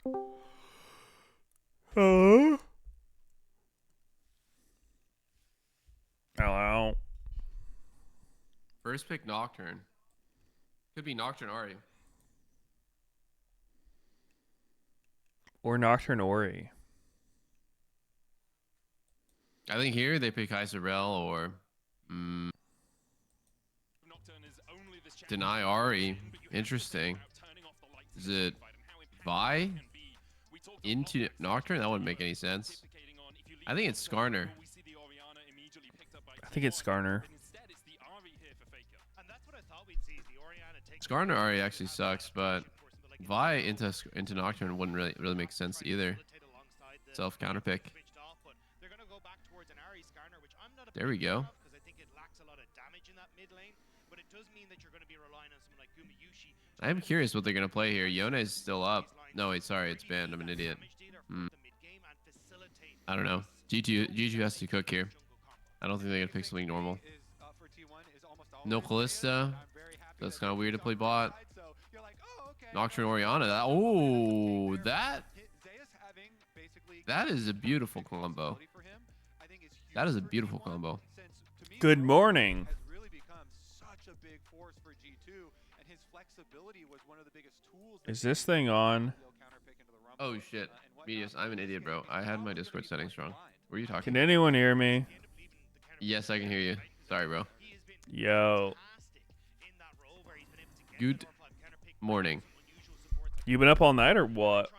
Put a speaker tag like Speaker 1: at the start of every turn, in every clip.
Speaker 1: Hello? Hello?
Speaker 2: First pick Nocturne. Could be Nocturne Ari.
Speaker 1: Or Nocturne Ori.
Speaker 2: I think here they pick Isorel or Deny Ari. Interesting. Is it Vi into Nocturne? That wouldn't make any sense. I think it's Skarner.
Speaker 1: I think it's Skarner.
Speaker 2: Skarner Ari actually sucks, but Vi into Nocturne wouldn't really make sense either. Self counter pick. There we go. I am curious what they're gonna play here. Yone is still up. No, wait, sorry, it's banned. I'm an idiot. I don't know. G2 has to cook here. I don't think they're gonna pick something normal. No Callista. That's kind of weird to play bot. Nocturne Orianna. That is a beautiful combo. That is a beautiful combo.
Speaker 1: Good morning. Is this thing on?
Speaker 2: Oh shit. Meteos, I'm an idiot, bro. I had my Discord settings wrong. Were you talking?
Speaker 1: Can anyone hear me?
Speaker 2: Yes, I can hear you. Sorry, bro.
Speaker 1: Yo.
Speaker 2: Good morning.
Speaker 1: You been up all night or what?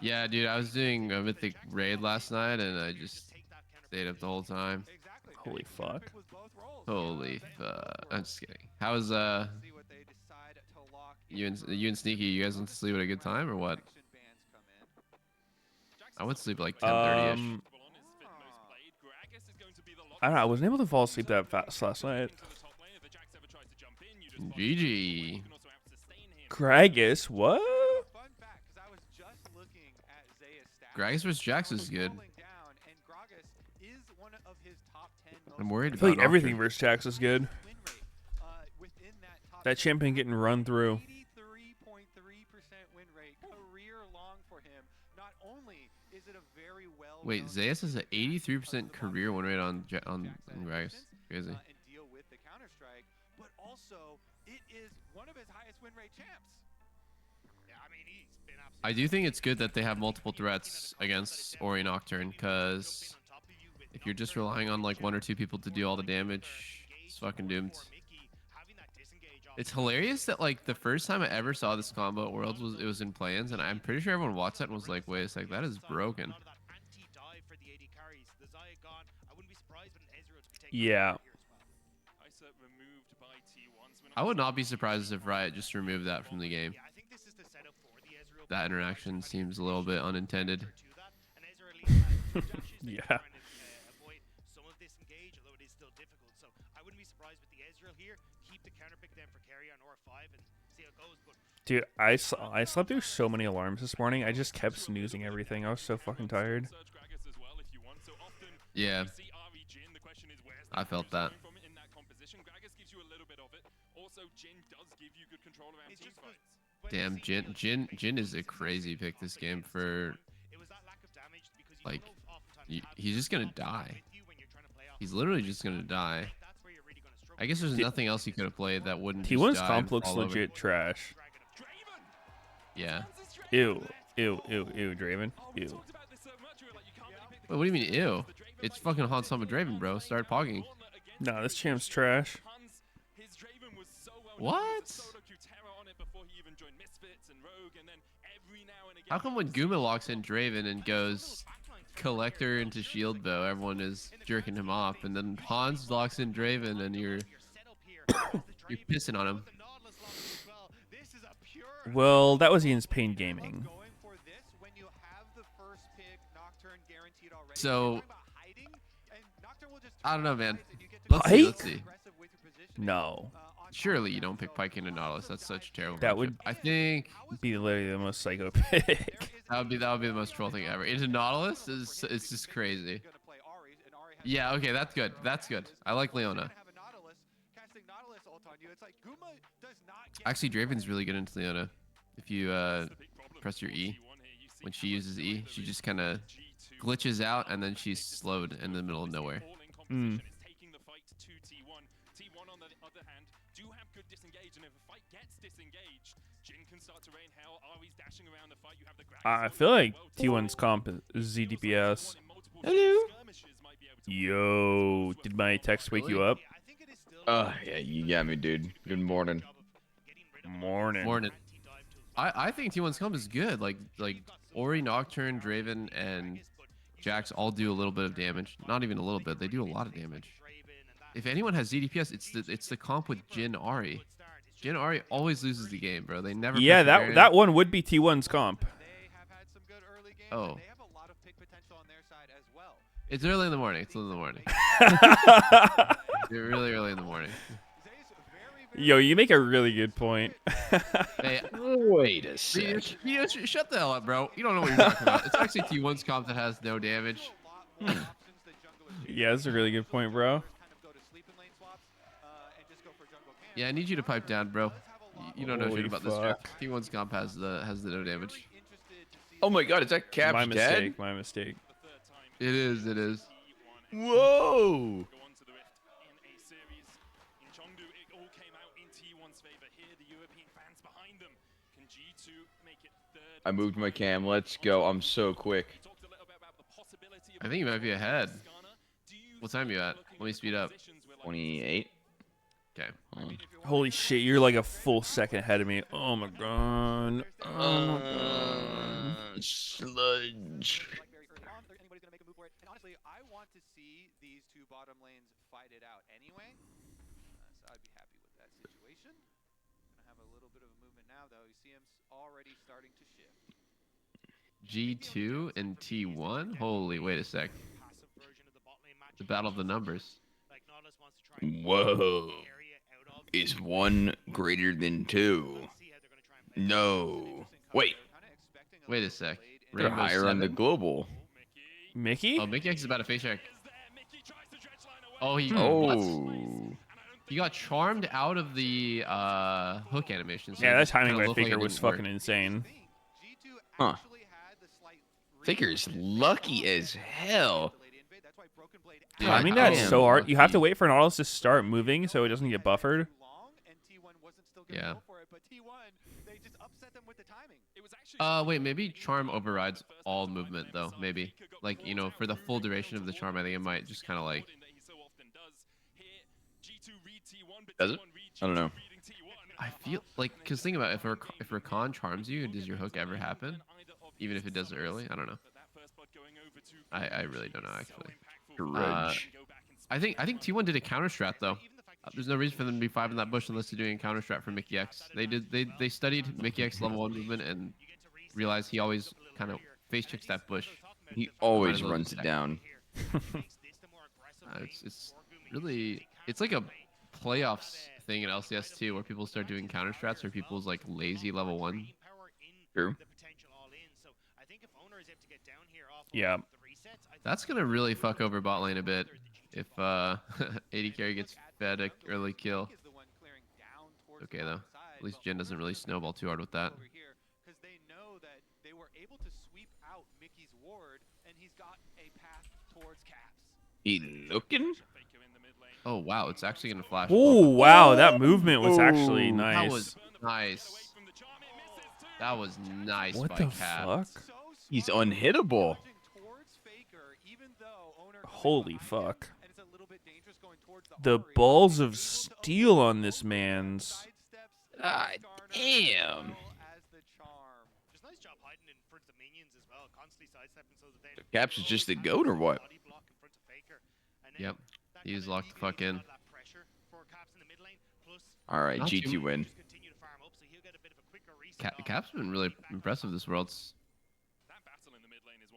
Speaker 2: Yeah, dude, I was doing a mythic raid last night and I just stayed up the whole time.
Speaker 1: Holy fuck.
Speaker 2: Holy fuck. I'm just kidding. How was you and Sneaky? You guys went to sleep at a good time or what? I went to sleep at like 10:30ish.
Speaker 1: I don't know. I wasn't able to fall asleep that fast last night.
Speaker 2: GG.
Speaker 1: Gragas, what?
Speaker 2: Gragas vs Jax is good. I'm worried
Speaker 1: I feel
Speaker 2: about
Speaker 1: like everything
Speaker 2: Nocturne.
Speaker 1: versus Jax is good. That champion getting run through.
Speaker 2: Wait, Zeus has an 83% career win rate on Gragas. Crazy. I do think it's good that they have multiple threats against Ori Nocturne, because if you're just relying on like one or two people to do all the damage, it's fucking doomed. It's hilarious that like the first time I ever saw this combo at Worlds was in plans, and I'm pretty sure everyone watched that and was like, wait a sec, that is broken.
Speaker 1: Yeah.
Speaker 2: I would not be surprised if Riot just removed that from the game. That interaction seems a little bit unintended.
Speaker 1: Yeah. Dude, I slept through so many alarms this morning. I just kept snoozing everything. I was so fucking tired.
Speaker 2: Yeah. I felt that. Damn, Jin is a crazy pick this game for, like, he's just gonna die. He's literally just gonna die. I guess there's nothing else he could have played that wouldn't just
Speaker 1: T1's
Speaker 2: die
Speaker 1: comp
Speaker 2: and
Speaker 1: looks
Speaker 2: fall over.
Speaker 1: legit trash.
Speaker 2: Yeah.
Speaker 1: Ew. Ew, ew, ew, Draven. Ew.
Speaker 2: Wait, what do you mean, ew? It's fucking Hans Sama Draven, bro. Start pogging.
Speaker 1: Nah, this champ's trash.
Speaker 2: What? How come when Guma locks in Draven and goes Collector into Shield Bow, everyone is jerking him off, and then Hans locks in Draven and you're pissing on him?
Speaker 1: Well, that was Ian's Pain Gaming.
Speaker 2: So, I don't know, man.
Speaker 1: Pike?
Speaker 2: Let's see.
Speaker 1: No.
Speaker 2: Surely you don't pick Pike into Nautilus. That's such a terrible
Speaker 1: That
Speaker 2: matchup.
Speaker 1: would
Speaker 2: I think
Speaker 1: be literally the most psycho pick.
Speaker 2: that would be the most troll thing ever. Into Nautilus it's just crazy. Yeah, okay, that's good. That's good. I like Leona. Actually, Draven's really good into Leona. If you press your E. When she uses E, she just kind of glitches out and then she's slowed in the middle of nowhere.
Speaker 1: Mm. I feel like T1's comp is ZDPS.
Speaker 3: Hello.
Speaker 1: Yo, did my text wake you up?
Speaker 3: Yeah, you got me, dude. Good morning.
Speaker 1: Morning.
Speaker 2: I think T1's comp is good. Like Ori, Nocturne, Draven, and Jax all do a little bit of damage. Not even a little bit. They do a lot of damage. If anyone has ZDPS, it's the comp with Jhin Ari. Jhin Ari always loses the game, bro. They never.
Speaker 1: Yeah,
Speaker 2: persevere.
Speaker 1: that one would be T1's comp.
Speaker 2: Oh. It's early in the morning. It's early in the morning. You're really early in the morning.
Speaker 1: Yo, you make a really good point.
Speaker 2: Hey,
Speaker 3: Wait a sec.
Speaker 2: shut the hell up, bro. You don't know what you're talking about. It's actually T1's comp that has no damage.
Speaker 1: Yeah, that's a really good point, bro.
Speaker 2: Yeah, I need you to pipe down, bro. You don't know
Speaker 1: Holy
Speaker 2: shit about this
Speaker 1: fuck.
Speaker 2: draft. T1's comp has the no damage.
Speaker 3: Oh my god, is that Cap's
Speaker 1: My
Speaker 3: dad?
Speaker 1: mistake. My mistake.
Speaker 2: It is. It is.
Speaker 3: Whoa! I moved my cam. Let's go. I'm so quick.
Speaker 2: I think you might be ahead. What time are you at? Let me speed up.
Speaker 3: 28.
Speaker 2: Okay.
Speaker 1: Holy shit, you're like a full second ahead of me. Oh my god. Oh my god.
Speaker 3: Sludge.
Speaker 4: Anybody's gonna make a move for it. And honestly, I want to see these two bottom lanes fight it out anyway. So I'd be happy with that situation. Gonna have a little bit of a movement now, though. You see him already starting to shift.
Speaker 2: G2 and T1. Holy, wait a sec. The battle of the numbers.
Speaker 3: Whoa. Is 1 greater than 2? No. Wait.
Speaker 2: Wait a sec.
Speaker 3: They're
Speaker 2: Rainbow
Speaker 3: higher on the
Speaker 2: 7?
Speaker 3: global.
Speaker 1: Mickey?
Speaker 2: Oh, Mickey X is about a face check. Oh, what?
Speaker 3: Oh.
Speaker 2: He got charmed out of the hook animation. So
Speaker 1: Yeah,
Speaker 2: it
Speaker 1: that
Speaker 2: just
Speaker 1: timing
Speaker 2: kinda
Speaker 1: by
Speaker 2: looked like
Speaker 1: Faker
Speaker 2: it
Speaker 1: was
Speaker 2: didn't work.
Speaker 1: fucking insane.
Speaker 3: Huh. Faker's lucky as hell.
Speaker 2: Yeah,
Speaker 1: I mean,
Speaker 3: God
Speaker 1: that's
Speaker 3: damn.
Speaker 1: so hard. You have to wait for Nautilus to start moving so it doesn't get buffered.
Speaker 2: Yeah.
Speaker 4: Yeah.
Speaker 2: Wait, maybe charm overrides all movement though. Maybe, like, you know, for the full duration of the charm, I think it might just kind of like.
Speaker 3: Does it? I don't know.
Speaker 2: I feel like, cause think about it, if Rakan charms you, does your hook ever happen? Even if it does it early, I don't know. I really don't know actually.
Speaker 3: Grudge.
Speaker 2: I think T1 did a counter strat though. There's no reason for them to be 5 in that bush unless they're doing a counter strat for Mickey X. They studied Mickey X level 1 movement and realized he always kind of face checks that bush.
Speaker 3: He always
Speaker 2: Might as well
Speaker 3: runs
Speaker 2: just
Speaker 3: it down.
Speaker 2: It's really, it's like a playoffs thing in LCS too, where people start doing counter strats or people's like lazy level 1.
Speaker 3: True.
Speaker 1: Yeah.
Speaker 2: That's gonna really fuck over bot lane a bit if AD carry gets fed a early kill. Okay though, at least Jhin doesn't really snowball too hard with that.
Speaker 4: Because they know that they were able to sweep out Mickey's ward, and he's got a path towards Caps.
Speaker 3: He looking?
Speaker 2: Oh wow, it's actually gonna flash.
Speaker 1: Oh wow, that movement was actually
Speaker 3: Oh,
Speaker 1: nice.
Speaker 2: That was nice. That was nice
Speaker 1: What
Speaker 2: by
Speaker 1: the
Speaker 2: Cap.
Speaker 1: fuck?
Speaker 3: He's unhittable.
Speaker 1: Holy fuck. The balls of steel on this man's.
Speaker 3: Ah, damn. Caps is just the goat or what?
Speaker 2: Yep, he's locked the fuck in.
Speaker 3: All right,
Speaker 2: Not
Speaker 3: G2
Speaker 2: too-
Speaker 3: win.
Speaker 2: Cap's been really impressive this Worlds.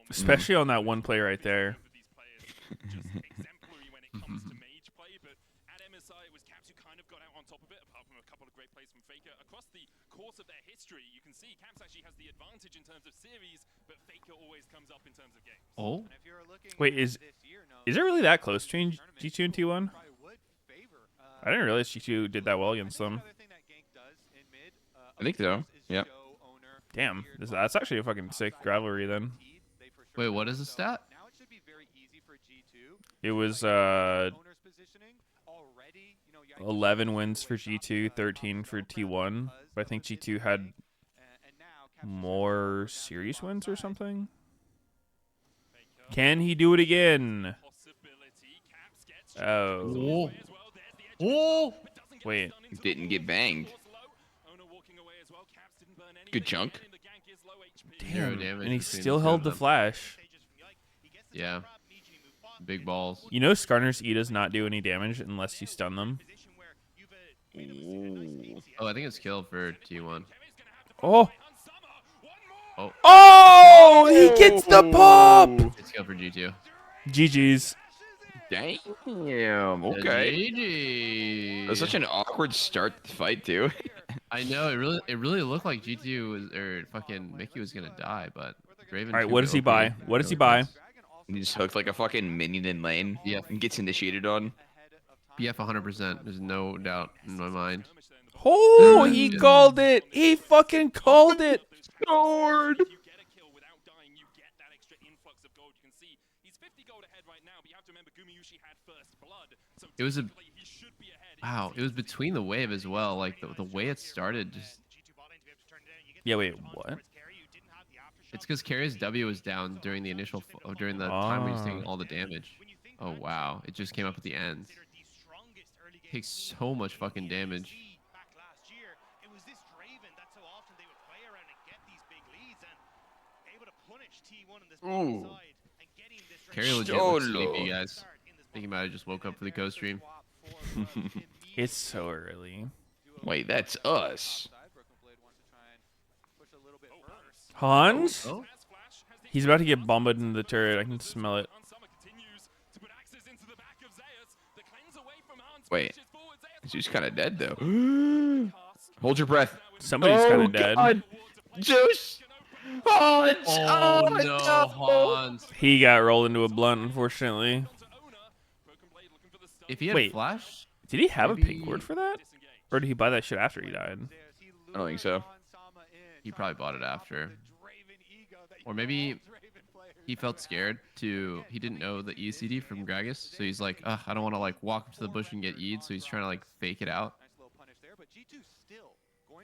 Speaker 1: Especially on that one play right there.
Speaker 2: Oh,
Speaker 1: Wait, is it really that close between G2 and T1? I didn't realize G2 did that well against them.
Speaker 3: I think so. Yep.
Speaker 1: Damn, that's actually a fucking sick rivalry then.
Speaker 2: Wait, what is the stat?
Speaker 4: Now it should be very easy for G2.
Speaker 1: It was
Speaker 4: Owner's positioning already,
Speaker 1: 11 wins for G2, 13 for T1. But I think G2 had more series wins or something. Can he do it again? Oh.
Speaker 2: Oh!
Speaker 1: Wait.
Speaker 3: Didn't get banged. Good chunk.
Speaker 2: Zero
Speaker 1: Damn.
Speaker 2: damage
Speaker 1: And he
Speaker 2: between
Speaker 1: still
Speaker 2: the two
Speaker 1: held
Speaker 2: of
Speaker 1: the
Speaker 2: them.
Speaker 1: flash.
Speaker 2: Yeah. Big balls.
Speaker 1: You know Skarner's E does not do any damage unless you stun them.
Speaker 3: Ooh.
Speaker 2: Oh, I think it's killed for T1.
Speaker 1: Oh.
Speaker 2: Oh,
Speaker 1: Oh! He gets the pop!
Speaker 2: it's killed for G2.
Speaker 1: GG's.
Speaker 3: Damn. Okay.
Speaker 2: GG.
Speaker 3: That's such an awkward start to the fight too.
Speaker 2: I know it really looked like G2 was or fucking Mickey was gonna die, but Draven.
Speaker 1: All right,
Speaker 2: took
Speaker 1: what
Speaker 2: it
Speaker 1: does he
Speaker 2: OP.
Speaker 1: buy? What does he
Speaker 2: Really
Speaker 1: buy?
Speaker 2: fast.
Speaker 3: He just hooked like a fucking minion in lane.
Speaker 2: Yeah.
Speaker 3: And gets initiated on.
Speaker 2: BF 100%. There's no doubt in my mind.
Speaker 1: Oh, he called it. He fucking called it.
Speaker 3: Sword.
Speaker 2: It was a wow. It was between the wave as well. Like the way it started, just
Speaker 1: Yeah, wait, what?
Speaker 2: it's because Carrier's W was down during the initial during the time he was taking
Speaker 1: Ah.
Speaker 2: all the damage. Oh wow! It just came up at the end. Takes so much fucking damage.
Speaker 3: Ooh.
Speaker 2: Carrier legit looks sleepy, guys. I think he might have just woke up for the co-stream.
Speaker 1: It's so early.
Speaker 3: Wait, that's us.
Speaker 1: Hans?
Speaker 2: Oh,
Speaker 1: He's about to get bombed into the turret. I can smell it.
Speaker 3: Wait. Zeus kind of dead though. Hold your breath.
Speaker 1: Somebody's kind of dead.
Speaker 3: God. Zeus. Hans.
Speaker 2: oh no, Hans!
Speaker 1: He got rolled into a blunt, unfortunately.
Speaker 2: If he had
Speaker 1: Wait.
Speaker 2: flash,
Speaker 1: Did he have a
Speaker 2: Maybe-
Speaker 1: pink ward for that? Or did he buy that shit after he died?
Speaker 3: I don't think so.
Speaker 2: he probably bought it after. Or maybe he felt scared to. He didn't know the ECD from Gragas, so he's like, ugh, I don't want to like walk up to the bush and get E'd, so he's trying to like fake it out.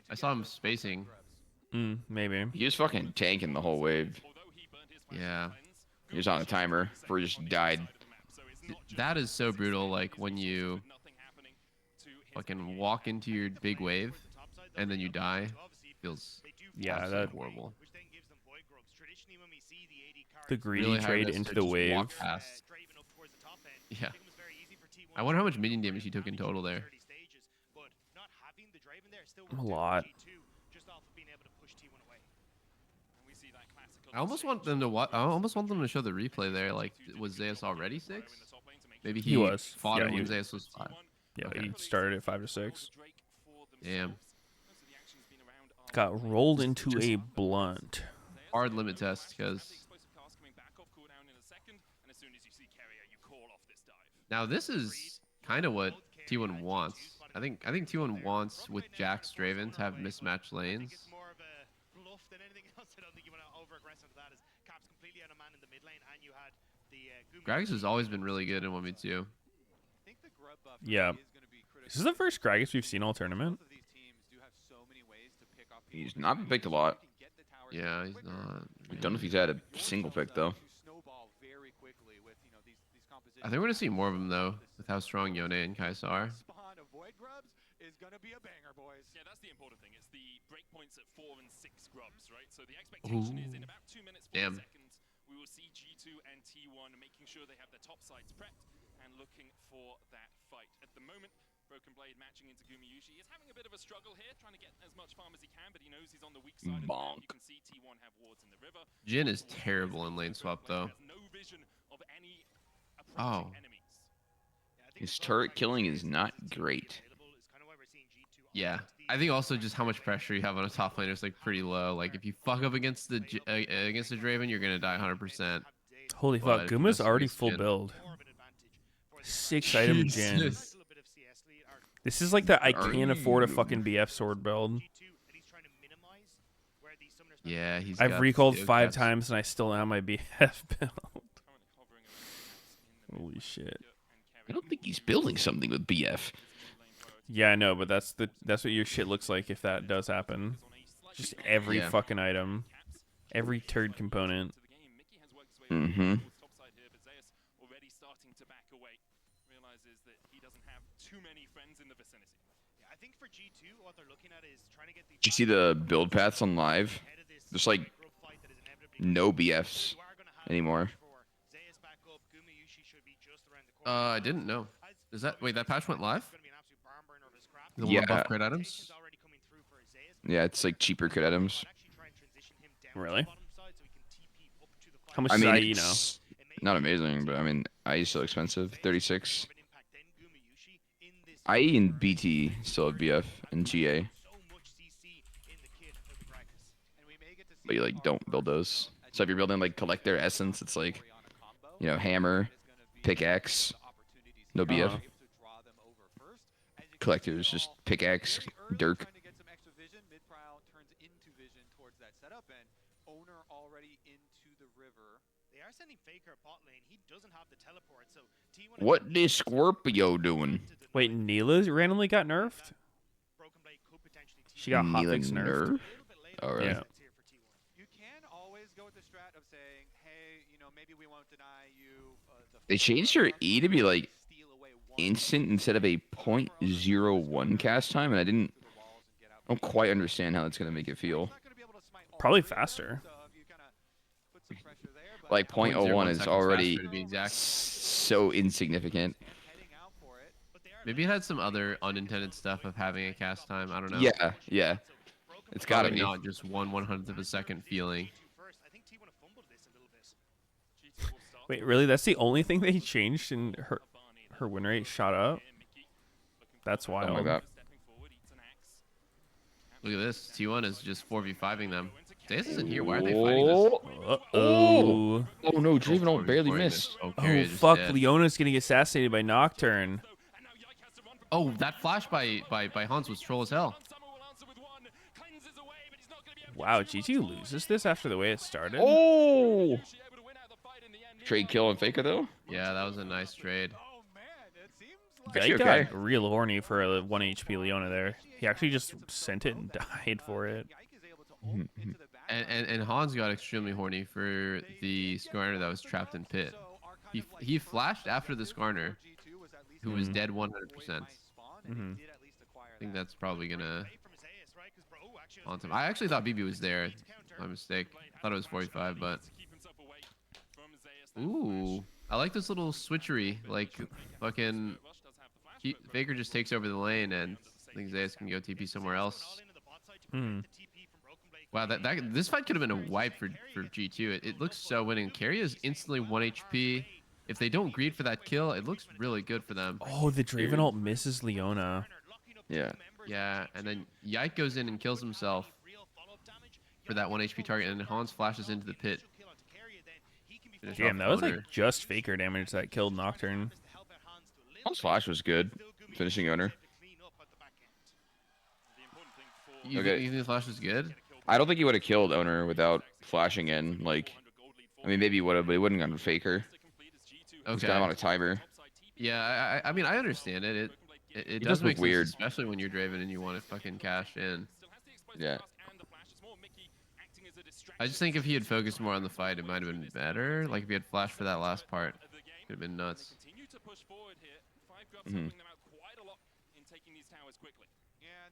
Speaker 2: I saw him spacing.
Speaker 1: Maybe.
Speaker 3: He was fucking tanking the whole wave.
Speaker 2: Yeah,
Speaker 3: He was on a timer before he just died.
Speaker 2: that is so brutal. Like when you fucking walk into your big wave and then you die, feels
Speaker 1: Yeah,
Speaker 2: absolutely
Speaker 1: that
Speaker 2: horrible.
Speaker 1: the greedy
Speaker 2: Really high
Speaker 1: trade
Speaker 2: risk
Speaker 1: into
Speaker 2: to
Speaker 1: the
Speaker 2: just
Speaker 1: wave.
Speaker 2: walk past. Yeah. I wonder how much minion damage he took in total there.
Speaker 1: A lot.
Speaker 2: I almost want them to I almost want them to show the replay there. Like, was Zeus already 6? Maybe
Speaker 1: He was.
Speaker 2: fought
Speaker 1: Yeah,
Speaker 2: him
Speaker 1: he
Speaker 2: when
Speaker 1: was.
Speaker 2: Zeus was 5.
Speaker 1: Yeah,
Speaker 2: Okay.
Speaker 1: he started at 5 to 6.
Speaker 2: Damn.
Speaker 1: Got rolled into a blunt.
Speaker 2: Hard limit test because now this is kind of what T1 wants. I think T1 wants with Jax Draven to have mismatched lanes. Gragas has always been really good in 1v2.
Speaker 1: Yeah. This is the first Gragas we've seen all tournament.
Speaker 3: He's not been picked a lot.
Speaker 2: Yeah, he's not.
Speaker 3: I don't know if he's had a single pick though.
Speaker 2: I think we're gonna see more of him though, with how strong Yone and Kai'Sa are.
Speaker 5: Yeah, that's the important thing. It's the breakpoints at 4 and 6 grubs, right? So the expectation is in about 2 minutes, 4
Speaker 2: Damn.
Speaker 5: seconds, we will see G2 and T1 making sure they have their top sides prepped and looking for that fight. At the moment, Broken Blade matching into Gumiyushi is having a bit of a struggle here, trying to get as much farm as he can, but he knows he's on the weak side of the map. You can see T1 have wards in the river.
Speaker 2: Jhin is terrible in lane swap though.
Speaker 5: Has no vision of any
Speaker 2: Oh.
Speaker 5: approaching enemies.
Speaker 3: His turret killing is not great.
Speaker 2: Yeah, I think also just how much pressure you have on a top laner is like pretty low. Like if you fuck up against the Draven, you're gonna die 100%.
Speaker 1: Holy
Speaker 2: But
Speaker 1: fuck,
Speaker 2: if you
Speaker 1: Guma's
Speaker 2: mess
Speaker 1: already
Speaker 2: against
Speaker 1: full
Speaker 2: Jhin-
Speaker 1: build. 6 item Jhin.
Speaker 2: Jesus.
Speaker 1: This is like the I
Speaker 3: Are
Speaker 1: can't afford a
Speaker 3: you?
Speaker 1: fucking BF sword build.
Speaker 2: Yeah, he's
Speaker 1: I've
Speaker 2: got
Speaker 1: recalled
Speaker 2: Theo
Speaker 1: 5
Speaker 2: Cats.
Speaker 1: times and I still don't have my BF build. Holy shit.
Speaker 3: I don't think he's building something with BF.
Speaker 1: Yeah, I know, but that's what your shit looks like if that does happen. Just every
Speaker 2: Yeah.
Speaker 1: fucking item, every turd component.
Speaker 3: Mm-hmm.
Speaker 5: Already starting to back away, realizes that he doesn't have too many friends in the vicinity.
Speaker 6: Yeah, I think for G2, what they're looking at is trying to get these.
Speaker 3: Did you see the build paths on live? There's like no BFs anymore.
Speaker 2: I didn't know. Is that wait? That patch went live? The one
Speaker 3: Yeah.
Speaker 2: with buff crit items?
Speaker 3: Yeah, it's like cheaper crit items.
Speaker 1: Really? How much
Speaker 3: I
Speaker 1: is
Speaker 3: mean,
Speaker 1: IE now?
Speaker 3: it's not amazing, but I mean, IE is still expensive. 36. IE and BT still have BF and GA, but you like don't build those. So if you're building like collector essence, it's like, you know, hammer, pickaxe, no BF.
Speaker 1: Uh-huh.
Speaker 3: Collector is just pickaxe, dirk.
Speaker 6: They are sending Faker bot lane. He doesn't have the teleport, so T1.
Speaker 3: What is Scorpio doing?
Speaker 1: Wait, Neela randomly got nerfed? She got
Speaker 3: Neela
Speaker 1: hotfix nerfed.
Speaker 3: Oh, really?
Speaker 1: Yeah.
Speaker 4: You can always go with the strat of saying, hey, you know, maybe we won't deny you.
Speaker 3: They changed her E to be like instant instead of a 0.01 cast time, and I don't quite understand how that's gonna make it feel.
Speaker 1: Probably faster.
Speaker 3: Like 0.01 is
Speaker 2: 0.01
Speaker 3: already
Speaker 2: faster, to be exact.
Speaker 3: so insignificant.
Speaker 2: Maybe it had some other unintended stuff of having a cast time. I don't know.
Speaker 3: Yeah, yeah. It's gotta
Speaker 2: Probably
Speaker 3: be.
Speaker 2: not just 1/100th of a second feeling.
Speaker 1: Wait, really? That's the only thing they changed in her win rate shot up? That's wild.
Speaker 3: Something like that.
Speaker 2: Look at this. T1 is just 4v5ing them. Zeus isn't here. Why are they fighting this?
Speaker 1: Uh-oh.
Speaker 3: Oh no, Draven
Speaker 2: Oh,
Speaker 3: barely
Speaker 2: 4v4
Speaker 3: missed.
Speaker 2: Oh,
Speaker 1: Oh,
Speaker 2: Carrier just
Speaker 1: fuck.
Speaker 2: dead.
Speaker 1: Leona's getting assassinated by Nocturne.
Speaker 2: Oh, that flash by Hans was troll as hell.
Speaker 1: Wow, GG loses this after the way it started?
Speaker 3: Oh! Trade kill and Faker though?
Speaker 2: Yeah, that was a nice trade.
Speaker 1: Yeah,
Speaker 3: Actually,
Speaker 1: he got
Speaker 3: okay.
Speaker 1: real horny for a 1 HP Leona there. He actually just sent it and died for it.
Speaker 2: And Hans got extremely horny for the Skarner that was trapped in pit. He flashed after the Skarner, who was dead 100%.
Speaker 1: Mm-hmm.
Speaker 2: I think that's probably gonna haunt him. I actually thought BB was there. My mistake. I thought it was 45, but ooh, I like this little switchery. Like fucking Faker just takes over the lane, and I think Zeus can go TP somewhere else.
Speaker 1: Hmm.
Speaker 2: Wow, this fight could have been a wipe for G2. It looks so winning. Carry is instantly 1 HP. If they don't greed for that kill, it looks really good for them.
Speaker 1: Oh, the Draven ult misses Leona.
Speaker 3: Yeah.
Speaker 2: Yeah, and then Yike goes in and kills himself for that 1 HP target, and Hans flashes into the pit. Finish
Speaker 1: Damn,
Speaker 2: off
Speaker 1: that was
Speaker 2: Owner.
Speaker 1: like just Faker damage that killed Nocturne.
Speaker 3: Hans Flash was good. Finishing owner.
Speaker 2: You
Speaker 3: Okay.
Speaker 2: think the flash was good?
Speaker 3: I don't think he would have killed owner without flashing in. Like, I mean, maybe he would have, but he wouldn't have gone Faker. He's got him on
Speaker 2: Okay.
Speaker 3: a timer.
Speaker 2: Yeah, I mean, I understand it. It
Speaker 3: does
Speaker 2: does
Speaker 3: look
Speaker 2: make
Speaker 3: weird.
Speaker 2: sense, especially when you're Draven and you want to fucking cash in.
Speaker 3: Yeah.
Speaker 2: I just think if he had focused more on the fight, it might have been better. Like if he had flashed for that last part, could have been nuts.
Speaker 3: Mhm.
Speaker 4: And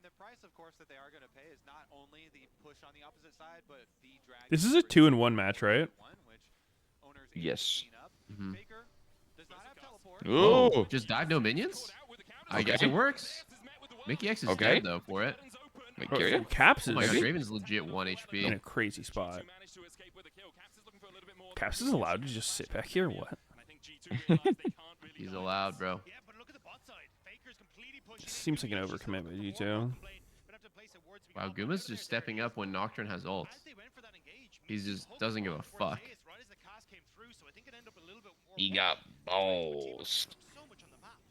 Speaker 4: the price, of course, that they are going to pay is not only the push on the opposite side, but the drag.
Speaker 1: This is a 2-in-1 match, right?
Speaker 4: Which owners
Speaker 3: Yes.
Speaker 4: clean up.
Speaker 2: Mhm.
Speaker 4: Faker does not have teleport.
Speaker 3: Oh.
Speaker 2: Just dive no minions? I guess
Speaker 3: Okay.
Speaker 2: it works. Mickey X is
Speaker 3: Okay.
Speaker 2: dead though for it.
Speaker 3: Wait,
Speaker 1: Oh,
Speaker 3: Carrier?
Speaker 1: Caps
Speaker 2: Oh
Speaker 1: is
Speaker 2: my god,
Speaker 3: Maybe?
Speaker 2: Draven's legit 1 HP.
Speaker 1: in a crazy spot. Caps is allowed to just sit back here? What?
Speaker 2: He's allowed, bro.
Speaker 6: Yeah, but look at the bot side. Faker's completely pushing.
Speaker 1: Seems like an overcommit by G2.
Speaker 2: Wow, Guma's just stepping up when Nocturne has ult. He just doesn't give a fuck.
Speaker 3: He got balls.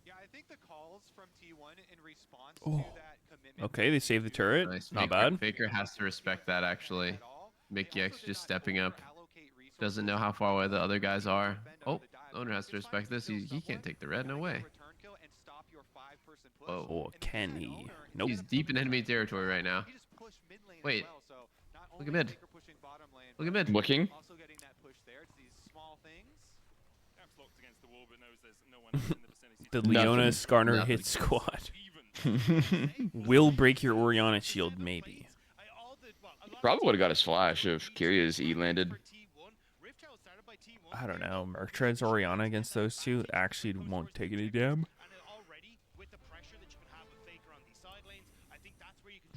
Speaker 4: Yeah, I think the calls from T1 in response
Speaker 1: Oh.
Speaker 4: to that commitment.
Speaker 1: Okay, they saved the turret.
Speaker 2: Nice.
Speaker 1: Not
Speaker 2: Faker,
Speaker 1: bad.
Speaker 2: Faker has to respect that actually.
Speaker 4: At all.
Speaker 2: Mickey just stepping up. Doesn't know how far away the other guys are. Oh, owner has to respect this. He can't take the red. No way. Whoa.
Speaker 1: Or can he? Nope.
Speaker 2: He's deep in enemy territory right now. Wait. Look at mid. Look at mid.
Speaker 3: Looking.
Speaker 4: Also getting that push there. It's these small things.
Speaker 5: Cap's locked against the wall, but knows there's no one else in the vicinity.
Speaker 1: The
Speaker 3: Nothing.
Speaker 1: Leona Skarner
Speaker 2: Nothing.
Speaker 1: hit squad
Speaker 5: Even.
Speaker 1: will break your Oriana shield, maybe.
Speaker 3: Probably would have got his flash if Kyrgia's E landed.
Speaker 1: I don't know. Mertred's Oriana against those two actually won't take any damn.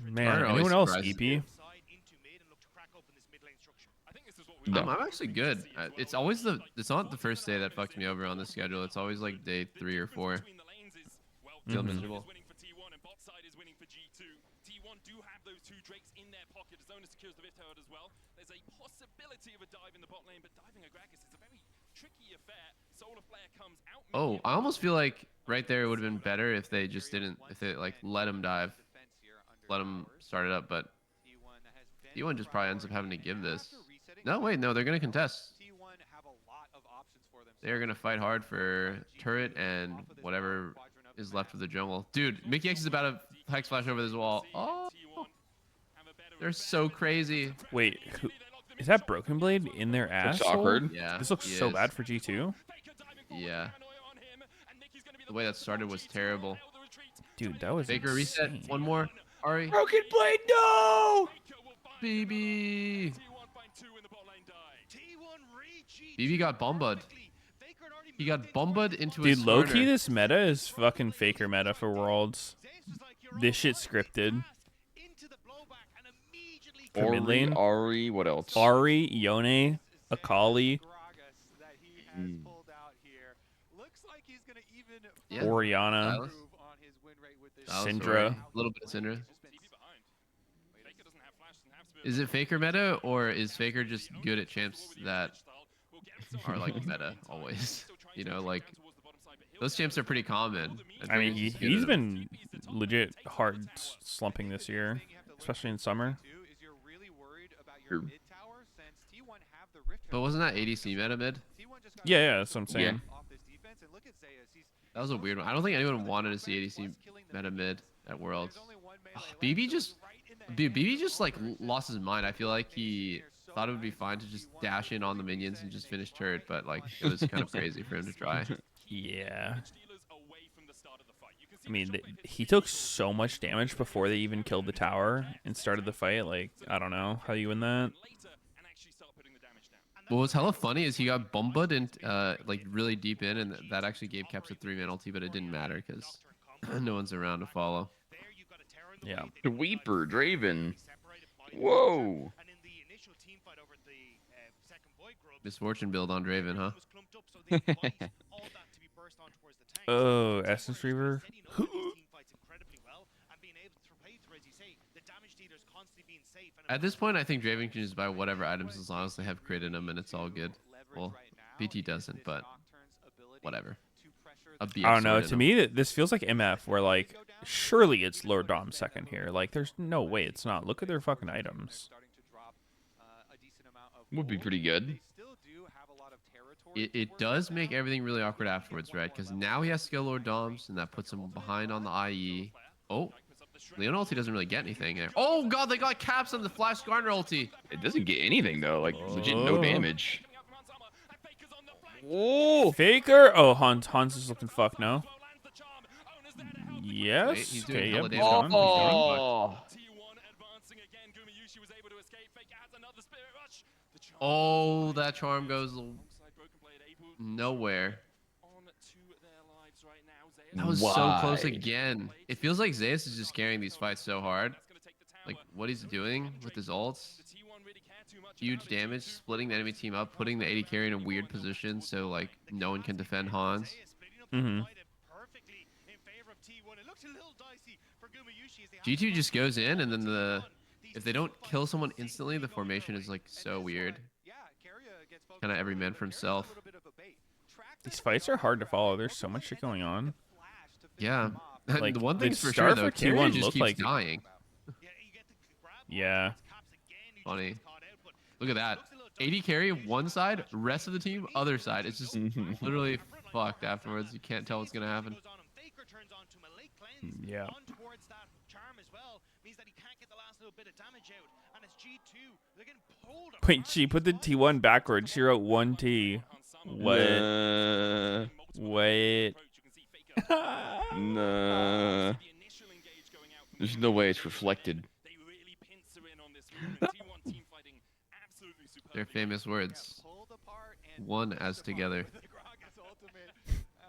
Speaker 1: Man,
Speaker 2: Skarner always
Speaker 1: anyone else
Speaker 2: surprises
Speaker 1: EP?
Speaker 5: I think this is what we
Speaker 3: No.
Speaker 2: I'm actually good. It's always it's not the first day that fucks me over on the schedule. It's always like day 3 or 4.
Speaker 5: between the lanes is, well,
Speaker 2: Feel
Speaker 5: T1
Speaker 2: miserable.
Speaker 5: is winning for T1 and bot side is winning for G2. T1 do have those 2 Drakes in their pocket. Zona secures the Rift Herald as well. There's a possibility of a dive in the bot lane, but diving a Gragas is a very tricky affair. Solar Flare comes out.
Speaker 2: Oh, I almost feel like right there it would have been better if they just didn't, if they like let him dive, let him start it up. But T1 just probably ends up having to give this. No, wait, no, they're gonna contest. They're gonna fight hard for turret and whatever is left of the jungle. Dude, Mickey X is about to hex flash over this wall. Oh, they're so crazy.
Speaker 1: Wait, who, is that Broken Blade in their ass?
Speaker 3: Looks awkward.
Speaker 2: Yeah.
Speaker 1: This looks
Speaker 2: he
Speaker 1: so
Speaker 2: is.
Speaker 1: bad for G2.
Speaker 2: Yeah. The way that started was terrible.
Speaker 1: Dude, that was
Speaker 2: Baker reset.
Speaker 1: insane.
Speaker 2: One more. Ari.
Speaker 3: Broken Blade, no!
Speaker 2: BB. BB got bombud. He got bombud into a
Speaker 1: Dude, low-key,
Speaker 2: Skarner.
Speaker 1: this meta is fucking Faker meta for Worlds. This shit scripted. For mid lane,
Speaker 3: Ari, what else?
Speaker 1: Ari, Yone, Akali,
Speaker 2: Yeah.
Speaker 1: Oriana,
Speaker 2: Silas. Silas,
Speaker 1: Syndra.
Speaker 2: Ori. A little bit of Syndra. Is it Faker meta, or is Faker just good at champs that are like meta always? You know, like those champs are pretty common.
Speaker 1: I mean,
Speaker 2: Faker's just good
Speaker 1: he's
Speaker 2: at 'em.
Speaker 1: been legit hard slumping this year, especially in summer.
Speaker 3: True.
Speaker 2: But wasn't that ADC meta mid?
Speaker 1: Yeah, yeah, that's what I'm saying.
Speaker 2: That was a weird one. I don't think anyone wanted to see ADC meta mid at Worlds. Oh, BB just like lost his mind. I feel like he thought it would be fine to just dash in on the minions and just finish turret, but like it was kind of crazy for him to try.
Speaker 1: Yeah. I mean, he took so much damage before they even killed the tower and started the fight. Like, I don't know how you win that.
Speaker 2: What was hella funny is he got bombed and like really deep in, and that actually gave Caps a 3-man ulti, but it didn't matter because no one's around to follow.
Speaker 1: Yeah.
Speaker 3: Sweeper, Draven. Whoa.
Speaker 2: Misfortune build on Draven, huh?
Speaker 1: Oh, Essence Reaver.
Speaker 2: At this point, I think Draven can just buy whatever items as long as they have crit in them, and it's all good. Well, BT doesn't, but whatever. A BF
Speaker 1: I don't know.
Speaker 2: sword in
Speaker 1: To
Speaker 2: them.
Speaker 1: me, this feels like MF, where like, surely it's Lord Dom second here. Like, there's no way it's not. Look at their fucking items.
Speaker 3: Would be pretty good.
Speaker 2: It does make everything really awkward afterwards, right? Because now he has to go Lord Doms, and that puts him behind on the IE. Oh, Leon ulti doesn't really get anything there. Oh god, they got caps on the Flash Skarner ulti.
Speaker 3: It doesn't get anything though. Like legit no
Speaker 1: Oh.
Speaker 3: damage. Oh,
Speaker 1: Faker. Oh, Hans is looking fucked now. Yes.
Speaker 2: Wait, he's doing
Speaker 1: Okay.
Speaker 2: hella
Speaker 1: Yep.
Speaker 2: damage.
Speaker 1: He's gone. He's gone.
Speaker 3: oh.
Speaker 2: Oh, that charm goes nowhere. That was so close
Speaker 3: Why?
Speaker 2: again. It feels like Zeus is just carrying these fights so hard. Like what he's doing with his ults. Huge damage, splitting the enemy team up, putting the AD carry in a weird position so like no one can defend Hans.
Speaker 1: Mm-hmm.
Speaker 2: G2 just goes in, and then if they don't kill someone instantly, the formation is like so weird. Kind of every man for himself.
Speaker 1: These fights are hard to follow. There's so much shit going on.
Speaker 2: Yeah.
Speaker 1: Like,
Speaker 2: the one
Speaker 1: the
Speaker 2: thing's for
Speaker 1: start
Speaker 2: sure though,
Speaker 1: for
Speaker 2: Carrier
Speaker 1: T1
Speaker 2: just
Speaker 1: looked
Speaker 2: keeps
Speaker 1: like-
Speaker 2: dying.
Speaker 1: Yeah.
Speaker 2: Funny. Look at that. 80 carry one side, rest of the team other side. It's just literally fucked afterwards. You can't tell what's gonna happen.
Speaker 6: Faker turns on to Malay Cleanse
Speaker 1: Yeah.
Speaker 6: on towards that charm as well. Means that he can't get the last little bit of damage out. And it's G2. They're getting pulled
Speaker 1: Wait,
Speaker 6: apart.
Speaker 1: she put the T1 backwards. She wrote 1T. What? Wait.
Speaker 3: Nah. There's no way it's reflected.
Speaker 2: Their famous words.
Speaker 4: Pulled apart and
Speaker 2: One
Speaker 4: pushed
Speaker 2: as
Speaker 4: apart
Speaker 2: together.
Speaker 4: with the Gragas ultimate.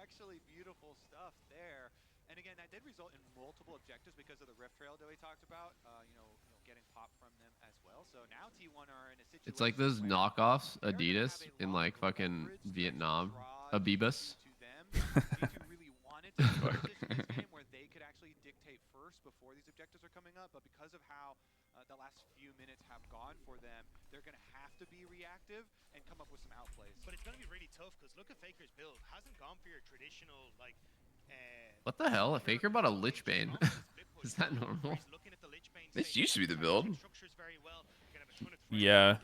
Speaker 4: Actually, beautiful stuff there. And again, that did result in multiple objectives because of the rift trail that we talked about. Getting popped from them as well. So now T1 are in a situation.
Speaker 2: It's like those
Speaker 4: where
Speaker 2: knockoffs
Speaker 4: they're gonna
Speaker 2: Adidas
Speaker 4: have a
Speaker 2: in
Speaker 4: lot
Speaker 2: like
Speaker 4: more
Speaker 2: fucking
Speaker 4: leverage that
Speaker 2: Vietnam.
Speaker 4: draws
Speaker 2: Abibus.
Speaker 4: to them. G2 really wanted to be in a position in this game where they could actually dictate first before these objectives are coming up, but because of how the last few minutes have gone for them, they're going to have to be reactive and come up with some outplays.
Speaker 6: But it's going to be really tough because look at Faker's build. Hasn't gone for your traditional, like,
Speaker 2: What the hell? A Faker bought a Lich Bane. Is that normal?
Speaker 3: This used to be the build.
Speaker 1: Yeah.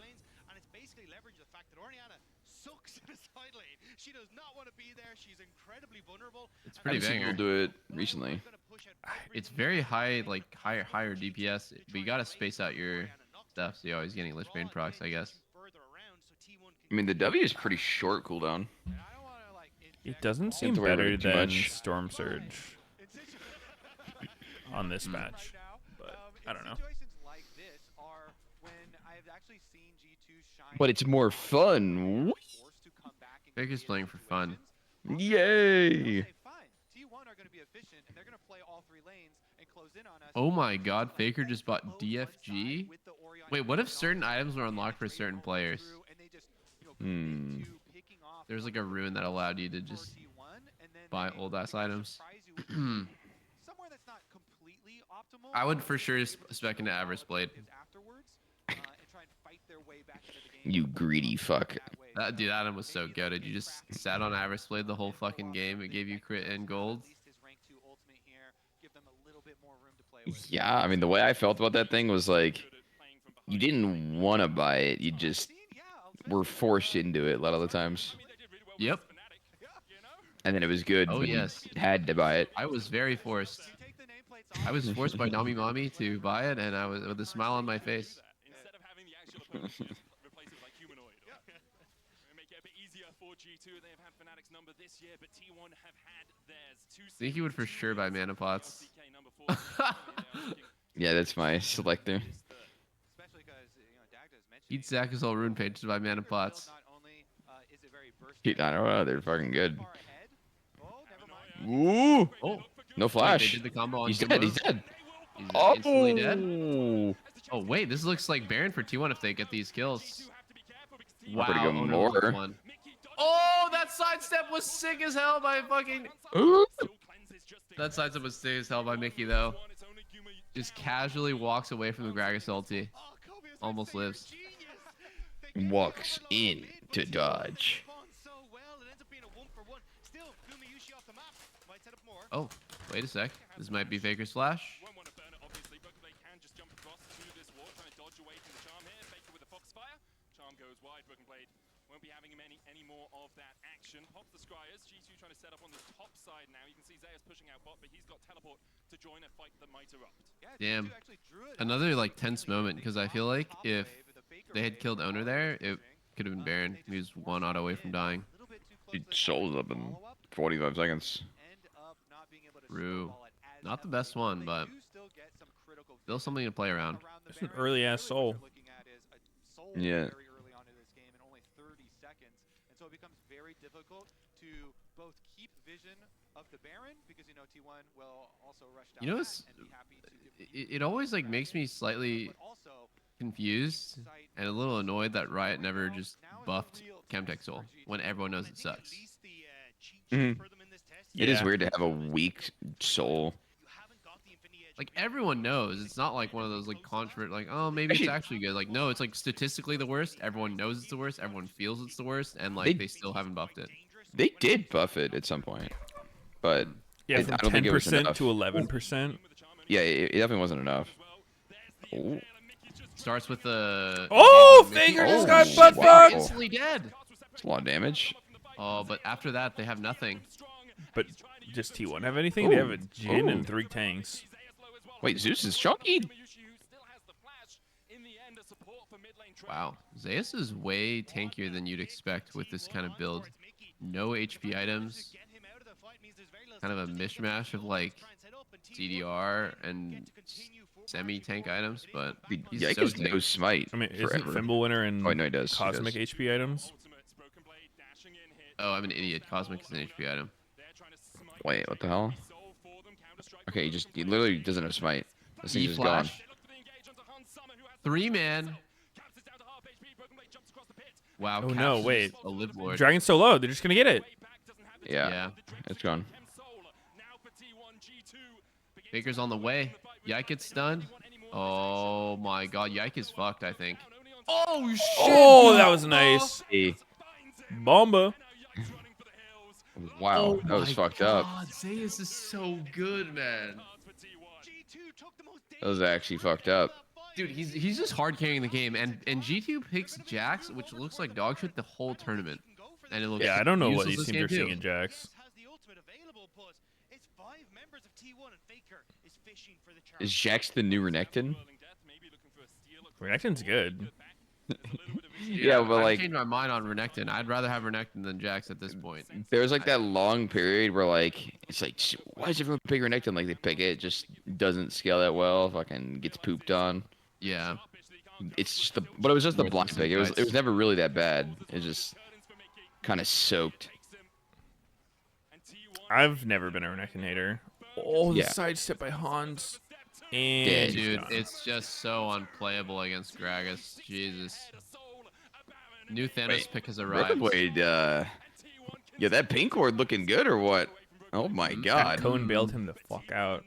Speaker 6: And it's basically leverage the fact that Oriana sucks in the side lane. She does not want to be there. She's incredibly vulnerable.
Speaker 2: It's
Speaker 3: I've
Speaker 2: pretty
Speaker 3: seen people
Speaker 2: banger.
Speaker 3: do it recently.
Speaker 2: It's very high, like higher DPS, but you gotta space out your stuff so you're always getting Lich Bane procs, I guess.
Speaker 3: I mean, the W is pretty short cooldown.
Speaker 1: It doesn't
Speaker 3: have
Speaker 1: seem
Speaker 3: to worry about
Speaker 1: better
Speaker 3: it too
Speaker 1: than
Speaker 3: much.
Speaker 1: Storm Surge on this match, but I don't know.
Speaker 4: Situations like this are when I've actually seen G2 shine.
Speaker 3: But it's more fun.
Speaker 4: Forced to come back and
Speaker 2: Faker's
Speaker 4: create
Speaker 2: playing for fun.
Speaker 4: situations.
Speaker 3: Yay!
Speaker 4: Okay, fine. T1 are going to be efficient and they're going to play all three lanes and close in on us.
Speaker 2: Oh my god, Faker just bought DFG? Wait, what if certain items were unlocked for certain players? There's like a rune that allowed you to just buy old ass items.
Speaker 4: Somewhere that's not completely optimal.
Speaker 2: I would for sure spec into Avarice Blade.
Speaker 4: Afterwards, and try and fight their way back into the game.
Speaker 3: You greedy fuck.
Speaker 2: That dude, Adam was so good. You just sat on Avarice Blade the whole fucking game. It gave you crit and gold.
Speaker 3: Yeah, I mean, the way I felt about that thing was like, you didn't want to buy it. You just were forced into it a lot of the times.
Speaker 2: Yep.
Speaker 3: And then it was good.
Speaker 2: Oh,
Speaker 3: when you
Speaker 2: yes.
Speaker 3: had to buy it.
Speaker 2: I was very forced. I was forced by Nami Mami to buy it, and I was with a smile on my face.
Speaker 5: Instead of having the actual opponent replace it by humanoid. Make it a bit easier for G2. They have had Fnatic's number this year, but T1 have had theirs.
Speaker 2: I think he would for sure buy mana pots.
Speaker 3: Yeah, that's my selector.
Speaker 2: He'd sack his whole rune page to buy mana pots.
Speaker 3: I don't know, they're fucking good.
Speaker 4: Oh,
Speaker 3: Ooh!
Speaker 2: Oh,
Speaker 3: No
Speaker 2: wait, they
Speaker 3: flash.
Speaker 2: did the combo on
Speaker 3: He's
Speaker 2: Kimbo.
Speaker 3: dead, he's dead.
Speaker 2: He's
Speaker 3: Oh!
Speaker 2: instantly dead. Oh wait, this looks like Baron for T1 if they get these kills. Wow,
Speaker 3: Pretty good
Speaker 2: Owner looks
Speaker 3: more.
Speaker 2: one. Oh, that sidestep was sick as hell by fucking.
Speaker 3: Ooh!
Speaker 2: That sidestep was sick as hell by Mickey though. Just casually walks away from the Gragas ulti. Almost lives.
Speaker 3: Walks in to dodge.
Speaker 2: Oh, wait a sec. This might be Faker's flash.
Speaker 5: Won't want to burn it, obviously, but they can just jump across to this wall, trying to dodge away from the Charm here. Faker with the Foxfire. Charm goes wide. Broken Blade won't be having him any more of that action. Pops the Scryers. G2 trying to set up on the top side now. You can see Zeus pushing out bot, but he's got teleport to join a fight that might erupt.
Speaker 2: Damn. Another like tense moment because I feel like if they had killed Owner there, it could have been Baron. He was one auto away from dying.
Speaker 3: He shows up in 45 seconds.
Speaker 2: True. Not the best one, but still something to play around.
Speaker 1: It's an early ass soul.
Speaker 3: Yeah.
Speaker 4: Very early on in this game, in only 30 seconds, and so it becomes very difficult to both keep vision of the Baron because T1 will also rush down.
Speaker 2: You know,
Speaker 4: that and be happy to
Speaker 2: it always like makes me slightly
Speaker 4: but also
Speaker 2: confused and a little annoyed that Riot never just buffed Chemtech Soul when everyone knows it sucks.
Speaker 3: Mhm. It is
Speaker 1: Yeah.
Speaker 3: weird to have a weak soul.
Speaker 2: Like everyone knows, it's not like one of those like controversial, like oh maybe it's actually good. Like no, it's like statistically the worst. Everyone knows it's the worst. Everyone feels it's the worst, and like they still haven't buffed it.
Speaker 3: They did buff it at some point, but
Speaker 1: Yeah,
Speaker 3: I
Speaker 1: from
Speaker 3: don't think it was
Speaker 1: 10%
Speaker 3: enough.
Speaker 1: to 11%.
Speaker 3: Yeah, it definitely wasn't enough. Oh.
Speaker 2: Starts with the.
Speaker 1: Oh,
Speaker 2: engagement of Mickey.
Speaker 1: Faker just
Speaker 3: Oh,
Speaker 1: got
Speaker 3: shit,
Speaker 1: butt
Speaker 3: wow.
Speaker 2: Faker
Speaker 1: fucked.
Speaker 2: instantly dead.
Speaker 3: It's a lot of damage.
Speaker 2: Oh, but after that they have nothing.
Speaker 1: But does T1 have anything? They have a
Speaker 3: Ooh.
Speaker 1: Jin
Speaker 3: Ooh.
Speaker 1: and 3 tanks.
Speaker 3: Wait, Zeus is chunky.
Speaker 2: Wow, Zeus is way tankier than you'd expect with this kind of build. No HP items. Kind of a mishmash of like CDR and semi-tank items, but
Speaker 3: Dude,
Speaker 2: he's
Speaker 3: Yike
Speaker 2: so
Speaker 3: has no
Speaker 2: tanky.
Speaker 3: smite
Speaker 1: I mean, isn't
Speaker 3: forever.
Speaker 1: Fimble winner and
Speaker 3: Oh, no, he does. He
Speaker 1: Cosmic
Speaker 3: does.
Speaker 1: HP items?
Speaker 2: Oh, I'm an idiot. Cosmic is an HP item.
Speaker 3: Wait, what the hell? Okay, he literally doesn't have smite. This thing's just gone.
Speaker 2: E-flash. 3-man. Wow.
Speaker 1: Oh,
Speaker 2: Caps
Speaker 1: no,
Speaker 2: is
Speaker 1: wait.
Speaker 2: A live lord.
Speaker 1: Dragon's so low, they're just gonna get it.
Speaker 3: Yeah, it's gone.
Speaker 2: Faker's on the way. Yike gets stunned. Oh my god, Yike is fucked, I think. Oh shit!
Speaker 1: Oh, that was nice.
Speaker 3: Hey,
Speaker 1: Bomba.
Speaker 3: wow, that was
Speaker 2: my
Speaker 3: fucked up.
Speaker 2: God, Zeus is so good, man.
Speaker 3: That was actually fucked up.
Speaker 2: Dude, he's just hard carrying the game, and G2 picks Jax, which looks like dog shit the whole tournament, and it looks
Speaker 1: Yeah, I don't know what
Speaker 2: useless
Speaker 1: these
Speaker 2: this
Speaker 1: teams
Speaker 2: game
Speaker 1: are seeing
Speaker 2: too.
Speaker 1: in Jax.
Speaker 3: Is Jax the new Renekton?
Speaker 1: Renekton's good.
Speaker 3: Yeah, but
Speaker 2: I've
Speaker 3: like,
Speaker 2: changed my mind on Renekton. I'd rather have Renekton than Jax at this point.
Speaker 3: there's like that long period where like it's like, why is everyone picking Renekton? Like they pick it, just doesn't scale that well. Fucking gets pooped on.
Speaker 2: Yeah.
Speaker 3: It's just but it was just the blind
Speaker 2: Worthless
Speaker 3: pick. It was
Speaker 2: insights.
Speaker 3: never really that bad. It just kind of soaked.
Speaker 1: I've never been a Renekton hater. Oh, the
Speaker 3: Yeah.
Speaker 1: sidestep by Hans.
Speaker 3: Yeah,
Speaker 1: And
Speaker 2: Dude,
Speaker 1: gone.
Speaker 2: it's just so unplayable against Gragas. Jesus. New Thanos
Speaker 3: Wait,
Speaker 2: pick has arrived.
Speaker 3: Retrograde, yeah, that pink ward looking good or what? Oh my
Speaker 2: Mm,
Speaker 1: that
Speaker 3: god.
Speaker 1: cone bailed him the fuck out.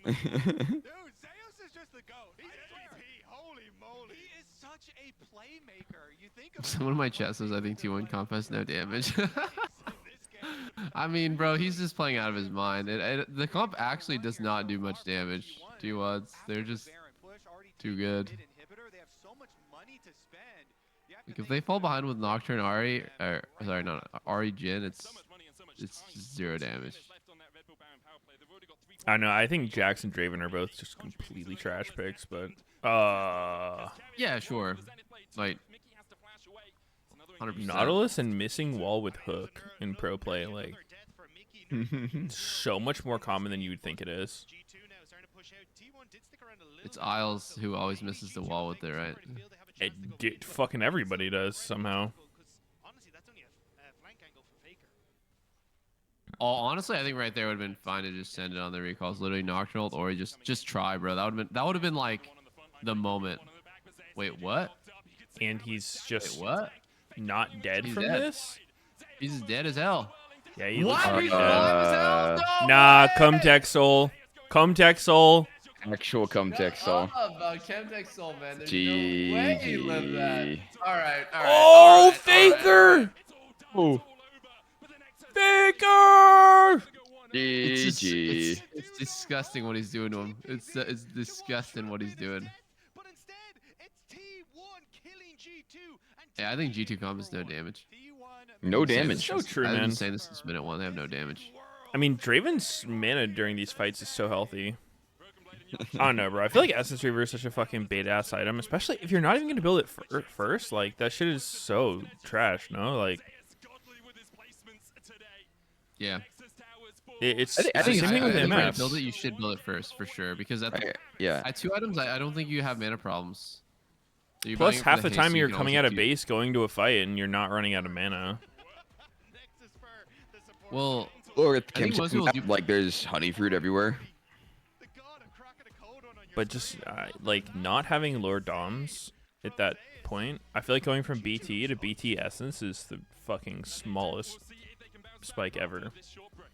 Speaker 6: Dude, Zeus is just the goat. He's MVP. Holy moly. He is such a playmaker. You think of
Speaker 2: Someone in my chat says I think T1 comp has no damage. I mean, bro, he's just playing out of his mind. The comp actually does not do much damage. T1s, they're just too good. Like if they fall behind with Nocturne Ari, or sorry, no, Ari Jin, it's just 0 damage.
Speaker 1: I know. I think Jax and Draven are both just completely trash picks, but
Speaker 2: Yeah, sure. Like 100%.
Speaker 1: Nautilus and missing wall with hook in pro play, like so much more common than you would think it is.
Speaker 2: It's Isles who always misses the wall with it, right?
Speaker 1: Fucking everybody does somehow.
Speaker 2: Oh, honestly, I think right there would have been fine to just send it on the recalls, literally Nocturnal, or just try, bro. That would have been like the moment. Wait, what?
Speaker 1: And he's
Speaker 2: Wait,
Speaker 1: just
Speaker 2: what?
Speaker 1: not dead
Speaker 2: He's
Speaker 1: from
Speaker 2: dead.
Speaker 1: this.
Speaker 2: He's dead as hell.
Speaker 1: Yeah, he
Speaker 2: What?
Speaker 1: looks
Speaker 2: He's
Speaker 1: pretty dead.
Speaker 2: alive as hell? No
Speaker 1: Nah,
Speaker 2: way!
Speaker 1: come tech soul. Come tech soul.
Speaker 3: Actual Cumtech soul.
Speaker 2: Chemtech soul, man. There's no way he lived that.
Speaker 3: GG.
Speaker 2: All right.
Speaker 1: Oh, Faker!
Speaker 3: Oh,
Speaker 1: Faker!
Speaker 2: It's, just,
Speaker 3: GG.
Speaker 2: it's disgusting what he's doing to him. It's disgusting what he's doing.
Speaker 6: But instead, it's T1 killing G2. And
Speaker 2: Yeah, I think G2 comp is no damage.
Speaker 3: No
Speaker 2: I've been saying
Speaker 3: damage.
Speaker 2: this
Speaker 1: So
Speaker 2: since-
Speaker 1: true,
Speaker 2: I've
Speaker 1: man.
Speaker 2: been saying this since minute 1. They have no damage.
Speaker 1: I mean, Draven's mana during these fights is so healthy. I don't know, bro. I feel like Essence Reaver is such a fucking beta-ass item, especially if you're not even going to build it first. Like, that shit is so trash, no? Like,
Speaker 2: Yeah.
Speaker 1: it's
Speaker 3: I think-
Speaker 1: the same thing with
Speaker 2: I think when you
Speaker 1: MF.
Speaker 2: build it, you should build it first for sure because
Speaker 3: Yeah.
Speaker 2: at 2 items, I don't think you have mana problems. So you're
Speaker 1: Plus,
Speaker 2: buying it for
Speaker 1: half the
Speaker 2: haste,
Speaker 1: time
Speaker 2: so you
Speaker 1: you're
Speaker 2: can
Speaker 1: coming
Speaker 2: also
Speaker 1: out of
Speaker 2: do-
Speaker 1: base, going to a fight, and you're not running out of mana.
Speaker 2: Well,
Speaker 3: Or at the
Speaker 2: I think most people do-
Speaker 3: like there's honey fruit everywhere.
Speaker 1: But just, like, not having Lord Doms at that point, I feel like going from BT to BT Essence is the fucking smallest spike ever.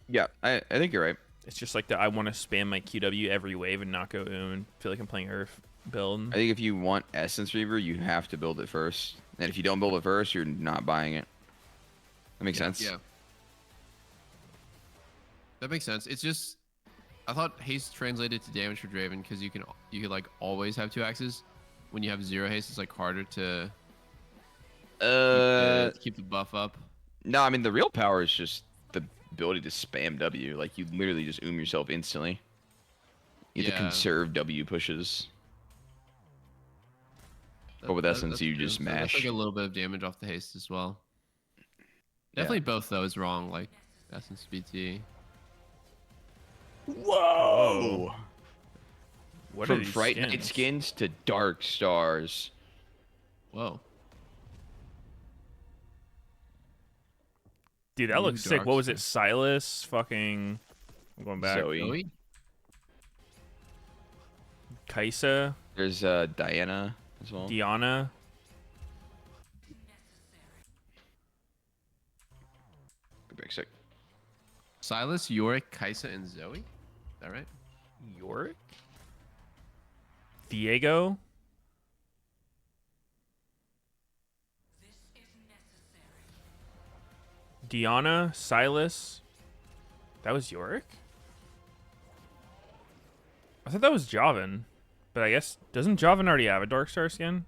Speaker 3: Yeah, I think you're right.
Speaker 1: It's just like that. I want to spam my QW every wave and not go and feel like I'm playing Earth build.
Speaker 3: I think if you want Essence Reaver, you have to build it first. And if you don't build it first, you're not buying it. That makes sense.
Speaker 2: yeah. That makes sense. It's just I thought haste translated to damage for Draven because you could like always have 2 axes, when you have 0 haste, it's like harder to keep the buff up.
Speaker 3: No, I mean the real power is just the ability to spam W. Like you literally just yourself instantly. You have to
Speaker 2: Yeah.
Speaker 3: conserve W pushes. But with Essence,
Speaker 2: that's
Speaker 3: you
Speaker 2: true.
Speaker 3: just
Speaker 2: So that's like
Speaker 3: mash.
Speaker 2: a little bit of damage off the haste as well.
Speaker 3: Yeah.
Speaker 2: Definitely both though is wrong. Like Essence BT.
Speaker 3: Whoa!
Speaker 1: What are
Speaker 3: From
Speaker 1: these
Speaker 3: Fright Night skins to Dark Stars.
Speaker 2: Whoa.
Speaker 1: Dude, that
Speaker 2: New
Speaker 1: looks sick.
Speaker 2: Dark
Speaker 1: What was it?
Speaker 2: Star.
Speaker 1: Silas? Fucking. I'm going back.
Speaker 3: Zoe.
Speaker 1: Kaisa.
Speaker 3: There's Diana as well.
Speaker 1: Diana.
Speaker 3: Go back a sec.
Speaker 2: Silas, Yorick, Kaisa, and Zoe. Is that right?
Speaker 1: Yorick. Diego. Diana. Silas. That was Yorick? I thought that was Javan. But I guess, doesn't Javan already have a Dark Star skin?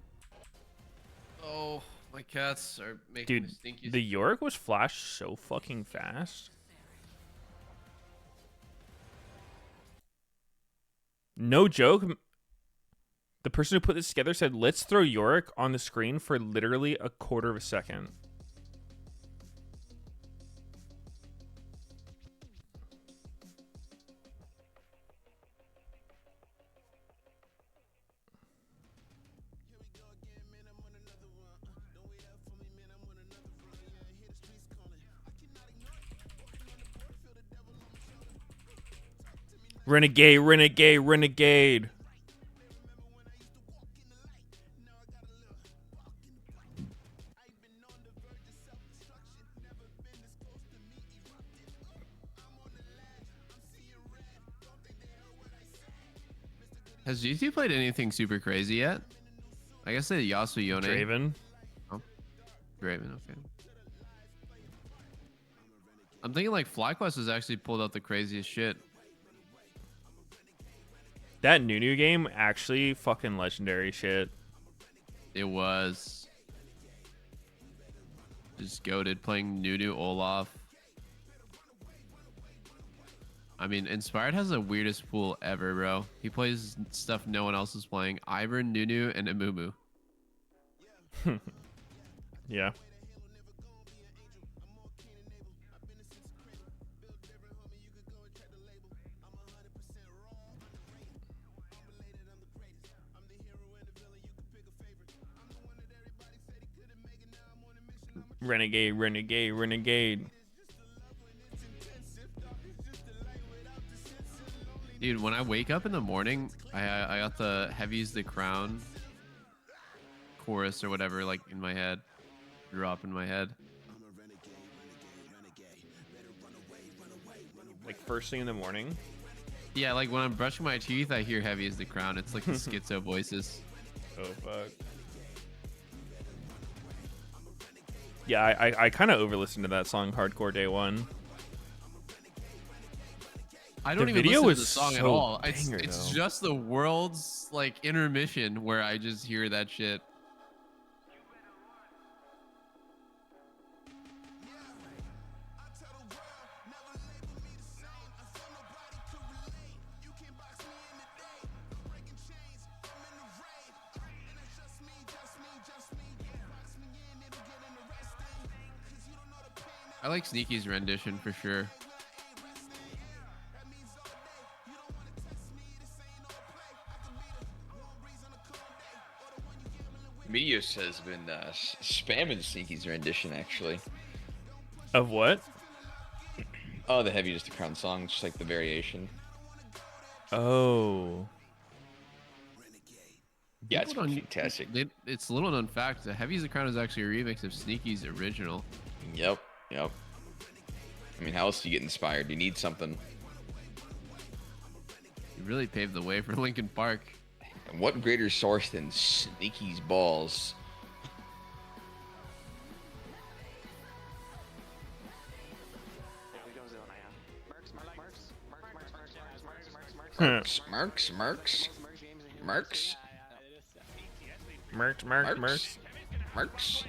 Speaker 2: Oh, my cats are making
Speaker 1: Dude,
Speaker 2: the stinkies.
Speaker 1: the Yorick was flashed so fucking fast. No joke. The person who put this together said, let's throw Yorick on the screen for literally a quarter of a second. Renegade, renegade, renegade.
Speaker 2: Has GT played anything super crazy yet? I guess the Yasu Yone.
Speaker 1: Draven.
Speaker 2: Draven, okay. I'm thinking like FlyQuest has actually pulled out the craziest shit.
Speaker 1: That Nunu game, actually fucking legendary shit.
Speaker 2: It was just goated playing Nunu Olaf. I mean, Inspired has the weirdest pool ever, bro. He plays stuff no one else is playing. Ivern, Nunu, and Amumu.
Speaker 1: Yeah. Renegade, renegade, renegade.
Speaker 2: Dude, when I wake up in the morning, I got the Heavy's the Crown chorus or whatever, like in my head, drop in my head.
Speaker 1: Like first thing in the morning.
Speaker 2: Yeah, like when I'm brushing my teeth, I hear Heavy is the Crown. It's like the schizo voices.
Speaker 1: Oh fuck. Yeah, I kind of over listened to that song Hardcore Day One.
Speaker 2: I don't
Speaker 1: The
Speaker 2: even
Speaker 1: video
Speaker 2: listen to
Speaker 1: was
Speaker 2: the song at
Speaker 1: so
Speaker 2: all.
Speaker 1: banger,
Speaker 2: It's
Speaker 1: though.
Speaker 2: just the world's like intermission where I just hear that shit. I like Sneaky's rendition for sure.
Speaker 3: Meteos has been spamming Sneaky's rendition, actually.
Speaker 1: Of what?
Speaker 3: Oh, the Heavy Just the Crown song, just like the variation.
Speaker 1: Oh.
Speaker 3: Yeah, it's
Speaker 2: People don't-
Speaker 3: fantastic.
Speaker 2: It's a little known fact that Heavy is the Crown is actually a remix of Sneaky's original.
Speaker 3: Yep, yep. I mean, how else do you get inspired? You need something.
Speaker 2: He really paved the way for Linkin Park.
Speaker 3: And what greater source than Sneaky's balls? Mercs.
Speaker 1: Mercs.
Speaker 3: Marks.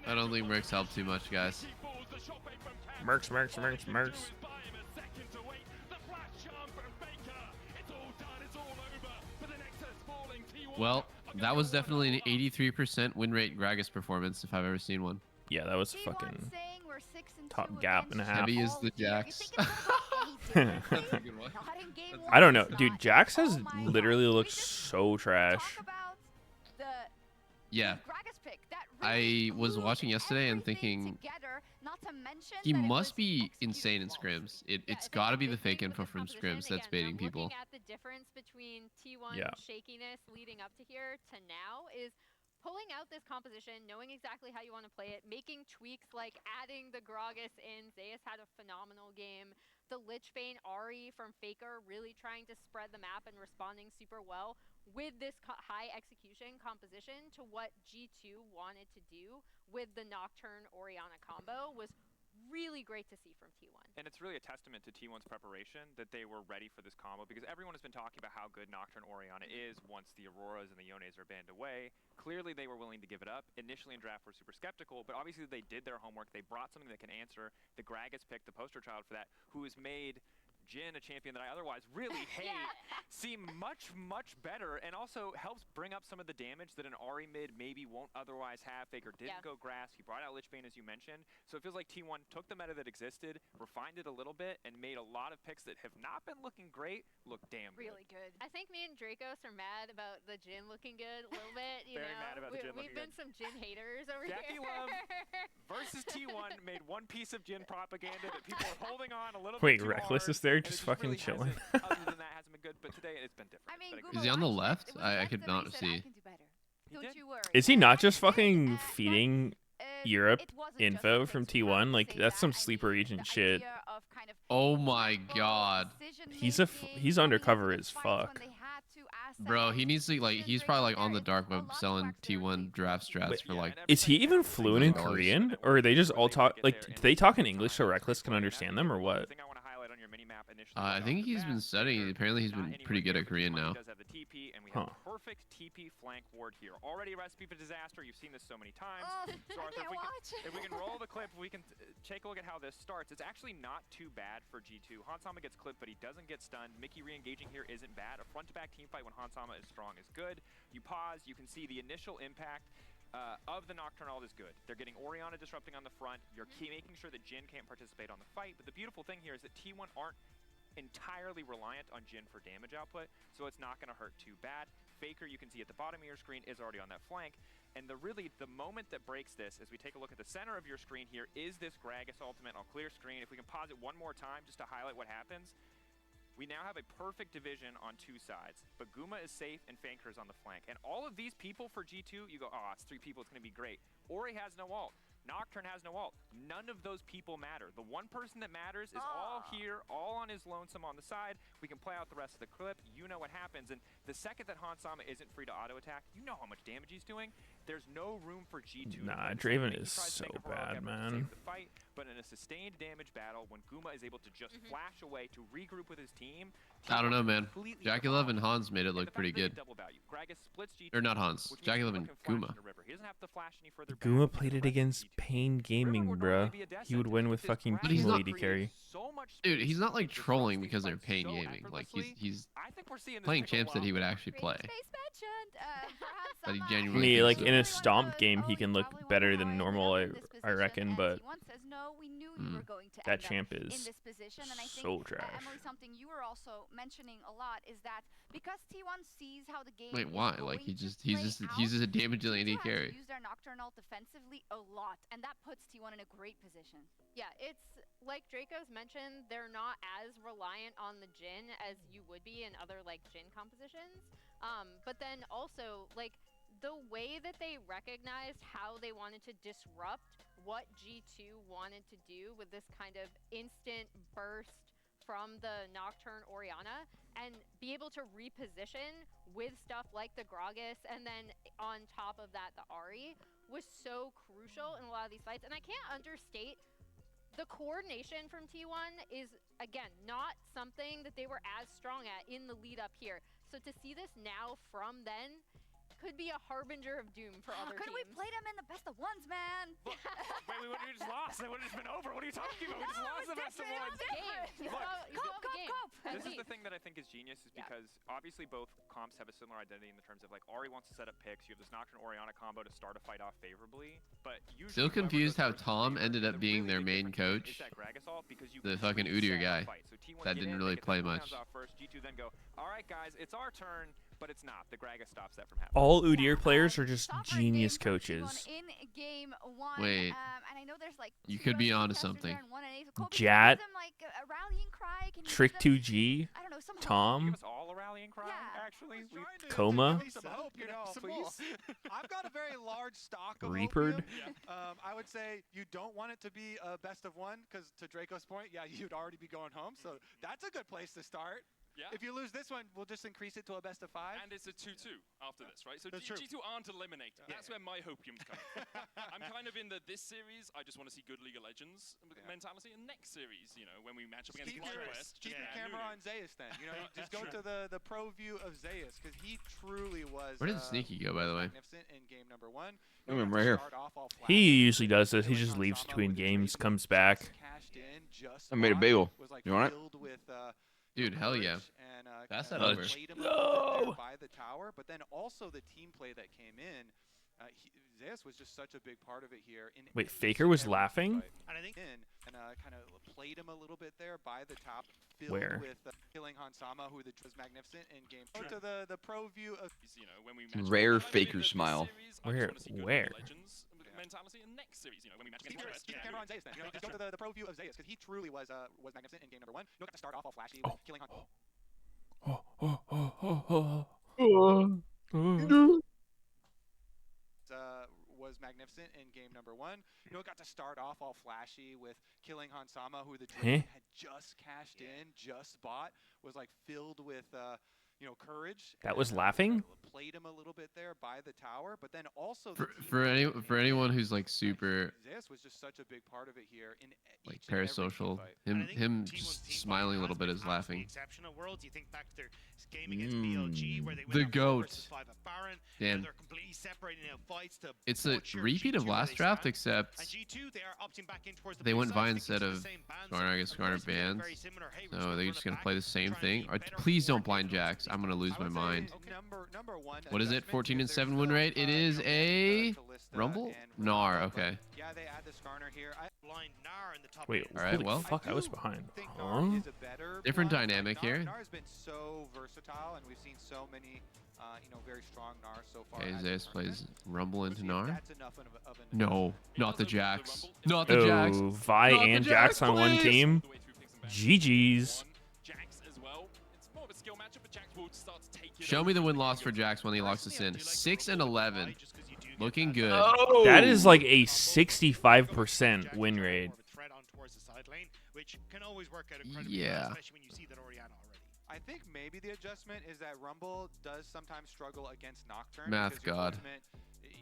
Speaker 2: I don't think Mercs help too much, guys.
Speaker 1: Mercs.
Speaker 2: Well, that was definitely an 83% win rate Gragas performance if I've ever seen one.
Speaker 1: Yeah, that was fucking top gap and a half.
Speaker 2: Heavy is the Jax.
Speaker 1: I don't know, dude. Jax has literally looked so trash.
Speaker 2: Yeah. I was watching yesterday and thinking he must be insane in scrims. It's got to be the fake info from scrims that's baiting people.
Speaker 7: Looking at the difference between T1
Speaker 1: Yeah.
Speaker 7: shakiness leading up to here to now is pulling out this composition, knowing exactly how you want to play it, making tweaks like adding the Gragas in. Zeus had a phenomenal game. The Lichbane Ari from Faker really trying to spread the map and responding super well with this high execution composition to what G2 wanted to do with the Nocturne Orianna combo was really great to see from T1.
Speaker 6: And it's really a testament to T1's preparation that they were ready for this combo, because everyone has been talking about how good Nocturne Orianna is once the Auroras and the Yones are banned away. Clearly they were willing to give it up. Initially in draft were super skeptical, but obviously they did their homework. They brought something that can answer. The Gragas pick, the poster child for that, who has made Jhin, a champion that I otherwise really hate, seem much, much better, and also helps bring up some of the damage that an Ahri mid maybe won't otherwise have. Faker didn't go grass. He brought out Lichbane, as you mentioned. So it feels like T1 took the meta that existed, refined it a little bit, and made a lot of picks that have not been looking great look damn good.
Speaker 7: Really good. I think me and Dracos are mad about the Jhin looking good a little bit. You
Speaker 6: Very
Speaker 7: know,
Speaker 6: mad about the Jhin
Speaker 7: we've
Speaker 6: looking
Speaker 7: been
Speaker 6: good.
Speaker 7: some Jhin haters over
Speaker 6: Jackie
Speaker 7: here.
Speaker 6: Love versus T1 made one piece of Jhin propaganda that people are holding on a little
Speaker 1: Wait,
Speaker 6: bit too
Speaker 1: Reckless
Speaker 6: hard,
Speaker 1: is there
Speaker 6: and it
Speaker 1: just
Speaker 6: just
Speaker 1: fucking
Speaker 6: really
Speaker 1: chilling.
Speaker 6: hasn't- Other than that, hasn't been good. But today it's been different.
Speaker 7: I mean,
Speaker 6: It's been
Speaker 2: Is
Speaker 6: a
Speaker 2: he on the left?
Speaker 7: It was
Speaker 2: I
Speaker 7: left
Speaker 2: could
Speaker 7: that
Speaker 2: not
Speaker 7: he said,
Speaker 2: see.
Speaker 7: I can do better.
Speaker 6: He
Speaker 7: Don't
Speaker 6: did.
Speaker 7: you worry.
Speaker 1: Is he
Speaker 7: And
Speaker 1: not
Speaker 7: I
Speaker 1: just
Speaker 7: think,
Speaker 1: fucking
Speaker 7: but,
Speaker 1: feeding Europe
Speaker 7: it wasn't just
Speaker 1: info
Speaker 7: the
Speaker 1: from
Speaker 7: picks from
Speaker 1: T1? Like
Speaker 7: saying
Speaker 1: that's
Speaker 7: that.
Speaker 1: some
Speaker 7: I
Speaker 1: sleeper
Speaker 7: mean,
Speaker 1: agent
Speaker 7: the
Speaker 1: shit.
Speaker 7: idea of kind of
Speaker 2: Oh my
Speaker 7: careful
Speaker 2: god.
Speaker 1: He's
Speaker 7: decision-making,
Speaker 1: undercover
Speaker 7: coming
Speaker 1: as
Speaker 7: into fights when
Speaker 1: fuck.
Speaker 7: they had to ask
Speaker 2: Bro,
Speaker 7: them
Speaker 2: he needs to like he's probably like on the dark
Speaker 7: there.
Speaker 2: web
Speaker 7: It's a lot
Speaker 2: selling
Speaker 7: to wax their
Speaker 2: T1
Speaker 7: teeth.
Speaker 2: draft strats
Speaker 1: But
Speaker 2: for like
Speaker 1: Is he even fluent in
Speaker 2: $100.
Speaker 1: Korean, or are they just all talk like? Do they talk in English so Reckless can understand them, or what?
Speaker 2: I think he's been studying. Apparently he's been pretty good at Korean now.
Speaker 6: Does have the TP, and we have
Speaker 1: Huh.
Speaker 6: perfect TP flank ward here. Already a recipe for disaster. You've seen this so many times.
Speaker 7: Oh,
Speaker 6: So
Speaker 7: I
Speaker 6: Arthur,
Speaker 7: can't watch.
Speaker 6: if we can roll the clip, we can take a look at how this starts. It's actually not too bad for G2. Hansama gets clipped, but he doesn't get stunned. Mickey re-engaging here isn't bad. A front-to-back team fight when Hansama is strong is good. You pause, you can see the initial impact of the Nocturnal is good. They're getting Orianna disrupting on the front. You're making sure that Jhin can't participate on the fight. But the beautiful thing here is that T1 aren't entirely reliant on Jhin for damage output, so it's not going to hurt too bad. Faker, you can see at the bottom of your screen, is already on that flank. And the moment that breaks this, as we take a look at the center of your screen here, is this Gragas ultimate on clear screen. If we can pause it one more time just to highlight what happens, we now have a perfect division on two sides. But Guma is safe and Faker is on the flank. And all of these people for G2, you go, oh, it's 3 people, it's going to be great. Ori has no ult. Nocturne has no ult. None of those people matter. The one person that matters is all here, all on his lonesome on the side. We can play out the rest of the clip. You know what happens. And the second that Hansama isn't free to auto-attack, you know how much damage he's doing. There's no room for G2.
Speaker 1: Nah,
Speaker 6: to
Speaker 1: Draven
Speaker 6: he
Speaker 1: is
Speaker 6: tries to
Speaker 1: so
Speaker 6: make a heroic
Speaker 1: bad,
Speaker 6: effort to
Speaker 1: man.
Speaker 6: save the fight, but in a sustained damage battle, when Guma is able to just flash away to regroup with his team,
Speaker 2: I don't know, man.
Speaker 6: completely
Speaker 2: Jackie Love and
Speaker 6: demolished.
Speaker 2: Hans made it
Speaker 6: And
Speaker 2: look
Speaker 6: the fact
Speaker 2: pretty
Speaker 6: that they
Speaker 2: good.
Speaker 6: double value. Gragas splits G2,
Speaker 2: Or not Hans.
Speaker 6: which means
Speaker 2: Jackie Love
Speaker 6: Guma
Speaker 2: and
Speaker 6: can flash
Speaker 2: Guma.
Speaker 6: into River. He doesn't have to flash any further back.
Speaker 1: Guma
Speaker 6: He can
Speaker 1: played it
Speaker 6: rest
Speaker 1: against
Speaker 6: G2.
Speaker 1: Pain Gaming,
Speaker 6: River would normally
Speaker 1: bruh.
Speaker 6: be a death
Speaker 1: He would
Speaker 6: sentence,
Speaker 1: win
Speaker 6: but
Speaker 1: with
Speaker 6: this
Speaker 1: fucking
Speaker 2: But he's
Speaker 1: Team
Speaker 2: not-
Speaker 1: Lady Carry.
Speaker 6: so much
Speaker 2: Dude,
Speaker 6: space
Speaker 2: he's not like
Speaker 6: and
Speaker 2: trolling
Speaker 6: disrupts
Speaker 2: because they're
Speaker 6: these
Speaker 2: pain
Speaker 6: fights so
Speaker 2: gaming. Like
Speaker 6: effortlessly.
Speaker 2: he's
Speaker 6: I think we're seeing this
Speaker 2: playing
Speaker 6: take a
Speaker 2: champs that
Speaker 6: lot
Speaker 2: he would
Speaker 6: more.
Speaker 2: actually play.
Speaker 7: Space mentioned. Perhaps
Speaker 2: That he
Speaker 7: somehow-
Speaker 2: genuinely
Speaker 1: Me,
Speaker 2: thinks
Speaker 1: like
Speaker 2: so.
Speaker 1: in a
Speaker 7: Really
Speaker 1: stomp
Speaker 7: wanna
Speaker 1: game,
Speaker 7: go,
Speaker 1: he
Speaker 7: "Oh,
Speaker 1: can
Speaker 7: you
Speaker 1: look
Speaker 7: probably
Speaker 1: better
Speaker 7: wanna
Speaker 1: than
Speaker 7: hide
Speaker 1: normal,
Speaker 7: now in this
Speaker 1: I
Speaker 7: position,"
Speaker 1: reckon,
Speaker 7: and
Speaker 1: but
Speaker 7: T1 says, "No, we knew you were going to
Speaker 1: that
Speaker 7: end up
Speaker 1: champ
Speaker 7: in
Speaker 1: is
Speaker 7: this position." And I think,
Speaker 1: so trash.
Speaker 7: Emily, something you were also mentioning a lot is that because T1 sees how the game
Speaker 2: Wait,
Speaker 7: is
Speaker 2: why?
Speaker 7: going
Speaker 2: Like
Speaker 7: to
Speaker 2: he's
Speaker 7: play
Speaker 2: just
Speaker 7: out,
Speaker 2: he's just a damage
Speaker 7: G2
Speaker 2: AD
Speaker 7: has
Speaker 2: carry.
Speaker 7: used their Nocturnal defensively a lot, and that puts T1 in a great position. Yeah, it's like Draco's mentioned, they're not as reliant on the Jhin as you would be in other like Jhin compositions. But then also like the way that they recognized how they wanted to disrupt what G2 wanted to do with this kind of instant burst from the Nocturne Orianna and be able to reposition with stuff like the Gragas and then on top of that the Ahri was so crucial in a lot of these fights. And I can't understate the coordination from T1 is, again, not something that they were as strong at in the lead up here. So to see this now from then could be a harbinger of doom for other
Speaker 8: Couldn't we
Speaker 7: teams.
Speaker 8: play them in the best of ones, man?
Speaker 6: Wait, we just lost. It would have just been over. What are you talking about? We just lost the best of ones. This is the thing that I think is genius, is because obviously both comps have a similar identity in the terms of like Ari wants to set up picks. You have this Nocturne Oriana combo to start a fight off favorably, but usually
Speaker 2: Still
Speaker 6: whoever
Speaker 2: confused
Speaker 6: goes
Speaker 2: how
Speaker 6: first is
Speaker 2: Tom
Speaker 6: favored.
Speaker 2: ended up
Speaker 6: The
Speaker 2: being
Speaker 6: really
Speaker 2: their
Speaker 6: big
Speaker 2: main
Speaker 6: difference is
Speaker 2: coach.
Speaker 6: that Greg Assault, because you
Speaker 2: The
Speaker 6: can
Speaker 2: fucking
Speaker 6: reset
Speaker 2: Udyr
Speaker 6: a
Speaker 2: guy
Speaker 6: fight. So T1
Speaker 2: that
Speaker 6: get
Speaker 2: didn't
Speaker 6: in,
Speaker 2: really
Speaker 6: they get
Speaker 2: play
Speaker 6: their
Speaker 2: much.
Speaker 6: cooldowns off first. G2 then go, all right guys, it's our turn, but it's not. The Gragas stops that from happening.
Speaker 1: All Udyr players are just
Speaker 8: Sovereign
Speaker 1: genius
Speaker 8: game from
Speaker 1: coaches.
Speaker 8: T1 in game 1.
Speaker 2: Wait.
Speaker 8: And I know there's like
Speaker 2: You
Speaker 8: two
Speaker 2: could be
Speaker 8: SC
Speaker 2: onto
Speaker 8: testers
Speaker 2: something.
Speaker 8: there and one NA. So Kobe, can you
Speaker 1: Jat,
Speaker 8: give them, like, a rallying cry? Can you
Speaker 1: Trick
Speaker 8: give them,
Speaker 1: 2G,
Speaker 8: I don't know, some hope?
Speaker 6: Give
Speaker 1: Tom,
Speaker 6: us all a rallying cry,
Speaker 8: Yeah.
Speaker 6: actually.
Speaker 1: Coma,
Speaker 4: Give me some hope, you know, please. I've got a very large stock of
Speaker 1: Reapered.
Speaker 4: opium. I would say you don't want it to be a best of one, because to Draco's point, yeah, you'd already be going home. So that's a good place to start.
Speaker 5: Yeah.
Speaker 4: If you lose this one, we'll just increase it to a best of 5.
Speaker 5: And it's a 2-2 after this, right? So
Speaker 4: That's true.
Speaker 5: G2 aren't eliminated. That's where my hopium's coming from. I'm kind of in this series, I just want to see good League of Legends mentality. And next series, you know, when we match up against FlyQuest.
Speaker 4: Keep your camera on Zeus then. You know, you just go to the pro view of Zeus, because he truly was.
Speaker 2: Where did Sneaky go, by the way?
Speaker 4: Magnificent in game number 1.
Speaker 3: I'm right here.
Speaker 1: He usually does this. He just leaves between games, comes back.
Speaker 3: I made a bagel. You want it?
Speaker 2: Dude, hell yeah.
Speaker 4: And,
Speaker 2: Pass
Speaker 4: kinda
Speaker 2: that over.
Speaker 4: played him a little bit there by the tower, but then also the team play that came in. Zeus was just such a big part of it here.
Speaker 1: Wait, Faker was laughing?
Speaker 4: And I think kind of played him a little bit there by the top. Filled
Speaker 1: Where?
Speaker 4: with killing Hansama, who was magnificent in game. Go to the pro view of.
Speaker 5: You know, when we match
Speaker 3: Rare
Speaker 5: up against
Speaker 3: Faker
Speaker 5: this
Speaker 3: smile.
Speaker 5: series, I just
Speaker 1: Where?
Speaker 5: wanna see good
Speaker 1: Where?
Speaker 5: League of Legends mentality. And next series, you know, when we match
Speaker 4: Keep
Speaker 5: against
Speaker 4: your
Speaker 5: FlyQuest.
Speaker 4: camera on Zeus then. You know, just go to the pro view of Zeus, because he truly was magnificent in game number 1. You got to start off all flashy with killing Hansama. Was magnificent in game number 1. You know, it got to start off all flashy with killing Hansama, who the Dragon had just cashed in, just bought, was like filled with you know, courage.
Speaker 1: That
Speaker 4: and,
Speaker 1: was laughing?
Speaker 4: Played him a little bit there by the tower, but then also
Speaker 2: For anyone who's like super
Speaker 4: Zeus was just such a big part of it here in
Speaker 2: like
Speaker 4: each and every team
Speaker 2: parasocial,
Speaker 4: fight.
Speaker 2: him just smiling a little bit is laughing.
Speaker 9: Exceptional worlds. You think back to their game against BLG, where they
Speaker 2: The
Speaker 9: went
Speaker 2: GOAT.
Speaker 9: versus 5 at Baron.
Speaker 2: Damn.
Speaker 9: They're completely separating out fights to
Speaker 2: It's a
Speaker 9: butcher
Speaker 2: repeat of
Speaker 9: G2 where
Speaker 2: last
Speaker 9: they
Speaker 2: draft,
Speaker 9: stand.
Speaker 2: except
Speaker 9: And G2, they are opting back in towards the
Speaker 2: they
Speaker 9: blue
Speaker 2: went
Speaker 9: side,
Speaker 2: Vi
Speaker 9: sticking
Speaker 2: instead
Speaker 9: to the
Speaker 2: of
Speaker 9: same bands.
Speaker 2: Skarner. I guess
Speaker 9: And
Speaker 2: Skarner
Speaker 9: basically they're
Speaker 2: bans.
Speaker 9: very similar. Hey, we're
Speaker 2: So
Speaker 9: just
Speaker 2: they're
Speaker 9: gonna
Speaker 2: just
Speaker 9: run
Speaker 2: gonna
Speaker 9: it
Speaker 2: play
Speaker 9: back,
Speaker 2: the same
Speaker 9: try and
Speaker 2: thing.
Speaker 9: be
Speaker 2: Or
Speaker 9: better
Speaker 2: please don't
Speaker 9: before
Speaker 2: blind
Speaker 9: taking on
Speaker 2: Jax.
Speaker 9: these
Speaker 2: I'm gonna lose
Speaker 4: I
Speaker 2: my
Speaker 4: would say
Speaker 2: mind.
Speaker 4: Number 1
Speaker 2: What is it?
Speaker 4: adjustment
Speaker 2: 14 and
Speaker 4: there's
Speaker 2: 7
Speaker 4: still,
Speaker 2: win rate. It is
Speaker 4: you know,
Speaker 2: a
Speaker 4: Kalista
Speaker 2: Rumble?
Speaker 4: and
Speaker 2: Gnar.
Speaker 4: Rumble, but
Speaker 2: Okay.
Speaker 4: Yeah, they add the Skarner here.
Speaker 9: blind Gnar in the top
Speaker 1: Wait,
Speaker 9: lane.
Speaker 2: Alright,
Speaker 1: holy
Speaker 2: well.
Speaker 1: fuck, I was
Speaker 4: do
Speaker 1: behind.
Speaker 4: think
Speaker 1: Huh?
Speaker 4: Gnar is a better
Speaker 2: Different
Speaker 4: blind.
Speaker 2: dynamic
Speaker 4: Gnar,
Speaker 2: here.
Speaker 4: Gnar has been so versatile, and we've seen so many, you know, very strong Gnar so far.
Speaker 2: Okay,
Speaker 4: at the
Speaker 2: Zeus
Speaker 4: tournament.
Speaker 2: plays Rumble
Speaker 4: We'll
Speaker 2: into
Speaker 4: see if
Speaker 2: Gnar.
Speaker 4: that's enough of an
Speaker 2: No, not the
Speaker 5: does open up
Speaker 2: Jax.
Speaker 5: Rumble.
Speaker 2: Not the Jax.
Speaker 1: Oh, Vi
Speaker 2: Not the
Speaker 1: and
Speaker 2: Jax,
Speaker 1: Jax on one
Speaker 2: please.
Speaker 1: team.
Speaker 5: All the way through picks and bans.
Speaker 1: GG's.
Speaker 5: Jax as well. It's more of a skill matchup, but Jax will start to take it
Speaker 2: Show
Speaker 5: over.
Speaker 2: me the win-loss for Jax when he locks this in. 6 and 11. Looking good.
Speaker 1: That is like a 65% win rate.
Speaker 2: Yeah.
Speaker 4: I think maybe the adjustment is that Rumble does sometimes struggle against Nocturne.
Speaker 2: Math
Speaker 4: because your
Speaker 2: god.
Speaker 4: movement,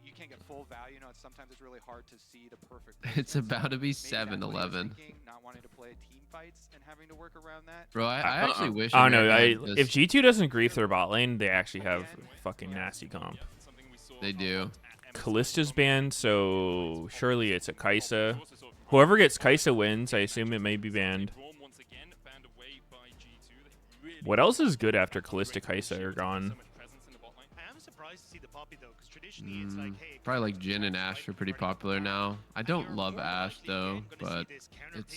Speaker 4: you can't get full value. You know, sometimes it's really hard to see the perfect.
Speaker 2: It's
Speaker 4: placement, so
Speaker 2: about to be
Speaker 4: maybe that's what he was
Speaker 2: 7-11.
Speaker 4: thinking, not wanting to play team fights and having to work around that.
Speaker 2: Bro, I actually wish.
Speaker 1: I don't know.
Speaker 2: America
Speaker 1: If
Speaker 2: just-
Speaker 1: G2 doesn't grief their bot lane, they actually have fucking nasty comp.
Speaker 5: Something we saw
Speaker 2: They do.
Speaker 1: Kallista's banned, so surely it's a Kaisa. Whoever gets Kaisa wins. I assume it may be banned.
Speaker 5: Braum once again banned away by G2. They really
Speaker 1: What else is good after Callista, Kaisa are gone?
Speaker 5: so much presence in the bot lane.
Speaker 9: I am surprised to see the Poppy though, because traditionally it's like, hey,
Speaker 2: Probably like Jhin and Ashe are pretty popular now. I don't love Ashe though, but it's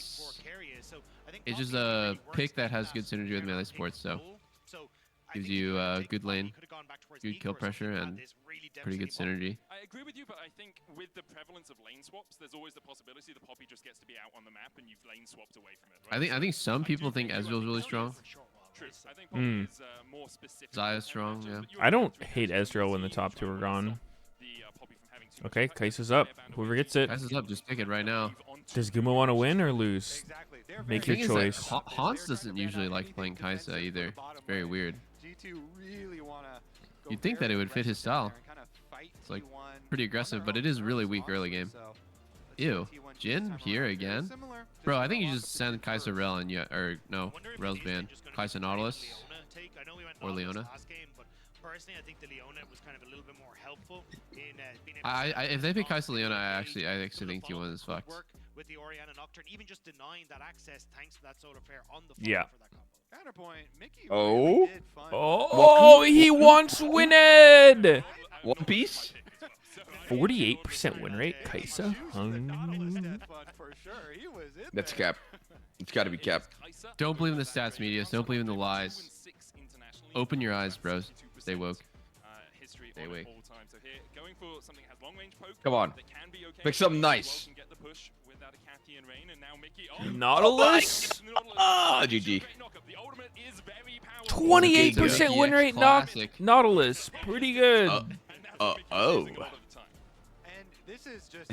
Speaker 2: just a pick that has good synergy with melee sports, so gives you good lane, good kill pressure, and pretty good synergy.
Speaker 5: I agree with you, but I think with the prevalence of lane swaps, there's always the possibility the Poppy just gets to be out on the map and you've lane swapped away from it. Right?
Speaker 2: I think some people think Ezreal's really strong.
Speaker 5: True. I think Poppy is more specific.
Speaker 2: Zaya's strong, yeah.
Speaker 1: I don't hate Ezreal when the top two are gone. Okay, Kaisa's up. Whoever gets it.
Speaker 2: Kaisa's up, just pick it right now.
Speaker 1: Does Guma want to win or lose?
Speaker 4: Exactly. They're
Speaker 1: Make
Speaker 2: The
Speaker 1: your
Speaker 2: thing is that
Speaker 1: choice.
Speaker 2: Hans doesn't usually like playing Kaisa either. It's very weird.
Speaker 4: G2 really wanna go
Speaker 2: You'd think that
Speaker 4: very
Speaker 2: it would fit his
Speaker 4: aggressive down
Speaker 2: style.
Speaker 4: there and kinda fight
Speaker 2: It's like
Speaker 4: T1
Speaker 2: pretty
Speaker 4: on
Speaker 2: aggressive,
Speaker 4: their
Speaker 2: but
Speaker 4: own
Speaker 2: it is
Speaker 4: terms
Speaker 2: really weak early
Speaker 4: responsibly.
Speaker 2: game.
Speaker 4: So
Speaker 2: Ew. Jin here again? Bro, I think you just send Kaiser Rel and or no, Rel's banned. Kaiser Nautilus. Or Leona.
Speaker 9: Personally, I think the Leona was kind of a little bit more helpful in being able
Speaker 2: If they pick Kaiser Leona, I actually think T1 is fucked.
Speaker 9: with the Orianna Nocturne, even just denying that access thanks to that solar flare on the
Speaker 1: Yeah.
Speaker 9: for that combo.
Speaker 4: Counterpoint, Mickey
Speaker 3: Oh.
Speaker 4: really did fun.
Speaker 1: Oh, he wants Wined.
Speaker 3: One Piece?
Speaker 1: 48% win rate, Kaisa.
Speaker 3: That's cap. It's got to be cap.
Speaker 2: Don't believe in the stats, Meteos. Don't believe in the lies. Open your eyes, bros. Stay woke. Stay awake.
Speaker 3: Come on. Pick something nice.
Speaker 1: Nautilus.
Speaker 3: Ah, GG.
Speaker 1: 28% win rate,
Speaker 2: Classic.
Speaker 1: Nautilus. Pretty good.
Speaker 3: Oh.
Speaker 4: And this is just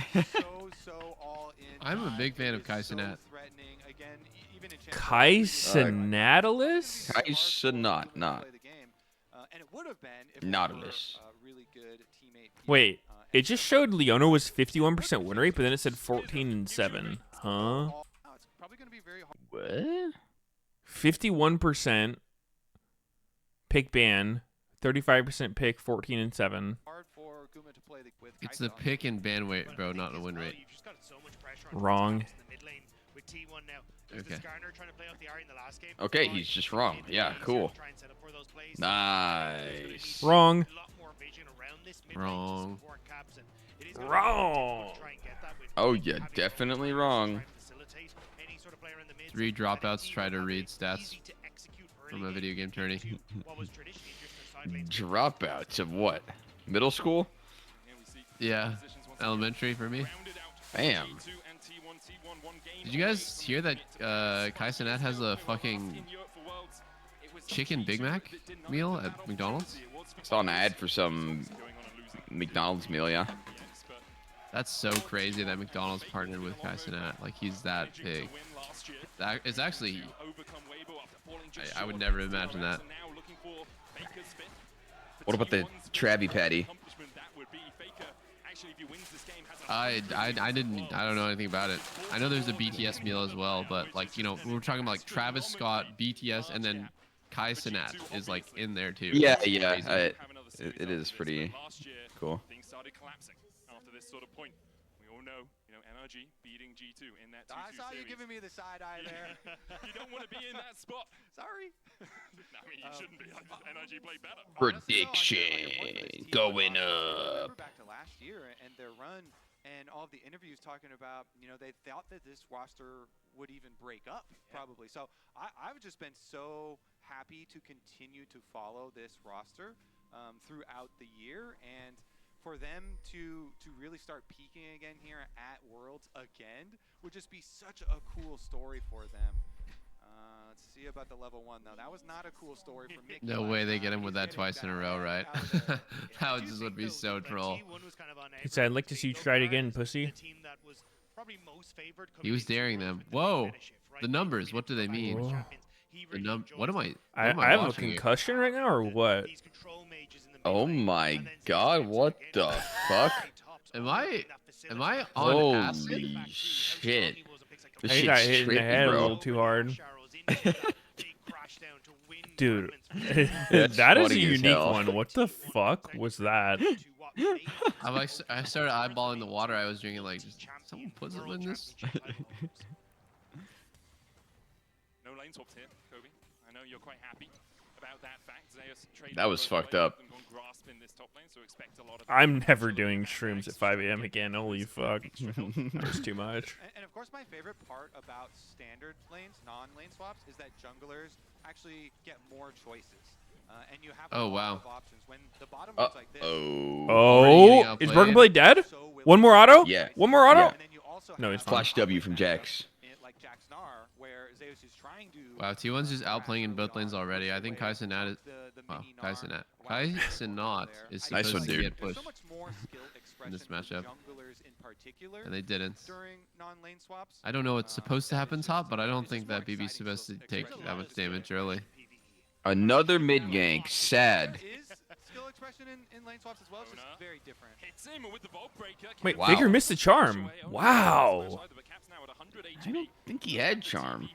Speaker 4: so all in.
Speaker 2: I'm a big fan of Kaisa Nat.
Speaker 4: Threatening again, even in
Speaker 1: Kaisa Nautilus?
Speaker 3: Kaisa not.
Speaker 4: And it would have been if
Speaker 3: Nautilus.
Speaker 4: really good teammate.
Speaker 1: Wait, it just showed Leona was 51% win rate, but then it said 14-7. Huh?
Speaker 4: It's probably going to be very hard.
Speaker 3: What?
Speaker 1: 51% pick ban, 35% pick, 14-7.
Speaker 4: Hard for Guma to play with
Speaker 2: It's
Speaker 4: Kaisa
Speaker 2: the
Speaker 4: on
Speaker 2: pick and ban weight, bro, not the win rate.
Speaker 9: You've just got so much pressure on
Speaker 1: Wrong.
Speaker 9: in the mid lane with T1 now. There's the
Speaker 2: Okay.
Speaker 9: Skarner trying to play off the Ahri in the last game.
Speaker 3: Okay, he's just wrong. Yeah, cool.
Speaker 9: Try and set up for those plays.
Speaker 3: Nice.
Speaker 1: Wrong.
Speaker 9: A lot more vision around this mid lane to
Speaker 2: Wrong.
Speaker 9: support caps, and it is gonna be
Speaker 1: Wrong.
Speaker 9: difficult to try and get that with
Speaker 3: Oh,
Speaker 9: having
Speaker 3: yeah,
Speaker 9: those
Speaker 3: definitely
Speaker 9: players
Speaker 3: wrong.
Speaker 9: try and facilitate any sort of player in the mid.
Speaker 2: 3
Speaker 9: I think
Speaker 2: dropouts
Speaker 9: T1
Speaker 2: try to
Speaker 9: have
Speaker 2: read
Speaker 9: it
Speaker 2: stats
Speaker 9: easy to execute
Speaker 2: from
Speaker 9: early
Speaker 2: a video game tourney.
Speaker 9: to what was traditionally just their side lane.
Speaker 3: Dropouts of what? Middle school?
Speaker 2: Yeah, elementary for me.
Speaker 3: Bam.
Speaker 2: Did you guys hear that Kaisa Nat has a fucking chicken Big Mac meal at McDonald's?
Speaker 3: Saw an ad for some McDonald's meal, yeah.
Speaker 2: That's so crazy that McDonald's partnered with Kaisa Nat. Like, he's that big. That is actually... I would never imagine that.
Speaker 3: What about the Travi Patty?
Speaker 2: I don't know anything about it. I know there's a BTS meal as well, but like, you know, we're talking about like Travis Scott, BTS, and then Kaisa Nat is like in there too.
Speaker 3: Yeah,
Speaker 2: It's
Speaker 3: yeah.
Speaker 2: crazy.
Speaker 3: It is pretty cool.
Speaker 5: Things started collapsing after this sort of point. We all know, NRG beating G2 in that 2-2
Speaker 4: I saw you
Speaker 5: series.
Speaker 4: giving me the side eye there.
Speaker 5: You don't want to be in that spot.
Speaker 4: Sorry.
Speaker 5: I mean, you shouldn't be. NRG played better.
Speaker 3: Prediction going up.
Speaker 4: Back to last year and their run and all of the interviews talking about, they thought that this roster would even break up probably. So I've just been so happy to continue to follow this roster throughout the year, and for them to really start peaking again here at Worlds again would just be such a cool story for them. Let's see about the level 1 though. That was not a cool story for Mickey.
Speaker 2: No way they get him with that twice in a row, right? That just would be so troll.
Speaker 1: He said, I'd like to see you try it again, pussy.
Speaker 2: He was daring them. Whoa, the numbers, what do they mean?
Speaker 1: Whoa.
Speaker 2: What am I?
Speaker 1: I have a
Speaker 2: watching here?
Speaker 1: concussion right now, or what?
Speaker 3: Oh my god, what the fuck?
Speaker 2: Am I on acid?
Speaker 3: Holy shit. This
Speaker 1: I
Speaker 3: shit's
Speaker 1: got hit in the
Speaker 3: trippy,
Speaker 1: head a
Speaker 3: bro.
Speaker 1: little too hard. Dude,
Speaker 3: That's
Speaker 1: that is a
Speaker 3: funny as
Speaker 1: unique
Speaker 3: hell.
Speaker 1: one. What the fuck was that?
Speaker 2: I started eyeballing the water I was drinking. Like, just, someone put something in this.
Speaker 5: No lane swaps here, Kobe. I know you're quite happy about that fact. Zeus traded
Speaker 3: That was
Speaker 5: both
Speaker 3: fucked
Speaker 5: lanes
Speaker 3: up.
Speaker 5: and gone grasp in this top lane, so expect a lot of
Speaker 1: I'm never doing shrooms at 5 a.m. again. Holy fuck. That was too much.
Speaker 4: And of course, my favorite part about standard lanes, non-lane swaps, is that junglers actually get more choices. And you have
Speaker 2: Oh,
Speaker 4: a lot
Speaker 2: wow.
Speaker 4: of options. When the bottom looks like this,
Speaker 3: Oh.
Speaker 1: Oh, is Broken Blade dead? One more auto?
Speaker 3: Yeah.
Speaker 1: One more auto?
Speaker 3: Yeah.
Speaker 4: and then you also
Speaker 1: No,
Speaker 4: have
Speaker 1: he's fine.
Speaker 3: Flash W from Jax.
Speaker 4: like Jax Nar, where Zeus is trying to.
Speaker 2: Wow, T1's just outplaying in both lanes already. I think Kaisa Nat is. Wow, Kaisa Nat. Kaisa Nat is
Speaker 3: Nice
Speaker 2: supposed
Speaker 3: one,
Speaker 2: to
Speaker 3: dude.
Speaker 2: get pushed,
Speaker 4: in
Speaker 2: this matchup.
Speaker 4: in particular
Speaker 2: and they didn't.
Speaker 4: during non-lane swaps.
Speaker 2: I don't know what's supposed to happen top, but I don't think that BB's supposed to take that much damage early.
Speaker 3: Another mid gank. Sad.
Speaker 4: question in lane swaps as well. It's just very different.
Speaker 5: Hits him with the Vault Breaker.
Speaker 1: Wait,
Speaker 3: Wow.
Speaker 1: Faker missed the charm. Wow.
Speaker 3: I don't think he had charm.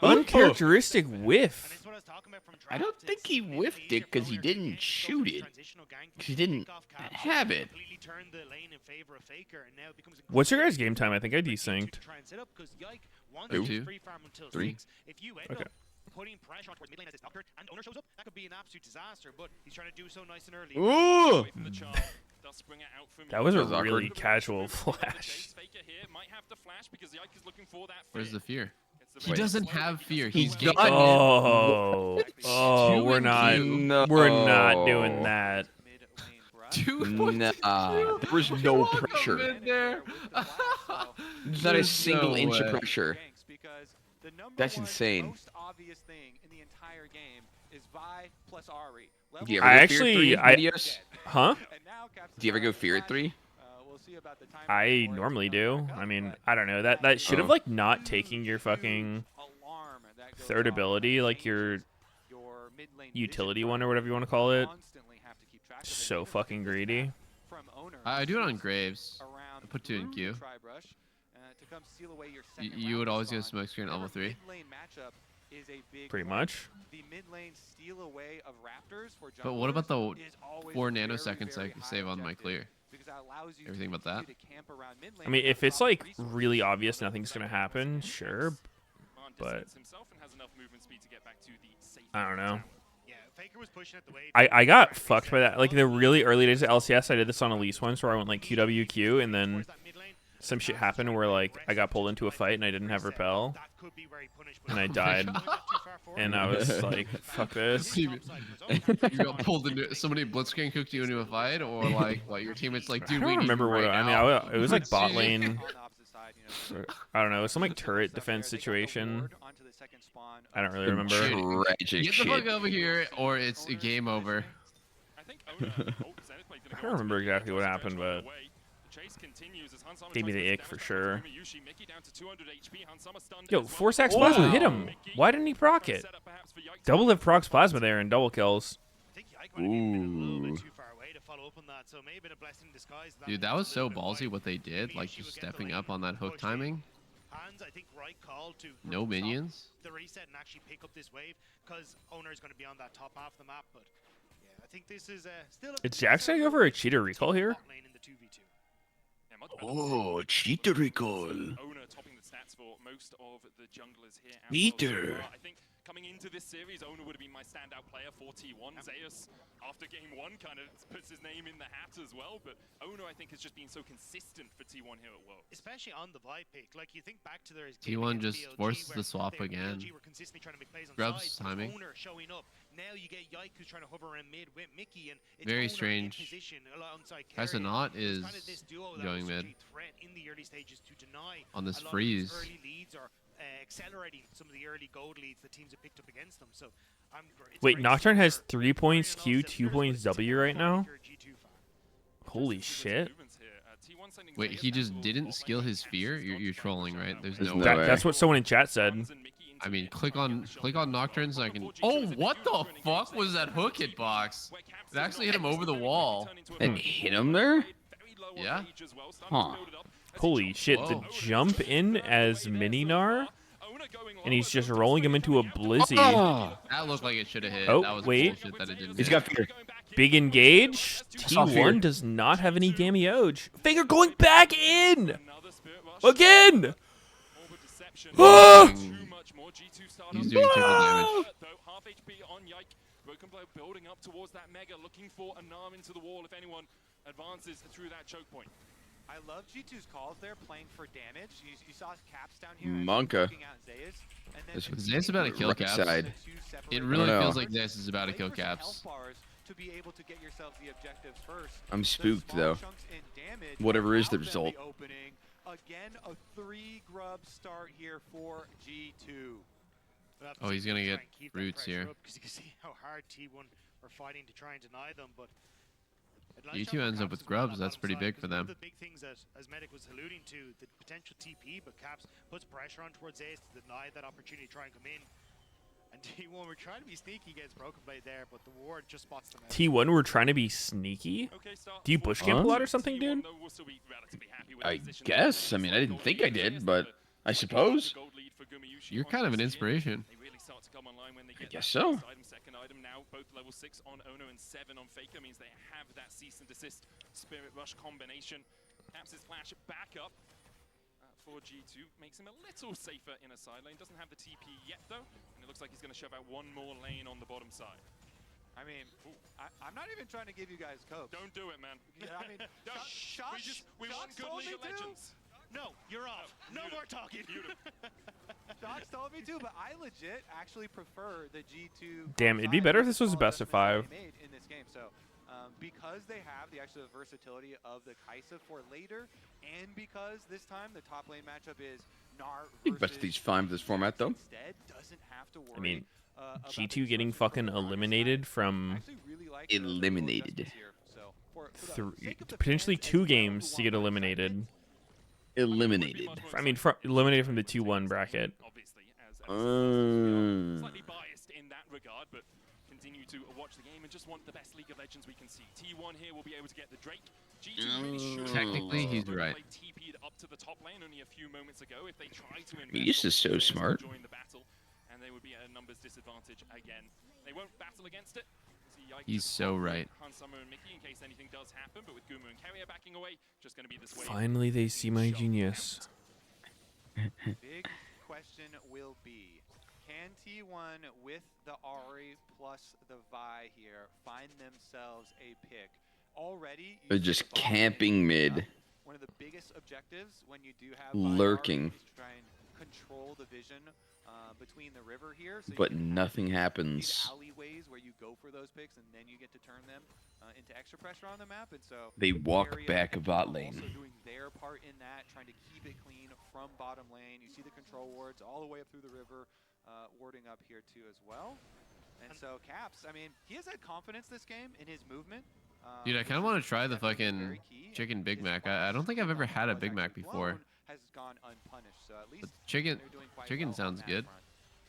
Speaker 1: Uncharacteristic
Speaker 9: And
Speaker 1: whiff.
Speaker 9: it's what I was talking about from
Speaker 3: I don't
Speaker 9: drafts.
Speaker 3: think
Speaker 9: It's
Speaker 3: he
Speaker 9: maybe
Speaker 3: whiffed
Speaker 9: easier
Speaker 3: it because
Speaker 9: for
Speaker 3: he
Speaker 9: owner to
Speaker 3: didn't
Speaker 9: go
Speaker 3: shoot
Speaker 9: for the
Speaker 3: it.
Speaker 9: transitional gank,
Speaker 3: 'Cause he didn't
Speaker 9: pick off caps,
Speaker 3: have it.
Speaker 9: completely turn the lane in favor of Faker, and now it becomes
Speaker 1: What's your guys'
Speaker 9: incredibly
Speaker 1: game time? I think I
Speaker 9: difficult for G2
Speaker 1: desynced.
Speaker 9: to try and set up, 'cause Yike wants
Speaker 3: Two.
Speaker 9: to free farm until
Speaker 3: Three.
Speaker 9: 6. If you end
Speaker 1: Okay.
Speaker 9: up putting pressure on towards mid lane as this Nocturne and owner shows up, that could be an absolute disaster, but he's trying to do so nice and early.
Speaker 3: Ooh!
Speaker 1: That was a
Speaker 3: That was awkward.
Speaker 1: really casual flash.
Speaker 2: Where's the fear? He
Speaker 3: Wait.
Speaker 2: doesn't have fear.
Speaker 3: He's
Speaker 2: He's
Speaker 3: got-
Speaker 1: Oh, oh,
Speaker 2: Two
Speaker 1: we're
Speaker 2: and
Speaker 1: not,
Speaker 2: two.
Speaker 3: No.
Speaker 1: we're not doing that.
Speaker 4: Mid lane brush.
Speaker 2: 2.2.
Speaker 3: Nah, there was no
Speaker 2: Walk up
Speaker 3: pressure.
Speaker 2: in there.
Speaker 3: There's not a
Speaker 2: There's
Speaker 3: single
Speaker 2: no
Speaker 3: inch of
Speaker 2: way.
Speaker 3: pressure.
Speaker 4: Ganks, because the number
Speaker 3: That's
Speaker 4: one
Speaker 3: insane.
Speaker 4: most obvious thing in the entire game is Vi plus Ari. Level
Speaker 3: Do you ever
Speaker 1: I
Speaker 3: go
Speaker 1: actually-
Speaker 3: fear
Speaker 1: I-
Speaker 3: 3, Meteos?
Speaker 1: Huh?
Speaker 4: And now Captain
Speaker 3: Do you ever go
Speaker 4: Flash,
Speaker 3: fear at 3?
Speaker 4: we'll see about the timing
Speaker 1: I
Speaker 4: for it to
Speaker 1: normally
Speaker 4: come
Speaker 1: do.
Speaker 4: back up,
Speaker 1: I mean,
Speaker 4: but
Speaker 1: I don't know. That should have
Speaker 3: Oh.
Speaker 1: like not taking your fucking
Speaker 4: alarm that goes
Speaker 1: third
Speaker 4: off
Speaker 1: ability,
Speaker 4: that
Speaker 1: like your
Speaker 4: changes your mid lane
Speaker 1: utility
Speaker 4: vision
Speaker 1: one or
Speaker 4: right
Speaker 1: whatever you
Speaker 4: now.
Speaker 1: want to call it.
Speaker 4: Constantly have to keep track of it.
Speaker 1: So
Speaker 4: Even
Speaker 1: fucking
Speaker 4: with this
Speaker 1: greedy.
Speaker 4: map from Owner,
Speaker 2: I do it on
Speaker 4: who's
Speaker 2: Graves.
Speaker 4: around
Speaker 2: I put two in
Speaker 4: through
Speaker 2: queue.
Speaker 4: the Tri-Brush, to come steal away your second
Speaker 2: You would
Speaker 4: round
Speaker 2: always get a
Speaker 4: spawn.
Speaker 2: smoke screen at level
Speaker 4: Whenever
Speaker 2: 3.
Speaker 4: mid-lane matchup is a big
Speaker 1: Pretty
Speaker 4: one.
Speaker 1: much.
Speaker 4: The mid lane steal away of Raptors for
Speaker 2: But what about
Speaker 4: junglers
Speaker 2: the
Speaker 4: is always
Speaker 2: 4
Speaker 4: very,
Speaker 2: nanoseconds I
Speaker 4: very
Speaker 2: can
Speaker 4: high
Speaker 2: save on my
Speaker 4: objective,
Speaker 2: clear?
Speaker 4: because that allows you
Speaker 2: Everything
Speaker 4: to
Speaker 2: but that?
Speaker 4: continue to camp around mid lane
Speaker 1: I mean,
Speaker 4: and
Speaker 1: if it's
Speaker 4: drop
Speaker 1: like
Speaker 4: resources.
Speaker 1: really obvious nothing's gonna happen, sure. But I don't know.
Speaker 9: Yeah, Faker was pushing it the way
Speaker 1: I got fucked by that. Like in the really early days of LCS, I did this on Elise once where I went like QWQ and then some shit happened where like I got pulled into a fight and I didn't have repel and I died and I was like, fuck this.
Speaker 2: You got pulled into somebody blitzcrank cooked you into a fight, or like what? Your teammates like,
Speaker 1: I
Speaker 2: dude,
Speaker 1: don't
Speaker 2: we need
Speaker 1: remember
Speaker 2: you
Speaker 1: what
Speaker 2: right
Speaker 1: I mean.
Speaker 2: now.
Speaker 1: It was like bot
Speaker 2: Shit.
Speaker 1: lane.
Speaker 4: On the opposite side, you know,
Speaker 1: I don't know. It was some like
Speaker 4: stuff
Speaker 1: turret
Speaker 4: there.
Speaker 1: defense
Speaker 4: They got the
Speaker 1: situation.
Speaker 4: ward onto the second spawn
Speaker 1: I don't
Speaker 4: of
Speaker 1: really
Speaker 4: the-
Speaker 1: remember.
Speaker 3: Tragic
Speaker 2: Get the
Speaker 3: shit.
Speaker 2: fuck over here, or it's a game over.
Speaker 1: I don't remember exactly what happened, but gave me the ick for sure. Yo, 4 sacks plasma hit him. Why didn't he proc it? Double lift procs plasma there and double kills.
Speaker 3: Ooh.
Speaker 2: Dude, that was so ballsy what they did, like just stepping up on that hook timing. No minions.
Speaker 9: The reset and actually pick up this wave, because Owner is going to be on that top half of the map. But yeah, I think this is still.
Speaker 1: Is Jax gonna go for a cheater recall here?
Speaker 3: Oh, cheater recall.
Speaker 5: Owner topping the stats for most of the junglers here. as well so
Speaker 3: Meter.
Speaker 5: far. I think coming into this series, Owner would have been my standout player for T1. Zeus, after game 1, kind of puts his name in the hat as well. But Owner, I think, has just been so consistent for T1 here at Worlds.
Speaker 9: Especially on the Vibe pick. Like, you think back to their
Speaker 2: T1
Speaker 9: game
Speaker 2: just
Speaker 9: against
Speaker 2: forces
Speaker 9: BLG
Speaker 2: the swap
Speaker 9: where
Speaker 2: again.
Speaker 9: BLG were consistently trying to make plays on
Speaker 2: Grub's
Speaker 9: sides,
Speaker 2: timing.
Speaker 9: Owner showing up. Now you get Yike who's trying to hover around mid with Mickey, and it's
Speaker 2: Very
Speaker 9: Owner in
Speaker 2: strange.
Speaker 9: position alongside
Speaker 2: Tyson
Speaker 9: Carrion.
Speaker 2: Knott
Speaker 9: It's
Speaker 2: is
Speaker 9: kind of this duo that
Speaker 2: going
Speaker 9: was such
Speaker 2: mid.
Speaker 9: a threat in the early stages to deny
Speaker 2: On this
Speaker 9: a lot of
Speaker 2: freeze.
Speaker 9: those early leads or accelerating some of the early gold leads the teams have picked up against them. So it's
Speaker 1: Wait,
Speaker 9: great
Speaker 1: Nocturne
Speaker 9: to
Speaker 1: has
Speaker 9: see
Speaker 1: 3 points
Speaker 9: Carrion
Speaker 1: Q,
Speaker 9: all
Speaker 1: 2
Speaker 9: cylinders,
Speaker 1: points
Speaker 9: but it's
Speaker 1: W
Speaker 9: a
Speaker 1: right now?
Speaker 9: if you're a G2 fan.
Speaker 1: Holy shit.
Speaker 2: Wait, he just didn't skill his fear? You're trolling, right? There's no
Speaker 3: no
Speaker 2: way.
Speaker 3: way.
Speaker 1: That's what someone in chat said.
Speaker 2: I mean, click on Nocturne so I can. Oh, what the fuck was that hook hitbox? It actually hit him over the wall.
Speaker 3: And hit him there?
Speaker 2: Yeah.
Speaker 3: Huh.
Speaker 1: Holy shit, the
Speaker 2: Whoa.
Speaker 1: jump in as Mininar? And he's just rolling him into a blizzy.
Speaker 3: Oh,
Speaker 2: That looked like it should have hit.
Speaker 1: Oh,
Speaker 2: that was
Speaker 1: wait.
Speaker 2: bullshit that it didn't
Speaker 3: he's
Speaker 2: hit.
Speaker 3: got fear.
Speaker 1: Big engage.
Speaker 3: Saw fear.
Speaker 1: T1 does not have any damage. Faker going back in! Again! Ah!
Speaker 2: He's doing triple damage.
Speaker 5: Half HP on Yike. Broken Blow building up towards that Mega, looking for an arm into the wall if anyone advances through that choke point.
Speaker 4: I love G2's calls there, playing for damage. You saw Caps down here.
Speaker 3: Monka.
Speaker 4: looking at Zeus, and then
Speaker 3: This
Speaker 4: the
Speaker 2: Zeus about to kill
Speaker 3: right
Speaker 2: Caps.
Speaker 3: side.
Speaker 4: the two separate
Speaker 2: It really
Speaker 3: know.
Speaker 2: feels like this is about to
Speaker 4: Wait
Speaker 2: kill
Speaker 4: for some
Speaker 2: Caps.
Speaker 4: health bars to be able to get yourself the objectives first.
Speaker 3: I'm
Speaker 4: The
Speaker 3: spooked,
Speaker 4: small
Speaker 3: though.
Speaker 4: chunks in damage
Speaker 3: Whatever is the
Speaker 4: allows them
Speaker 3: result.
Speaker 4: opening. Again, a 3 grub start here for G2.
Speaker 2: Oh, he's gonna get roots here.
Speaker 9: Because you can see how hard T1 are fighting to try and deny them, but
Speaker 2: G2 ends up with grubs, that's pretty big for them.
Speaker 9: One of the big things as Medic was alluding to, the potential TP, but Caps puts pressure on towards Ace to deny that opportunity to try and come in. And T1 were trying to be sneaky against Broken Blade there, but the ward just spots them out.
Speaker 1: T1 we're trying to be sneaky. Do you bush camp a lot or something, dude?
Speaker 3: I guess. I mean, I didn't think I did, but I suppose.
Speaker 2: You're kind of an inspiration.
Speaker 3: I guess so.
Speaker 5: Second item now, both level 6 on Ono and 7 on Faker means they have that cease and desist Spirit Rush combination. Caps his flash back up for G2, makes him a little safer in a side lane. Doesn't have the TP yet though, and it looks like he's going to shove out one more lane on the bottom side.
Speaker 4: I mean, I'm not even trying to give you guys coke.
Speaker 5: Don't do it, man.
Speaker 4: Yeah, I mean,
Speaker 5: Don't. We want good League of Legends.
Speaker 9: No, you're off. No more talking.
Speaker 4: Shox told me to, but I legit actually prefer the G2.
Speaker 1: Damn, it'd be better if this was a best of 5.
Speaker 4: Made in this game, so because they have the actual versatility of the Kaisa for later, and because this time the top lane matchup is Gnar
Speaker 3: I think best of these 5 this format, though.
Speaker 4: Instead, doesn't have to worry.
Speaker 1: I mean,
Speaker 4: about
Speaker 1: G2
Speaker 4: the
Speaker 1: getting
Speaker 4: choices
Speaker 1: fucking
Speaker 4: from the Gnar
Speaker 1: eliminated
Speaker 4: side.
Speaker 1: from
Speaker 4: I actually really like the
Speaker 3: Eliminated.
Speaker 4: adjustments here. So, for the sake of the
Speaker 1: potentially
Speaker 4: fans as
Speaker 1: 2
Speaker 4: well who
Speaker 1: games to
Speaker 4: want
Speaker 1: get
Speaker 4: my
Speaker 1: eliminated.
Speaker 4: segment,
Speaker 3: Eliminated.
Speaker 1: I mean, eliminated from the 2-1 bracket.
Speaker 5: Obviously, as slightly biased in that regard, but continue to watch the game and just want the best League of Legends we can see. T1 here will be able to get the Drake. G2 really should
Speaker 2: Technically, he's right.
Speaker 5: TP'd up to the top lane only a few moments ago. If they try to
Speaker 3: Meteos is so smart.
Speaker 5: join the battle, and they would be at a numbers disadvantage again. They won't battle against it.
Speaker 2: He's so right.
Speaker 5: Hansama and Mickey in case anything does happen, but with Gumu and Carrier backing away, just going to be this wave.
Speaker 1: Finally, they see my genius.
Speaker 4: Big question will be, can T1 with the Ahri plus the Vi here find themselves a pick? Already,
Speaker 3: They're just camping mid.
Speaker 4: One of the biggest objectives when you do have
Speaker 3: Lurking.
Speaker 4: Vi Ahri is to try and control the vision between the river here. So
Speaker 3: But
Speaker 4: you can
Speaker 3: nothing
Speaker 4: have
Speaker 3: happens.
Speaker 4: these alleyways where you go for those picks and then you get to turn them into extra pressure on the map. And so
Speaker 3: They walk
Speaker 4: Carrier
Speaker 3: back a bot
Speaker 4: also
Speaker 3: lane.
Speaker 4: doing their part in that, trying to keep it clean from bottom lane. You see the control wards all the way up through the river, warding up here too as well. And so Caps, I mean, he has had confidence this game in his movement.
Speaker 2: Dude, I kind of want to try the fucking chicken Big Mac. I don't think I've ever had a Big Mac before.
Speaker 4: Has gone unpunished, so at least
Speaker 2: But chicken
Speaker 4: they're doing quite
Speaker 2: chicken
Speaker 4: well on
Speaker 2: sounds
Speaker 4: that
Speaker 2: good.
Speaker 4: front.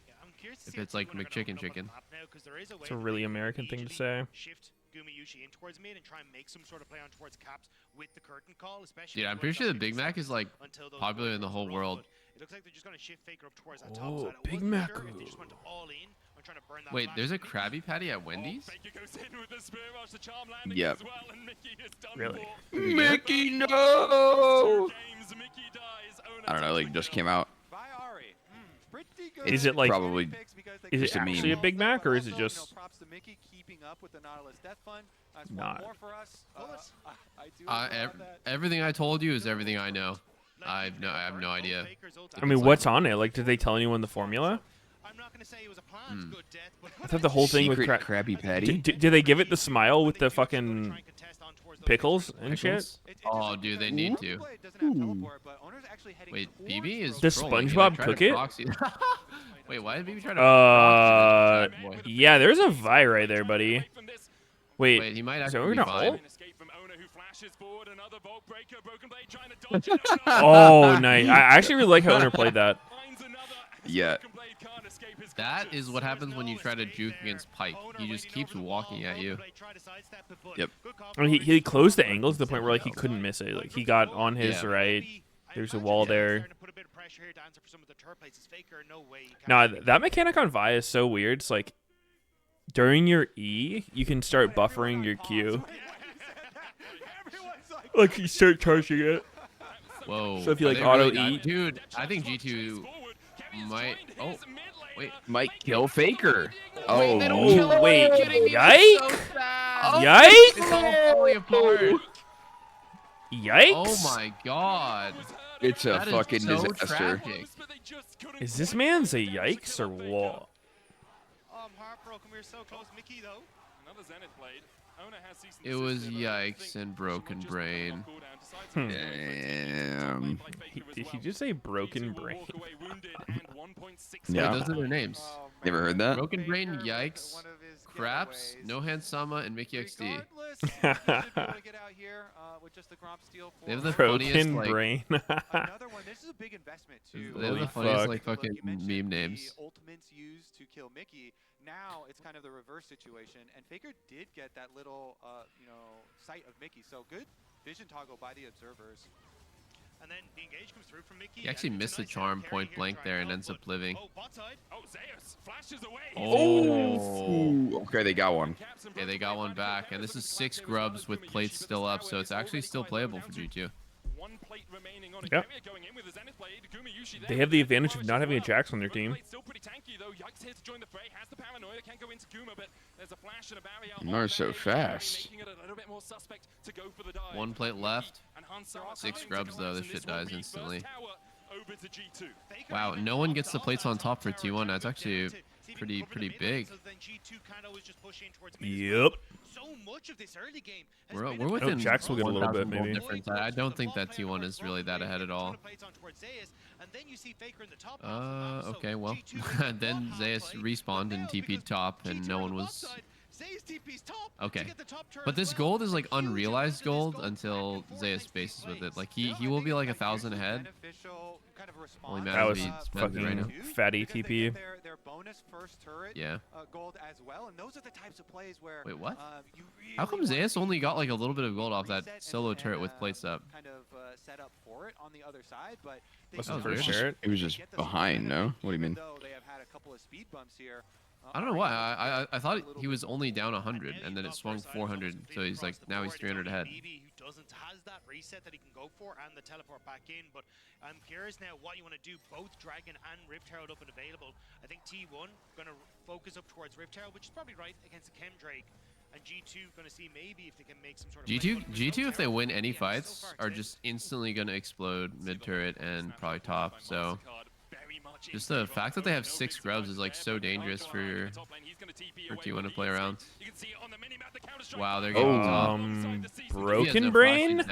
Speaker 9: Yeah, I'm curious to
Speaker 2: If
Speaker 9: see
Speaker 2: it's
Speaker 9: how
Speaker 2: like
Speaker 9: T1 are gonna
Speaker 2: McChicken
Speaker 9: open up on the
Speaker 2: chicken.
Speaker 9: map now, 'cause there is a
Speaker 1: It's
Speaker 9: way
Speaker 1: a
Speaker 9: where
Speaker 1: really
Speaker 9: they can
Speaker 1: American thing to
Speaker 9: easily
Speaker 1: say.
Speaker 9: Shift Gumayushi in towards mid and try and make some sort of play on towards Caps with the curtain call, especially.
Speaker 2: Dude, I'm
Speaker 9: with
Speaker 2: pretty sure the
Speaker 9: that
Speaker 2: Big Mac
Speaker 9: 50
Speaker 2: is like
Speaker 9: until those
Speaker 2: popular in the
Speaker 9: wards
Speaker 2: whole
Speaker 9: run,
Speaker 2: world.
Speaker 9: but it looks like they're just gonna shift Faker up towards that
Speaker 1: Oh,
Speaker 9: top side. I
Speaker 1: Big
Speaker 9: wasn't
Speaker 1: Mac.
Speaker 9: sure if they just went all in on trying to burn that
Speaker 2: Wait,
Speaker 9: flash
Speaker 2: there's a
Speaker 9: quickly.
Speaker 2: Krabby Patty at Wendy's?
Speaker 5: Faker goes in with the Spirit Rush, the charm landing
Speaker 3: Yep.
Speaker 5: as well, and Mickey is done
Speaker 1: Really?
Speaker 5: for.
Speaker 3: Mickey, no!
Speaker 5: Games, Mickey dies. Ona
Speaker 3: I don't know,
Speaker 5: takes
Speaker 3: like
Speaker 5: the
Speaker 3: just
Speaker 5: kill.
Speaker 3: came out.
Speaker 4: Vi Ahri, pretty good.
Speaker 1: Is it like-
Speaker 3: Probably-
Speaker 1: Is it
Speaker 3: Just a meme.
Speaker 1: actually a Big Mac, or is it
Speaker 4: Also,
Speaker 1: just
Speaker 4: props to Mickey keeping up with the Nautilus Death Fund. That's
Speaker 1: Not.
Speaker 4: one more for us. I do
Speaker 2: Ev-
Speaker 4: applaud that.
Speaker 2: everything I told you is everything I know. I have no idea.
Speaker 1: I mean, what's on it? Like, did they tell anyone the formula?
Speaker 9: I'm not gonna say it was a planned good death, but
Speaker 1: I thought the whole thing with
Speaker 3: Secret Krabby Patty?
Speaker 1: Did they give it the smile with the fucking pickles and shit?
Speaker 2: Pickles? Oh, dude, they need to.
Speaker 4: Play doesn't have teleport, but Oner's actually heading
Speaker 2: Wait,
Speaker 4: towards
Speaker 2: BB is
Speaker 1: Does
Speaker 2: trolling. He,
Speaker 1: SpongeBob
Speaker 2: like, tried
Speaker 1: cook
Speaker 2: to
Speaker 1: it?
Speaker 2: proxy- Wait, why did BB try to proxy that boy?
Speaker 1: Yeah, there's a Vi right there, buddy. Wait,
Speaker 2: Wait, he might
Speaker 1: so
Speaker 2: actually
Speaker 1: we're
Speaker 2: be
Speaker 1: gonna
Speaker 2: fine.
Speaker 1: ult?
Speaker 5: Escape from Ona, who flashes forward, another Bolt Breaker, Broken Blade trying to dodge it.
Speaker 1: Oh, nice. I actually really like how Owner played that.
Speaker 5: Finds another, as
Speaker 3: Yeah.
Speaker 5: Broken Blade can't escape his
Speaker 2: That
Speaker 5: clutches.
Speaker 2: is what happens when you try to juke against Pike. He just keeps walking at you.
Speaker 3: Yep.
Speaker 1: I mean, he closed the angles to the point where like he couldn't miss it. Like he got on his
Speaker 2: Yeah.
Speaker 1: right. There's a wall there. No, that mechanic on Vi is so weird. It's like during your E, you can start buffering your Q. Like you start charging it.
Speaker 2: Whoa.
Speaker 1: So if you,
Speaker 2: Are
Speaker 1: like,
Speaker 2: they
Speaker 1: auto
Speaker 2: really-
Speaker 1: eat-
Speaker 2: Dude, I think G2 might. Oh, wait.
Speaker 3: Might kill Faker.
Speaker 2: Wait,
Speaker 3: Oh,
Speaker 2: they don't kill him.
Speaker 1: wait,
Speaker 2: Are you kidding me?
Speaker 1: yike?
Speaker 2: That's so sad.
Speaker 1: Yike!
Speaker 2: It's all falling apart.
Speaker 1: Yikes!
Speaker 2: Oh my god.
Speaker 3: it's a
Speaker 2: That is
Speaker 3: fucking
Speaker 2: so
Speaker 3: disaster.
Speaker 2: tragic.
Speaker 1: Is this man's a yikes or what?
Speaker 9: I'm heartbroken. We were so close. Mickey, though.
Speaker 5: Another Zenith blade. Ona has cease and
Speaker 2: It was
Speaker 5: desist there, but I
Speaker 2: yikes
Speaker 5: think
Speaker 2: and broken
Speaker 5: just
Speaker 2: brain.
Speaker 5: on cooldown, decides to
Speaker 1: Hmm.
Speaker 5: go for it. Top lane by Faker as
Speaker 1: Did he
Speaker 5: well.
Speaker 1: just say broken
Speaker 5: G2 will
Speaker 1: brain?
Speaker 5: walk away wounded and 1.6
Speaker 3: Yeah.
Speaker 2: Wait, those are their names.
Speaker 4: Oh,
Speaker 3: Never
Speaker 4: man.
Speaker 3: heard that?
Speaker 2: Broken Brain,
Speaker 4: Faker with
Speaker 2: Yikes,
Speaker 4: one of his
Speaker 2: Craps,
Speaker 4: giveaways.
Speaker 2: No Hand Sama, and Mickey XD.
Speaker 4: Regardless Zeus should be able to get out here with just the Gromp steal.
Speaker 2: They have the
Speaker 1: Broken
Speaker 2: funniest, like,
Speaker 1: brain.
Speaker 4: Another one. This is a big investment too.
Speaker 2: they have
Speaker 1: Holy
Speaker 2: the funniest,
Speaker 1: fuck.
Speaker 2: like, fucking
Speaker 4: You mentioned
Speaker 2: meme names.
Speaker 4: The ultimates used to kill Mickey. Now it's kind of the reverse situation, and Faker did get that little, sight of Mickey. So good vision toggle by the observers.
Speaker 9: And then the engage comes through from Mickey.
Speaker 2: He actually
Speaker 9: and it's
Speaker 2: missed
Speaker 9: a
Speaker 2: the
Speaker 9: nice
Speaker 2: charm
Speaker 9: carry
Speaker 2: point
Speaker 9: here
Speaker 2: blank
Speaker 9: to try
Speaker 2: there
Speaker 9: and
Speaker 2: and ends
Speaker 9: help,
Speaker 2: up living.
Speaker 9: but- bot side.
Speaker 5: Oh, Zeus flashes away.
Speaker 3: Oh. Okay, they got one.
Speaker 2: Yeah, they got one back, and this is 6 grubs with plates still up, so it's actually still playable for G2.
Speaker 5: One plate remaining on a
Speaker 1: Yep.
Speaker 5: carrier going in with a Zenith blade. Gumayushi there
Speaker 1: They have the
Speaker 5: with
Speaker 1: advantage of not having a
Speaker 5: as well.
Speaker 1: Jax on their team.
Speaker 5: Broken Blade's still pretty tanky though. Yikes here to join the fray. Has the paranoia. Can't go into Guma, but there's a flash and a barrier. on
Speaker 3: They're so
Speaker 5: there.
Speaker 3: fast.
Speaker 5: Making it a little bit more suspect to go for the dive.
Speaker 2: 1 plate left.
Speaker 5: And Hansama
Speaker 2: 6
Speaker 5: trying to
Speaker 2: grubs, though.
Speaker 5: collapse,
Speaker 2: This
Speaker 5: and
Speaker 2: shit
Speaker 5: will
Speaker 2: dies
Speaker 5: be
Speaker 2: instantly.
Speaker 5: first tower over to G2.
Speaker 2: Wow, no one gets the plates on top for T1. That's actually pretty big.
Speaker 1: Yep.
Speaker 9: So much of this early game has
Speaker 2: We're
Speaker 9: been
Speaker 2: we're
Speaker 9: about
Speaker 2: within
Speaker 1: Jax will get a little
Speaker 2: 1,000
Speaker 1: bit,
Speaker 2: gold
Speaker 1: maybe.
Speaker 2: difference. I don't think that T1 is really that ahead at all. Okay, well, then Zeus respawned and TP'd top, and no one was... Okay, but this gold is like unrealized gold until Zeus bases with it. Like he will be like 1,000 ahead. Only
Speaker 1: That
Speaker 2: matters
Speaker 1: was
Speaker 2: if he spends it right now.
Speaker 1: fucking fatty TP.
Speaker 4: Their bonus first turret
Speaker 2: Yeah.
Speaker 4: gold as well, and those are the types of plays where
Speaker 2: Wait, what?
Speaker 4: you really
Speaker 2: How come
Speaker 4: wanna
Speaker 2: Zeus
Speaker 4: see
Speaker 2: only got like a little bit of gold off that
Speaker 4: reset
Speaker 2: solo
Speaker 4: and,
Speaker 2: turret with plates up?
Speaker 4: Kind of set up for it on the other side, but they
Speaker 1: What's
Speaker 2: the
Speaker 4: don't
Speaker 2: first
Speaker 4: really
Speaker 1: turret?
Speaker 3: It was just
Speaker 4: get the
Speaker 3: behind, no? What do you mean?
Speaker 4: even though they have had a couple of speed bumps here.
Speaker 2: I don't know why. I thought he was only down 100, and then it swung 400, so he's like now he's 300 ahead.
Speaker 9: Who doesn't has that reset that he can go for and the teleport back in, but I'm curious now what you want to do. Both Dragon and Rift Herald up and available. I think T1 going to focus up towards Rift Herald, which is probably right against the Chemdrake. And G2 going to see maybe if they can make some sort of
Speaker 2: G2 if they win any fights are just instantly gonna explode mid turret and probably top. So just the fact that they have 6 grubs is like so dangerous for T1 to play around. Wow, they're getting top.
Speaker 1: Broken Brain?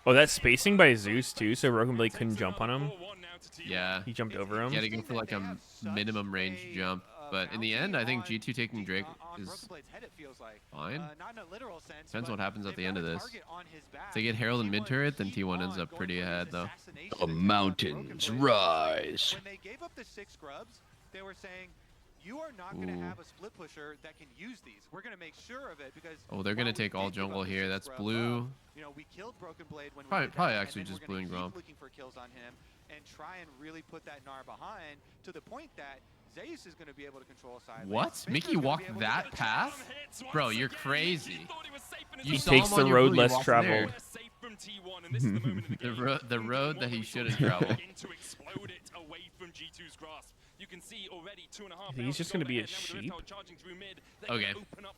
Speaker 1: Oh, that spacing by Zeus too, so Broken Blade couldn't jump on him.
Speaker 2: Yeah,
Speaker 1: He jumped over him.
Speaker 2: he had to go for like a minimum range jump. But in the end, I think G2 taking Drake is fine. Depends what happens at the end of this. If they get Herald in mid turret, then T1 ends up pretty ahead though.
Speaker 3: The mountains rise.
Speaker 4: When they gave up the 6 grubs, they were saying, you are not going to have a split pusher that can use these. We're going to make sure of it because
Speaker 2: Oh, they're gonna
Speaker 4: while we
Speaker 2: take all
Speaker 4: did give up
Speaker 2: jungle
Speaker 4: the
Speaker 2: here.
Speaker 4: 6
Speaker 2: That's
Speaker 4: grubs,
Speaker 2: blue.
Speaker 4: we killed Broken Blade when
Speaker 2: Probably-
Speaker 4: we did
Speaker 2: probably
Speaker 4: that,
Speaker 2: actually
Speaker 4: and then
Speaker 2: just
Speaker 4: we're
Speaker 2: blue
Speaker 4: gonna
Speaker 2: and
Speaker 4: keep
Speaker 2: Gromp.
Speaker 4: looking for kills on him and try and really put that Gnar behind to the point that Zeus is going to be able to control a side lane.
Speaker 2: What?
Speaker 4: Baker's
Speaker 2: Mickey
Speaker 4: gonna be
Speaker 2: walked
Speaker 4: able to
Speaker 2: that
Speaker 4: get the
Speaker 2: path? Bro, you're crazy. You
Speaker 1: He
Speaker 2: saw
Speaker 1: takes
Speaker 2: him
Speaker 1: the
Speaker 2: on your
Speaker 1: road
Speaker 2: blue, you
Speaker 1: less
Speaker 2: walked
Speaker 1: traveled.
Speaker 2: there. The road that he shouldn't travel.
Speaker 5: You can see already 2.5
Speaker 1: think he's just gonna be a sheep?
Speaker 2: Okay,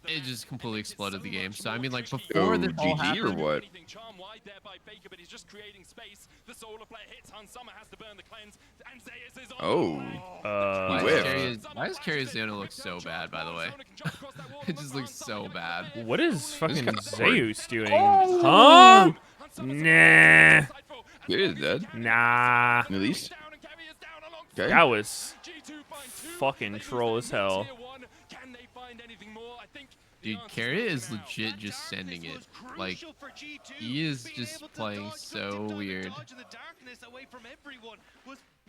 Speaker 2: it just completely exploded the game. So I mean, like
Speaker 3: Oh,
Speaker 2: before this all
Speaker 3: GG or
Speaker 2: happened,
Speaker 3: what? Oh.
Speaker 2: why
Speaker 3: Whiff.
Speaker 2: does Carriozano look so bad? By the way, it just looks so bad.
Speaker 1: What is fucking
Speaker 3: kinda
Speaker 1: Zeus doing? Huh? Nah.
Speaker 3: It is dead.
Speaker 1: Nah.
Speaker 3: At least. Okay.
Speaker 1: That was fucking troll as hell.
Speaker 2: Dude, Carrier is legit just sending it. Like, he is just playing so weird.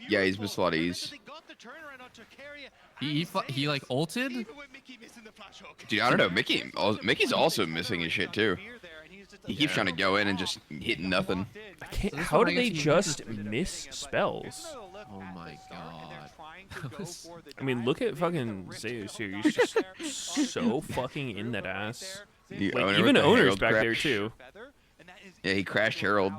Speaker 3: Yeah, he's missed a lot of E's.
Speaker 2: He like ulted.
Speaker 3: Dude, I don't know. Mickey's also missing his shit too. He keeps trying to go in and just hit nothing.
Speaker 1: I can't.
Speaker 2: So this
Speaker 1: How
Speaker 2: one
Speaker 1: do
Speaker 2: I guess
Speaker 1: they
Speaker 2: he
Speaker 1: just
Speaker 2: misses it.
Speaker 1: miss spells?
Speaker 2: Oh my god.
Speaker 1: I mean, look at fucking Zeus here. He's just so fucking in that ass.
Speaker 3: The
Speaker 1: Like,
Speaker 3: owner
Speaker 1: even
Speaker 3: with the
Speaker 1: Owner's
Speaker 3: Herald
Speaker 1: back there
Speaker 3: crash.
Speaker 1: too.
Speaker 3: Yeah, he crashed Herald.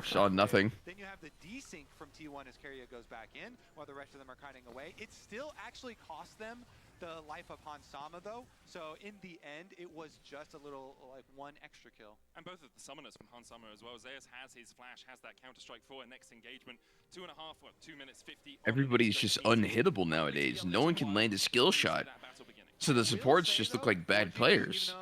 Speaker 3: Saw nothing.
Speaker 4: Then you have the desync from T1 as Keria goes back in, while the rest of them are kiting away. It still actually cost them the life of Hansama though, so in the end it was just a little like 1 extra kill.
Speaker 5: And both of the summoners from Hansama as well. Zeus has his flash, has that counter strike for a next engagement. 2.5, 2 minutes 50.
Speaker 3: Everybody's just unhittable nowadays. No one can land a skill shot. So the supports just look like bad players.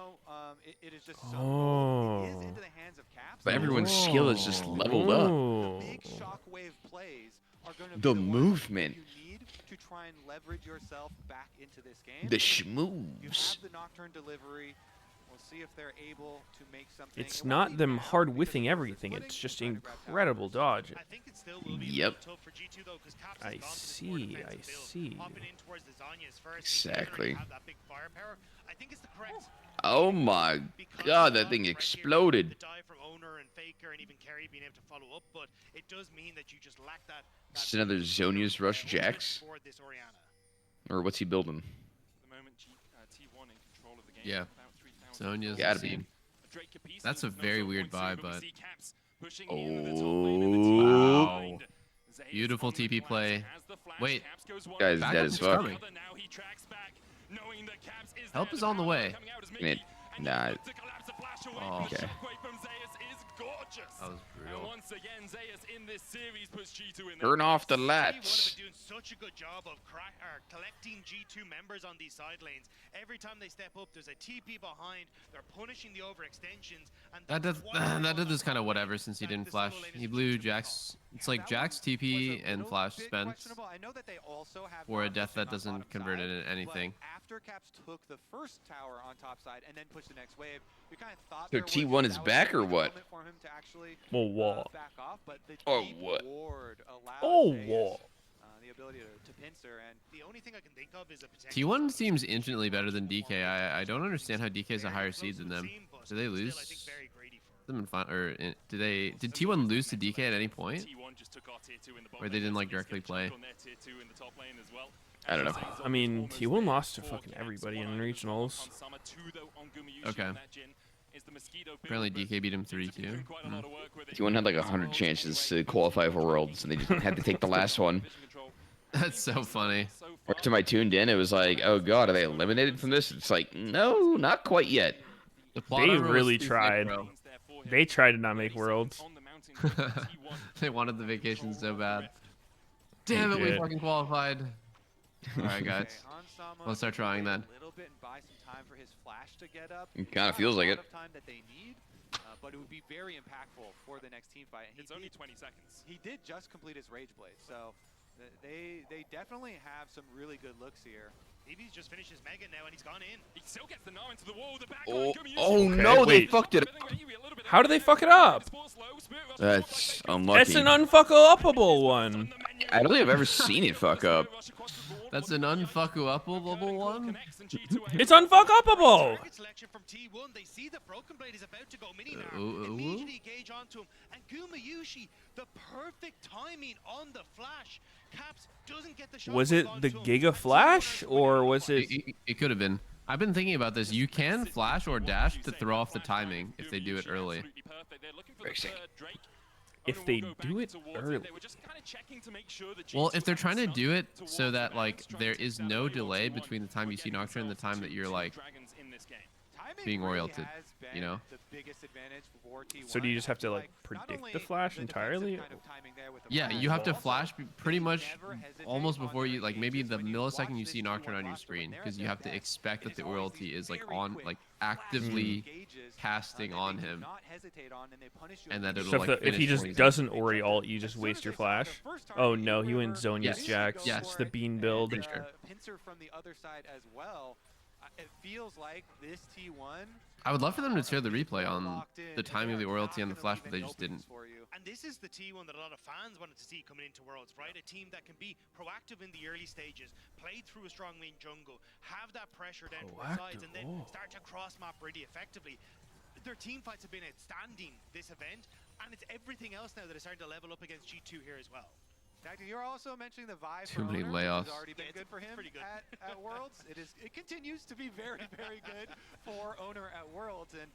Speaker 4: It is just
Speaker 1: Oh.
Speaker 4: it is into the hands of Caps.
Speaker 3: But everyone's skill is just leveled up.
Speaker 1: Oh.
Speaker 4: Big shockwave plays are going to
Speaker 3: The
Speaker 4: be ones
Speaker 3: movement.
Speaker 4: you need to try and leverage yourself back into this game.
Speaker 3: The
Speaker 4: You
Speaker 3: schmoves.
Speaker 4: have the Nocturne delivery. We'll see if they're able to make something.
Speaker 1: It's
Speaker 4: It won't
Speaker 1: not
Speaker 4: be
Speaker 1: them
Speaker 4: now
Speaker 1: hard
Speaker 4: because
Speaker 1: whiffing
Speaker 4: of the
Speaker 1: everything.
Speaker 4: splitting.
Speaker 1: It's just
Speaker 4: They're trying to grab
Speaker 1: incredible
Speaker 4: towers.
Speaker 1: dodge.
Speaker 9: I think it still will be
Speaker 3: Yep.
Speaker 9: a little tough for G2 though, because Caps
Speaker 1: I
Speaker 9: has gone for this more
Speaker 1: see, I
Speaker 9: defensive build,
Speaker 1: see.
Speaker 9: hopping in towards the Zhonya's first.
Speaker 3: Exactly.
Speaker 9: Have that big firepower. I think it's the correct.
Speaker 3: Oh my god, that thing exploded.
Speaker 9: The dive from Owner and Faker and even Kerry being able to follow up, but it does mean that you just lack that.
Speaker 3: Just another Zhonya's rush Jax?
Speaker 9: For this Orianna.
Speaker 3: Or what's he building?
Speaker 5: At the moment, T1 in control of the game.
Speaker 2: Yeah.
Speaker 5: About 3,000
Speaker 2: Zonya's
Speaker 3: Gotta be.
Speaker 5: Drake Capizzi
Speaker 2: That's a
Speaker 5: with no
Speaker 2: very
Speaker 5: sort of
Speaker 2: weird
Speaker 5: point
Speaker 2: buy,
Speaker 5: two, we
Speaker 2: but
Speaker 5: see Caps pushing in the top lane and the team
Speaker 3: Oh.
Speaker 2: Wow.
Speaker 5: Zayas
Speaker 2: Beautiful
Speaker 5: on the
Speaker 2: TP
Speaker 5: glass,
Speaker 2: play.
Speaker 5: has the flash,
Speaker 2: Wait.
Speaker 5: Caps goes one
Speaker 3: Guy's
Speaker 5: way,
Speaker 3: dead
Speaker 2: as
Speaker 5: Caps
Speaker 2: fuck.
Speaker 5: goes the other, now he tracks back, knowing that Caps is
Speaker 2: Help
Speaker 5: there,
Speaker 2: is
Speaker 5: the
Speaker 2: on the
Speaker 5: power
Speaker 2: way.
Speaker 5: coming out is
Speaker 3: I mean,
Speaker 5: Mickey, and
Speaker 3: nah.
Speaker 5: you look to collapse the flash away,
Speaker 2: Oh.
Speaker 5: but the
Speaker 3: Okay.
Speaker 5: shockwave from Zayas is gorgeous.
Speaker 2: That was
Speaker 5: And
Speaker 2: brutal.
Speaker 5: once again, Zayas in this series puts G2 in
Speaker 3: Turn
Speaker 5: their
Speaker 3: off the
Speaker 5: place.
Speaker 9: T1 have
Speaker 3: latch.
Speaker 9: been doing such a good job of collecting G2 members on these side lanes. Every time they step up, there's a TP behind. They're punishing the overextensions. And
Speaker 2: That
Speaker 9: that's
Speaker 2: does
Speaker 9: why they're
Speaker 2: that
Speaker 9: on
Speaker 2: did this kind of
Speaker 9: front
Speaker 2: whatever
Speaker 9: line.
Speaker 2: since he
Speaker 9: That
Speaker 2: didn't
Speaker 9: the
Speaker 2: flash.
Speaker 9: solo lane is
Speaker 2: He
Speaker 9: just
Speaker 2: blew
Speaker 9: too small.
Speaker 2: Jax. It's
Speaker 4: Yeah,
Speaker 2: like
Speaker 4: that
Speaker 2: Jax
Speaker 4: one
Speaker 2: TP
Speaker 4: was a
Speaker 2: and
Speaker 4: little
Speaker 2: flash
Speaker 4: bit
Speaker 2: spent
Speaker 4: questionable. I know that they also have
Speaker 2: for a
Speaker 4: domination
Speaker 2: death that
Speaker 4: on
Speaker 2: doesn't
Speaker 4: bottom
Speaker 2: convert
Speaker 4: side,
Speaker 2: into anything.
Speaker 4: But after Caps took the first tower on top side and then pushed the next wave, we kind of thought
Speaker 3: So
Speaker 4: there was-
Speaker 3: T1 is
Speaker 4: that was
Speaker 3: back
Speaker 4: gonna
Speaker 3: or
Speaker 4: be the
Speaker 3: what?
Speaker 4: moment for him to actually,
Speaker 1: Well, what?
Speaker 4: back off, but the
Speaker 3: Or
Speaker 4: deep
Speaker 3: what?
Speaker 4: ward allowed
Speaker 1: Oh,
Speaker 4: Zayas,
Speaker 1: what?
Speaker 4: the ability to pincer, and
Speaker 9: The only thing I can think of is a potential.
Speaker 2: T1 seems infinitely better than DK. I don't understand how DK is a higher seed than them. Do they lose?
Speaker 9: Still, I think very greedy for
Speaker 2: Them in did T1 lose to DK at any point?
Speaker 5: T1 just took our tier 2 in the bot
Speaker 2: Or they
Speaker 5: lane,
Speaker 2: didn't, like,
Speaker 5: so he's
Speaker 2: directly
Speaker 5: gonna
Speaker 2: play?
Speaker 5: chunk on their tier 2 in the top lane as well.
Speaker 3: I don't
Speaker 5: As
Speaker 3: know.
Speaker 5: you say,
Speaker 1: I mean,
Speaker 5: Zombies
Speaker 1: T1
Speaker 5: almost
Speaker 1: lost to
Speaker 5: there,
Speaker 1: fucking
Speaker 5: 4
Speaker 1: everybody
Speaker 5: Caps,
Speaker 1: in
Speaker 5: 1
Speaker 1: regionals.
Speaker 5: on Summer, 2 though on Gumiyushi
Speaker 2: Okay.
Speaker 5: on that Jhin. Is the Mosquito build,
Speaker 2: Apparently
Speaker 5: but
Speaker 2: DK beat him
Speaker 5: Jin's been
Speaker 2: 3-2.
Speaker 5: doing quite a lot of work with it.
Speaker 3: T1 had like
Speaker 5: As
Speaker 3: 100
Speaker 5: well,
Speaker 3: chances
Speaker 5: anyway,
Speaker 3: to qualify for Worlds, and they just had to take the last one.
Speaker 2: That's so funny.
Speaker 5: So far,
Speaker 3: Every time I tuned in, it was like, oh god, are they eliminated from this? It's like, no, not quite yet.
Speaker 2: The plot
Speaker 1: They
Speaker 2: armor was
Speaker 1: really
Speaker 2: too thick,
Speaker 1: tried.
Speaker 2: bro.
Speaker 1: They tried to not make worlds.
Speaker 2: They wanted the vacation so bad. Damn it, we
Speaker 1: did.
Speaker 2: fucking qualified. Alright, guys.
Speaker 4: Okay, Hansama
Speaker 2: Let's start
Speaker 4: can
Speaker 2: trying
Speaker 4: wait
Speaker 2: then.
Speaker 4: A little bit and buy some time for his flash to get up.
Speaker 3: It
Speaker 4: It's
Speaker 3: kinda
Speaker 4: not
Speaker 3: feels
Speaker 4: a
Speaker 3: like
Speaker 4: lot
Speaker 3: it.
Speaker 4: of time that they need, but it would be very impactful for the next team fight. And
Speaker 5: It's only 20 seconds.
Speaker 4: he did just complete his Rage Blade, so they definitely have some really good looks here.
Speaker 9: Evie's just finished his Mega now and he's gone in.
Speaker 5: He still gets the Gnar into the wall. The back
Speaker 3: Oh,
Speaker 5: line, Gumiyushi
Speaker 3: oh
Speaker 5: will
Speaker 3: no,
Speaker 5: get
Speaker 3: they
Speaker 1: wait.
Speaker 3: fucked it up.
Speaker 1: How do they fuck it up?
Speaker 3: That's
Speaker 1: That's
Speaker 3: unlucky.
Speaker 1: an unfuckable one.
Speaker 3: I don't think I've ever seen it fuck up.
Speaker 2: That's an unfuckable one?
Speaker 1: It's unfuckable.
Speaker 9: Target selection from T1. They see that Broken Blade is about to go mini
Speaker 2: Ooh, ooh, ooh.
Speaker 9: immediately engage onto him. And Gumayushi, the perfect timing on the flash. Caps doesn't get the shot.
Speaker 1: Was it the Giga Flash or was it?
Speaker 2: It could have been. I've been thinking about this. You can flash or dash to throw off the timing if they do it early.
Speaker 3: Very sick.
Speaker 1: If they do it early.
Speaker 2: Well, if they're trying to do it so that like there is no delay between the time you see Nocturne and the time that you're like
Speaker 4: Timing
Speaker 2: being
Speaker 4: really
Speaker 2: oriented,
Speaker 4: has
Speaker 2: you
Speaker 4: been
Speaker 2: know?
Speaker 4: the biggest advantage for T1.
Speaker 1: So do you just have to like
Speaker 4: not
Speaker 1: predict
Speaker 4: only
Speaker 1: the flash
Speaker 4: the defensive
Speaker 1: entirely?
Speaker 4: kind of timing there with the
Speaker 2: yeah,
Speaker 4: flash,
Speaker 2: you have
Speaker 4: but
Speaker 2: to
Speaker 4: also
Speaker 2: flash pretty
Speaker 4: they
Speaker 2: much
Speaker 4: never hesitate
Speaker 2: almost
Speaker 4: on
Speaker 2: before
Speaker 4: their
Speaker 2: you like maybe
Speaker 4: engages.
Speaker 2: the
Speaker 4: When you
Speaker 2: millisecond
Speaker 4: watch
Speaker 2: you
Speaker 4: this
Speaker 2: see
Speaker 4: T1
Speaker 2: Nocturne on your
Speaker 4: roster, when
Speaker 2: screen
Speaker 4: they're
Speaker 2: because
Speaker 4: at
Speaker 2: you
Speaker 4: their
Speaker 2: have to
Speaker 4: best,
Speaker 2: expect
Speaker 4: it
Speaker 2: that the
Speaker 4: is always
Speaker 2: royalty
Speaker 4: these
Speaker 2: is like
Speaker 4: very
Speaker 2: on
Speaker 4: quick
Speaker 2: like
Speaker 4: flash
Speaker 2: actively
Speaker 4: engages,
Speaker 2: casting
Speaker 4: that
Speaker 2: on
Speaker 4: they do
Speaker 2: him.
Speaker 4: not hesitate on, and they punish you
Speaker 2: And that
Speaker 4: immediately.
Speaker 2: it'll,
Speaker 1: So
Speaker 2: like,
Speaker 1: if he
Speaker 2: finish
Speaker 1: just
Speaker 2: when he's
Speaker 1: doesn't Ori ult, you just
Speaker 4: As soon
Speaker 1: waste
Speaker 4: as
Speaker 1: your
Speaker 4: they saw their
Speaker 1: flash.
Speaker 4: first
Speaker 1: Oh
Speaker 4: target,
Speaker 1: no, he went
Speaker 4: River,
Speaker 1: Zonya's
Speaker 2: Yes.
Speaker 1: Jax.
Speaker 2: Yes.
Speaker 1: It's the bean
Speaker 4: and,
Speaker 1: build.
Speaker 2: Pretty sure.
Speaker 4: Pincer from the other side as well. It feels like this T1.
Speaker 2: I would love for them to share the replay
Speaker 4: they're
Speaker 2: on
Speaker 4: locked in,
Speaker 2: the
Speaker 4: and
Speaker 2: timing of
Speaker 4: they're
Speaker 2: the royalty
Speaker 4: not
Speaker 2: and the
Speaker 4: gonna
Speaker 2: flash,
Speaker 4: leave
Speaker 2: but they
Speaker 4: any
Speaker 2: just
Speaker 4: openings
Speaker 2: didn't.
Speaker 4: for you.
Speaker 9: And this is the T1 that a lot of fans wanted to see coming into Worlds, right? A team that can be proactive in the early stages, play through a strong main jungle, have that pressure down towards sides, and then
Speaker 1: Proactive, oh.
Speaker 9: start to cross map really effectively. Their team fights have been outstanding this event, and it's everything else now that is starting to level up against G2 here as well.
Speaker 4: Dagger, you're also mentioning the vibe
Speaker 2: Too
Speaker 4: for
Speaker 2: many
Speaker 4: Owner, which
Speaker 2: layoffs.
Speaker 4: has already been
Speaker 9: Yeah,
Speaker 4: good for him
Speaker 9: pretty good.
Speaker 4: At Worlds. It continues to be very, very good for Owner at Worlds, and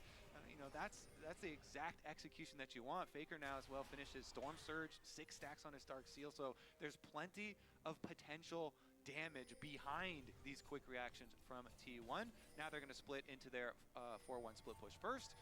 Speaker 4: you know that's the exact execution that you want. Faker now as well finished his Storm Surge, 6 stacks on his Dark Seal, so there's plenty of potential damage behind these quick reactions from T1. Now they're going to split into their 4-1 split push first.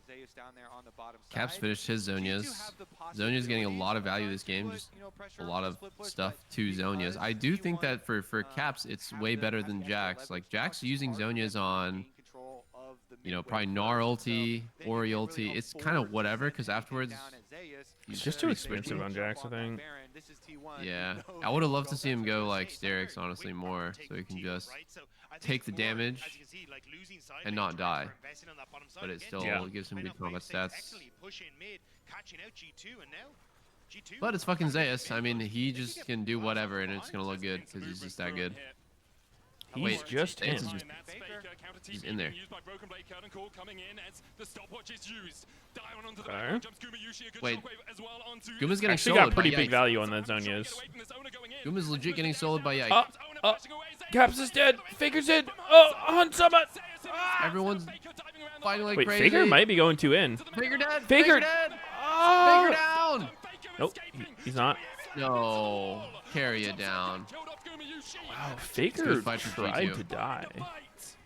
Speaker 4: Zeus down there on the bottom side.
Speaker 2: Caps finished his
Speaker 4: G2
Speaker 2: Zonias.
Speaker 4: have the
Speaker 2: Zonia's getting a
Speaker 4: possibility
Speaker 2: lot of value
Speaker 4: of
Speaker 2: this game,
Speaker 4: put,
Speaker 2: just
Speaker 4: you know, pressure
Speaker 2: a
Speaker 4: on
Speaker 2: lot
Speaker 4: the
Speaker 2: of
Speaker 4: split push,
Speaker 2: stuff
Speaker 4: but
Speaker 2: to Zonias.
Speaker 4: because
Speaker 2: I do think
Speaker 4: T1,
Speaker 2: that for Caps, it's
Speaker 4: have
Speaker 2: way
Speaker 4: the-
Speaker 2: better
Speaker 4: have
Speaker 2: than
Speaker 4: the extra
Speaker 2: Jax.
Speaker 4: leverage
Speaker 2: Like
Speaker 4: now
Speaker 2: Jax
Speaker 4: to
Speaker 2: using
Speaker 4: target
Speaker 2: Zonias
Speaker 4: them
Speaker 2: on,
Speaker 4: gain control of the
Speaker 2: you know,
Speaker 4: mid-wave
Speaker 2: probably
Speaker 4: first.
Speaker 2: Gnar
Speaker 4: So
Speaker 2: ulti,
Speaker 4: then you
Speaker 2: Ori
Speaker 4: can
Speaker 2: ulti.
Speaker 4: really
Speaker 2: It's kind
Speaker 4: afford
Speaker 2: of
Speaker 4: to
Speaker 2: whatever
Speaker 4: send
Speaker 2: because
Speaker 4: anything
Speaker 2: afterwards,
Speaker 4: down at Zeus
Speaker 1: It's just too
Speaker 4: because they
Speaker 1: expensive
Speaker 4: will
Speaker 1: on
Speaker 4: jump
Speaker 1: Jax, I
Speaker 4: that
Speaker 1: think.
Speaker 4: Baron. This is T1.
Speaker 2: yeah.
Speaker 4: You know
Speaker 2: I would have
Speaker 4: they
Speaker 2: loved
Speaker 4: go
Speaker 2: to see him
Speaker 4: back
Speaker 2: go
Speaker 4: to
Speaker 2: like
Speaker 9: Hey, it's not very
Speaker 2: Sterix, honestly,
Speaker 9: quick
Speaker 2: more,
Speaker 9: take
Speaker 2: so he
Speaker 9: from
Speaker 2: can
Speaker 9: T1,
Speaker 2: just
Speaker 9: right? So I
Speaker 2: take the damage
Speaker 9: as you can see, like losing side
Speaker 2: and
Speaker 9: lanes,
Speaker 2: not die.
Speaker 9: are investing on that bottom side
Speaker 2: but it
Speaker 9: again.
Speaker 2: still
Speaker 1: Yeah.
Speaker 2: gives him
Speaker 9: Playing
Speaker 2: good
Speaker 9: off
Speaker 2: combat
Speaker 9: base lanes,
Speaker 2: stats.
Speaker 9: excellently pushing mid, catching out G2, and now G2.
Speaker 2: But it's fucking
Speaker 9: back into
Speaker 2: Zeus.
Speaker 9: mid,
Speaker 2: I mean,
Speaker 9: but
Speaker 2: he
Speaker 9: if you
Speaker 2: just
Speaker 9: get
Speaker 2: can do
Speaker 9: blast
Speaker 2: whatever,
Speaker 9: off
Speaker 2: and
Speaker 9: the
Speaker 2: it's
Speaker 9: line,
Speaker 2: gonna look
Speaker 5: Just
Speaker 2: good
Speaker 5: into
Speaker 2: because he's
Speaker 5: movement
Speaker 2: just that
Speaker 5: through
Speaker 2: good.
Speaker 5: here.
Speaker 1: He's just
Speaker 2: Zeus
Speaker 1: in.
Speaker 2: is just
Speaker 5: That's
Speaker 9: Faker.
Speaker 5: Faker, counter
Speaker 2: He's
Speaker 5: TP
Speaker 2: in there.
Speaker 5: being used by Broken Blade. Curtain call coming in as the stopwatch is used. Dion onto the
Speaker 1: Okay.
Speaker 5: backline, jumps Gumayushi, a good
Speaker 2: Wait.
Speaker 5: shockwave as well onto
Speaker 2: Guma's getting
Speaker 1: Actually got
Speaker 2: soloed by
Speaker 1: pretty big
Speaker 2: Yikes.
Speaker 1: value on that zone, yes.
Speaker 2: Guma's legit getting soloed by Yikes.
Speaker 1: Caps is dead. Faker's in. Oh, Hansama.
Speaker 2: Everyone's fighting like
Speaker 1: Wait,
Speaker 2: crazy.
Speaker 1: Faker might be going to in.
Speaker 2: Faker dead.
Speaker 1: Faker.
Speaker 2: dead.
Speaker 1: Oh.
Speaker 2: Faker down.
Speaker 1: Nope, he's not.
Speaker 2: No. Carry it down.
Speaker 1: Wow, Faker
Speaker 2: good fight for
Speaker 1: tried
Speaker 2: G2.
Speaker 1: to die.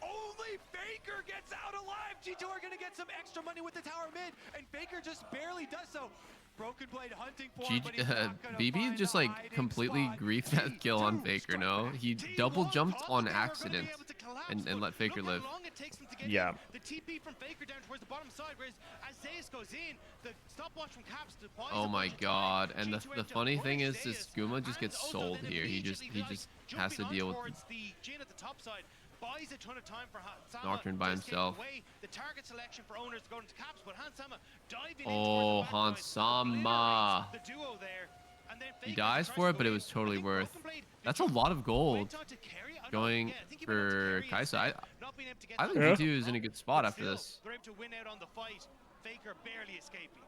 Speaker 4: Only Faker gets out alive. G2 are going to get some extra money with the tower mid, and Faker just barely does so. Broken Blade hunting for him, but he's not gonna
Speaker 2: BB
Speaker 4: find
Speaker 2: just
Speaker 4: a
Speaker 2: like
Speaker 4: hiding
Speaker 2: completely
Speaker 4: spot.
Speaker 2: griefed that kill on
Speaker 4: G2
Speaker 2: Faker, no?
Speaker 4: strike
Speaker 2: He
Speaker 4: back.
Speaker 2: double
Speaker 4: T1
Speaker 2: jumped
Speaker 4: thought
Speaker 2: on
Speaker 4: they were gonna be
Speaker 2: accident
Speaker 4: able to collapse,
Speaker 2: and
Speaker 4: but
Speaker 2: let Faker
Speaker 4: look how
Speaker 2: live.
Speaker 4: long it takes them to get
Speaker 1: Yeah.
Speaker 4: in. The TP from Faker down towards the bottom side, whereas as Zeus goes in, the stopwatch from Caps buys
Speaker 2: Oh
Speaker 4: a
Speaker 2: my
Speaker 4: bunch of time.
Speaker 2: god. And the
Speaker 4: G2 ends up
Speaker 2: funny thing
Speaker 4: running
Speaker 2: is this
Speaker 4: Zeus,
Speaker 2: Guma just
Speaker 4: and
Speaker 2: gets
Speaker 4: also
Speaker 2: sold
Speaker 4: then
Speaker 2: here. He
Speaker 4: immediately,
Speaker 2: just
Speaker 4: like,
Speaker 2: has to
Speaker 4: jumping
Speaker 2: deal
Speaker 4: on
Speaker 2: with
Speaker 4: towards the Jhin at the top side. Buys a ton of time for Hansama
Speaker 2: Nocturne by
Speaker 4: to escape
Speaker 2: himself.
Speaker 4: away. The target selection for owners going into Caps, but Hansama diving in
Speaker 2: Oh,
Speaker 4: towards the
Speaker 2: Hansama.
Speaker 4: backline, obliterates the duo there, and then
Speaker 2: He
Speaker 4: Faker
Speaker 2: dies
Speaker 4: tries
Speaker 2: for
Speaker 4: to
Speaker 2: it,
Speaker 4: go
Speaker 2: but it
Speaker 4: in.
Speaker 2: was totally
Speaker 4: I think
Speaker 2: worth.
Speaker 4: Broken Blade, the
Speaker 2: That's a
Speaker 4: jump
Speaker 2: lot of gold
Speaker 4: went on to carry. I don't
Speaker 2: going
Speaker 4: know, yeah, I think he went on to
Speaker 2: for
Speaker 4: carry
Speaker 2: Kaisa.
Speaker 4: instead, not being able to get
Speaker 2: I
Speaker 4: that
Speaker 2: think
Speaker 1: Yeah.
Speaker 2: G2 is in a good spot
Speaker 4: but
Speaker 2: after
Speaker 4: still,
Speaker 2: this.
Speaker 4: they're able to win out on the fight. Faker barely escaping.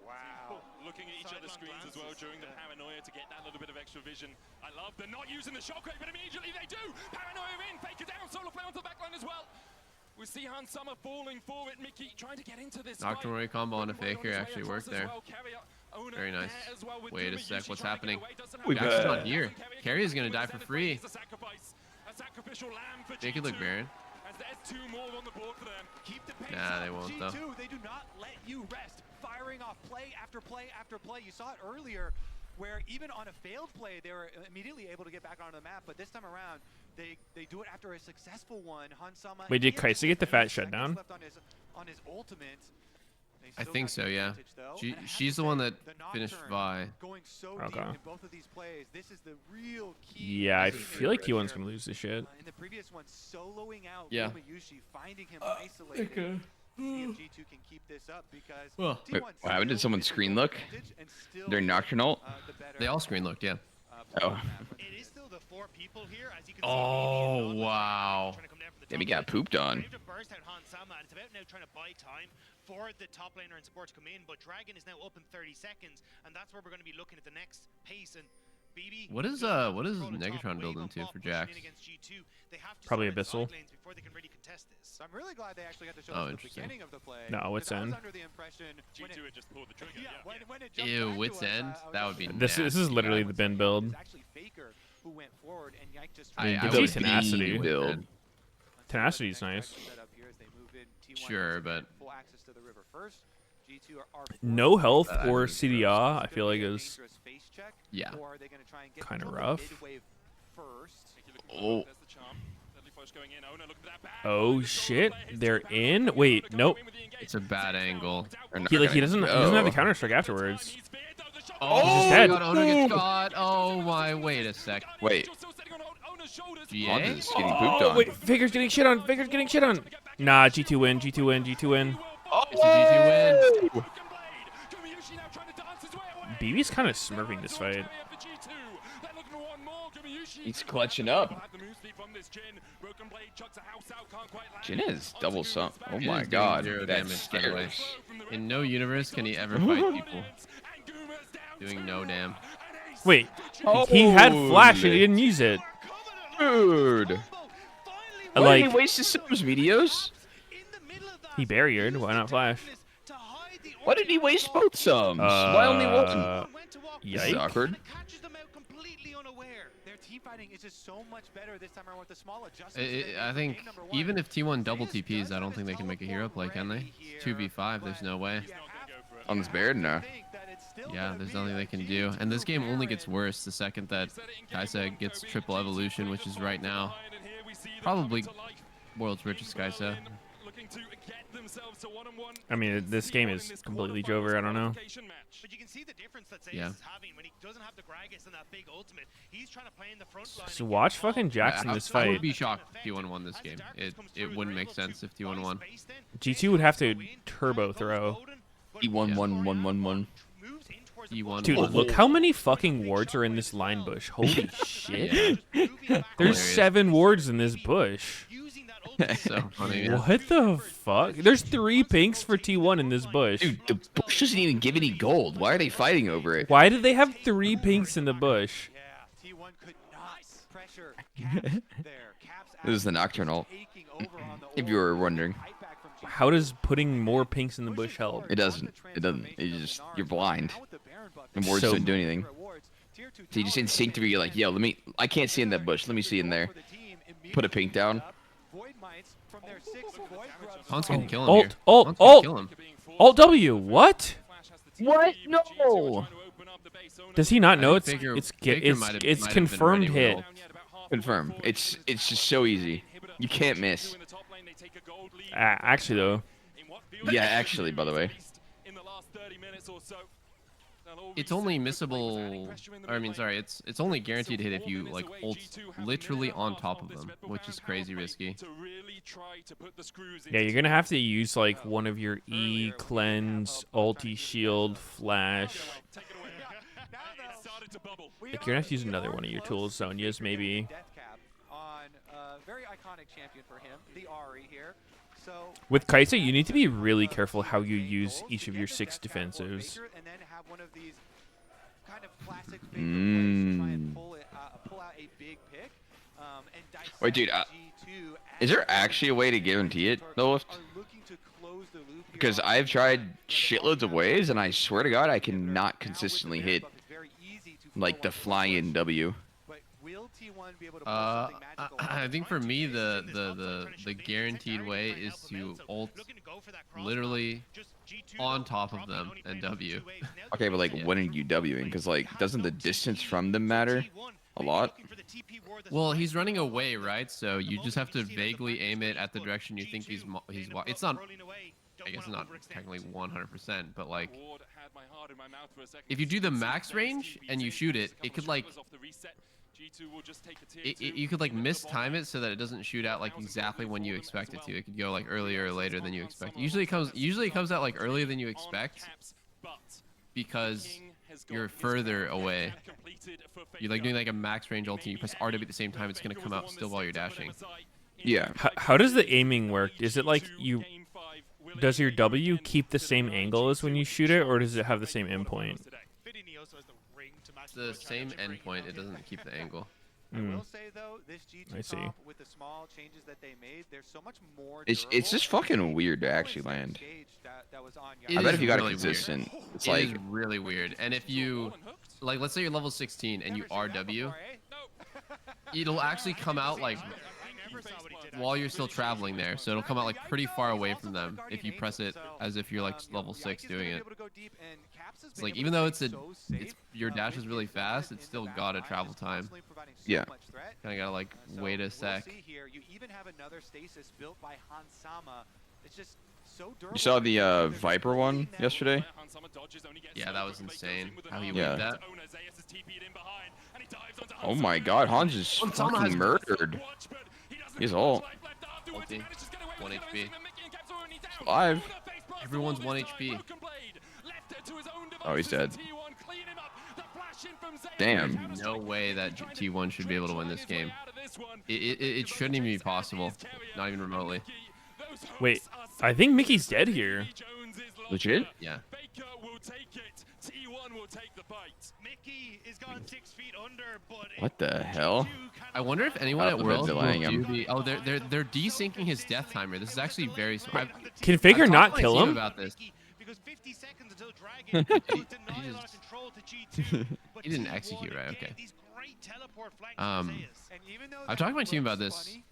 Speaker 4: Wow.
Speaker 5: Looking at each other's screens as well during the paranoia to get that little bit of extra vision. I love they're not using the shockwave, but immediately they do. Paranoia in, Faker down, solo play onto the backline as well. We see Hansama falling for it. Mickey trying to get into this
Speaker 2: Nocturne
Speaker 5: fight.
Speaker 2: Ray combo on a
Speaker 5: Broken Blade
Speaker 2: Faker
Speaker 5: his way
Speaker 2: actually
Speaker 5: across
Speaker 2: worked
Speaker 5: as
Speaker 2: there.
Speaker 5: well. Carrier owner
Speaker 2: Very nice.
Speaker 5: there as well with
Speaker 2: Wait a
Speaker 5: Guma
Speaker 2: sec,
Speaker 5: usually
Speaker 2: what's
Speaker 5: trying to get
Speaker 2: happening?
Speaker 5: away, doesn't have
Speaker 1: We
Speaker 5: the
Speaker 1: got-
Speaker 5: answer.
Speaker 1: not
Speaker 2: here. Carrier's gonna die for free.
Speaker 5: It's a sacrifice. A sacrificial lamb for
Speaker 2: They could look
Speaker 5: G2,
Speaker 2: Baron.
Speaker 5: as there's two more on the board for them.
Speaker 4: Keep the pace
Speaker 2: Nah,
Speaker 4: up.
Speaker 2: they won't,
Speaker 4: G2,
Speaker 2: though.
Speaker 4: they do not let you rest. Firing off play after play after play. You saw it earlier where even on a failed play, they were immediately able to get back onto the map. But this time around, they do it after a successful one. Hansama.
Speaker 1: Wait, did
Speaker 4: he had
Speaker 1: Kaisa get the
Speaker 4: 30
Speaker 1: fat shutdown?
Speaker 4: seconds left on his ultimate. They
Speaker 2: I
Speaker 4: still
Speaker 2: think
Speaker 4: got
Speaker 2: so,
Speaker 4: the
Speaker 2: yeah.
Speaker 4: advantage, though.
Speaker 2: She-
Speaker 4: And I have
Speaker 2: she's
Speaker 4: to
Speaker 2: the one
Speaker 4: say,
Speaker 2: that
Speaker 4: the
Speaker 2: finished
Speaker 4: Nocturne
Speaker 2: Vi.
Speaker 4: going so
Speaker 1: Okay.
Speaker 4: deep in both of these plays. This is the real key.
Speaker 1: Yeah, I
Speaker 4: decision
Speaker 1: feel like
Speaker 4: maker
Speaker 1: T1's
Speaker 4: here.
Speaker 1: gonna lose this shit.
Speaker 4: In the previous one, soloing out
Speaker 2: Yeah.
Speaker 4: Gumayushi, finding him isolated. See if G2 can keep this up because
Speaker 2: Well,
Speaker 3: Wait,
Speaker 4: T1
Speaker 3: what happened? Did
Speaker 4: still
Speaker 3: someone
Speaker 4: is the
Speaker 3: screen
Speaker 4: goal
Speaker 3: look?
Speaker 4: advantage and still
Speaker 3: Their Nocturnal?
Speaker 4: the better,
Speaker 2: They all screen looked, yeah.
Speaker 3: Oh.
Speaker 4: player.
Speaker 9: It is still the 4 people here, as you can see.
Speaker 2: Oh,
Speaker 9: BB and Nod
Speaker 2: wow.
Speaker 9: trying to come down from the
Speaker 3: Yeah, we
Speaker 9: top
Speaker 3: got
Speaker 9: side.
Speaker 3: pooped on.
Speaker 9: They're able to burst out Hansama, and it's about now trying to buy time for the top laner and support to come in, but Dragon is now up in 30 seconds, and that's where we're going to be looking at the next pace. And BB
Speaker 2: What is,
Speaker 9: does have
Speaker 2: what is
Speaker 9: control of top,
Speaker 2: Negatron
Speaker 9: wave
Speaker 2: building
Speaker 9: on
Speaker 2: to
Speaker 9: bot,
Speaker 2: for
Speaker 9: pushing in
Speaker 2: Jax?
Speaker 9: against G2. They have to
Speaker 1: Probably
Speaker 9: start in
Speaker 1: Abyssal.
Speaker 9: side lanes before they can really contest this.
Speaker 4: So I'm really glad they actually got to show
Speaker 2: Oh,
Speaker 4: us the
Speaker 2: interesting.
Speaker 4: beginning of the play.
Speaker 1: No, Wits
Speaker 4: because I was
Speaker 1: End.
Speaker 4: under the impression when
Speaker 5: G2
Speaker 4: it,
Speaker 5: had just pulled the trigger.
Speaker 4: yeah,
Speaker 5: Yeah.
Speaker 4: when it jumped
Speaker 2: Ew,
Speaker 4: back to
Speaker 2: Wits
Speaker 4: us,
Speaker 2: End?
Speaker 4: I was
Speaker 2: That would
Speaker 4: just
Speaker 2: be
Speaker 4: like,
Speaker 1: This is
Speaker 2: nasty.
Speaker 1: literally the bin build.
Speaker 4: It's actually Faker who went forward and Yike just
Speaker 2: I
Speaker 1: mean,
Speaker 2: I
Speaker 1: give
Speaker 2: would
Speaker 1: me
Speaker 2: be
Speaker 1: tenacity.
Speaker 3: build.
Speaker 1: Tenacity's nice.
Speaker 2: Sure, but-
Speaker 4: full access to the river first. G2 are
Speaker 1: No health
Speaker 2: I
Speaker 1: or
Speaker 2: think it's
Speaker 1: CDR, I feel like is
Speaker 2: Yeah.
Speaker 4: Or are they gonna try and get
Speaker 1: Kinda
Speaker 4: control
Speaker 1: rough.
Speaker 4: of mid-wave first?
Speaker 3: Oh.
Speaker 5: There's the charm. Deadly flush going in. Owner looking for that back.
Speaker 1: Oh shit, they're in. Wait, nope.
Speaker 2: It's a bad angle.
Speaker 3: They're not
Speaker 1: He
Speaker 3: gonna
Speaker 1: doesn't have the
Speaker 3: go.
Speaker 1: counter strike afterwards.
Speaker 2: Oh,
Speaker 1: He's dead.
Speaker 2: my god, Owner gets caught. Oh my, wait a sec.
Speaker 3: Wait.
Speaker 2: GA?
Speaker 3: Hans is getting pooped
Speaker 1: Oh
Speaker 3: on.
Speaker 1: wait, Faker's getting shit on. Faker's getting shit on. Nah, G2 win. G2 win. G2 win.
Speaker 2: It's a GG win.
Speaker 1: BB's kind of smurfing this fight.
Speaker 3: He's clutching up. Jhin is double sum. Oh
Speaker 2: Jhin
Speaker 3: my
Speaker 2: is doing
Speaker 3: god,
Speaker 2: 0
Speaker 3: that's
Speaker 2: damage, by the way.
Speaker 3: scary.
Speaker 2: In no universe can he ever fight people doing no damn.
Speaker 1: Wait, he had flash and he didn't use it.
Speaker 3: Dude. Why
Speaker 1: Like
Speaker 3: did he waste his subs, Meteos?
Speaker 1: he barriered. Why not flash?
Speaker 3: Why did he waste both sums? Why only one? This is
Speaker 1: Yike.
Speaker 3: awkward.
Speaker 4: Their team fighting is just so much better this time around with the small adjustments.
Speaker 2: I think even if T1 double TPs, I don't think they can make a hero play, can they? 2v5, there's no way.
Speaker 3: On this Baird now.
Speaker 2: Yeah, there's nothing they can do. And this game only gets worse the second that Kaisa gets triple evolution, which is right now probably world's richest Kaisa.
Speaker 5: themselves to 1-on-1.
Speaker 1: I mean, this game is completely Jover. I don't know.
Speaker 9: But you can see the difference that
Speaker 2: Yeah.
Speaker 9: Zeus is having when he doesn't have the Gragas and that big ultimate. He's trying to play in the front line.
Speaker 1: So watch fucking Jackson
Speaker 2: I,
Speaker 1: this
Speaker 2: I
Speaker 1: fight.
Speaker 2: would be shocked if T1 won this game. It wouldn't make sense if T1 won.
Speaker 1: G2 would have to turbo throw.
Speaker 3: E1-1-1-1-1.
Speaker 2: E1.
Speaker 1: Dude,
Speaker 2: won.
Speaker 1: look how many fucking wards are in this line bush. Holy shit.
Speaker 2: Yeah.
Speaker 1: There's
Speaker 2: Hilarious.
Speaker 1: 7 wards in this bush.
Speaker 2: So funny, man.
Speaker 1: What the fuck? There's 3 pinks for T1 in this bush.
Speaker 3: Dude, the bush doesn't even give any gold. Why are they fighting over it?
Speaker 1: Why do they have 3 pinks in the bush?
Speaker 4: Yeah, T1 could not pressure Caps there. Caps
Speaker 3: This is the Nocturnal,
Speaker 4: taking over on the
Speaker 3: if you were wondering.
Speaker 4: Right back from G2.
Speaker 1: How does putting more pinks in the bush help?
Speaker 3: It doesn't. It doesn't. You just, you're blind. And wards
Speaker 1: So-
Speaker 3: don't do anything. So you just instinctively, you're like, yo, I can't see in that bush. Let me see in there. Put a pink down.
Speaker 2: Hans can kill him
Speaker 1: Alt,
Speaker 2: here.
Speaker 1: alt,
Speaker 2: Hans can
Speaker 1: alt.
Speaker 2: kill him.
Speaker 1: Alt W, what?
Speaker 3: What? No.
Speaker 1: Does he not know
Speaker 2: I
Speaker 1: it's
Speaker 2: think Faker-
Speaker 1: it's
Speaker 2: Faker might have-
Speaker 1: it's
Speaker 2: might have been
Speaker 1: confirmed
Speaker 2: ready with
Speaker 1: hit?
Speaker 2: ult.
Speaker 3: Confirm. It's just so easy. You can't miss.
Speaker 1: Actually though,
Speaker 3: Yeah, actually, by the way.
Speaker 2: It's only missable, or I mean, sorry, it's only guaranteed hit if you like ult literally on top of them, which is crazy risky.
Speaker 1: yeah, you're gonna have to use like one of your E cleanse, ulti shield, flash. Like you're gonna have to use another one of your tools, Sonya's maybe.
Speaker 4: On a very iconic champion for him, the Ari here. So
Speaker 1: With Kaisa, you need to be really careful how you use each of your 6 defensives.
Speaker 4: and then have one of these kind of classic Faker plays to try and pull out a big pick. And
Speaker 3: Wait, dude,
Speaker 4: dissect G2
Speaker 3: Is there actually a way to guarantee it, the lift?
Speaker 4: are looking to close the loop here
Speaker 3: Because
Speaker 4: on
Speaker 3: I've
Speaker 4: the
Speaker 3: tried
Speaker 4: front.
Speaker 3: shitloads of ways, and I swear to God, I cannot consistently hit
Speaker 4: Now with the bear buff, it's very easy to
Speaker 3: like the
Speaker 4: follow up
Speaker 3: fly-in W.
Speaker 4: But will T1 be able to pull
Speaker 2: Uh,
Speaker 4: something magical
Speaker 2: I
Speaker 4: out?
Speaker 2: think for me the guaranteed way is to ult literally on top of them and W.
Speaker 3: Okay, but like,
Speaker 2: Yeah.
Speaker 3: when are you Wing? Because like, doesn't the distance from them matter a lot?
Speaker 2: Well, he's running away, right? So you just have to vaguely aim it at the direction you think it's not. I guess not technically 100%, but like if you do the max range and you shoot it, it could like you could like mistime it so that it doesn't shoot out like exactly when you expect it to. It could go like earlier or later than you expect. Usually it comes out like earlier than you expect because you're further away. You're like doing like a max range ulti, you press RW at the same time, it's gonna come out still while you're dashing.
Speaker 3: Yeah.
Speaker 1: How does the aiming work? Is it like does your W keep the same angle as when you shoot it, or does it have the same endpoint?
Speaker 2: It's the same endpoint, it doesn't keep the angle.
Speaker 4: I will say though, this G2
Speaker 1: I see.
Speaker 4: comp with the small changes that they made, there's so much more.
Speaker 3: It's just
Speaker 4: durable.
Speaker 3: fucking weird to actually land.
Speaker 4: Stage that was on
Speaker 2: It
Speaker 3: I bet
Speaker 2: is
Speaker 3: if you got
Speaker 2: really
Speaker 3: it consistent, it's
Speaker 2: It
Speaker 3: like,
Speaker 2: is really weird. And if you like, let's say you're level 16 and you RW, it'll actually come out like while you're still traveling there. So it'll come out like pretty far away from them if you press it as if you're like level 6 doing it. It's like even though it's your dash is really fast, it's still got a travel time.
Speaker 3: Yeah.
Speaker 2: Kind of gotta like wait a sec.
Speaker 4: You even have another stasis built by Hansama. It's just so durable.
Speaker 3: you saw the Viper one yesterday?
Speaker 2: Yeah, that was insane. How he
Speaker 3: Yeah.
Speaker 2: waved that.
Speaker 3: Oh my God, Hans is fucking murdered. He's ult.
Speaker 2: Ulti. 1 HP.
Speaker 3: Alive.
Speaker 2: Everyone's 1 HP.
Speaker 3: Oh, he's dead. Damn.
Speaker 2: There's no way that T1 should be able to win this game. It shouldn't even be possible. Not even remotely.
Speaker 1: Wait, I think Mickey's dead here.
Speaker 3: Legit?
Speaker 2: Yeah.
Speaker 9: Mickey is gone 6 feet under, but
Speaker 3: What the hell?
Speaker 2: I wonder if anyone
Speaker 3: Oh,
Speaker 2: at
Speaker 3: they're
Speaker 2: Worlds will
Speaker 3: delaying
Speaker 2: do
Speaker 3: him.
Speaker 2: the. Oh, they're desyncing his death timer. This is actually very smart.
Speaker 1: Can Faker
Speaker 2: I've
Speaker 1: not
Speaker 2: talked to my
Speaker 1: kill
Speaker 2: team
Speaker 1: him?
Speaker 2: about this.
Speaker 9: because 50 seconds until Dragon goes denial on control to G2. but
Speaker 2: He didn't
Speaker 9: T1
Speaker 2: execute right,
Speaker 9: again,
Speaker 2: okay.
Speaker 9: these great teleport flanks
Speaker 2: Um,
Speaker 9: from Zeus.
Speaker 4: And even though
Speaker 2: I've
Speaker 4: that
Speaker 2: talked to my team about
Speaker 4: looks
Speaker 2: this.
Speaker 4: funny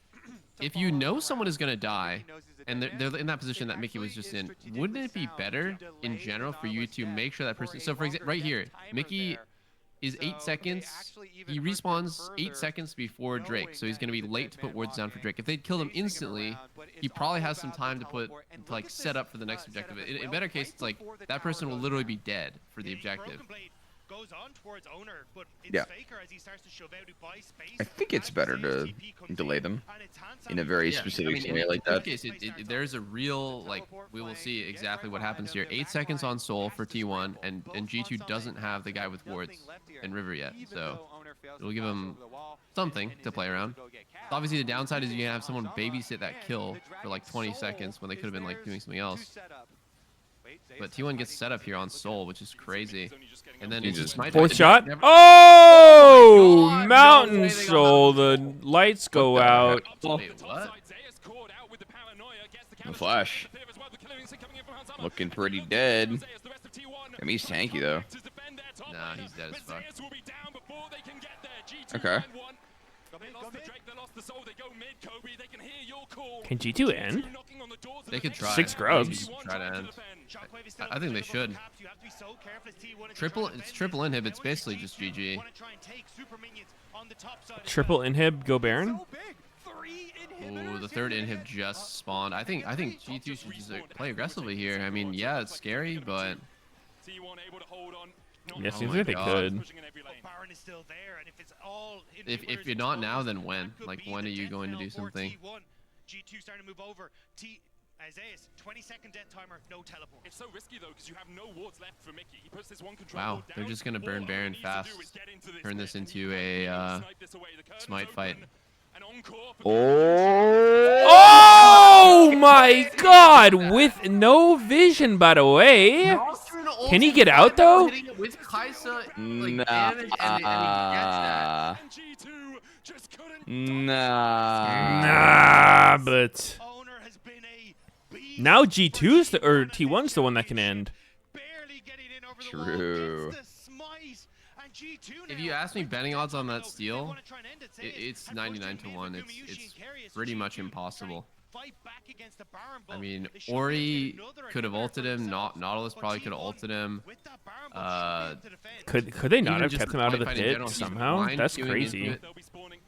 Speaker 2: If
Speaker 4: to
Speaker 2: you
Speaker 4: follow
Speaker 2: know
Speaker 4: around,
Speaker 2: someone is gonna die,
Speaker 4: he knows he's a
Speaker 2: and
Speaker 4: dead
Speaker 2: they're
Speaker 4: man,
Speaker 2: in that position
Speaker 4: it
Speaker 2: that Mickey was
Speaker 4: actually
Speaker 2: just
Speaker 4: is
Speaker 2: in,
Speaker 4: strategically
Speaker 2: wouldn't it be
Speaker 4: sound
Speaker 2: better
Speaker 4: to
Speaker 2: in
Speaker 4: delay
Speaker 2: general
Speaker 4: the
Speaker 2: for you
Speaker 4: Nautilus
Speaker 2: to
Speaker 4: death
Speaker 2: make sure that
Speaker 4: for
Speaker 2: person?
Speaker 4: a
Speaker 2: So for example,
Speaker 4: longer
Speaker 2: right here,
Speaker 4: death timer
Speaker 2: Mickey
Speaker 4: there.
Speaker 2: is 8
Speaker 4: So
Speaker 2: seconds.
Speaker 4: they actually even
Speaker 2: He
Speaker 4: hurt them
Speaker 2: respawns 8
Speaker 4: further,
Speaker 2: seconds before Drake,
Speaker 4: knowing
Speaker 2: so he's
Speaker 4: that
Speaker 2: going to
Speaker 4: he's
Speaker 2: be
Speaker 4: a
Speaker 2: late to
Speaker 4: dead
Speaker 2: put
Speaker 4: man
Speaker 2: wards down for
Speaker 4: walking,
Speaker 2: Drake. If they'd killed him
Speaker 4: chasing him
Speaker 2: instantly,
Speaker 4: around, but
Speaker 2: he
Speaker 4: it's
Speaker 2: probably
Speaker 4: all
Speaker 2: has some
Speaker 4: about
Speaker 2: time
Speaker 4: the
Speaker 2: to put
Speaker 4: teleport. And
Speaker 2: to
Speaker 4: look
Speaker 2: like
Speaker 4: at
Speaker 2: set
Speaker 4: this,
Speaker 2: up for the next objective.
Speaker 4: setup as
Speaker 2: In
Speaker 4: well,
Speaker 2: better case,
Speaker 4: right
Speaker 2: it's like
Speaker 4: before the
Speaker 2: that
Speaker 4: tower
Speaker 2: person will
Speaker 4: goes
Speaker 2: literally
Speaker 4: down.
Speaker 2: be dead for the
Speaker 9: Yeah,
Speaker 2: objective.
Speaker 9: Broken Blade goes on towards Owner, but it's
Speaker 3: Yeah.
Speaker 9: Faker as he starts to shove out, he buys space.
Speaker 3: I think it's
Speaker 9: As
Speaker 3: better
Speaker 9: Zeus
Speaker 3: to
Speaker 9: TP comes
Speaker 3: delay
Speaker 9: in,
Speaker 3: them
Speaker 9: and it's Hans
Speaker 3: in a
Speaker 9: Sama
Speaker 3: very
Speaker 9: who's
Speaker 2: Yeah, I
Speaker 3: specific
Speaker 2: mean,
Speaker 3: scenario
Speaker 2: in
Speaker 3: like
Speaker 2: this
Speaker 3: that.
Speaker 2: case, there's a real like we will see exactly what happens here. 8 seconds on Soul for T1, and G2 doesn't have the guy with wards in River yet, so it'll give him something to play around. Obviously, the downside is you can have someone babysit that kill for like 20 seconds when they could have been like doing something else. But T1 gets set up here on Soul, which is crazy. And then it's
Speaker 3: Jesus.
Speaker 2: just might
Speaker 1: Fourth shot.
Speaker 2: never-
Speaker 1: Oh,
Speaker 2: God, no
Speaker 1: Mountain
Speaker 2: way they got
Speaker 1: Soul.
Speaker 2: Mountain
Speaker 1: The lights go
Speaker 3: What the
Speaker 1: out.
Speaker 3: hell?
Speaker 2: Wait, what?
Speaker 3: The Flash. Looking pretty dead. I mean, he's tanky though.
Speaker 2: Nah, he's dead as fuck.
Speaker 3: Okay.
Speaker 1: Can G2 end?
Speaker 2: They could try.
Speaker 1: 6 grubs.
Speaker 2: Try to end.
Speaker 9: Shockwave is
Speaker 2: I
Speaker 9: still
Speaker 2: think they
Speaker 9: up
Speaker 2: should.
Speaker 9: on top, so you have to be so careful as T1 is
Speaker 2: Triple,
Speaker 9: trying to
Speaker 2: it's
Speaker 9: defend
Speaker 2: triple
Speaker 9: this.
Speaker 2: inhib. It's
Speaker 9: Now
Speaker 2: basically
Speaker 9: G2
Speaker 2: just GG.
Speaker 9: wanna try and take super minions on the top side as
Speaker 1: Triple
Speaker 9: well.
Speaker 1: inhib, go Baron.
Speaker 2: Ooh, the third inhib just spawned. I think G2 should just play aggressively here. I mean, yeah, it's scary, but
Speaker 1: Yeah,
Speaker 2: Oh
Speaker 1: seems
Speaker 2: my
Speaker 1: like they
Speaker 2: God.
Speaker 1: could.
Speaker 9: But Baron is still there, and if it's all
Speaker 2: if you're not now, then when? Like, when are you going to do something?
Speaker 9: G2 starting to move over. Isaiah's 20-second death timer, no teleport.
Speaker 5: It's so risky though because you have no wards left for Mickey. He puts this one control
Speaker 2: Wow,
Speaker 5: ward
Speaker 2: they're
Speaker 5: down.
Speaker 2: just gonna burn
Speaker 5: All he
Speaker 2: Baron
Speaker 5: needs to
Speaker 2: fast.
Speaker 5: do is get into
Speaker 2: Turn this
Speaker 5: net.
Speaker 2: into
Speaker 5: He
Speaker 2: a
Speaker 5: can snipe this away. The curtain is
Speaker 2: smite fight.
Speaker 5: open. An encore for
Speaker 1: Oh my God! With no vision, by the way. Can he get out though?
Speaker 2: With Kaisa, like,
Speaker 3: Nah.
Speaker 2: damage and he gets that.
Speaker 5: and G2 just couldn't
Speaker 1: Nah, but
Speaker 9: Owner has been a beast
Speaker 1: now
Speaker 9: for
Speaker 1: G2's the, or
Speaker 9: T1
Speaker 1: T1's the one that can end.
Speaker 9: barely getting in over the
Speaker 3: True.
Speaker 9: wall, gets the smite, and G2
Speaker 2: If
Speaker 9: now
Speaker 2: you ask me betting odds on that
Speaker 9: they
Speaker 2: steal,
Speaker 9: wanna try and end it. Say
Speaker 2: it's
Speaker 9: and
Speaker 2: 99 to
Speaker 9: fortunately,
Speaker 2: 1.
Speaker 9: Megumi Yushi
Speaker 2: It's
Speaker 9: and Carrius, so
Speaker 2: pretty much
Speaker 9: G2
Speaker 2: impossible.
Speaker 9: fight back against the Baron,
Speaker 2: I
Speaker 9: but
Speaker 2: mean,
Speaker 9: they should
Speaker 2: Ori
Speaker 9: get another
Speaker 2: could have
Speaker 9: inhibitor
Speaker 2: ulted
Speaker 9: for
Speaker 2: him.
Speaker 9: themselves,
Speaker 2: Nautilus
Speaker 9: but
Speaker 2: probably could have
Speaker 9: T1
Speaker 2: ulted him.
Speaker 9: with that Baron buff should be able to defend.
Speaker 1: Could they not
Speaker 2: Even
Speaker 1: have
Speaker 2: just
Speaker 1: kept
Speaker 2: the
Speaker 1: him out of the
Speaker 2: fight in
Speaker 1: pit
Speaker 2: general, he's
Speaker 1: somehow?
Speaker 2: blind
Speaker 1: That's
Speaker 2: queuing into
Speaker 1: crazy.
Speaker 2: it.
Speaker 5: They'll be spawning.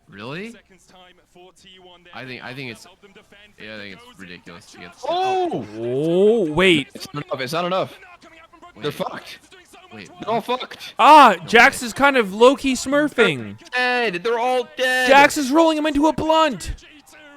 Speaker 2: Really?
Speaker 5: Seconds time for T1 there.
Speaker 2: I think it's
Speaker 5: Help them defend.
Speaker 2: yeah, I think
Speaker 5: Goes
Speaker 2: it's
Speaker 5: in,
Speaker 2: ridiculous to get.
Speaker 3: Oh!
Speaker 1: Oh wait.
Speaker 3: It's not enough. It's not enough. They're fucked.
Speaker 2: Wait,
Speaker 3: They're all fucked.
Speaker 1: Ah, Jax is kind of low-key smurfing.
Speaker 3: Dead. They're all dead.
Speaker 1: Jax is rolling him into a blunt.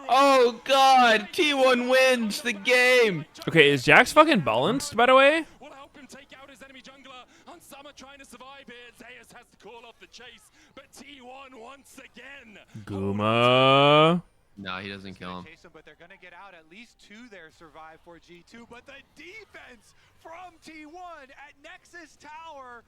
Speaker 3: Oh God. T1 wins the game.
Speaker 1: Okay, is Jax fucking balanced, by the way?
Speaker 5: Will help him take out his enemy jungler. Hansama trying to survive here. Zeus has to call off the chase, but T1 once again.
Speaker 1: Guma.
Speaker 2: No, he doesn't kill him.
Speaker 4: But they're gonna get out. At least 2 there survive for G2. But the defense from T1 at Nexus Tower.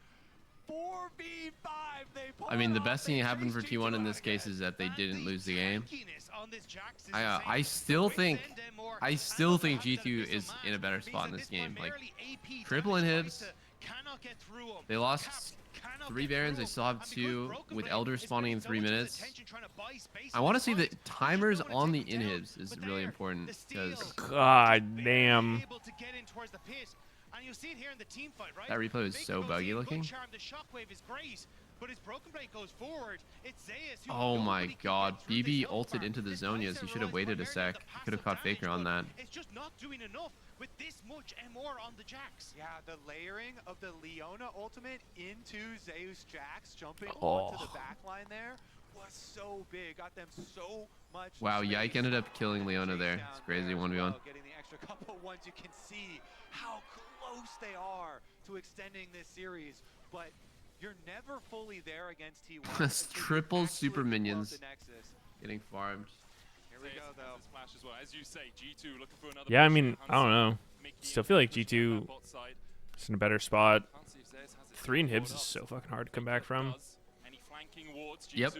Speaker 4: 4v5. They pull
Speaker 2: I mean,
Speaker 4: it
Speaker 2: the
Speaker 4: off.
Speaker 2: best thing
Speaker 4: They
Speaker 2: that happened for
Speaker 4: chase
Speaker 2: T1
Speaker 4: G2
Speaker 2: in
Speaker 4: out
Speaker 2: this case
Speaker 4: again.
Speaker 2: is that they
Speaker 9: And
Speaker 2: didn't
Speaker 9: the
Speaker 2: lose the game.
Speaker 9: tankiness on this Jax is
Speaker 2: I
Speaker 9: insane.
Speaker 2: still think
Speaker 9: Brings in more,
Speaker 2: I
Speaker 9: and
Speaker 2: still
Speaker 9: also
Speaker 2: think
Speaker 9: have that
Speaker 2: G2
Speaker 9: missile
Speaker 2: is
Speaker 9: match
Speaker 2: in a better
Speaker 9: means
Speaker 2: spot in
Speaker 9: that
Speaker 2: this game. Like,
Speaker 9: primarily AP
Speaker 2: triple
Speaker 9: damage
Speaker 2: inhibs.
Speaker 9: Kaisa cannot get through 'em.
Speaker 2: They lost
Speaker 9: Caps cannot
Speaker 2: 3
Speaker 9: get
Speaker 2: Barons.
Speaker 9: through
Speaker 2: They
Speaker 9: 'em.
Speaker 2: still have
Speaker 9: And because
Speaker 2: 2
Speaker 9: Broken
Speaker 2: with
Speaker 9: Blade
Speaker 2: Elder
Speaker 9: is
Speaker 2: spawning in
Speaker 9: spending
Speaker 2: 3
Speaker 9: so much of
Speaker 2: minutes.
Speaker 9: his attention trying to buy space
Speaker 2: I
Speaker 9: in
Speaker 2: want to
Speaker 9: this
Speaker 2: see the
Speaker 9: fight.
Speaker 2: timers
Speaker 9: Just don't
Speaker 2: on
Speaker 9: wanna
Speaker 2: the
Speaker 9: take him down,
Speaker 2: inhibs is
Speaker 9: but
Speaker 2: really
Speaker 9: there,
Speaker 2: important
Speaker 9: the steal,
Speaker 2: because
Speaker 1: God
Speaker 9: barely
Speaker 1: damn.
Speaker 9: able to get in towards the pit. And you see it here in the team fight, right?
Speaker 2: that replay was
Speaker 9: Faker
Speaker 2: so
Speaker 9: goes
Speaker 2: buggy
Speaker 9: in, good
Speaker 2: looking.
Speaker 9: charm, the shockwave is great, but as Broken Blade goes forward, it's Zeus who
Speaker 2: Oh my
Speaker 9: nobody can
Speaker 2: God,
Speaker 9: get through this
Speaker 2: BB
Speaker 9: health
Speaker 2: ulted
Speaker 9: bar.
Speaker 2: into the
Speaker 9: This
Speaker 2: Zonias.
Speaker 9: Kaisa
Speaker 2: He should have
Speaker 9: relies
Speaker 2: waited a
Speaker 9: primarily on
Speaker 2: sec.
Speaker 9: the
Speaker 2: He could have
Speaker 9: passive
Speaker 2: caught Faker
Speaker 9: damage,
Speaker 2: on
Speaker 9: but
Speaker 2: that.
Speaker 9: it's just not doing enough with this much MR on the Jax.
Speaker 4: Yeah, the layering of the Leona ultimate into Zeus Jax jumping
Speaker 1: Oh.
Speaker 4: onto the back line there was so big. Got them so much.
Speaker 2: Wow,
Speaker 4: space.
Speaker 2: Yike ended up killing Leona there.
Speaker 4: Chase
Speaker 2: It's
Speaker 4: down
Speaker 2: crazy
Speaker 4: there as
Speaker 2: 1v1.
Speaker 4: well, getting the extra couple ones. You can see how close they are to extending this series, but you're never fully there against T1.
Speaker 2: That's
Speaker 4: until you
Speaker 2: triple
Speaker 4: actually
Speaker 2: super
Speaker 4: pull up
Speaker 2: minions.
Speaker 4: the Nexus.
Speaker 2: Getting farmed.
Speaker 4: Here we go, though.
Speaker 5: Splash as well. As you say, G2 looking for another
Speaker 1: Yeah, I
Speaker 5: push
Speaker 1: mean,
Speaker 5: here.
Speaker 1: I don't know.
Speaker 5: Mickey
Speaker 1: Still feel like
Speaker 5: pushing
Speaker 1: G2
Speaker 5: on that bot side.
Speaker 1: is in a better spot.
Speaker 5: Can't see if Zeus has it
Speaker 1: 3
Speaker 5: pulled
Speaker 1: inhibs
Speaker 5: up.
Speaker 1: is so fucking hard to come back from.
Speaker 5: Any flanking wards, G2
Speaker 2: Yep.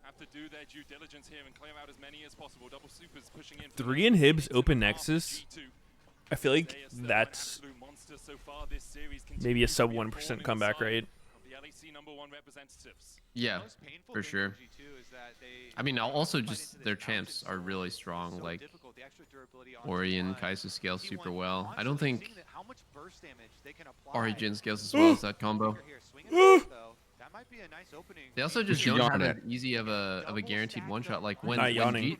Speaker 5: have to do their due diligence here and clear out as many as possible. Double supers pushing in.
Speaker 1: 3 inhibs, open Nexus. I feel like
Speaker 5: Zeus, though, an
Speaker 1: that's
Speaker 5: absolute monster so far this series,
Speaker 1: maybe a
Speaker 5: continues to
Speaker 1: sub
Speaker 5: be
Speaker 1: 1%
Speaker 5: performing
Speaker 1: comeback
Speaker 5: inside
Speaker 1: rate.
Speaker 5: of the LEC #1 representatives.
Speaker 2: Yeah,
Speaker 4: Most painful
Speaker 2: for
Speaker 4: thing
Speaker 2: sure.
Speaker 4: G2 is that they
Speaker 2: I mean,
Speaker 4: they
Speaker 2: also
Speaker 4: fight
Speaker 2: just
Speaker 4: into
Speaker 2: their
Speaker 4: this
Speaker 2: champs
Speaker 4: bounce
Speaker 2: are
Speaker 4: and
Speaker 2: really
Speaker 4: so
Speaker 2: strong. Like,
Speaker 4: difficult. The extra durability on
Speaker 2: Ori
Speaker 4: the
Speaker 2: and
Speaker 4: line.
Speaker 2: Kaisa scale
Speaker 4: T1
Speaker 2: super well. I don't
Speaker 4: constantly
Speaker 2: think
Speaker 4: seeing how much burst damage they can apply.
Speaker 2: Ori Jin scales as well as that combo.
Speaker 4: Here, swinging it, though. that might be a nice opening.
Speaker 2: They also just
Speaker 3: you
Speaker 2: don't have
Speaker 3: yawning
Speaker 2: as easy of a guaranteed one shot. Like when
Speaker 1: Not yawning.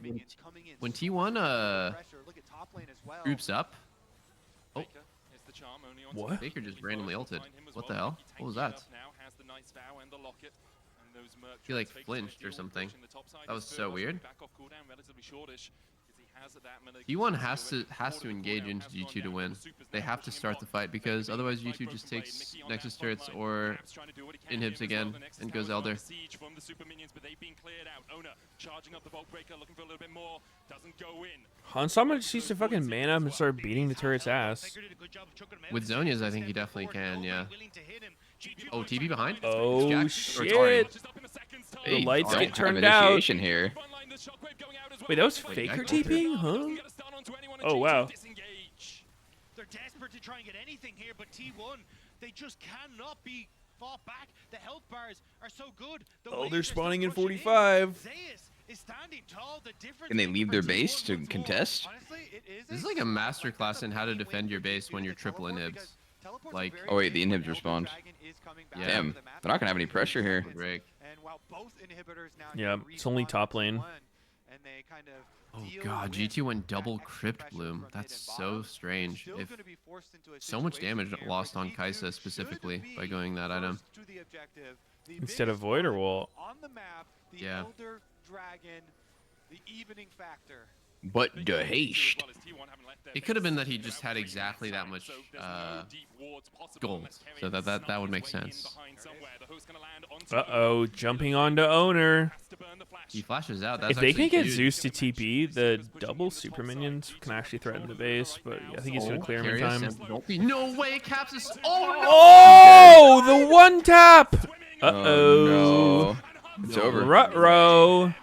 Speaker 2: when T1 groups up. Oh,
Speaker 5: Baker is the charm, only on
Speaker 1: What?
Speaker 2: Baker just randomly ulted.
Speaker 5: Find him as
Speaker 2: What the
Speaker 5: well.
Speaker 2: hell?
Speaker 5: He
Speaker 2: What was
Speaker 5: tanks it
Speaker 2: that?
Speaker 5: up now, has the Knight's Vow and the Locket, and those Merc
Speaker 2: He, like,
Speaker 5: drones. Faker
Speaker 2: flinched or
Speaker 5: still
Speaker 2: something.
Speaker 5: pushing the top side.
Speaker 2: That was
Speaker 5: His
Speaker 2: so
Speaker 5: Spirit
Speaker 2: weird.
Speaker 5: Rush back off cooldown, relatively shortish, 'cause he has that many
Speaker 2: T1
Speaker 5: consistency
Speaker 2: has
Speaker 5: already.
Speaker 2: to
Speaker 5: Order the
Speaker 2: engage
Speaker 5: cooldown
Speaker 2: into
Speaker 5: has
Speaker 2: G2
Speaker 5: gone
Speaker 2: to
Speaker 5: down,
Speaker 2: win.
Speaker 5: the Super's
Speaker 2: They
Speaker 5: now
Speaker 2: have to
Speaker 5: pushing
Speaker 2: start
Speaker 5: him
Speaker 2: the
Speaker 5: on.
Speaker 2: fight because
Speaker 5: Baker
Speaker 2: otherwise
Speaker 5: being
Speaker 2: G2
Speaker 5: like
Speaker 2: just
Speaker 5: Broken Blade,
Speaker 2: takes
Speaker 5: Mickey on
Speaker 2: Nexus
Speaker 5: that front
Speaker 2: turrets
Speaker 5: line.
Speaker 2: or
Speaker 5: Mavs trying to do what he can
Speaker 2: inhibs
Speaker 5: here as well.
Speaker 2: again
Speaker 5: The Nexus
Speaker 2: and goes
Speaker 5: towers are
Speaker 2: Elder.
Speaker 5: under siege from the super minions, but they've been cleared out. Owner charging up the Vault Breaker, looking for a little bit more. Doesn't go in.
Speaker 1: Hansama just needs to fucking man up and start beating the turret's ass.
Speaker 2: With Zonia's, I think he definitely can, yeah. Oh, TB behind?
Speaker 1: Oh,
Speaker 2: Jack? Or
Speaker 1: shit.
Speaker 2: it's Ari.
Speaker 1: The
Speaker 3: Hey,
Speaker 1: lights
Speaker 3: don't
Speaker 1: get
Speaker 3: have
Speaker 1: turned out.
Speaker 3: initiation here.
Speaker 1: Wait, that was
Speaker 2: Wait,
Speaker 1: Faker
Speaker 2: Jack?
Speaker 1: TPing? Huh? Oh, wow.
Speaker 9: They're desperate to try and get anything here, but T1, they just cannot be fought back. The health bars are so good. The
Speaker 1: Oh,
Speaker 9: waves
Speaker 1: they're
Speaker 9: are still
Speaker 1: spawning in
Speaker 9: crushing
Speaker 1: 45.
Speaker 9: Zeus is standing tall. The difference
Speaker 3: Can they
Speaker 9: maker
Speaker 3: leave
Speaker 9: for
Speaker 3: their
Speaker 9: T1
Speaker 3: base to
Speaker 9: once more.
Speaker 3: contest?
Speaker 4: Honestly, it is
Speaker 2: This is like a masterclass in how to defend your base when you're triple inhibs. Like-
Speaker 3: Oh, wait, the inhibs respond.
Speaker 2: Yeah.
Speaker 3: Damn, they're not gonna have any pressure here.
Speaker 2: Break.
Speaker 4: And while both inhibitors now
Speaker 1: Yeah,
Speaker 4: here
Speaker 1: it's only
Speaker 4: respawn
Speaker 1: top
Speaker 4: to
Speaker 1: lane.
Speaker 4: one, and they kind of
Speaker 2: Oh
Speaker 4: deal
Speaker 2: god,
Speaker 4: with
Speaker 2: G2 went
Speaker 4: that
Speaker 2: double
Speaker 4: extra
Speaker 2: Crypt
Speaker 4: pressure
Speaker 2: Bloom.
Speaker 4: from mid
Speaker 2: That's
Speaker 4: and
Speaker 2: so
Speaker 4: bottom,
Speaker 2: strange.
Speaker 4: still
Speaker 2: If
Speaker 4: gonna be forced into a
Speaker 2: so much
Speaker 4: situation
Speaker 2: damage
Speaker 4: here
Speaker 2: lost
Speaker 4: where
Speaker 2: on
Speaker 4: G2
Speaker 2: Kaisa
Speaker 4: should
Speaker 2: specifically by
Speaker 4: be
Speaker 2: going that item.
Speaker 4: first to the objective. The
Speaker 1: Instead of
Speaker 4: biggest
Speaker 1: Void or
Speaker 4: one
Speaker 1: Wall?
Speaker 4: on the map, the
Speaker 2: Yeah.
Speaker 4: Elder Dragon, the evening factor.
Speaker 3: But the haste.
Speaker 2: It could have been that he just had exactly that much gold, so that would make sense.
Speaker 1: Uh-oh, jumping onto Owner.
Speaker 2: He flashes out. That's
Speaker 1: If they can
Speaker 2: actually
Speaker 1: get
Speaker 2: huge.
Speaker 1: Zeus to TP, the double super minions can actually threaten the base, but I think he's going to clear him in
Speaker 2: Curious
Speaker 1: time.
Speaker 2: and don't be- No way, Caps is. Oh
Speaker 1: Oh, the one tap! Uh-oh.
Speaker 3: Oh, no. It's over.
Speaker 1: Ruh-roh.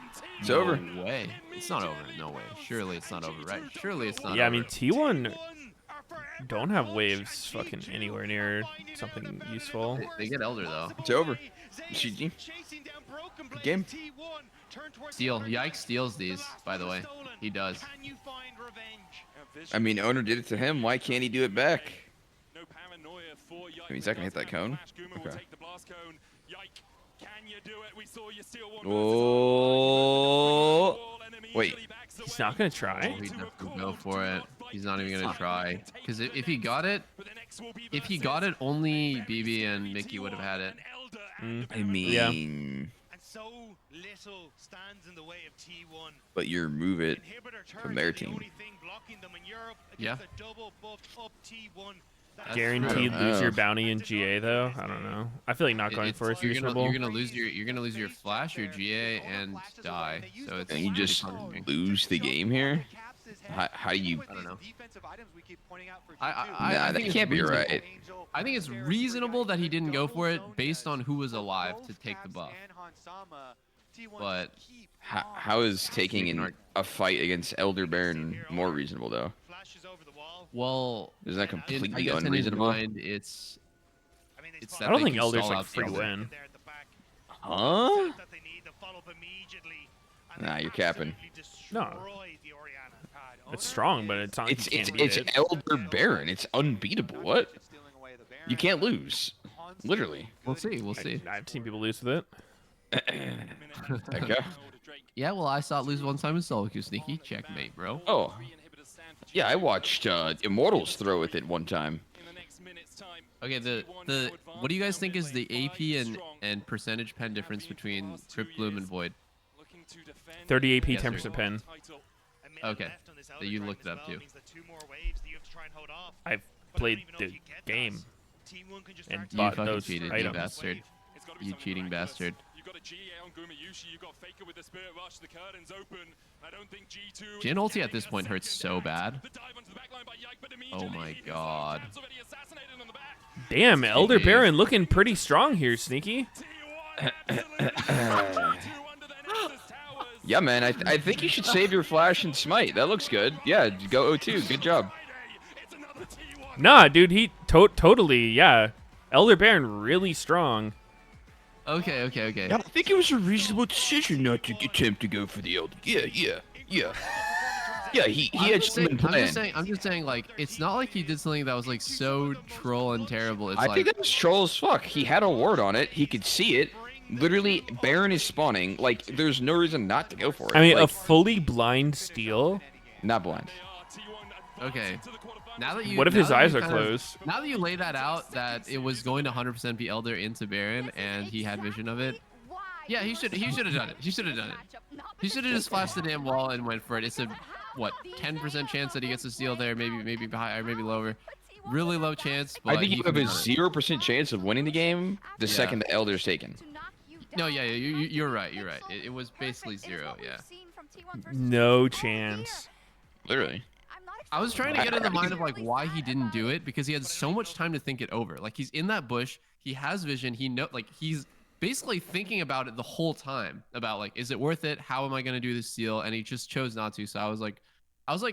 Speaker 3: It's over.
Speaker 2: No way. It's not over. No way. Surely it's not over, right? Surely it's not
Speaker 1: Yeah, I
Speaker 2: over.
Speaker 1: mean, T1 don't have waves fucking anywhere near something useful.
Speaker 2: They get Elder, though.
Speaker 3: It's over. GG. Good game.
Speaker 2: Steal. Yikes steals these, by the way. He does.
Speaker 3: I mean, Owner did it to him. Why can't he do it back?
Speaker 5: No paranoia for Yike.
Speaker 3: I mean, he's not gonna hit that cone.
Speaker 5: Guma will
Speaker 3: Okay.
Speaker 5: take the blast cone. Yike, can you do it? We saw you steal one.
Speaker 3: Oh. Wait.
Speaker 1: He's not going to
Speaker 2: Oh,
Speaker 1: try?
Speaker 2: he doesn't go for it. He's not even gonna try. Because if he got it, only BB and Mickey would have had it.
Speaker 3: I mean,
Speaker 1: Yeah.
Speaker 9: And so little stands in the way of T1.
Speaker 3: but you remove it
Speaker 9: Inhibitor
Speaker 3: from
Speaker 9: turrets
Speaker 3: their
Speaker 9: are the
Speaker 3: team.
Speaker 9: only thing blocking them in Europe
Speaker 2: Yeah.
Speaker 9: against a double buffed up T1. That's
Speaker 1: Guaranteed
Speaker 3: I don't
Speaker 1: lose your
Speaker 3: know.
Speaker 1: bounty in GA, though? I don't know. I feel like not going for it is
Speaker 2: You're
Speaker 1: reasonable.
Speaker 2: gonna lose your flash, your GA, and die. So it's
Speaker 3: And you just
Speaker 2: punishing.
Speaker 3: lose the game here? How do you?
Speaker 2: I don't know.
Speaker 4: I
Speaker 3: Nah, that
Speaker 2: think it's
Speaker 3: can't be
Speaker 2: reasonable.
Speaker 3: right.
Speaker 2: I think it's reasonable that he didn't go for it based on who was alive to take the buff. But
Speaker 3: How is taking in a fight against Elder Baron more reasonable though?
Speaker 9: flashes over the wall.
Speaker 2: well,
Speaker 3: Isn't that
Speaker 2: I
Speaker 3: completely
Speaker 2: guess in his
Speaker 3: unreasonable?
Speaker 2: mind, it's
Speaker 9: I mean,
Speaker 2: It's
Speaker 9: spot
Speaker 2: that
Speaker 1: I don't
Speaker 2: they
Speaker 1: think
Speaker 2: can
Speaker 1: Elder's
Speaker 2: stall
Speaker 1: like
Speaker 2: out
Speaker 1: free
Speaker 2: the
Speaker 1: win.
Speaker 9: there at the back.
Speaker 3: Huh?
Speaker 9: That they need, the follow-up immediately, and
Speaker 3: Nah,
Speaker 9: they
Speaker 3: you're capping.
Speaker 9: absolutely
Speaker 1: No.
Speaker 9: destroy the Orianna.
Speaker 1: It's strong, but it's not.
Speaker 3: It's
Speaker 1: you
Speaker 3: it's
Speaker 1: can't beat
Speaker 3: it's
Speaker 1: it.
Speaker 3: Elder Baron. It's unbeatable. What? You can't lose. Literally.
Speaker 2: we'll see, we'll see.
Speaker 1: I've seen people lose with it.
Speaker 3: Okay.
Speaker 2: Yeah, well, I saw it lose one time in solo queue, sneaky checkmate, bro.
Speaker 3: Oh. Yeah, I watched Immortals throw with it one time.
Speaker 2: Okay, the what do you guys think is the AP and percentage pen difference between Crypt Bloom and Void?
Speaker 1: 30 AP,
Speaker 2: Yes, sir.
Speaker 1: 10% pen.
Speaker 9: A minute
Speaker 2: Okay,
Speaker 9: left on this
Speaker 2: so
Speaker 9: Elder
Speaker 2: you
Speaker 9: Dragon
Speaker 2: looked it
Speaker 9: as
Speaker 2: up
Speaker 9: well,
Speaker 2: too.
Speaker 9: means that 2 more waves that you have to try and hold off.
Speaker 1: I've
Speaker 9: But I don't
Speaker 1: played
Speaker 9: even know
Speaker 1: the
Speaker 9: if you get
Speaker 1: game.
Speaker 9: that. Team 1 can just
Speaker 1: and
Speaker 9: start to
Speaker 2: You
Speaker 1: bought
Speaker 2: fucking
Speaker 1: those
Speaker 2: cheated, you
Speaker 1: items.
Speaker 2: bastard. You cheating bastard.
Speaker 5: You got a GA on Gumayushi, you got Faker with the Spirit Rush, the curtains open. I don't think G2
Speaker 2: Jhin ulti at this point hurts so bad.
Speaker 5: The dive onto the back line by Yike, but
Speaker 2: Oh
Speaker 5: immediately
Speaker 2: my
Speaker 5: his
Speaker 2: god.
Speaker 5: Cap's already assassinated on the back.
Speaker 1: Damn, Elder
Speaker 2: GG.
Speaker 1: Baron looking pretty strong here, Sneaky.
Speaker 5: T1 absolutely G2 under their Nexus towers.
Speaker 3: Yeah, man. I think you should save your flash and smite. That looks good. Yeah, go O2. Good job.
Speaker 5: It's another T1.
Speaker 1: Nah, dude, he totally, yeah. Elder Baron really strong.
Speaker 2: Okay.
Speaker 3: I think it was a reasonable decision not to attempt to go for the Elder. Yeah. Yeah, he had something planned.
Speaker 2: I'm just saying, like, it's not like he did something that was like so troll and terrible. It's
Speaker 3: I
Speaker 2: like
Speaker 3: think that was troll as fuck. He had a ward on it. He could see it. Literally, Baron is spawning. Like, there's no reason not to go for it.
Speaker 1: I mean, a
Speaker 3: like,
Speaker 1: fully blind steal.
Speaker 3: not blind.
Speaker 2: okay. Now that you
Speaker 1: What if
Speaker 2: now
Speaker 1: his
Speaker 2: that
Speaker 1: eyes
Speaker 2: you
Speaker 1: are
Speaker 2: kind of-
Speaker 1: closed?
Speaker 2: Now that you lay that out, that it was going to 100% be Elder into Baron, and he had vision of it. Yeah, he should have done it. He should have done it. He should have just flashed the damn wall and went for it. It's a what 10% chance that he gets a steal there, maybe higher, maybe lower. Really low chance. But
Speaker 3: I think you have a
Speaker 2: could've done it.
Speaker 3: 0% chance of winning the game the second the Elder's taken.
Speaker 2: No, yeah, you're right. You're right. It was basically 0. Yeah.
Speaker 1: No chance.
Speaker 3: Literally.
Speaker 2: I was trying to get in the mind of like why he didn't do it because he had so much time to think it over. Like he's in that bush, he has vision, he's basically thinking about it the whole time about like, is it worth it? How am I gonna do this steal? And he just chose not to. So I was like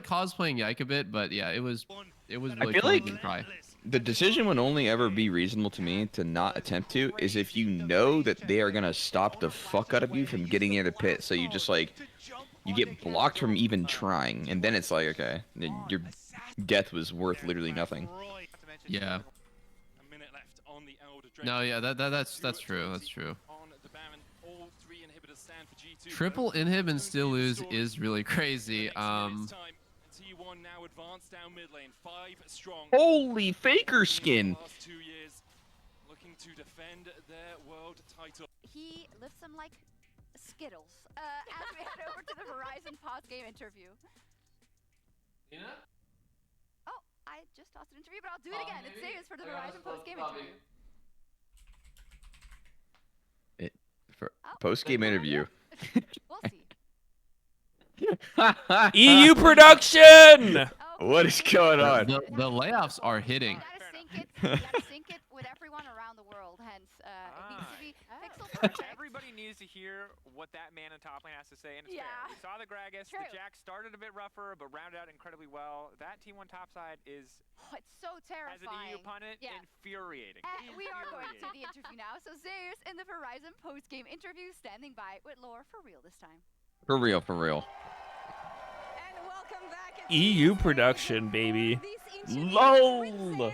Speaker 2: cosplaying Yike a bit, but yeah, it was really
Speaker 3: feel
Speaker 2: cool
Speaker 3: like-
Speaker 2: to cry.
Speaker 3: The decision would only ever be reasonable to me to not attempt to is if you know that they are gonna stop the fuck out of you from getting near the pit. So you just like you get blocked from even trying, and then it's like okay, then your death was worth literally nothing.
Speaker 2: Yeah.
Speaker 5: A minute left on the Elder Drake.
Speaker 2: No, yeah, that's true. That's true.
Speaker 5: On the Baron, all 3 inhibitors stand for G2.
Speaker 2: Triple inhib and still lose is really crazy.
Speaker 5: T1 now advanced down mid lane, 5 strong.
Speaker 3: Holy Faker skin!
Speaker 5: Last 2 years, looking to defend their world title.
Speaker 8: He lifts them like Skittles. As we head over to the Verizon post-game interview. Oh, I just tossed an interview, but I'll do it again. It's Zeus for the Verizon post-game interview.
Speaker 3: For post-game interview.
Speaker 8: We'll see.
Speaker 1: EU production.
Speaker 3: What is going on?
Speaker 2: The layoffs are hitting.
Speaker 8: You gotta sync it with everyone around the world. Hence, it needs to be pixel perfect.
Speaker 6: Everybody needs to hear what that man in top lane has to say, and it's fair.
Speaker 8: Yeah.
Speaker 6: We saw the Gragas,
Speaker 8: True.
Speaker 6: the Jack started a bit rougher, but rounded out incredibly well. That T1 topside is,
Speaker 8: Oh, it's so
Speaker 6: as
Speaker 8: terrifying.
Speaker 6: an EU pundit,
Speaker 8: Yeah.
Speaker 6: infuriating.
Speaker 8: We are going to
Speaker 6: Infuriating.
Speaker 8: the interview now. So Zeus in the Verizon post-game interview, standing by with Lore for real this time.
Speaker 3: For real, for real.
Speaker 10: And welcome back.
Speaker 1: EU production, baby.
Speaker 3: LOL.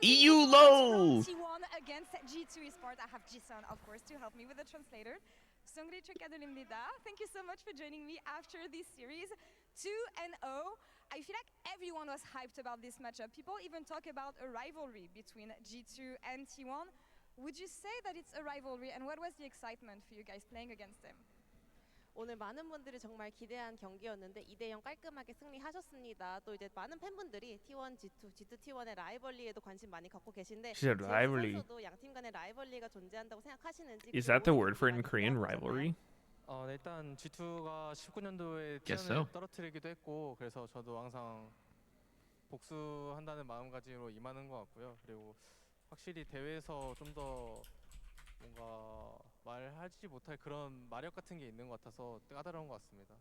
Speaker 3: EU LOL.
Speaker 10: T1 against G2 Esports. I have Jason, of course, to help me with the translator. Songri 축하드립니다. Thank you so much for joining me after this series. 2-0. I feel like everyone was hyped about this matchup. People even talk about a rivalry between G2 and T1. Would you say that it's a rivalry, and what was the excitement for you guys playing against them?
Speaker 11: 오늘 많은 분들이 정말 기대한 경기였는데 2대0 깔끔하게 승리하셨습니다. 또 이제 많은 팬분들이 T1, G2, G2, T1의 라이벌리에도 관심 많이 갖고 계신데
Speaker 1: She said rivalry.
Speaker 11: 선수도 양팀 간의 라이벌리가 존재한다고 생각하시는지
Speaker 1: Is that the word for it in Korean? Rivalry?
Speaker 12: 네, 일단 G2가 19년도에
Speaker 2: Guess
Speaker 12: T1을
Speaker 2: so.
Speaker 12: 떨어뜨리기도 했고 그래서 저도 항상 복수한다는 마음가짐으로 임하는 것 같고요. 그리고 확실히 대회에서 좀 더 뭔가 말하지 못할 그런 마력 같은 게 있는 것 같아서 까다로운 것 같습니다.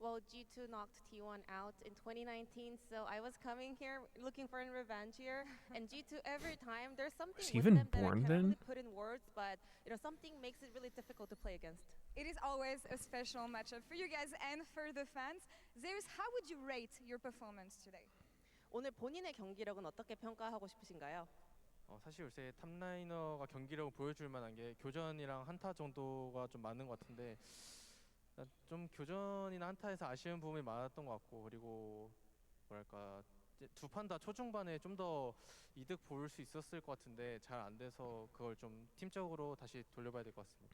Speaker 11: Well, G2 knocked T1 out in 2019, so I was coming here looking for a revenge here. And G2 every time there's something
Speaker 1: Was he
Speaker 11: with
Speaker 1: even
Speaker 11: them that I
Speaker 1: born
Speaker 11: can't
Speaker 1: then?
Speaker 11: really put in words, but something makes it really difficult to play against.
Speaker 10: It is always a special matchup for you guys and for the fans. Zeus, how would you rate your performance today?
Speaker 11: 오늘 본인의 경기력은 어떻게 평가하고 싶으신가요?
Speaker 12: 사실 요새 탑라이너가 경기력을 보여줄 만한 게 교전이랑 한타 정도가 좀 많은 것 같은데 좀 교전이나 한타에서 아쉬운 부분이 많았던 것 같고 그리고 뭐랄까 두 판 다 초중반에 좀 더 이득 볼 수 있었을 것 같은데 잘 안 돼서 그걸 좀 팀적으로 다시 돌려봐야 될 것 같습니다.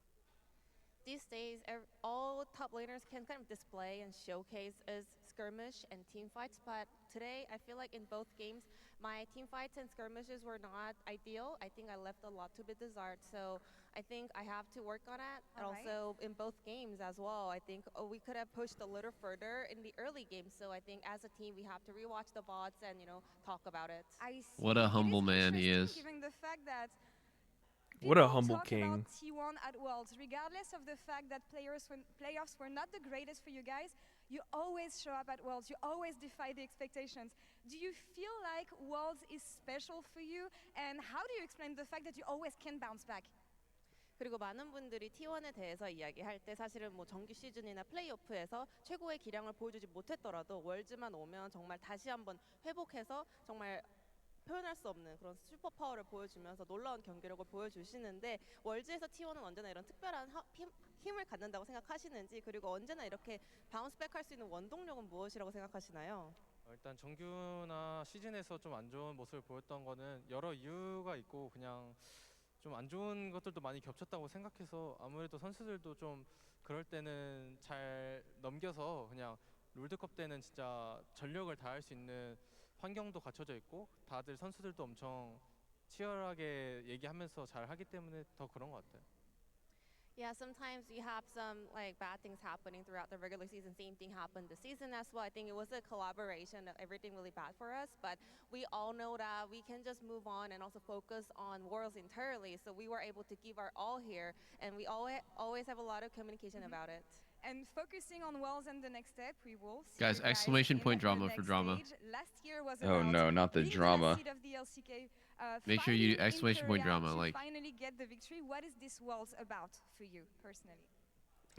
Speaker 11: These days, all top laners can kind of display and showcase as skirmish and team fights, but today I feel like in both games, my team fights and skirmishes were not ideal. I think I left a lot to be desired, so I think I have to work on it. And
Speaker 10: Alright.
Speaker 11: also in both games as well, I think we could have pushed a little further in the early games, so I think as a team we have to rewatch the VODs and talk about it.
Speaker 10: I see.
Speaker 2: What a
Speaker 10: It
Speaker 2: humble man he
Speaker 10: interesting
Speaker 2: is.
Speaker 10: Given the fact that
Speaker 1: What a
Speaker 10: people
Speaker 1: humble
Speaker 10: talk
Speaker 1: king.
Speaker 10: about T1 at Worlds, regardless of the fact that playoffs were not the greatest for you guys, you always show up at Worlds. You always defy the expectations. Do you feel like Worlds is special for you? And how do you explain the fact that you always can bounce back?
Speaker 11: 그리고 많은 분들이 T1에 대해서 이야기할 때 사실은 뭐 정규 시즌이나 플레이오프에서 최고의 기량을 보여주지 못했더라도 월즈만 오면 정말 다시 한번 회복해서 정말 표현할 수 없는 그런 슈퍼 파워를 보여주면서 놀라운 경기력을 보여주시는데 월즈에서 T1은 언제나 이런 특별한 힘을 갖는다고 생각하시는지 그리고 언제나 이렇게 바운스백 할 수 있는 원동력은 무엇이라고 생각하시나요?
Speaker 12: 일단 정규나 시즌에서 좀 안 좋은 모습을 보였던 거는 여러 이유가 있고 그냥 좀 안 좋은 것들도 많이 겹쳤다고 생각해서 아무래도 선수들도 좀 그럴 때는 잘 넘겨서 그냥 롤드컵 때는 진짜 전력을 다할 수 있는 환경도 갖춰져 있고 다들 선수들도 엄청 치열하게 얘기하면서 잘 하기 때문에 더 그런 것 같아요.
Speaker 11: Yeah, sometimes we have some like bad things happening throughout the regular season. Same thing happened this season as well. I think it was a collaboration of everything really bad for us, but we all know that we can just move on and also focus on Worlds entirely. So we were able to give our all here, and we always have a lot of communication about it.
Speaker 10: And focusing on Worlds and the next step, we will see
Speaker 2: Guys,
Speaker 10: you guys
Speaker 2: exclamation
Speaker 10: in
Speaker 2: point
Speaker 10: the
Speaker 2: drama for
Speaker 10: next
Speaker 2: drama.
Speaker 10: stage. Last year was
Speaker 3: Oh
Speaker 10: about
Speaker 3: no, not the
Speaker 10: being the
Speaker 3: drama.
Speaker 10: last seed of the LCK,
Speaker 2: Make sure you do
Speaker 10: fighting in
Speaker 2: exclamation point
Speaker 10: Korea
Speaker 2: drama,
Speaker 10: to
Speaker 2: like-
Speaker 10: finally get the victory. What is this Worlds about for you personally?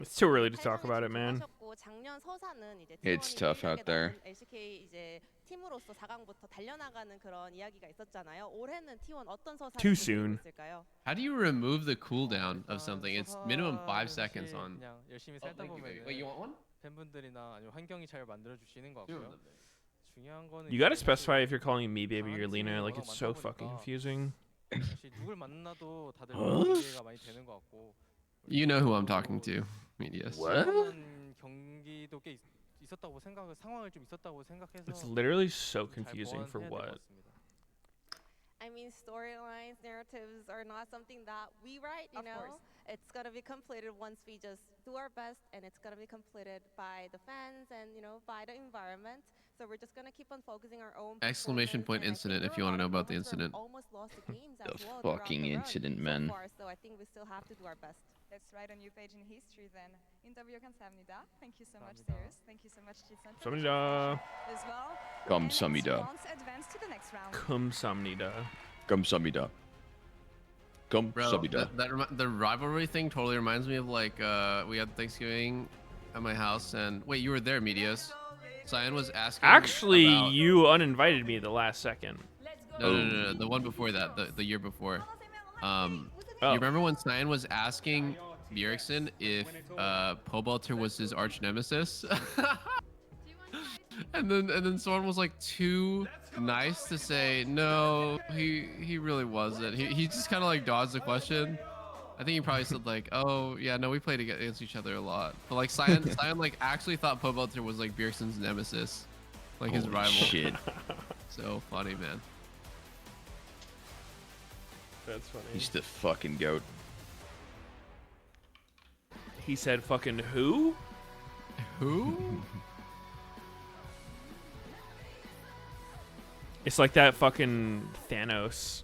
Speaker 1: It's too early to talk about it, man.
Speaker 11: 작년 서사는 이제
Speaker 3: It's
Speaker 11: T1이
Speaker 3: tough out there.
Speaker 11: LCK 이제 팀으로서 4강부터 달려나가는 그런 이야기가 있었잖아요. 올해는 T1 어떤 서사를
Speaker 1: Too
Speaker 11: 기다리고
Speaker 1: soon.
Speaker 11: 있을까요?
Speaker 2: How do you remove the cooldown of something? It's minimum 5 seconds on.
Speaker 12: 그냥 열심히
Speaker 2: Oh,
Speaker 12: 살다
Speaker 2: thank you, baby.
Speaker 12: 보면
Speaker 2: Wait, you want one?
Speaker 12: 팬분들이나 아니면 환경이 잘 만들어 주시는 것
Speaker 2: Two
Speaker 12: 같고요.
Speaker 2: of them, baby.
Speaker 12: 중요한 거는
Speaker 1: You gotta
Speaker 12: 이제
Speaker 1: specify
Speaker 12: 사실
Speaker 1: if you're calling me baby or
Speaker 12: 강한
Speaker 1: Lena.
Speaker 12: 팀이
Speaker 1: Like,
Speaker 12: 워낙
Speaker 1: it's so
Speaker 12: 많다
Speaker 1: fucking
Speaker 12: 보니까
Speaker 1: confusing.
Speaker 12: 사실 누굴 만나도 다들 관계가 많이 되는 것 같고.
Speaker 2: You know who I'm talking to, Meteos.
Speaker 12: 지원하는 경기도 꽤 있었다고 상황을 좀 있었다고 생각해서
Speaker 1: It's literally so
Speaker 12: 좀 잘
Speaker 1: confusing for
Speaker 12: 보완해야 될것
Speaker 1: what?
Speaker 12: 같습니다.
Speaker 11: I mean, storylines, narratives are not something that we write, you
Speaker 10: Of
Speaker 11: know?
Speaker 10: course.
Speaker 11: It's going to be completed once we just do our best, and it's going to be completed by the fans and, you know, by the environment. So we're just going to keep on focusing our own
Speaker 2: Exclamation point
Speaker 11: performance, and I
Speaker 2: incident
Speaker 11: think
Speaker 2: if
Speaker 11: there
Speaker 2: you
Speaker 11: were a
Speaker 2: wanna
Speaker 11: lot
Speaker 2: know
Speaker 11: of
Speaker 2: about the
Speaker 11: moments where we
Speaker 2: incident.
Speaker 11: almost lost the games as
Speaker 3: The
Speaker 11: well throughout
Speaker 3: fucking
Speaker 11: the run
Speaker 3: incident,
Speaker 11: so
Speaker 3: man.
Speaker 11: far, so I think we still have to do our best.
Speaker 10: Let's write a new page in history then. 인터뷰 감사합니다. Thank you so much,
Speaker 12: 감사합니다.
Speaker 10: Cyrus. Thank you so much, Jason.
Speaker 1: 감사합니다.
Speaker 10: As well.
Speaker 3: 감사합니다.
Speaker 10: And let's advance to the next round.
Speaker 1: 감사합니다.
Speaker 3: 감사합니다.
Speaker 2: Bro,
Speaker 3: 감사합니다.
Speaker 2: the rivalry thing totally reminds me of like we had Thanksgiving at my house, and wait, you were there, Meteos. Cyan was asking.
Speaker 1: Actually,
Speaker 2: about,
Speaker 1: you uninvited me the last second.
Speaker 2: no, the one before that, the year before.
Speaker 1: Oh.
Speaker 2: You remember when Cyan was asking Bjergsen if Pobalter was his arch nemesis? and then someone was like too nice to say no, he really wasn't. He just kind of like dodged the question. I think he probably said like, oh yeah, no, we played against each other a lot. But like Cyan like actually thought Pobalter was like Bjergsen's nemesis, like his
Speaker 3: Holy
Speaker 2: rival.
Speaker 3: shit.
Speaker 2: So funny, man.
Speaker 1: That's funny.
Speaker 3: He's the fucking goat.
Speaker 1: He said fucking who?
Speaker 2: Who?
Speaker 1: It's like that fucking Thanos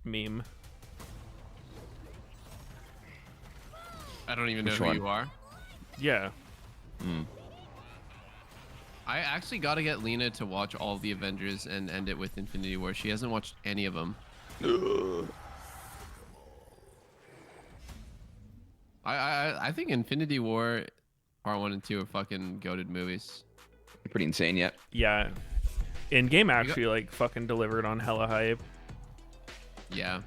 Speaker 1: meme.
Speaker 2: I don't even know
Speaker 3: Which
Speaker 2: who
Speaker 3: one?
Speaker 2: you are.
Speaker 1: Yeah.
Speaker 2: I actually got to get Lena to watch all of the Avengers and end it with Infinity War. She hasn't watched any of them. I think Infinity War Part 1 and 2 are fucking goated movies.
Speaker 3: Pretty insane yet.
Speaker 1: Yeah. In game actually like fucking delivered on hella hype.
Speaker 2: Yeah.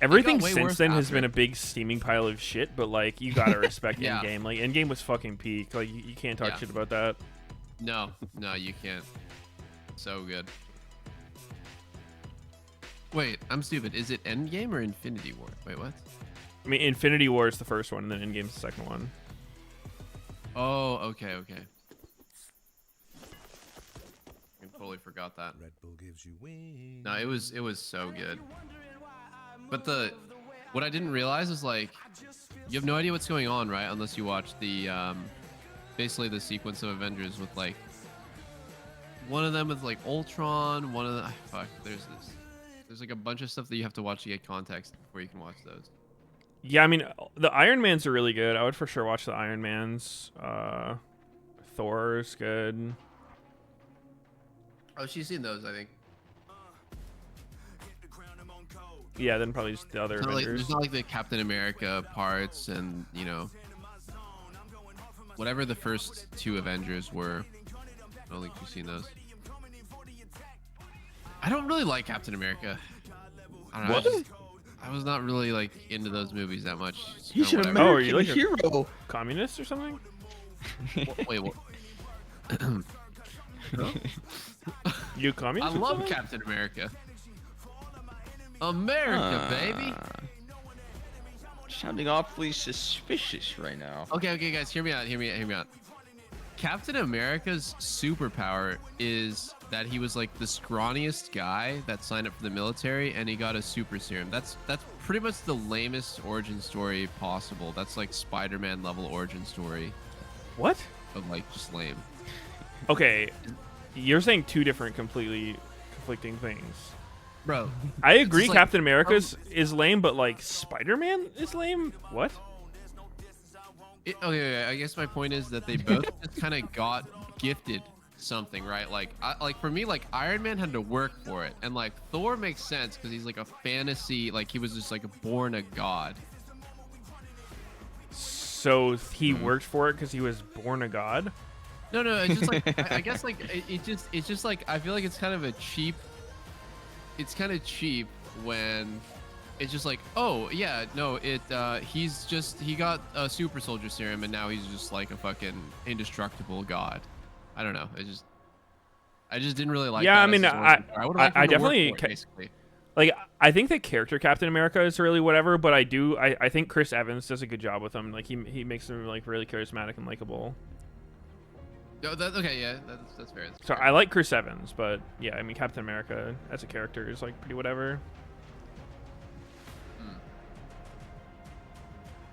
Speaker 1: Everything
Speaker 2: way
Speaker 1: since
Speaker 2: worse
Speaker 1: then has
Speaker 2: after
Speaker 1: been
Speaker 2: it.
Speaker 1: a big steaming pile of shit, but like you gotta respect
Speaker 2: Yeah.
Speaker 1: Endgame. Like Endgame was fucking peak. Like you can't talk
Speaker 2: Yeah.
Speaker 1: shit about that.
Speaker 2: No, you can't. So good. Wait, I'm stupid. Is it Endgame or Infinity War? Wait, what?
Speaker 1: I mean, Infinity War is the first one, and then Endgame's the second one.
Speaker 2: Oh, okay. I totally forgot that.
Speaker 13: Red Bull gives you wings.
Speaker 2: No, it was so good. But what I didn't realize is like you have no idea what's going on, right? Unless you watch the basically the sequence of Avengers with like one of them with like Ultron, one of the there's like a bunch of stuff that you have to watch to get context before you can watch those.
Speaker 1: Yeah, I mean, the Iron Mans are really good. I would for sure watch the Iron Mans. Thor's good.
Speaker 2: Oh, she's seen those, I think.
Speaker 1: Yeah, then probably just the other
Speaker 2: It's not like,
Speaker 1: Avengers.
Speaker 2: there's not like the Captain America parts and, you know, whatever the first 2 Avengers were. I don't think we've seen those. I don't really like Captain America. I don't know.
Speaker 3: What?
Speaker 2: I was not really like into those movies that much. It's
Speaker 3: He's
Speaker 2: kinda
Speaker 3: an
Speaker 2: whatever.
Speaker 1: Oh, are you
Speaker 3: American
Speaker 1: like a
Speaker 3: hero.
Speaker 1: communist or something?
Speaker 2: Wait, what?
Speaker 1: You
Speaker 2: I
Speaker 1: communist? or
Speaker 2: love
Speaker 1: something?
Speaker 2: Captain America. America, baby.
Speaker 3: Sounding awfully suspicious right now.
Speaker 2: Okay, guys, hear me out. Captain America's superpower is that he was like the scrawniest guy that signed up for the military and he got a super serum. That's pretty much the lamest origin story possible. That's like Spider-Man level origin story
Speaker 1: What?
Speaker 2: of like just lame.
Speaker 1: Okay, you're saying 2 different completely conflicting things.
Speaker 2: Bro,
Speaker 1: I agree
Speaker 2: just like-
Speaker 1: Captain America's is lame, but like Spider-Man is lame? What?
Speaker 2: Okay, I guess my point is that they both just kind of got gifted something, right? Like, like for me, like Iron Man had to work for it, and like Thor makes sense because he's like a fantasy, like he was just like born a god.
Speaker 1: So he worked for it because he was born a god?
Speaker 2: No, it's just like I guess like it's just like I feel like it's kind of a cheap. It's kind of cheap when it's just like, oh yeah, no, he got a super soldier serum and now he's just like a fucking indestructible god. I don't know. I just didn't really like.
Speaker 1: Yeah,
Speaker 2: that
Speaker 1: I mean,
Speaker 2: as his origin story. would've liked him
Speaker 1: I
Speaker 2: to work
Speaker 1: definitely
Speaker 2: for it, basically.
Speaker 1: like. I think the character Captain America is really whatever, but I think Chris Evans does a good job with him. Like he makes him like really charismatic and likable.
Speaker 2: Oh, okay, yeah, that's fair.
Speaker 1: So I like Chris Evans, but yeah, I mean Captain America as a character is like pretty whatever.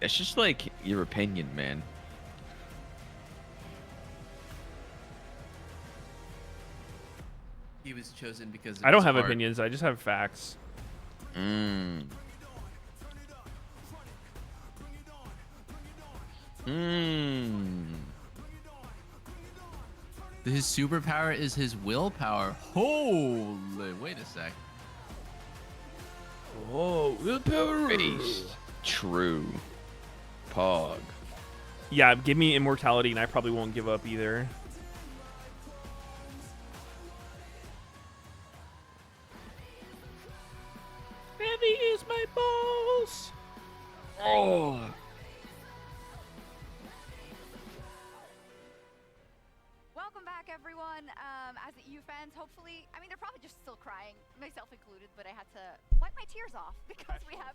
Speaker 3: It's just like your opinion, man.
Speaker 2: He was chosen because of
Speaker 1: I don't
Speaker 2: his
Speaker 1: have
Speaker 2: art.
Speaker 1: opinions. I just have facts.
Speaker 3: Mm. Mm.
Speaker 2: His superpower is his willpower. Holy, wait a sec.
Speaker 1: Oh, willpower.
Speaker 3: Based. True. Pog.
Speaker 1: Yeah, give me immortality, and I probably won't give up either. Heavy is my balls. Oh.
Speaker 8: Welcome back, everyone. As EU fans, hopefully, I mean, they're probably just still crying, myself included, but I had to wipe my tears off because we have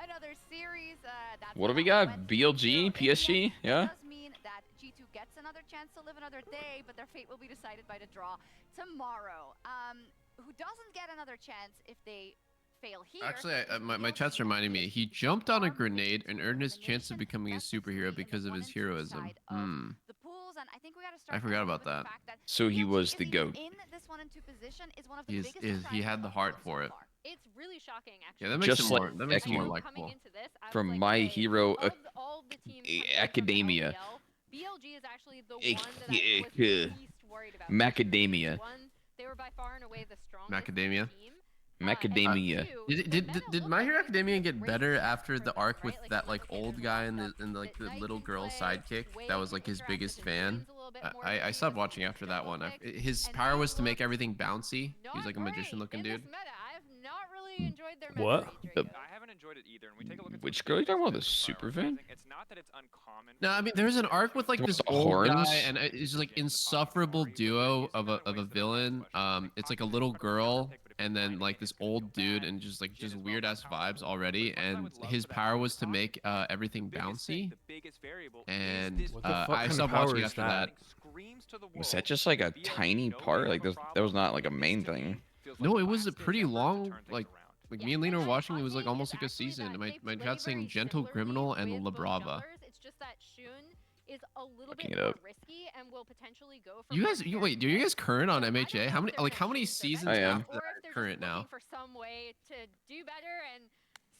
Speaker 8: another series. That's
Speaker 3: What do we got? BLG? PSG? Yeah?
Speaker 8: It does mean that G2 gets another chance to live another day, but their fate will be decided by the draw tomorrow. Who doesn't get another chance if they fail here?
Speaker 2: Actually, my chat's reminding me. He jumped on a grenade and earned his chance of becoming a superhero because of his heroism.
Speaker 8: The pools, and I think we got to start
Speaker 2: I forgot about
Speaker 8: with the
Speaker 2: that.
Speaker 8: fact that
Speaker 3: So he
Speaker 8: BLG
Speaker 3: was the
Speaker 8: is even
Speaker 3: GOAT.
Speaker 8: in this 1 and 2 position is one of the
Speaker 2: He
Speaker 8: biggest
Speaker 2: he
Speaker 8: surprises
Speaker 2: had the
Speaker 8: of
Speaker 2: heart
Speaker 8: so
Speaker 2: for it.
Speaker 8: far.
Speaker 7: It's really shocking, actually.
Speaker 2: Yeah, that makes
Speaker 3: Just
Speaker 2: him
Speaker 3: like
Speaker 2: more. That makes him more
Speaker 3: Echo
Speaker 2: likable.
Speaker 7: Coming into this, I was
Speaker 3: From
Speaker 7: like,
Speaker 3: My
Speaker 7: okay,
Speaker 3: Hero
Speaker 7: of all the teams coming from
Speaker 3: Academia.
Speaker 7: LPL, BLG is actually the
Speaker 3: Eh,
Speaker 7: one that I was
Speaker 3: eh,
Speaker 7: least worried about.
Speaker 3: Macadamia.
Speaker 7: One, they were by far and away the strongest
Speaker 2: Macadamia.
Speaker 7: team.
Speaker 3: Macadamia.
Speaker 2: Did My Hero Academia get better after the arc with that like old guy and like the little girl sidekick that was like his biggest fan? I stopped watching after that one. His power was to make everything bouncy. He was like a magician looking dude.
Speaker 7: I have not really enjoyed their meta
Speaker 1: What?
Speaker 7: read,
Speaker 3: The-
Speaker 7: Draco.
Speaker 6: I haven't enjoyed it either, and we take a look at
Speaker 3: Which girl are you talking about? The super fan?
Speaker 6: It's not that it's uncommon.
Speaker 2: No, I mean there's an arc with like
Speaker 3: With
Speaker 2: this
Speaker 3: the
Speaker 2: old
Speaker 3: horns?
Speaker 2: guy and it's just like insufferable duo of a villain. It's like a little girl and then like this old dude and just weird ass vibes already. And his power was to make everything bouncy. And
Speaker 1: What the fuck
Speaker 2: I
Speaker 1: kind of
Speaker 2: stopped
Speaker 1: power
Speaker 2: watching
Speaker 1: is
Speaker 2: after
Speaker 1: that?
Speaker 2: that.
Speaker 3: Was that just like a tiny part? Like that was not like a main thing.
Speaker 2: No, it was a pretty long like me and Lena were watching. It was like almost like a season. And my chat's saying Gentle Criminal and La Brava.
Speaker 7: It's just that Shun is a little
Speaker 3: Looking
Speaker 7: bit
Speaker 3: it
Speaker 7: more
Speaker 3: up.
Speaker 7: risky and will potentially go for
Speaker 2: You guys, wait, are you guys current on MHA? How many seasons
Speaker 3: I am.
Speaker 2: after that are current now?
Speaker 7: for some way to do better and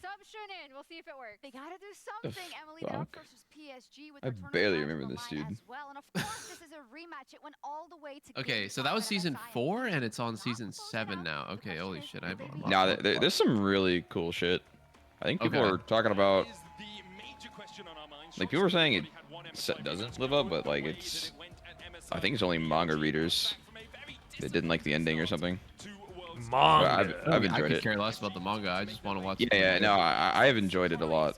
Speaker 7: Subshin in. We'll see if it works.
Speaker 8: They gotta do something, Emily. That
Speaker 3: fuck?
Speaker 8: versus PSG with
Speaker 3: I
Speaker 8: their tournament
Speaker 3: barely
Speaker 8: titles
Speaker 3: remember
Speaker 8: on the
Speaker 3: this
Speaker 8: line
Speaker 3: dude.
Speaker 8: As well. And of course, this is a rematch. It went all the way to
Speaker 2: Okay,
Speaker 8: game
Speaker 2: so that
Speaker 8: five
Speaker 2: was
Speaker 8: at
Speaker 2: season
Speaker 8: MSI,
Speaker 2: 4, and
Speaker 8: they
Speaker 2: it's on
Speaker 8: not
Speaker 2: season
Speaker 8: close
Speaker 2: 7
Speaker 8: enough.
Speaker 2: now.
Speaker 8: The
Speaker 2: Okay,
Speaker 8: question
Speaker 2: holy
Speaker 8: is,
Speaker 2: shit.
Speaker 8: will
Speaker 2: I'm
Speaker 8: they be
Speaker 3: Now,
Speaker 8: able to
Speaker 3: there's some really cool shit. I think people
Speaker 2: Okay.
Speaker 3: are talking about.
Speaker 5: Is the major question on our minds.
Speaker 3: Like, people were saying it doesn't live up, but like it's. I think it's only manga readers that didn't like the ending or something.
Speaker 1: Manga.
Speaker 3: I've
Speaker 2: I
Speaker 3: enjoyed
Speaker 2: could
Speaker 3: it.
Speaker 2: care less about the manga. I just want to watch.
Speaker 3: Yeah, no, I have enjoyed it a lot.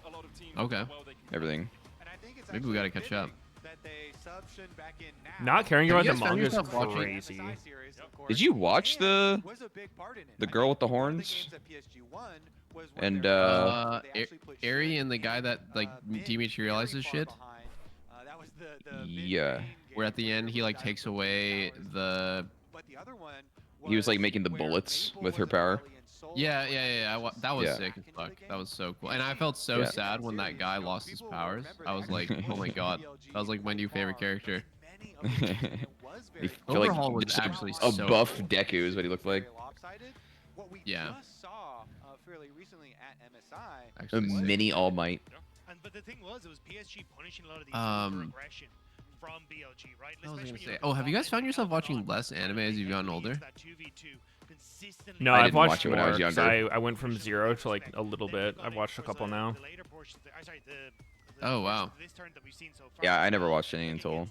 Speaker 2: Okay.
Speaker 3: Everything.
Speaker 4: And I think it's
Speaker 2: Maybe we
Speaker 4: actually
Speaker 2: gotta catch up.
Speaker 4: fitting that they Subshin back in now.
Speaker 1: Not caring
Speaker 2: Have
Speaker 1: about
Speaker 2: you
Speaker 1: the
Speaker 2: guys found
Speaker 1: manga is
Speaker 2: yourself watching-
Speaker 1: crazy.
Speaker 4: MSI series, of course,
Speaker 3: Did you watch
Speaker 4: and was a big part in it.
Speaker 3: the
Speaker 4: I
Speaker 3: girl
Speaker 4: think
Speaker 3: with the
Speaker 4: one of
Speaker 3: horns?
Speaker 4: games that PSG won was when
Speaker 3: And,
Speaker 4: they were- they
Speaker 2: A-
Speaker 4: actually put
Speaker 2: Ari
Speaker 4: Shin
Speaker 2: and the guy
Speaker 4: and,
Speaker 2: that like
Speaker 4: Min
Speaker 2: dematerializes
Speaker 4: very far
Speaker 2: shit.
Speaker 4: behind. That was the Min
Speaker 3: Yeah.
Speaker 4: main
Speaker 2: Where at
Speaker 4: game
Speaker 2: the
Speaker 4: where
Speaker 2: end
Speaker 4: they
Speaker 2: he
Speaker 4: were
Speaker 2: like
Speaker 4: diving
Speaker 2: takes
Speaker 4: for two
Speaker 2: away
Speaker 4: towers.
Speaker 2: the.
Speaker 4: But the other one
Speaker 3: He was like
Speaker 4: was
Speaker 3: making the
Speaker 4: where
Speaker 3: bullets
Speaker 4: Maple
Speaker 3: with her
Speaker 4: was
Speaker 3: power.
Speaker 4: Raleigh and Soul
Speaker 2: Yeah,
Speaker 4: were
Speaker 2: yeah,
Speaker 4: actually
Speaker 2: yeah.
Speaker 4: just
Speaker 2: That was
Speaker 3: Yeah.
Speaker 2: sick as
Speaker 4: back into
Speaker 2: fuck.
Speaker 4: the game.
Speaker 2: That was so cool. And I felt so
Speaker 3: Yeah.
Speaker 2: sad when that guy lost his powers. I was like, oh my god, that was like my new favorite character.
Speaker 3: He feel
Speaker 2: Overhaul
Speaker 3: like
Speaker 2: was
Speaker 3: just
Speaker 2: actually
Speaker 3: a
Speaker 2: so
Speaker 3: buff
Speaker 2: cool.
Speaker 3: Deku is what he looked like.
Speaker 4: What we
Speaker 2: Yeah.
Speaker 4: just saw fairly recently at MSI
Speaker 3: A
Speaker 2: Actually, sick.
Speaker 3: mini All Might.
Speaker 9: But the thing was, it was PSG punishing a lot of these aggression from BLG, right?
Speaker 2: I was
Speaker 9: Especially
Speaker 2: gonna
Speaker 9: when you
Speaker 2: say,
Speaker 9: look
Speaker 2: oh,
Speaker 9: at
Speaker 2: have you guys
Speaker 9: Botman
Speaker 2: found
Speaker 9: and
Speaker 2: yourself watching
Speaker 9: Alcon,
Speaker 2: less anime as you've gotten older?
Speaker 9: that 2v2 consistently.
Speaker 3: I
Speaker 1: No, I've
Speaker 3: didn't watch
Speaker 1: watched
Speaker 3: it when I was
Speaker 1: more, 'cause
Speaker 3: younger.
Speaker 1: I went from 0 to like a little bit. I've watched a couple now.
Speaker 2: Oh, wow.
Speaker 3: Yeah, I never watched any until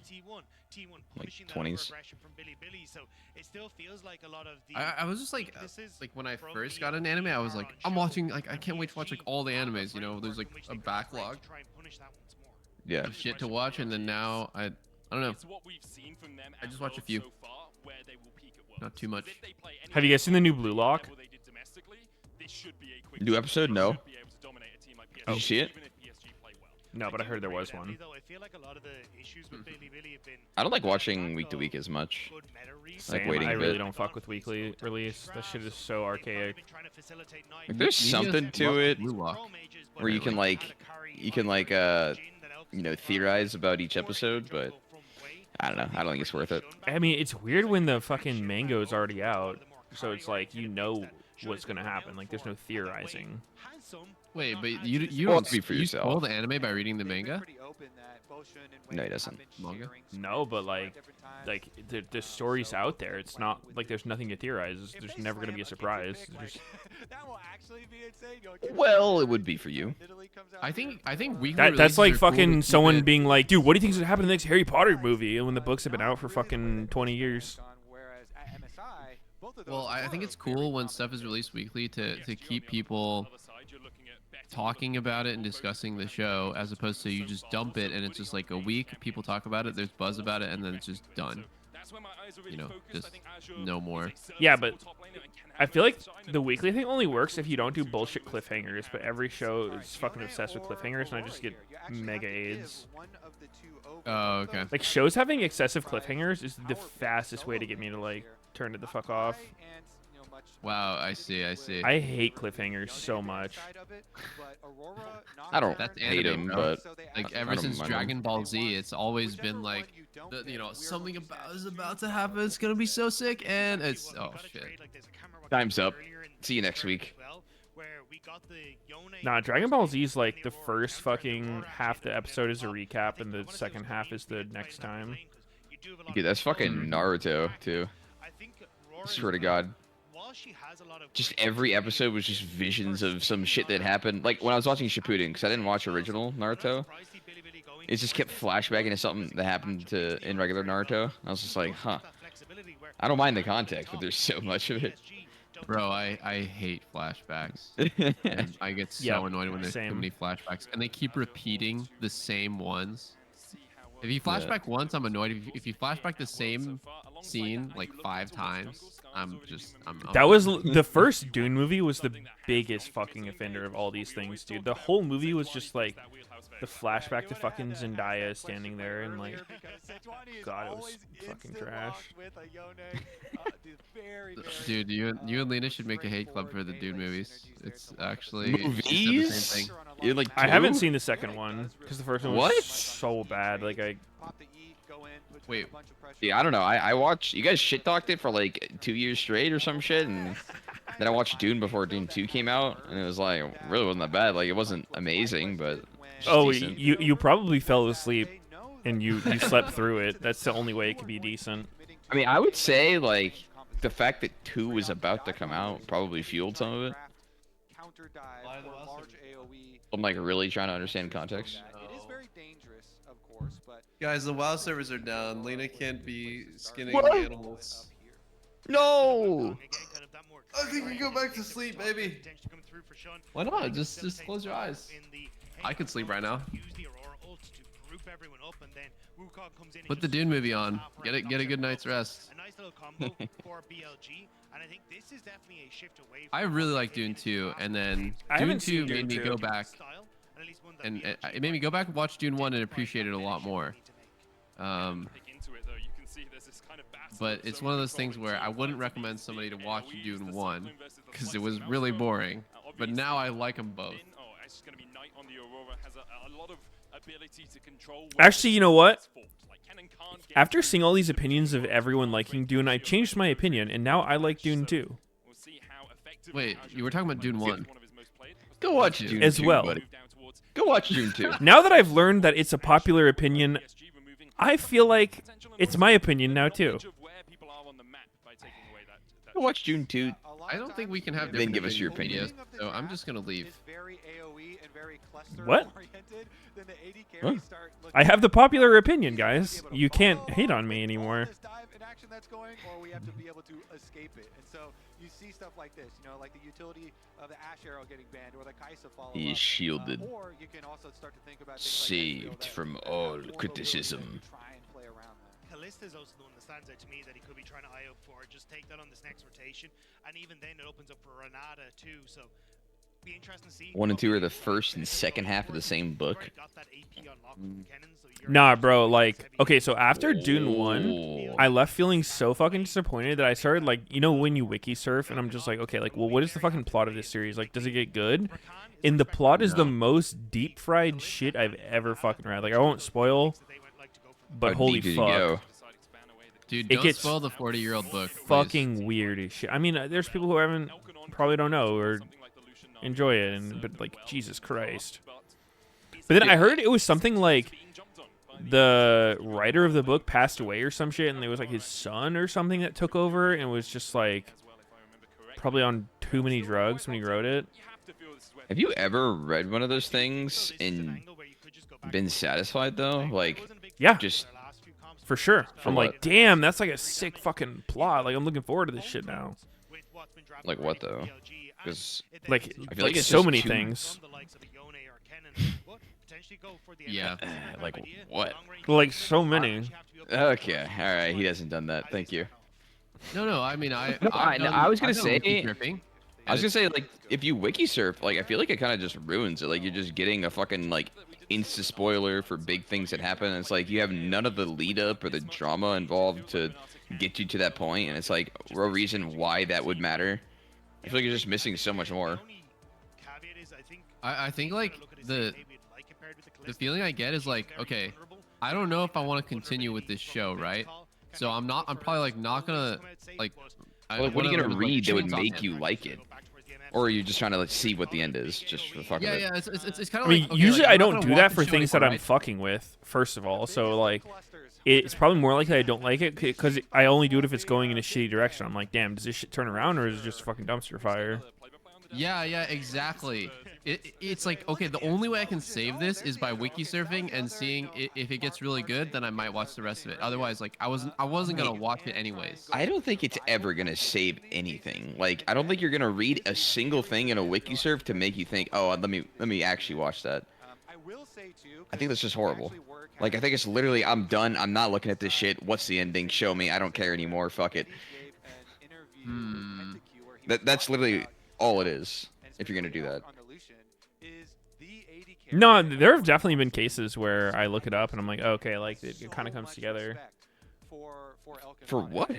Speaker 3: like
Speaker 9: T1
Speaker 3: 20s.
Speaker 9: From Bilibili, so it still feels like a lot of the
Speaker 2: I was just like
Speaker 9: weaknesses
Speaker 2: when I
Speaker 9: from
Speaker 2: first
Speaker 9: the
Speaker 2: got an anime, I was like,
Speaker 9: are on
Speaker 2: I'm
Speaker 9: show.
Speaker 2: watching, like, I can't wait to watch like all the
Speaker 9: PSG
Speaker 2: animes. You know, there's like
Speaker 9: framework in which
Speaker 2: a
Speaker 9: they could operate
Speaker 2: backlog
Speaker 9: to try and punish that once more.
Speaker 3: Yeah.
Speaker 2: of shit to watch, and then now I don't know,
Speaker 5: It's what we've seen from them
Speaker 2: I
Speaker 5: at
Speaker 2: just watch a
Speaker 5: Worlds
Speaker 2: few.
Speaker 5: so far, where they will peak at Worlds.
Speaker 2: Not too much.
Speaker 5: If they play any
Speaker 1: Have you guys seen the new Blue
Speaker 5: level
Speaker 1: Lock?
Speaker 5: they did domestically, this should be a quick
Speaker 3: New
Speaker 5: win.
Speaker 3: episode?
Speaker 5: They
Speaker 3: No.
Speaker 5: should be able to dominate a team like PSG,
Speaker 3: Did you see it?
Speaker 5: even if PSG play well.
Speaker 1: No, but I heard there
Speaker 9: agree
Speaker 1: was
Speaker 9: with
Speaker 1: one.
Speaker 9: Emily, though. I feel like a lot of the issues with Bilibili have been
Speaker 3: I don't like
Speaker 9: on the
Speaker 3: watching
Speaker 9: back
Speaker 3: week to week
Speaker 9: of
Speaker 3: as much.
Speaker 9: good meta reads.
Speaker 3: Like
Speaker 1: Same,
Speaker 3: waiting
Speaker 1: I
Speaker 3: a
Speaker 1: really
Speaker 3: bit.
Speaker 1: don't fuck with weekly release. That shit is so
Speaker 9: They've
Speaker 1: archaic.
Speaker 9: been trying to facilitate night
Speaker 3: Like, there's
Speaker 2: Meteos
Speaker 3: something to
Speaker 2: love
Speaker 3: it
Speaker 2: Blue Lock.
Speaker 3: where you can like you know, theorize about each episode, but I don't know. I don't think it's worth it.
Speaker 1: I mean, it's weird when the fucking mango is already out, so it's like you know what's gonna happen. Like there's no theorizing.
Speaker 2: Wait, but you
Speaker 3: Well,
Speaker 2: don't
Speaker 3: speak for
Speaker 2: you
Speaker 3: yourself.
Speaker 2: spoil the anime by reading the
Speaker 4: They've been
Speaker 2: manga?
Speaker 4: pretty open that Boshin and
Speaker 3: No, he
Speaker 4: Wade
Speaker 3: doesn't.
Speaker 4: have been
Speaker 2: Manga?
Speaker 4: sharing
Speaker 1: No, but
Speaker 4: screenshots
Speaker 1: like
Speaker 4: at different times.
Speaker 1: the story's out there. It's not like there's nothing to theorize.
Speaker 4: If
Speaker 1: There's
Speaker 4: they
Speaker 1: never gonna
Speaker 4: slam
Speaker 1: be a
Speaker 4: kick
Speaker 1: surprise.
Speaker 4: pick,
Speaker 1: There's-
Speaker 4: like, that will actually be insane. You'll get
Speaker 3: Well, it would be for you.
Speaker 4: Italy comes out
Speaker 2: I
Speaker 4: here.
Speaker 2: think weekly
Speaker 1: that's
Speaker 2: releases
Speaker 1: like
Speaker 2: are cool to
Speaker 1: fucking
Speaker 2: keep
Speaker 1: someone
Speaker 2: it-
Speaker 1: being like, dude, what do you think is gonna happen in the next Harry Potter movie? And when the books have been out for fucking 20 years.
Speaker 4: Whereas at MSI, both of those
Speaker 2: Well, I think
Speaker 4: were
Speaker 2: it's
Speaker 4: very
Speaker 2: cool when
Speaker 4: prominent.
Speaker 2: stuff is released weekly to keep people talking about it and discussing the show, as opposed to you just dump it and it's just like a week, people talk about it, there's buzz about it, and then it's just done. You know, just no more.
Speaker 1: Yeah, but I feel like the weekly thing only works if you don't do bullshit cliffhangers. But every show is fucking obsessed with cliffhangers, and I just get mega AIDS.
Speaker 2: Oh, okay.
Speaker 1: Like shows having excessive cliffhangers is the fastest way to get me to like turn it the fuck off.
Speaker 2: Wow, I see.
Speaker 1: I hate cliffhangers so much.
Speaker 3: I don't
Speaker 2: That's
Speaker 3: hate
Speaker 2: anime,
Speaker 3: him,
Speaker 2: bro.
Speaker 3: but
Speaker 2: Like
Speaker 3: I
Speaker 2: ever
Speaker 3: don't
Speaker 2: since
Speaker 3: mind
Speaker 2: Dragon
Speaker 3: him.
Speaker 2: Ball Z, it's always been like, you know, something is about to happen. It's gonna be so sick, and it's oh shit.
Speaker 3: Time's up. See you next week.
Speaker 1: Nah, Dragon Ball Z is like the first fucking half the episode is a recap, and the second half is the next time.
Speaker 3: Dude, that's fucking Naruto too. Swear to God. Just every episode was just visions of some shit that happened. Like when I was watching Shippuden, because I didn't watch original Naruto, it just kept flashbacking to something that happened in regular Naruto. I was just like, huh. I don't mind the context, but there's so much of it.
Speaker 2: Bro, I hate flashbacks. And I get so
Speaker 1: Yep,
Speaker 2: annoyed when there's
Speaker 1: same.
Speaker 2: too many flashbacks, and they keep repeating the same ones. If you flashback once, I'm annoyed. If you flashback the same scene like 5 times, I'm
Speaker 1: That was the first Dune movie was the biggest fucking offender of all these things, dude. The whole movie was just like the flashback to fucking Zendaya standing there and like, God, it was fucking trash.
Speaker 2: Dude, you and Lena should make a hate club for the Dune movies. It's actually
Speaker 3: Movies?
Speaker 2: the same thing.
Speaker 3: You like
Speaker 1: I haven't
Speaker 3: two?
Speaker 1: seen the second one because the first one was
Speaker 3: What?
Speaker 1: so bad. Like
Speaker 2: Wait.
Speaker 3: Yeah, I don't know. I watched. You guys shit talked it for like 2 years straight or some shit, and Then I watched Dune before Dune 2 came out, and it was like really wasn't that bad. Like it wasn't amazing, but just
Speaker 1: Oh,
Speaker 3: decent.
Speaker 1: you probably fell asleep and you slept through it. That's the only way it could be decent.
Speaker 3: I mean, I would say like the fact that 2 was about to come out probably fueled some of it.
Speaker 4: Counter dive or large AoE.
Speaker 3: I'm like really trying to understand context.
Speaker 4: It is very dangerous, of course, but
Speaker 2: Guys, the WoW servers are down. Lena can't be skinning
Speaker 3: What?
Speaker 2: animals.
Speaker 3: No.
Speaker 2: I think you go back to sleep, baby. Why not? Just close your eyes. I could sleep right now. Put the Dune movie on. Get a good night's rest.
Speaker 9: A nice little combo for BLG, and I think this is definitely a shift away from
Speaker 2: I really like Dune 2, and then
Speaker 1: I
Speaker 2: Dune
Speaker 1: haven't
Speaker 2: 2
Speaker 1: seen
Speaker 2: made
Speaker 1: Dune
Speaker 2: me
Speaker 1: 2.
Speaker 2: go back, and it made me go back and watch Dune 1 and appreciate it a lot more. But it's one of those things where I wouldn't recommend somebody to watch Dune 1 because it was really boring. But now I like them both.
Speaker 1: Actually, you know what? After seeing all these opinions of everyone liking Dune, I changed my opinion, and now I like Dune 2.
Speaker 2: Wait, you were talking about Dune 1.
Speaker 3: Go watch Dune
Speaker 1: as
Speaker 3: 2,
Speaker 1: well.
Speaker 3: buddy. Go watch Dune 2.
Speaker 1: Now that I've learned that it's a popular opinion, I feel like it's my opinion now too.
Speaker 3: Go watch Dune 2.
Speaker 2: I don't think we can have
Speaker 3: Then
Speaker 2: different
Speaker 3: give us your
Speaker 2: opinions, so I'm just gonna leave.
Speaker 1: What? I have the popular opinion, guys. You can't hate on me anymore.
Speaker 4: That's going, or we have to be able to escape it. And so you see stuff like this, you know, like the utility of the Ash Arrow getting banned, or the Kaisa follow-up.
Speaker 3: He is shielded.
Speaker 4: Or you can also start to think about
Speaker 3: Saved from all criticism.
Speaker 4: Try and play around that.
Speaker 9: Kalista's also the one that stands out to me that he could be trying to eye up for. Just take that on this next rotation, and even then it opens up for Renata too. So be interesting to see.
Speaker 3: 1 and 2 are the first and second half of the same book.
Speaker 1: Nah, bro, like, okay, so after Dune 1, I left feeling so fucking disappointed that I started, like, you know when you wiki surf, and I'm just like, okay, like, well, what is the fucking plot of this series? Like, does it get good? And the plot is the most deep-fried shit I've ever fucking read. Like, I won't spoil, but
Speaker 3: How
Speaker 1: holy
Speaker 3: deep did you
Speaker 1: fuck.
Speaker 3: go?
Speaker 2: Dude,
Speaker 1: It
Speaker 2: don't
Speaker 1: gets
Speaker 2: spoil the 40-year-old book. Please.
Speaker 1: Fucking weird as shit. I mean, there's people who haven't, probably don't know, or enjoy it, but, like, Jesus Christ. But then I heard it was something like the writer of the book passed away or some shit, and it was like his son or something that took over and was just like probably on too many drugs when he wrote it.
Speaker 3: Have you ever read one of those things and been satisfied though? Like,
Speaker 1: yeah,
Speaker 3: just
Speaker 1: for sure. I'm
Speaker 3: what?
Speaker 1: like, damn, that's like a sick fucking plot. Like, I'm looking forward to this shit now.
Speaker 3: Like what though? Because
Speaker 1: Like,
Speaker 3: I feel like it's
Speaker 1: so
Speaker 3: just
Speaker 1: many
Speaker 3: too-
Speaker 1: things.
Speaker 2: Yeah.
Speaker 3: like what?
Speaker 1: Like, so many.
Speaker 3: Okay, all right. He hasn't done that. Thank you.
Speaker 2: No, I mean,
Speaker 3: I was gonna say.
Speaker 2: Dripping,
Speaker 3: I was gonna say, like, if you wiki surf, like, I feel like it kind of just ruins it. Like, you're just getting a fucking, like, insta spoiler for big things that happen. And it's like, you have none of the lead up or the drama involved to get you to that point. And it's like, a reason why that would matter. I feel like you're just missing so much more.
Speaker 2: I think, like, the feeling I get is, like, okay, I don't know if I want to continue with this show, right? So I'm probably, like, not gonna, like...
Speaker 3: Like, what are you gonna read that would
Speaker 2: chainsaw
Speaker 3: make
Speaker 2: him.
Speaker 3: you like it? Or are you just trying to, like, see what the end is, just for the fuck of it?
Speaker 2: Yeah, it's kind
Speaker 1: I
Speaker 2: of
Speaker 1: mean,
Speaker 2: like, okay,
Speaker 1: usually
Speaker 2: like,
Speaker 1: I
Speaker 2: I'm not
Speaker 1: don't
Speaker 2: gonna
Speaker 1: do
Speaker 2: watch
Speaker 1: that
Speaker 2: the
Speaker 1: for
Speaker 2: show
Speaker 1: things that
Speaker 2: anymore,
Speaker 1: I'm
Speaker 2: right?
Speaker 1: fucking with, first of all. So, like, it's probably more likely I don't like it because I only do it if it's going in a shitty direction. I'm like, damn, does this shit turn around or is it just a fucking dumpster fire?
Speaker 2: Yeah, exactly. It's like, okay, the only way I can save this is by wiki surfing and seeing if it gets really good, then I might watch the rest of it. Otherwise, like, I wasn't gonna watch it anyways.
Speaker 3: I don't think it's ever gonna save anything. Like, I don't think you're gonna read a single thing in a wiki surf to make you think, oh, let me actually watch that. I think that's just horrible. Like, I think it's literally, I'm done. I'm not looking at this shit. What's the ending? Show me. I don't care anymore. Fuck it. That's literally all it is. If you're gonna do that.
Speaker 1: No, there have definitely been cases where I look it up and I'm like, okay, like it kind of comes together.
Speaker 3: For what?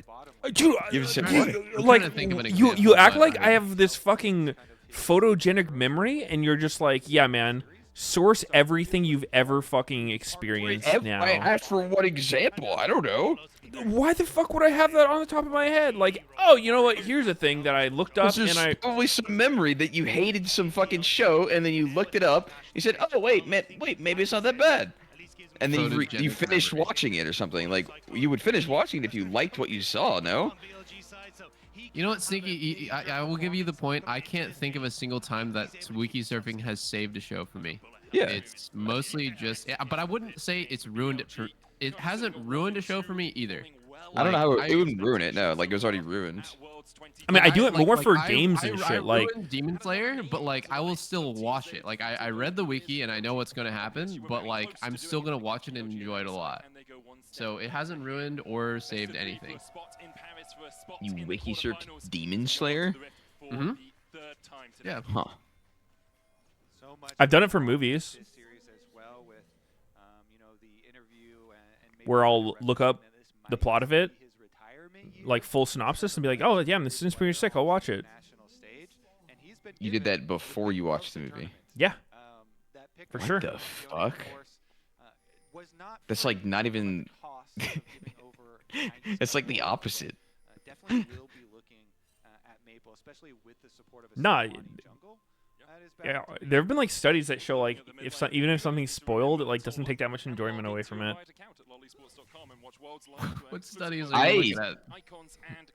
Speaker 1: Dude,
Speaker 3: Give us a
Speaker 1: like
Speaker 2: trying to think of an
Speaker 1: you
Speaker 2: example,
Speaker 1: act
Speaker 2: but
Speaker 1: like
Speaker 2: I
Speaker 1: I have this fucking photogenic memory, and you're just like, yeah, man, Source everything you've ever fucking experienced now.
Speaker 3: I asked for one example. I don't know.
Speaker 1: Why the fuck would I have that on the top of my head? Like, oh, you know what? Here's a thing that I looked up
Speaker 3: There's
Speaker 1: and I.
Speaker 3: probably some memory that you hated some fucking show, and then you looked it up. You said, "Oh wait, maybe it's not that bad." And then you
Speaker 2: Photogenic
Speaker 3: finished
Speaker 2: memory.
Speaker 3: watching it or something. Like you would finish watching it if you liked what you saw. No.
Speaker 2: You know what, Sneaky? I will give you the point. I can't think of a single time that wiki surfing has saved a show for me.
Speaker 3: Yeah.
Speaker 2: It's mostly just, but I wouldn't say it's ruined it for. It hasn't ruined a show for me either.
Speaker 3: I don't know
Speaker 2: Like,
Speaker 3: how it wouldn't ruin it. No, like it was already ruined.
Speaker 1: I mean, I do it more for
Speaker 2: I-
Speaker 1: games
Speaker 2: I-
Speaker 1: and
Speaker 2: I
Speaker 1: shit. Like,
Speaker 2: ruined Demon Slayer, but like I will still watch it. Like I read the wiki and I know what's gonna happen, but like I'm still gonna watch it and enjoy it a lot. So it hasn't ruined or saved anything.
Speaker 3: You wiki searched Demon Slayer?
Speaker 2: Mm-hmm. Yeah.
Speaker 3: Huh.
Speaker 4: So much
Speaker 1: I've done it for movies.
Speaker 4: this series as well with, you know, the interview and maybe
Speaker 1: Where I'll
Speaker 4: the
Speaker 1: look up
Speaker 4: reference that this
Speaker 1: the
Speaker 4: might
Speaker 1: plot of it,
Speaker 4: be his retirement year.
Speaker 1: like full synopsis, and be like, oh, yeah, this is pretty sick. I'll watch it.
Speaker 4: National stage, and he's been
Speaker 3: You did
Speaker 4: given
Speaker 3: that before you watched the movie.
Speaker 1: Yeah.
Speaker 4: that pick
Speaker 1: For
Speaker 4: of
Speaker 1: sure.
Speaker 3: The
Speaker 4: Fiona,
Speaker 3: fuck?
Speaker 4: of course, was not
Speaker 3: That's
Speaker 4: free,
Speaker 3: like not
Speaker 4: but
Speaker 3: even.
Speaker 4: the cost of giving over 90
Speaker 3: It's like the
Speaker 4: seconds
Speaker 3: opposite.
Speaker 4: definitely will be looking at Maple, especially with the support of a
Speaker 1: Nah,
Speaker 4: Sejuani jungle. That is
Speaker 1: Yeah,
Speaker 4: bound to be
Speaker 1: there have been like studies that show like even if something's spoiled, it like doesn't take that much enjoyment away from it.
Speaker 2: What studies are you looking at?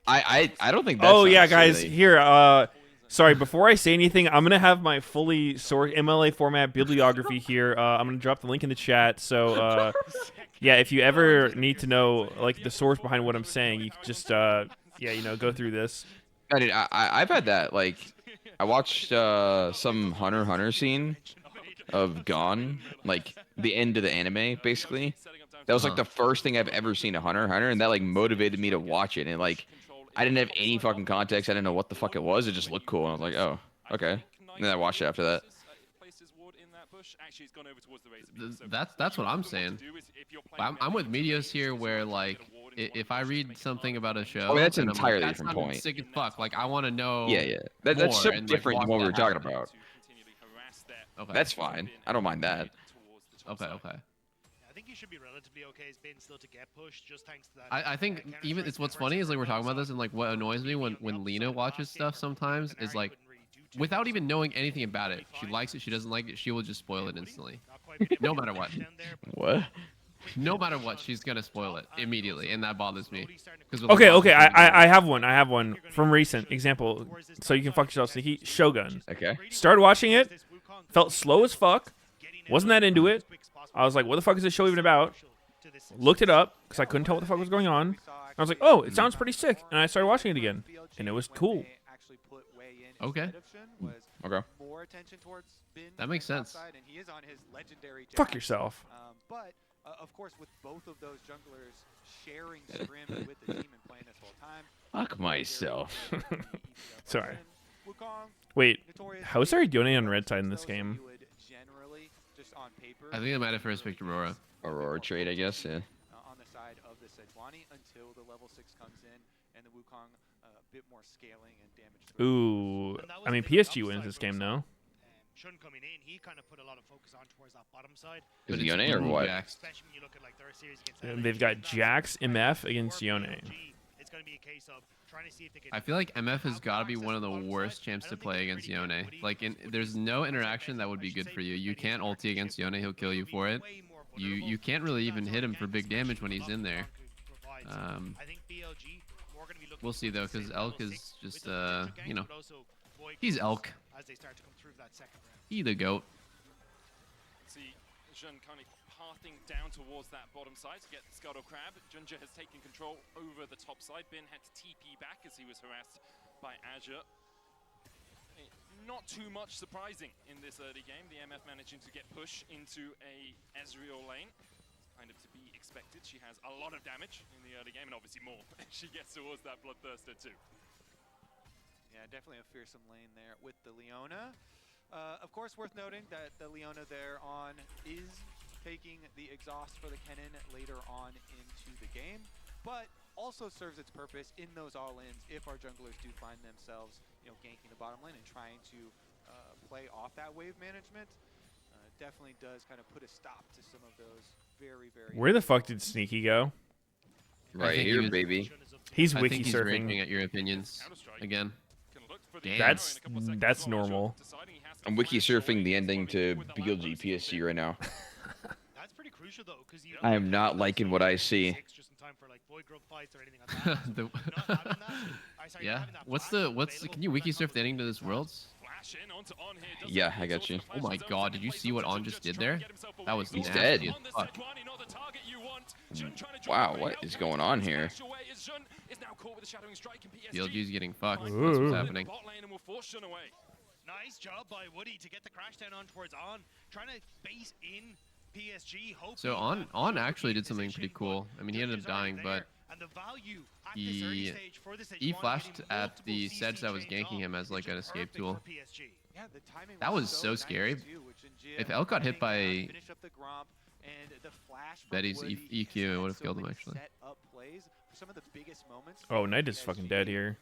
Speaker 3: I don't think that's.
Speaker 1: Oh yeah,
Speaker 3: not
Speaker 1: guys,
Speaker 3: silly.
Speaker 1: here. Sorry, before I say anything, I'm gonna have my fully source MLA format bibliography here. I'm gonna drop the link in the chat. So yeah, if you ever need to know like the source behind what I'm saying, you can just yeah, you know, go through this.
Speaker 3: I did. I've had that. Like, I watched some Hunter x Hunter scene of Gone, like the end of the anime, basically. That was like the first thing I've ever seen of Hunter x Hunter, and that like motivated me to watch it. And like, I didn't have any fucking context. I didn't know what the fuck it was. It just looked cool, and I was like, oh, okay. And then I watched it after that.
Speaker 2: That's what I'm saying. I'm with Meteos here, where like if I read something about a show,
Speaker 3: I mean, that's an
Speaker 2: and I'm like,
Speaker 3: entirely
Speaker 2: "That
Speaker 3: different
Speaker 2: sounded
Speaker 3: point."
Speaker 2: Sick as fuck. Like I want to know.
Speaker 3: Yeah, yeah. That's so
Speaker 2: more and, like,
Speaker 3: different than
Speaker 2: watch
Speaker 3: what we were
Speaker 2: that
Speaker 3: talking
Speaker 2: happen.
Speaker 3: about.
Speaker 2: Okay.
Speaker 3: That's fine. I don't mind that.
Speaker 2: Okay.
Speaker 9: I think you should be relatively okay as being still to get pushed, just thanks to that.
Speaker 2: I think even it's what's funny is like we're talking about this, and like what annoys me when Lena watches stuff sometimes is like without even knowing anything about it, she likes it, she doesn't like it, she will just spoil it instantly, no matter what.
Speaker 3: What?
Speaker 2: No matter what, she's gonna spoil it immediately, and that bothers me.
Speaker 1: Okay, I have one from recent example, so you can fuck yourself, Sneaky. Shogun.
Speaker 3: Okay.
Speaker 1: Started watching it, felt slow as fuck, wasn't that into it. I was like, what the fuck is this show even about? Looked it up because I couldn't tell what the fuck was going on. I was like, oh, it sounds pretty sick, and I started watching it again, and it was cool.
Speaker 2: Okay.
Speaker 3: Okay.
Speaker 2: That makes sense.
Speaker 1: Fuck yourself.
Speaker 4: But of course, with both of those junglers sharing scrim with the team and playing this whole time.
Speaker 3: Fuck myself.
Speaker 1: Sorry. Wait, how is there a Yone on red side in this game?
Speaker 2: I think I might have first picked Aurora.
Speaker 3: Aurora trade, I guess. Yeah.
Speaker 4: On the side of the Sejuani until the level 6 comes in and the Wukong a bit more scaling and damage.
Speaker 1: Ooh, I mean PSG wins this game, no?
Speaker 9: Shun coming in, he kind of put a lot of focus on towards that bottom side.
Speaker 3: Is it Yone or what?
Speaker 9: Especially when you look at like their series against
Speaker 1: They've got Jax MF against Yone.
Speaker 9: It's going to be a case of trying to see if they can.
Speaker 2: I feel like MF has got to be one of the worst champs to play against Yone. Like, there's no interaction that would be good for you. You can't ulti against Yone; he'll kill you for it. You can't really even hit him for big damage when he's in there. We'll see though, because Elk is just you know, he's Elk. He the goat.
Speaker 5: See Jun kind of pathing down towards that bottom side to get the Scuttle Crab. Junja has taken control over the top side. Bin had to TP back as he was harassed by Azure. Not too much surprising in this early game. The MF managing to get push into a Ezreal lane. Kind of to be expected. She has a lot of damage in the early game, and obviously more if she gets towards that Bloodthirster too.
Speaker 4: Yeah, definitely a fearsome lane there with the Leona. Of course, worth noting that the Leona there on is taking the exhaust for the Kennen later on into the game, but also serves its purpose in those all-ins if our junglers do find themselves, you know, ganking the bottom lane and trying to play off that wave management. definitely does kind of put a stop to some of those very, very.
Speaker 1: Where the fuck did Sneaky go?
Speaker 3: Right
Speaker 2: think he
Speaker 3: here,
Speaker 2: was-
Speaker 3: baby.
Speaker 1: He's
Speaker 2: I
Speaker 1: wiki
Speaker 2: think he's raging
Speaker 1: surfing.
Speaker 2: at your opinions again. Damn.
Speaker 1: That's normal.
Speaker 3: I'm wiki surfing the ending to BLG PSG right now.
Speaker 9: That's pretty crucial though, because you
Speaker 3: I am not liking what I see.
Speaker 9: just in time for like void grub fights or anything like that.
Speaker 2: The-
Speaker 9: Not having that, sorry, not
Speaker 2: yeah.
Speaker 9: having that
Speaker 2: What's
Speaker 9: flash
Speaker 2: the
Speaker 9: available
Speaker 2: can you
Speaker 9: for
Speaker 2: wiki
Speaker 9: that
Speaker 2: surf the ending to this worlds?
Speaker 3: Yeah, I got you.
Speaker 2: Oh my god, did you see what On just did there? That was
Speaker 3: He's
Speaker 2: nasty
Speaker 3: dead.
Speaker 2: as fuck.
Speaker 3: Wow, what is going on here?
Speaker 2: BLG's getting fucked. That's
Speaker 1: Ooh.
Speaker 2: what's happening.
Speaker 9: Nice job by Woody to get the crash down on towards On, trying to base in PSG.
Speaker 2: So On actually did something pretty cool. I mean, he ended up dying, but he flashed at the Sedge that was ganking him as like an escape tool.
Speaker 4: Yeah, the timing
Speaker 2: That was so
Speaker 4: nice
Speaker 2: scary.
Speaker 4: too, which in
Speaker 2: If
Speaker 4: GM
Speaker 2: Elk got hit
Speaker 4: running,
Speaker 2: by
Speaker 4: finish up the Gromp, and the flash from
Speaker 2: Betty's
Speaker 4: Woody
Speaker 2: EQ,
Speaker 4: has
Speaker 2: it
Speaker 4: had
Speaker 2: would have
Speaker 4: so
Speaker 2: killed him
Speaker 4: many
Speaker 2: actually.
Speaker 4: set up plays for some of the biggest moments
Speaker 1: Oh,
Speaker 4: for
Speaker 1: Knight is
Speaker 4: PSG.
Speaker 1: fucking dead here.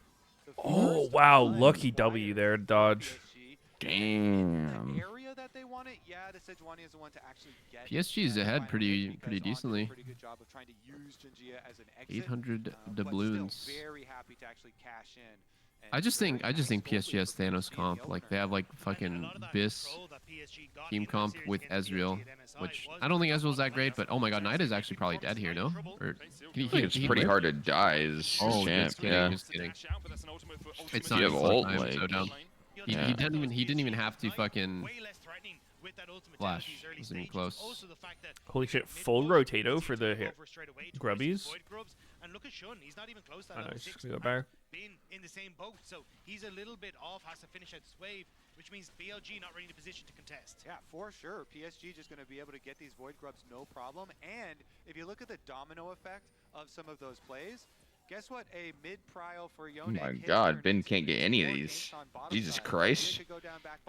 Speaker 4: The
Speaker 1: Oh,
Speaker 4: first
Speaker 1: wow.
Speaker 4: one
Speaker 1: Lucky
Speaker 4: required
Speaker 1: W there, dodge.
Speaker 4: PSG.
Speaker 3: Damn.
Speaker 4: The area that they want it, yeah, the Sejuani is the one to actually get
Speaker 2: PSG's
Speaker 4: the
Speaker 2: ahead
Speaker 4: final
Speaker 2: pretty
Speaker 4: hit because On did a
Speaker 2: decently.
Speaker 4: pretty good job of trying to use Jinjia as an exit,
Speaker 2: 800
Speaker 4: but still
Speaker 2: doubloons.
Speaker 4: very happy to actually cash in. And
Speaker 2: I just think
Speaker 4: very nice
Speaker 2: PSG
Speaker 4: goal
Speaker 2: has
Speaker 4: for
Speaker 2: Thanos
Speaker 4: PSG in the
Speaker 2: comp. Like
Speaker 4: opener.
Speaker 2: they have like fucking Biss team comp with Ezreal, which I don't think Ezreal's that great, but oh my god, Knight is actually probably dead here, no? Or
Speaker 3: I think it's pretty hard to die as
Speaker 2: Oh,
Speaker 3: champ.
Speaker 2: just kidding,
Speaker 3: Yeah.
Speaker 2: just kidding. It's
Speaker 3: You
Speaker 2: not
Speaker 3: have
Speaker 2: even
Speaker 3: ult,
Speaker 2: time,
Speaker 3: like-
Speaker 2: so dumb. He
Speaker 3: Yeah.
Speaker 2: didn't even have to fucking flash. Wasn't even close.
Speaker 1: Holy shit, full rotato for the grubbies.
Speaker 9: And look at Shun, he's not even close to
Speaker 1: I know,
Speaker 9: that
Speaker 1: he's
Speaker 9: level
Speaker 1: just
Speaker 9: 6
Speaker 1: gonna go back.
Speaker 9: been in the same boat, so he's a little bit off, has to finish out this wave, which means BLG not really in a position to contest.
Speaker 4: Yeah, for sure. PSG just going to be able to get these Void Grubs no problem. And if you look at the domino effect of some of those plays, guess what? A mid-prio for
Speaker 3: Oh
Speaker 4: Yone.
Speaker 3: my god, Ben can't get any of these. Jesus Christ.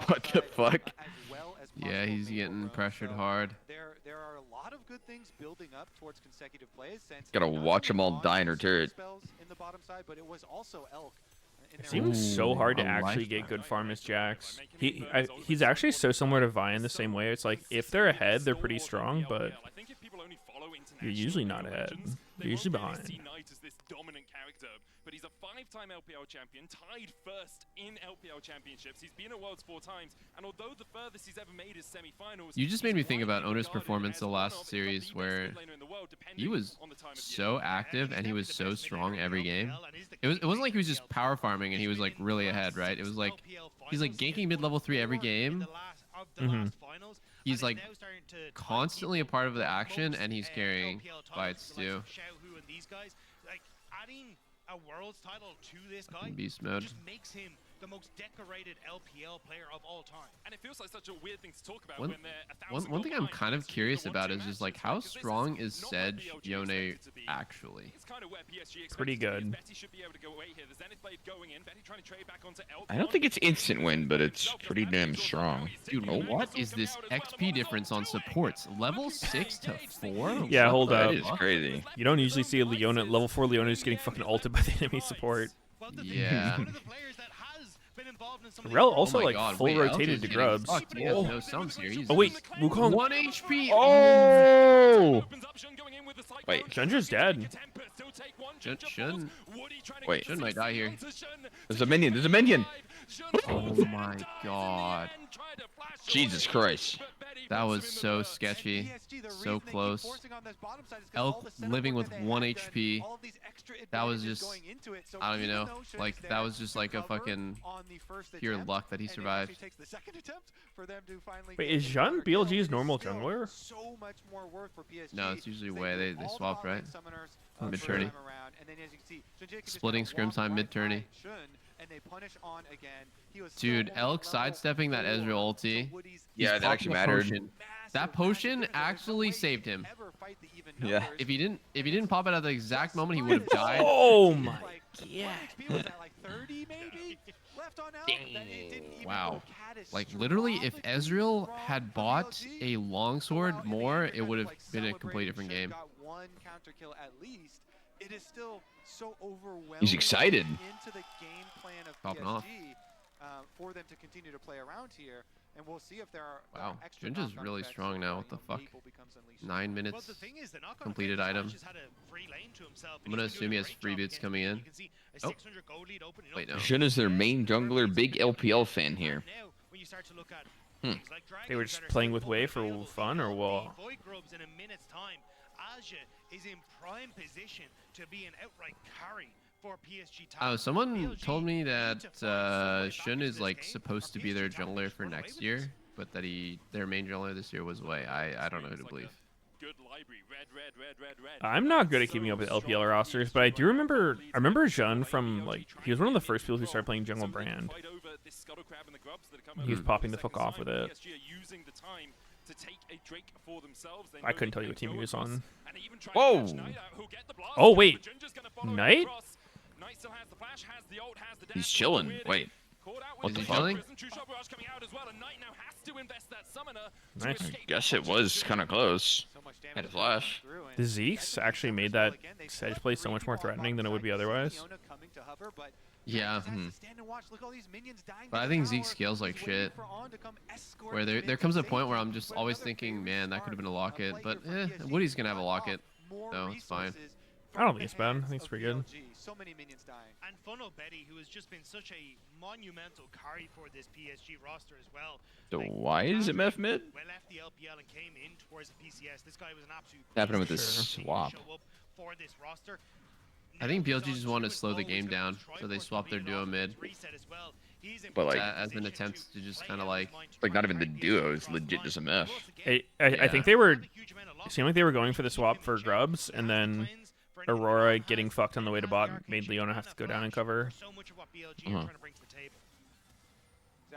Speaker 3: What the fuck?
Speaker 2: Yeah, he's getting pressured hard.
Speaker 4: There are a lot of good things building up towards consecutive plays. Since
Speaker 3: Gotta
Speaker 4: not
Speaker 3: watch
Speaker 4: only
Speaker 3: 'em all
Speaker 4: Bond
Speaker 3: die in her
Speaker 4: used
Speaker 3: turret.
Speaker 4: spells in the bottom side, but it was also Elk.
Speaker 1: It seems so
Speaker 2: Ooh,
Speaker 1: hard to
Speaker 2: a
Speaker 1: actually
Speaker 2: lifetime.
Speaker 1: get good farm as Jax. He's actually so similar to Vi in the same way. It's like if they're ahead, they're pretty strong, but you're usually not ahead. You're usually behind.
Speaker 5: But he's a 5-time LPL champion, tied first in LPL championships. He's been at Worlds 4 times, and although the furthest he's ever made is semifinals,
Speaker 2: You just made me think about Owner's performance the last series where he was so active and he was so strong every game. It wasn't like he was just power farming and he was like really ahead, right? It was like he's like ganking mid-level 3 every game. He's like constantly a part of the action and he's carrying fights too.
Speaker 9: Like adding a world's title to this guy
Speaker 2: Beast mode.
Speaker 9: just makes him the most decorated LPL player of all time.
Speaker 5: And it feels like such a weird thing to talk about
Speaker 2: One-
Speaker 5: when they're 1,000
Speaker 2: One thing I'm
Speaker 5: gold
Speaker 2: kind of
Speaker 5: behind.
Speaker 2: curious
Speaker 5: The
Speaker 2: about
Speaker 5: one-two
Speaker 2: is just like
Speaker 5: matches,
Speaker 2: how
Speaker 5: right? 'Cause this
Speaker 2: strong
Speaker 5: is
Speaker 2: is
Speaker 5: not where
Speaker 2: Sedge
Speaker 5: BLG
Speaker 2: Yone
Speaker 5: expected to be.
Speaker 2: actually?
Speaker 5: It's kind of where PSG expected
Speaker 1: Pretty
Speaker 5: to be, as
Speaker 1: good.
Speaker 5: Betty should be able to go away here. The Zenith Blade going in. Betty trying to trade back onto Elk.
Speaker 3: I don't think it's instant win, but it's pretty damn strong.
Speaker 2: Dude, what is this XP difference on supports? Level 6 to 4?
Speaker 1: Yeah,
Speaker 2: What
Speaker 1: hold
Speaker 2: the
Speaker 1: up.
Speaker 3: That is
Speaker 2: fuck?
Speaker 3: crazy.
Speaker 1: You don't usually see a Leona level 4 Leona just getting fucking ulted by the enemy support.
Speaker 9: Well, the thing
Speaker 2: Yeah.
Speaker 9: is, one of the players that has been involved in some of these
Speaker 1: Rel
Speaker 9: world
Speaker 1: also
Speaker 2: Oh my
Speaker 1: like
Speaker 2: God,
Speaker 1: full
Speaker 2: wait, Elk
Speaker 1: rotated
Speaker 2: is
Speaker 1: to
Speaker 2: getting
Speaker 1: grubs.
Speaker 2: fucked. He has
Speaker 1: Oh.
Speaker 2: no sounds here. He's
Speaker 1: Oh wait, Wukong.
Speaker 2: 1 HP.
Speaker 3: Oh! Wait,
Speaker 1: Ginger's dead.
Speaker 2: Shun
Speaker 3: wait.
Speaker 2: Shun might die here.
Speaker 3: There's a minion. There's a minion.
Speaker 2: Oh my god.
Speaker 3: Jesus Christ.
Speaker 2: That was so sketchy. So close. Elk living with 1 HP. That was just, I don't even know. Like, that was just like a fucking pure luck that he survived.
Speaker 1: Wait, is Jean BLG's normal jungler?
Speaker 2: No, it's usually way they swap, right? Mid-tourney. Splitting scrim time mid-tourney. Dude, Elk sidestepping that Ezreal ulti.
Speaker 3: Yeah,
Speaker 2: He's
Speaker 3: that actually
Speaker 2: popping a
Speaker 3: mattered.
Speaker 2: potion. That potion actually saved him.
Speaker 3: Yeah.
Speaker 2: If he didn't pop it at the exact moment, he would have died.
Speaker 1: Oh my god.
Speaker 2: Wow. Like literally, if Ezreal had bought a longsword more, it would have been a completely different game.
Speaker 4: It is still so overwhelming.
Speaker 3: He's excited.
Speaker 4: Into the game plan of
Speaker 2: Popping
Speaker 4: PSG,
Speaker 2: off.
Speaker 4: for them to continue to play around here. And we'll see if there are
Speaker 2: Wow,
Speaker 4: extra
Speaker 2: Jinja's
Speaker 4: knock-on
Speaker 2: really
Speaker 4: effects
Speaker 2: strong
Speaker 4: if,
Speaker 2: now. What the fuck?
Speaker 4: Maple becomes unleashed.
Speaker 2: 9 minutes.
Speaker 9: Well, the thing is, the knock-on
Speaker 2: Completed
Speaker 9: effect is
Speaker 2: item.
Speaker 9: Josh has had a free lane to himself,
Speaker 2: I'm
Speaker 9: and
Speaker 2: gonna
Speaker 9: he's been
Speaker 2: assume
Speaker 9: doing
Speaker 2: he
Speaker 9: a
Speaker 2: has
Speaker 9: great
Speaker 2: free
Speaker 9: job
Speaker 2: bids
Speaker 9: against
Speaker 2: coming
Speaker 9: Mid.
Speaker 2: in.
Speaker 9: You can see a
Speaker 2: Oh.
Speaker 9: 600 gold lead opening
Speaker 2: Wait,
Speaker 9: up.
Speaker 2: no.
Speaker 3: Jhin is their main
Speaker 9: Yes,
Speaker 3: jungler,
Speaker 9: Skirmish
Speaker 3: big
Speaker 9: been able to
Speaker 3: LPL
Speaker 9: do
Speaker 3: fan
Speaker 9: that.
Speaker 3: here.
Speaker 9: And now, when you start to look at
Speaker 3: Hmm.
Speaker 9: things like
Speaker 1: They were
Speaker 9: dragons
Speaker 1: just
Speaker 9: that are
Speaker 1: playing
Speaker 9: still
Speaker 1: with
Speaker 9: fully
Speaker 1: Wei for
Speaker 9: available,
Speaker 1: fun, or
Speaker 9: the
Speaker 1: what?
Speaker 9: Void Grubs in a minute's time. Aja is in prime position to be an outright carry for PSG
Speaker 2: Oh,
Speaker 9: talent.
Speaker 2: someone
Speaker 9: BLG
Speaker 2: told me
Speaker 9: need
Speaker 2: that
Speaker 9: to find some way back
Speaker 2: Shun
Speaker 9: into
Speaker 2: is
Speaker 9: this
Speaker 2: like
Speaker 9: game,
Speaker 2: supposed
Speaker 9: or
Speaker 2: to be their
Speaker 9: PSG talent
Speaker 2: jungler
Speaker 9: just
Speaker 2: for
Speaker 9: run away
Speaker 2: next
Speaker 9: with
Speaker 2: year,
Speaker 9: this.
Speaker 2: but that their main jungler this year was Wei. I don't know who to believe.
Speaker 5: Good library. Red.
Speaker 1: I'm not good at keeping up with LPL rosters, but I do remember. I remember Jun from like he was one of the first people who started playing Jungle Brand. He was popping the fuck off with it. I couldn't tell you what team he was on.
Speaker 3: Whoa!
Speaker 1: Oh wait, Knight?
Speaker 3: He's chilling. Wait. What
Speaker 2: Is
Speaker 3: the
Speaker 2: he
Speaker 3: fuck?
Speaker 2: chilling?
Speaker 1: Nice.
Speaker 3: I guess it was kind of close. Had a flash.
Speaker 1: The Zeke's actually made that Sedge play so much more threatening than it would be otherwise.
Speaker 2: Yeah. But I think Zeke scales like shit. Where there comes a point where I'm just always thinking, man, that could have been a locket. But Woody's gonna have a locket, so it's fine.
Speaker 1: I don't think it's bad. I think it's pretty good.
Speaker 4: So many minions dying.
Speaker 9: And Funnel Betty, who has just been such a monumental carry for this PSG roster as well.
Speaker 3: So
Speaker 9: Like,
Speaker 3: why is it Meth mid?
Speaker 9: When left the LPL and came in towards the PCS, this guy was an absolute
Speaker 3: Happening with
Speaker 9: beast
Speaker 3: this
Speaker 9: to
Speaker 3: swap.
Speaker 9: show up for this roster.
Speaker 2: I think
Speaker 9: Now he's
Speaker 2: BLG
Speaker 9: on
Speaker 2: just wanted to
Speaker 9: 2-0,
Speaker 2: slow the
Speaker 9: he's
Speaker 2: game
Speaker 9: gonna
Speaker 2: down,
Speaker 9: lose
Speaker 2: so they
Speaker 9: Triforce
Speaker 2: swapped their
Speaker 9: being
Speaker 2: duo
Speaker 9: off
Speaker 2: mid.
Speaker 9: his reset as well. He's in
Speaker 3: But, like-
Speaker 9: prime
Speaker 2: As an
Speaker 9: position
Speaker 2: attempt to just
Speaker 9: lay
Speaker 2: kinda
Speaker 9: out
Speaker 2: like-
Speaker 9: his mind to
Speaker 3: Like,
Speaker 9: try
Speaker 3: not
Speaker 9: and
Speaker 3: even the
Speaker 9: drag
Speaker 3: duo
Speaker 9: this
Speaker 3: is
Speaker 9: across the
Speaker 3: legit
Speaker 9: line.
Speaker 3: just a mess.
Speaker 9: Once again,
Speaker 1: I think they were.
Speaker 9: not a huge amount of
Speaker 1: It seemed like they were going for the
Speaker 9: losses,
Speaker 1: swap
Speaker 9: keep him
Speaker 1: for
Speaker 9: in check.
Speaker 1: Grubs, and then Aurora getting fucked on the way to bot made Leona have to go down and cover.
Speaker 9: So much of what BLG
Speaker 3: Uh-huh.
Speaker 9: are trying to bring to the table.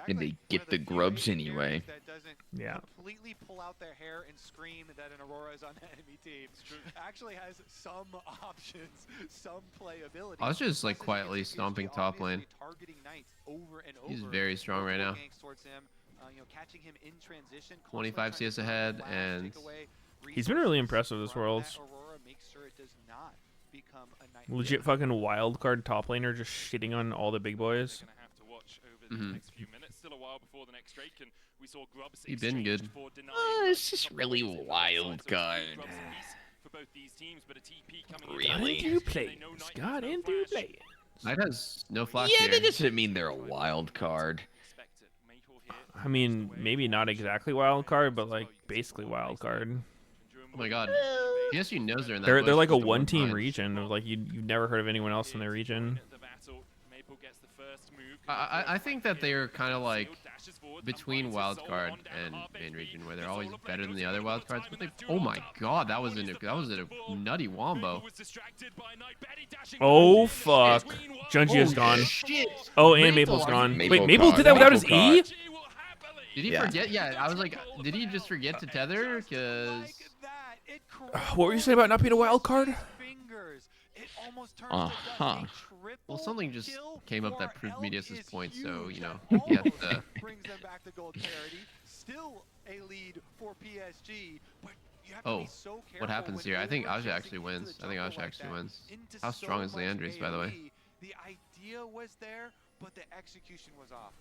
Speaker 3: And they get the grubs anyway.
Speaker 4: That doesn't
Speaker 1: Yeah.
Speaker 4: completely pull out their hair and scream that an Aurora is on the enemy team. Actually has some options, some playability.
Speaker 2: I was just like
Speaker 4: Plus,
Speaker 2: quietly
Speaker 4: it's
Speaker 2: stomping top lane.
Speaker 4: obviously targeting Knights over and
Speaker 2: He's
Speaker 4: over.
Speaker 2: very strong right now.
Speaker 4: Multiple ganks towards him, catching him in transition,
Speaker 2: 25
Speaker 4: constantly
Speaker 2: CS
Speaker 4: trying to
Speaker 2: ahead,
Speaker 4: flash,
Speaker 2: and
Speaker 4: take away
Speaker 1: He's been really
Speaker 4: resources
Speaker 1: impressive this
Speaker 4: from
Speaker 1: Worlds.
Speaker 4: that Aurora, makes sure it does not become a Knight.
Speaker 1: Legit fucking wild card top laner just shitting on all the big boys.
Speaker 2: Mhm.
Speaker 5: Still a while before the next Drake, and we saw Grubs
Speaker 2: He been good.
Speaker 5: exchanged for denying
Speaker 3: It's just
Speaker 5: top
Speaker 3: really
Speaker 5: lanes in both
Speaker 3: wild
Speaker 5: sides, so
Speaker 3: card.
Speaker 5: Grubs a piece for both these teams, but a TP coming in.
Speaker 3: Really?
Speaker 1: Into play. Got into play.
Speaker 2: Knight has no flash
Speaker 3: Yeah,
Speaker 2: here.
Speaker 3: that doesn't mean they're a wild card.
Speaker 1: I mean, maybe not exactly wild card, but like basically wild card.
Speaker 2: Oh my god. PSG knows they're in that
Speaker 1: They're
Speaker 2: bush
Speaker 1: like a
Speaker 2: with the warp
Speaker 1: one-team
Speaker 2: mines.
Speaker 1: region. Of like you've never heard of anyone else in their region.
Speaker 2: I think that they're kind of like between wildcard and main region, where they're always better than the other wildcards. But they, oh my god, that was a nutty wombo.
Speaker 1: Oh fuck, Junji is gone. Oh, and Maple's gone. Wait, Maple did that without his E?
Speaker 2: Did he
Speaker 3: Yeah.
Speaker 2: forget? Yeah, I was like, did he just forget to tether? Cause
Speaker 1: What were you saying about not being a wild card?
Speaker 3: Uh-huh.
Speaker 2: well, something just came up that proved Meteos' point. So you know, he has to.
Speaker 4: Brings them back to gold parity. Still a lead for PSG, but you have to
Speaker 2: Oh,
Speaker 4: be so
Speaker 2: what
Speaker 4: careful
Speaker 2: happens
Speaker 4: when
Speaker 2: here? I think Aja
Speaker 4: overfixing
Speaker 2: actually
Speaker 4: into
Speaker 2: wins.
Speaker 4: the
Speaker 2: I think
Speaker 4: jungle
Speaker 2: Aja
Speaker 4: like
Speaker 2: actually
Speaker 4: that,
Speaker 2: wins.
Speaker 4: into
Speaker 2: How strong
Speaker 4: so
Speaker 2: is
Speaker 4: much
Speaker 2: Leandri's, by the way?
Speaker 4: AoE. The idea was there, but the execution was off.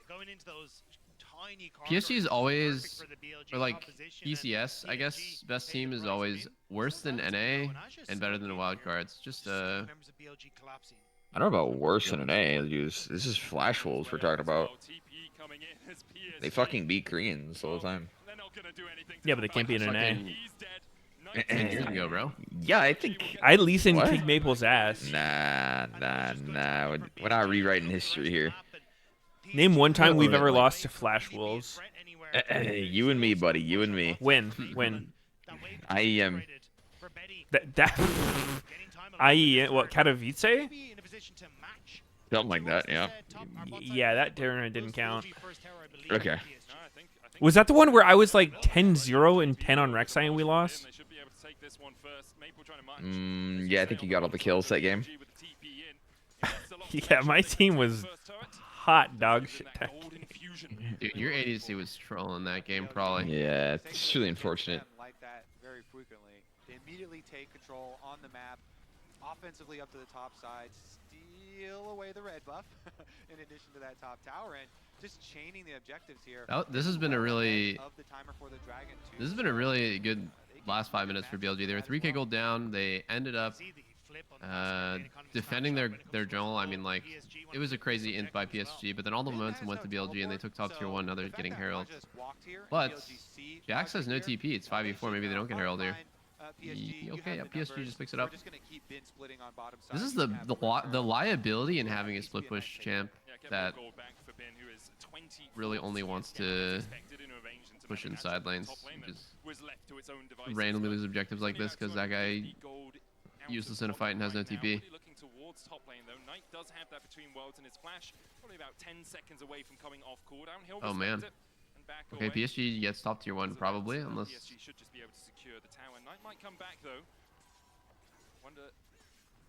Speaker 9: Going into those tiny
Speaker 2: PSG is
Speaker 9: corridors,
Speaker 2: always,
Speaker 9: perfect for the BLG
Speaker 2: or like
Speaker 9: composition, and
Speaker 2: PCS, I guess,
Speaker 9: PSG
Speaker 2: best
Speaker 9: paid
Speaker 2: team
Speaker 9: the
Speaker 2: is
Speaker 9: price.
Speaker 2: always worse than NA
Speaker 9: And Aja's
Speaker 2: and better than the
Speaker 9: so
Speaker 2: wild
Speaker 9: big
Speaker 2: cards. Just
Speaker 9: here. So many members of BLG collapsing.
Speaker 3: I don't know about worse than an A. This is Flash Wolves we're talking about. They fucking beat Koreans all the time.
Speaker 1: Yeah, but they can't be in an A.
Speaker 2: fucking 10 years ago, bro.
Speaker 3: Yeah, I think.
Speaker 1: I'd at least
Speaker 3: What?
Speaker 1: kick Maple's ass.
Speaker 3: Nah. We're not rewriting history here.
Speaker 1: Name one time we've
Speaker 2: Like-
Speaker 1: ever lost to Flash Wolves.
Speaker 3: You and me, buddy. You and me.
Speaker 1: Win.
Speaker 3: I am.
Speaker 1: That. I.e. what Katowice?
Speaker 3: Something like that, yeah.
Speaker 1: Yeah, that tournament didn't count.
Speaker 3: Okay.
Speaker 1: Was that the one where I was like 10-0 and 10 on Rek'Sai and we lost?
Speaker 3: Yeah, I think you got all the kills that game.
Speaker 1: Yeah, my team was hot dog shit that game.
Speaker 2: Dude, your ADC was trolling that game, probably.
Speaker 3: Yeah, it's really unfortunate.
Speaker 4: Like that very frequently. They immediately take control on the map, offensively up to the top side, steal away the red buff in addition to that top tower, and just chaining the objectives here.
Speaker 2: This has been a really
Speaker 4: Of the timer for the Dragon too,
Speaker 2: this has been a really good last 5 minutes for BLG. They were 3K gold down. They ended up defending their jungle. I mean, like, it was a crazy int by PSG, but then all the momentum went to BLG and they took top tier 1. Now they're getting herald. But Jax has no TP. It's 5v4. Maybe they don't get herald here. Okay, yeah, PSG just picks it up. This is the liability in having a split push champ that really only wants to push in side lanes. Just randomly lose objectives like this because that guy useless in a fight and has no TP. Oh man. Okay, PSG gets top tier 1 probably, unless.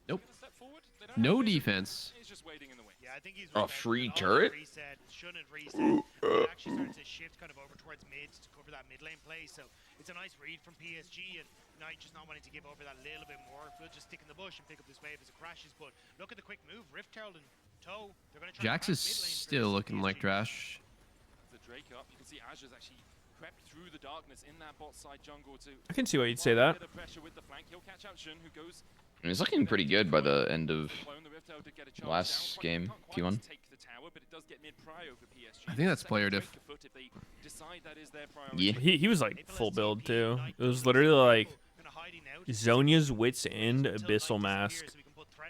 Speaker 2: Nope. No defense.
Speaker 9: Yeah, I think he's
Speaker 3: A free turret?
Speaker 9: Shouldn't reset. It actually starts to shift kind of over towards mid to cover that mid lane play. So it's a nice read from PSG, and Knight just not wanting to give over that little bit more. We'll just stick in the bush and pick up this wave as it crashes. But look at the quick move. Rift Herald and Toe. They're going to try.
Speaker 2: Jax is still looking like trash.
Speaker 5: The Drake up. You can see Azur's actually crept through the darkness in that bot side jungle to.
Speaker 1: I can see why you'd say that.
Speaker 3: I mean, it's looking pretty good by the end of last game, T1.
Speaker 2: I think that's player diff.
Speaker 3: Yeah.
Speaker 1: He was like full build too. It was literally like Zhonya's Wits End Abyssal Mask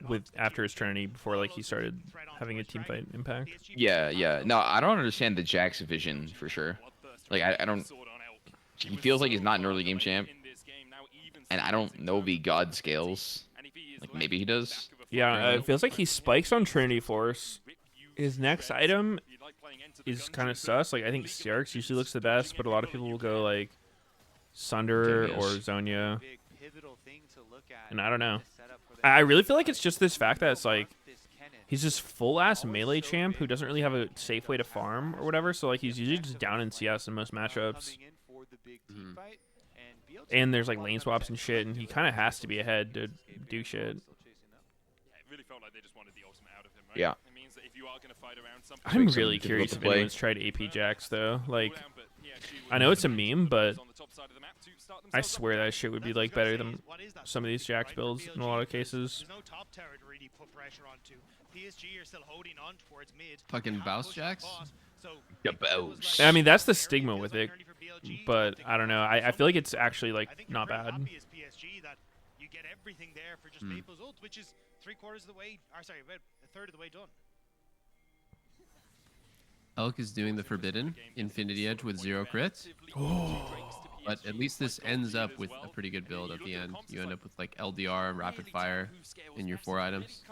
Speaker 1: with after his Trinity before like he started having a team fight impact.
Speaker 3: Yeah, yeah. No, I don't understand the Jax vision for sure. Like I don't. He feels like he's not an early game champ, and I don't know if he god scales. Like maybe he does.
Speaker 1: Yeah, it feels like he spikes on Trinity Force. His next item is kind of sus. Like I think Syarx usually looks the best, but a lot of people will go like Sunder or Zhonya. And I don't know. I really feel like it's just this fact that it's like he's just full ass melee champ who doesn't really have a safe way to farm or whatever. So like he's usually just down in CS in most matchups. And there's like lane swaps and shit, and he kind of has to be ahead to do shit.
Speaker 3: Yeah.
Speaker 1: I'm really curious if anyone's tried AP Jax though. Like, I know it's a meme, but I swear that shit would be like better than some of these Jax builds in a lot of cases.
Speaker 2: Fucking Bouse Jax?
Speaker 3: Yeah, Bouse.
Speaker 1: I mean, that's the stigma with it, but I don't know. I feel like it's actually like not bad.
Speaker 9: You get everything there for just Maple's ult, which is 3/4 of the way, or sorry, about a third of the way done.
Speaker 2: Elk is doing the Forbidden Infinity Edge with 0 crit. But at least this ends up with a pretty good build at the end. You end up with like LDR and rapid fire in your 4 items.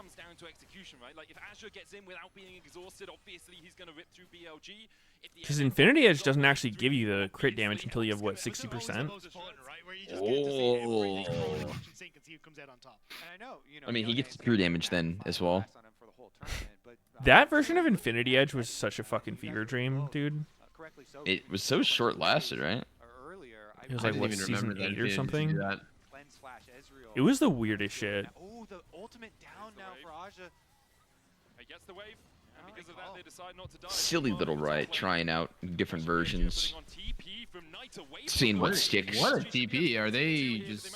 Speaker 1: Because Infinity Edge doesn't actually give you the crit damage until you have what, 60%?
Speaker 3: Oh. I mean, he gets true damage then as well.
Speaker 1: That version of Infinity Edge was such a fucking fever dream, dude.
Speaker 3: It was so short lasted, right?
Speaker 1: It was like what, season 8 or something? It was the weirdest shit.
Speaker 4: Oh, the ultimate down now for Aja.
Speaker 3: Silly little Riot trying out different versions, seeing what sticks.
Speaker 2: What a TP? Are they just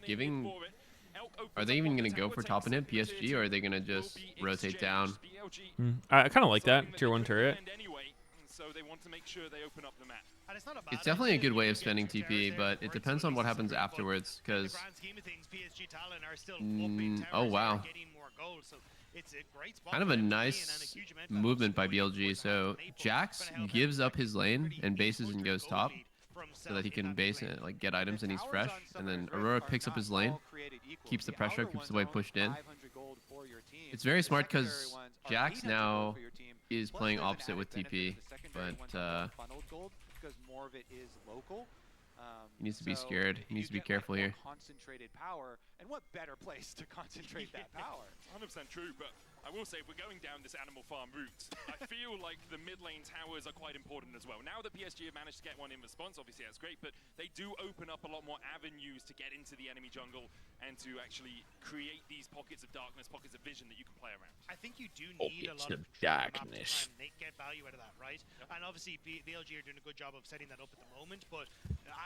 Speaker 2: giving? Are they even gonna go for top and hit PSG, or are they gonna just rotate down?
Speaker 1: I kind of like that tier 1 turret.
Speaker 2: It's definitely a good way of spending TP, but it depends on what happens afterwards. Because oh wow, kind of a nice movement by BLG. So Jax gives up his lane and bases and goes top, so that he can base it, like get items and he's fresh. And then Aurora picks up his lane, keeps the pressure, keeps the wave pushed in. It's very smart because Jax now is playing opposite with TP, but he needs to be scared. He needs to be careful here.
Speaker 4: Concentrated power, and what better place to concentrate that power?
Speaker 5: 100% true, but I will say, if we're going down this Animal Farm route, I feel like the mid lane towers are quite important as well. Now that PSG have managed to get one in response, obviously that's great, but they do open up a lot more avenues to get into the enemy jungle and to actually create these pockets of darkness, pockets of vision that you can play around.
Speaker 9: I think you do need a lot of
Speaker 3: darkness.
Speaker 9: and get value out of that, right? Yep. And obviously BLG are doing a good job of setting that up at the moment, but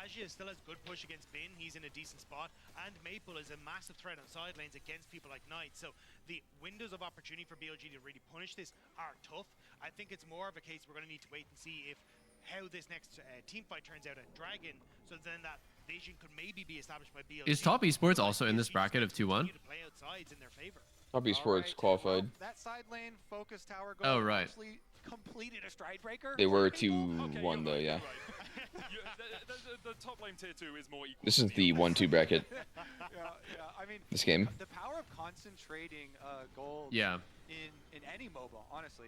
Speaker 9: Asia still has good push against Bin. He's in a decent spot, and Maple is a massive threat on side lanes against people like Knight. So the windows of opportunity for BLG to really punish this are tough. I think it's more of a case we're going to need to wait and see if how this next team fight turns out at Dragon, so then that vision could maybe be established by BLG.
Speaker 2: Is Top Esports also in this bracket of 2-1?
Speaker 3: Top Esports qualified.
Speaker 4: That side lane focus tower goal
Speaker 2: Oh, right.
Speaker 4: actually completed a stride breaker.
Speaker 3: They were 2-1 though, yeah.
Speaker 5: The top lane tier 2 is more equal.
Speaker 3: This is the 1-2 bracket.
Speaker 4: Yeah, I mean,
Speaker 3: this game.
Speaker 4: The power of concentrating gold in any MOBA, honestly,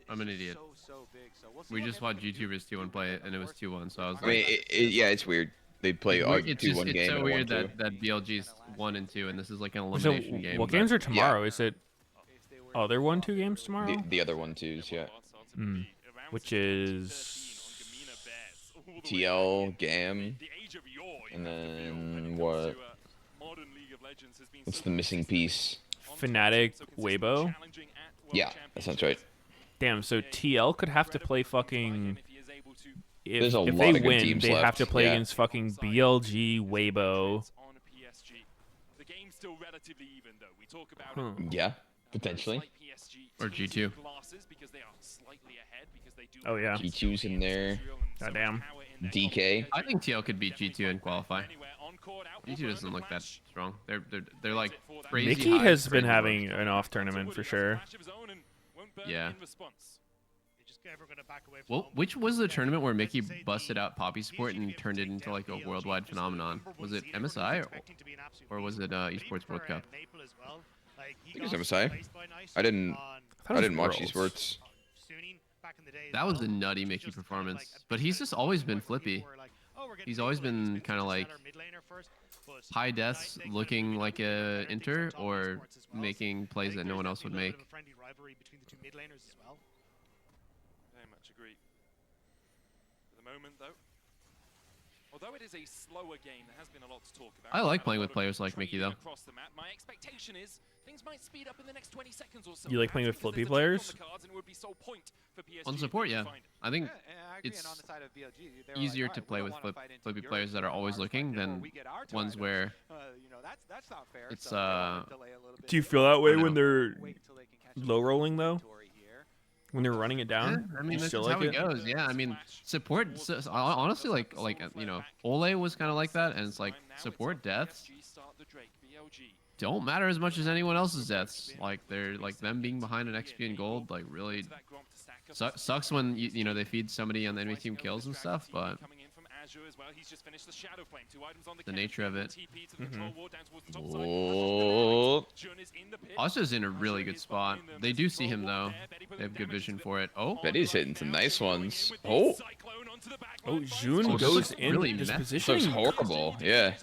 Speaker 2: I'm an idiot.
Speaker 4: so big. So we'll see
Speaker 2: We
Speaker 4: what
Speaker 2: just watched YouTubers 2-1 play it, and it was 2-1, so I was
Speaker 3: I mean, yeah, it's weird. They play a 2-1 game.
Speaker 2: It's so
Speaker 3: and
Speaker 2: weird
Speaker 3: 1-2.
Speaker 2: that BLG's 1 and 2, and this is like an
Speaker 1: So
Speaker 2: elimination game.
Speaker 1: what
Speaker 2: but-
Speaker 1: games are tomorrow? Is it? Oh, they're 1-2 games tomorrow.
Speaker 3: The other 1-2s, yeah.
Speaker 1: Which is
Speaker 3: TL, GAM, and then what? What's the missing piece?
Speaker 1: Fnatic, Weibo.
Speaker 3: Yeah, that sounds right.
Speaker 1: Damn, so TL could have to play fucking.
Speaker 3: There's a
Speaker 1: If
Speaker 3: lot
Speaker 1: they
Speaker 3: of good
Speaker 1: win,
Speaker 3: teams
Speaker 1: they have
Speaker 3: left,
Speaker 1: to play
Speaker 3: yeah.
Speaker 1: against fucking BLG, Weibo.
Speaker 5: The game's still relatively even, though. We talk about
Speaker 3: Yeah, potentially.
Speaker 2: Or G2.
Speaker 1: Oh yeah.
Speaker 3: G2's in there.
Speaker 1: Goddamn.
Speaker 3: DK.
Speaker 2: I think TL could beat G2 and qualify. G2 doesn't look that strong. They're like crazy.
Speaker 1: Mickey
Speaker 2: high
Speaker 1: has been
Speaker 2: crazy
Speaker 1: having
Speaker 2: points.
Speaker 1: an off tournament for sure.
Speaker 2: Yeah.
Speaker 9: Ever gonna back away from
Speaker 2: Well, which was the tournament where Mickey busted out Poppy Sport and turned it into like a worldwide phenomenon? Was it MSI or was it Esports World Cup?
Speaker 3: I think it was MSI. I didn't watch esports.
Speaker 2: That was a nutty Mickey performance, but he's just always been flippy. He's always been kind of like high deaths, looking like a inter, or making plays that no one else would make.
Speaker 5: Very much agree. For the moment, though, although it is a slower game, there has been a lot to talk about.
Speaker 2: I like playing with players like Mickey, though.
Speaker 5: Across the map. My expectation is things might speed up in the next 20 seconds or so.
Speaker 1: You like playing with flippy players?
Speaker 2: On support, yeah. I think
Speaker 4: I agree,
Speaker 2: it's
Speaker 4: and on the side of BLG, they were
Speaker 2: easier
Speaker 4: like,
Speaker 2: to
Speaker 4: "All right, we
Speaker 2: play
Speaker 4: don't
Speaker 2: with
Speaker 4: wanna fight into
Speaker 2: flippy
Speaker 4: your
Speaker 2: players that are always
Speaker 4: our
Speaker 2: looking
Speaker 4: fight before
Speaker 2: than
Speaker 4: we get our
Speaker 2: ones
Speaker 4: turn."
Speaker 2: where
Speaker 4: You know, that's not fair.
Speaker 2: it's
Speaker 4: so they wanna delay a little bit.
Speaker 1: Do you feel that way
Speaker 2: I
Speaker 1: when
Speaker 2: know.
Speaker 1: they're
Speaker 4: Wait until they can catch up
Speaker 1: low
Speaker 4: with
Speaker 1: rolling though?
Speaker 4: inventory here.
Speaker 1: When they're running it down?
Speaker 2: I mean,
Speaker 1: You
Speaker 2: that's
Speaker 1: still
Speaker 2: just how
Speaker 1: like
Speaker 2: it goes. Yeah, I mean, support. Honestly, like you know, Ole was kind of like that, and it's like support deaths don't matter as much as anyone else's deaths. Like they're like them being behind an XP and gold, like really sucks when you know they feed somebody on the enemy team kills and stuff, but the nature of it.
Speaker 3: Oh.
Speaker 2: Asha's in a really good spot. They do see him though. They have good vision for it. Oh,
Speaker 3: Betty's hitting some nice ones. Oh,
Speaker 1: Oh, Jun
Speaker 2: Oh, this
Speaker 1: goes
Speaker 2: looks
Speaker 1: in
Speaker 2: really
Speaker 1: this
Speaker 2: messy.
Speaker 3: this
Speaker 1: position.
Speaker 3: looks horrible. Yeah,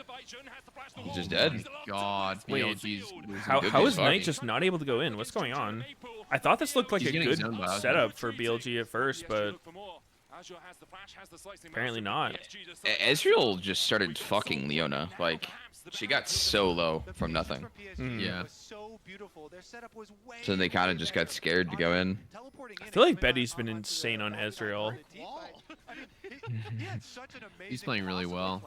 Speaker 3: he's just dead.
Speaker 2: God,
Speaker 1: Wait,
Speaker 2: BLG's losing
Speaker 1: How
Speaker 2: good
Speaker 1: is
Speaker 2: vision.
Speaker 1: Knight just not able to go in? What's going on? I thought this looked like
Speaker 2: He's
Speaker 1: a
Speaker 2: getting
Speaker 1: good
Speaker 2: zoned by Asha.
Speaker 1: setup for BLG at first, but apparently not.
Speaker 3: Ezreal just started fucking Leona. Like, she got so low from nothing.
Speaker 2: Yeah.
Speaker 3: So they kind of just got scared to go in.
Speaker 1: I feel like Betty's been insane on Ezreal.
Speaker 2: He's playing really well.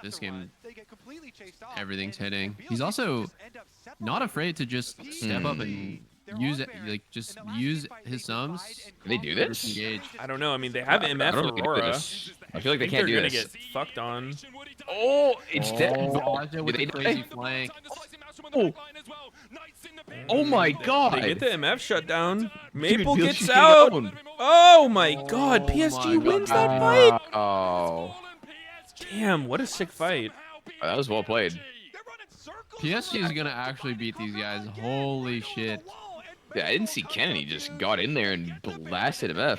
Speaker 2: This game, everything's hitting. He's also not afraid to just step up and use it, like just use his sums.
Speaker 3: Can they do
Speaker 2: to
Speaker 3: this?
Speaker 2: disengage.
Speaker 1: I don't know. I mean, they have
Speaker 3: I
Speaker 1: MF
Speaker 3: don't know if they can do
Speaker 1: Aurora.
Speaker 3: this. I feel like they
Speaker 1: think
Speaker 3: can't do
Speaker 1: they're
Speaker 3: this.
Speaker 1: gonna get fucked on.
Speaker 3: Oh, it's dead.
Speaker 2: Oh, Aja with
Speaker 3: Did
Speaker 2: the
Speaker 3: they
Speaker 2: crazy
Speaker 3: die?
Speaker 2: flank.
Speaker 3: Oh. Oh my god.
Speaker 1: They get the MF shut down. Maple
Speaker 3: Dude,
Speaker 1: gets
Speaker 3: BLG
Speaker 1: out.
Speaker 3: down.
Speaker 1: Oh my god,
Speaker 2: Oh
Speaker 1: PSG
Speaker 2: my
Speaker 1: wins
Speaker 2: God.
Speaker 1: that fight.
Speaker 3: Oh,
Speaker 1: Damn, what a sick fight.
Speaker 3: that was well played.
Speaker 2: PSG is gonna actually beat these guys. Holy shit.
Speaker 3: Yeah, I didn't see Kennedy just got in there and blasted MF.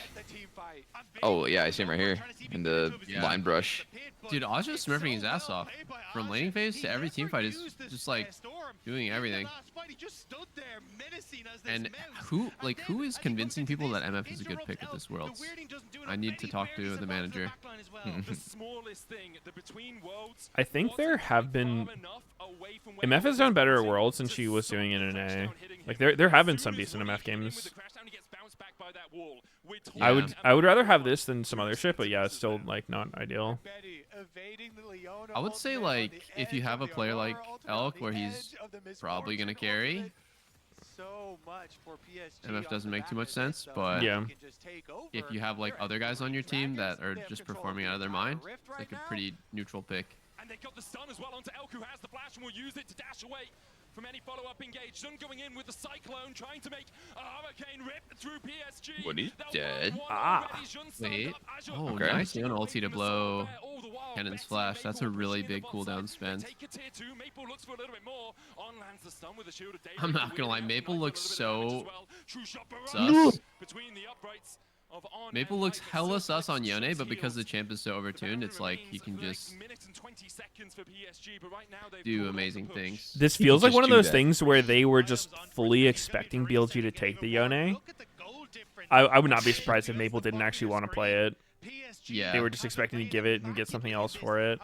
Speaker 3: Oh yeah, I see him right here in the
Speaker 2: Yeah.
Speaker 3: line brush.
Speaker 2: Dude, Aja's smurfing his ass off. From laning phase to every team fight is just like doing everything. And who is convincing people that MF is a good pick at this Worlds? I need to talk to the manager.
Speaker 1: I think there have been. MF has done better at Worlds than she was doing in NA. Like there have been some decent MF games.
Speaker 2: Yeah.
Speaker 1: I would rather have this than some other shit, but yeah, it's still like not ideal.
Speaker 2: I would say like if you have a player like Elk where he's probably gonna carry, MF doesn't make too much sense, but
Speaker 1: Yeah.
Speaker 2: if you have like other guys on your team that are just performing out of their mind, it's like a pretty neutral pick.
Speaker 5: And they got the stun as well onto Elk, who has the flash and will use it to dash away from any follow-up engage. Sun going in with the Cyclone, trying to make a hurricane rip through PSG.
Speaker 3: What, he's dead?
Speaker 2: Wait. Oh,
Speaker 3: Okay.
Speaker 2: nice. You ulti to blow Cannon's flash. That's a really big cooldown spend. I'm not gonna lie, Maple looks so sus. Maple looks hella sus on Yone, but because the champ is so overtuned, it's like he can just do amazing things.
Speaker 1: This feels like
Speaker 3: just
Speaker 1: one of
Speaker 3: do
Speaker 1: those
Speaker 3: that.
Speaker 1: things where they were just fully expecting BLG to take the Yone. I would not be surprised if Maple didn't actually want to play it.
Speaker 2: Yeah.
Speaker 1: They were just expecting to give it and get something else for it.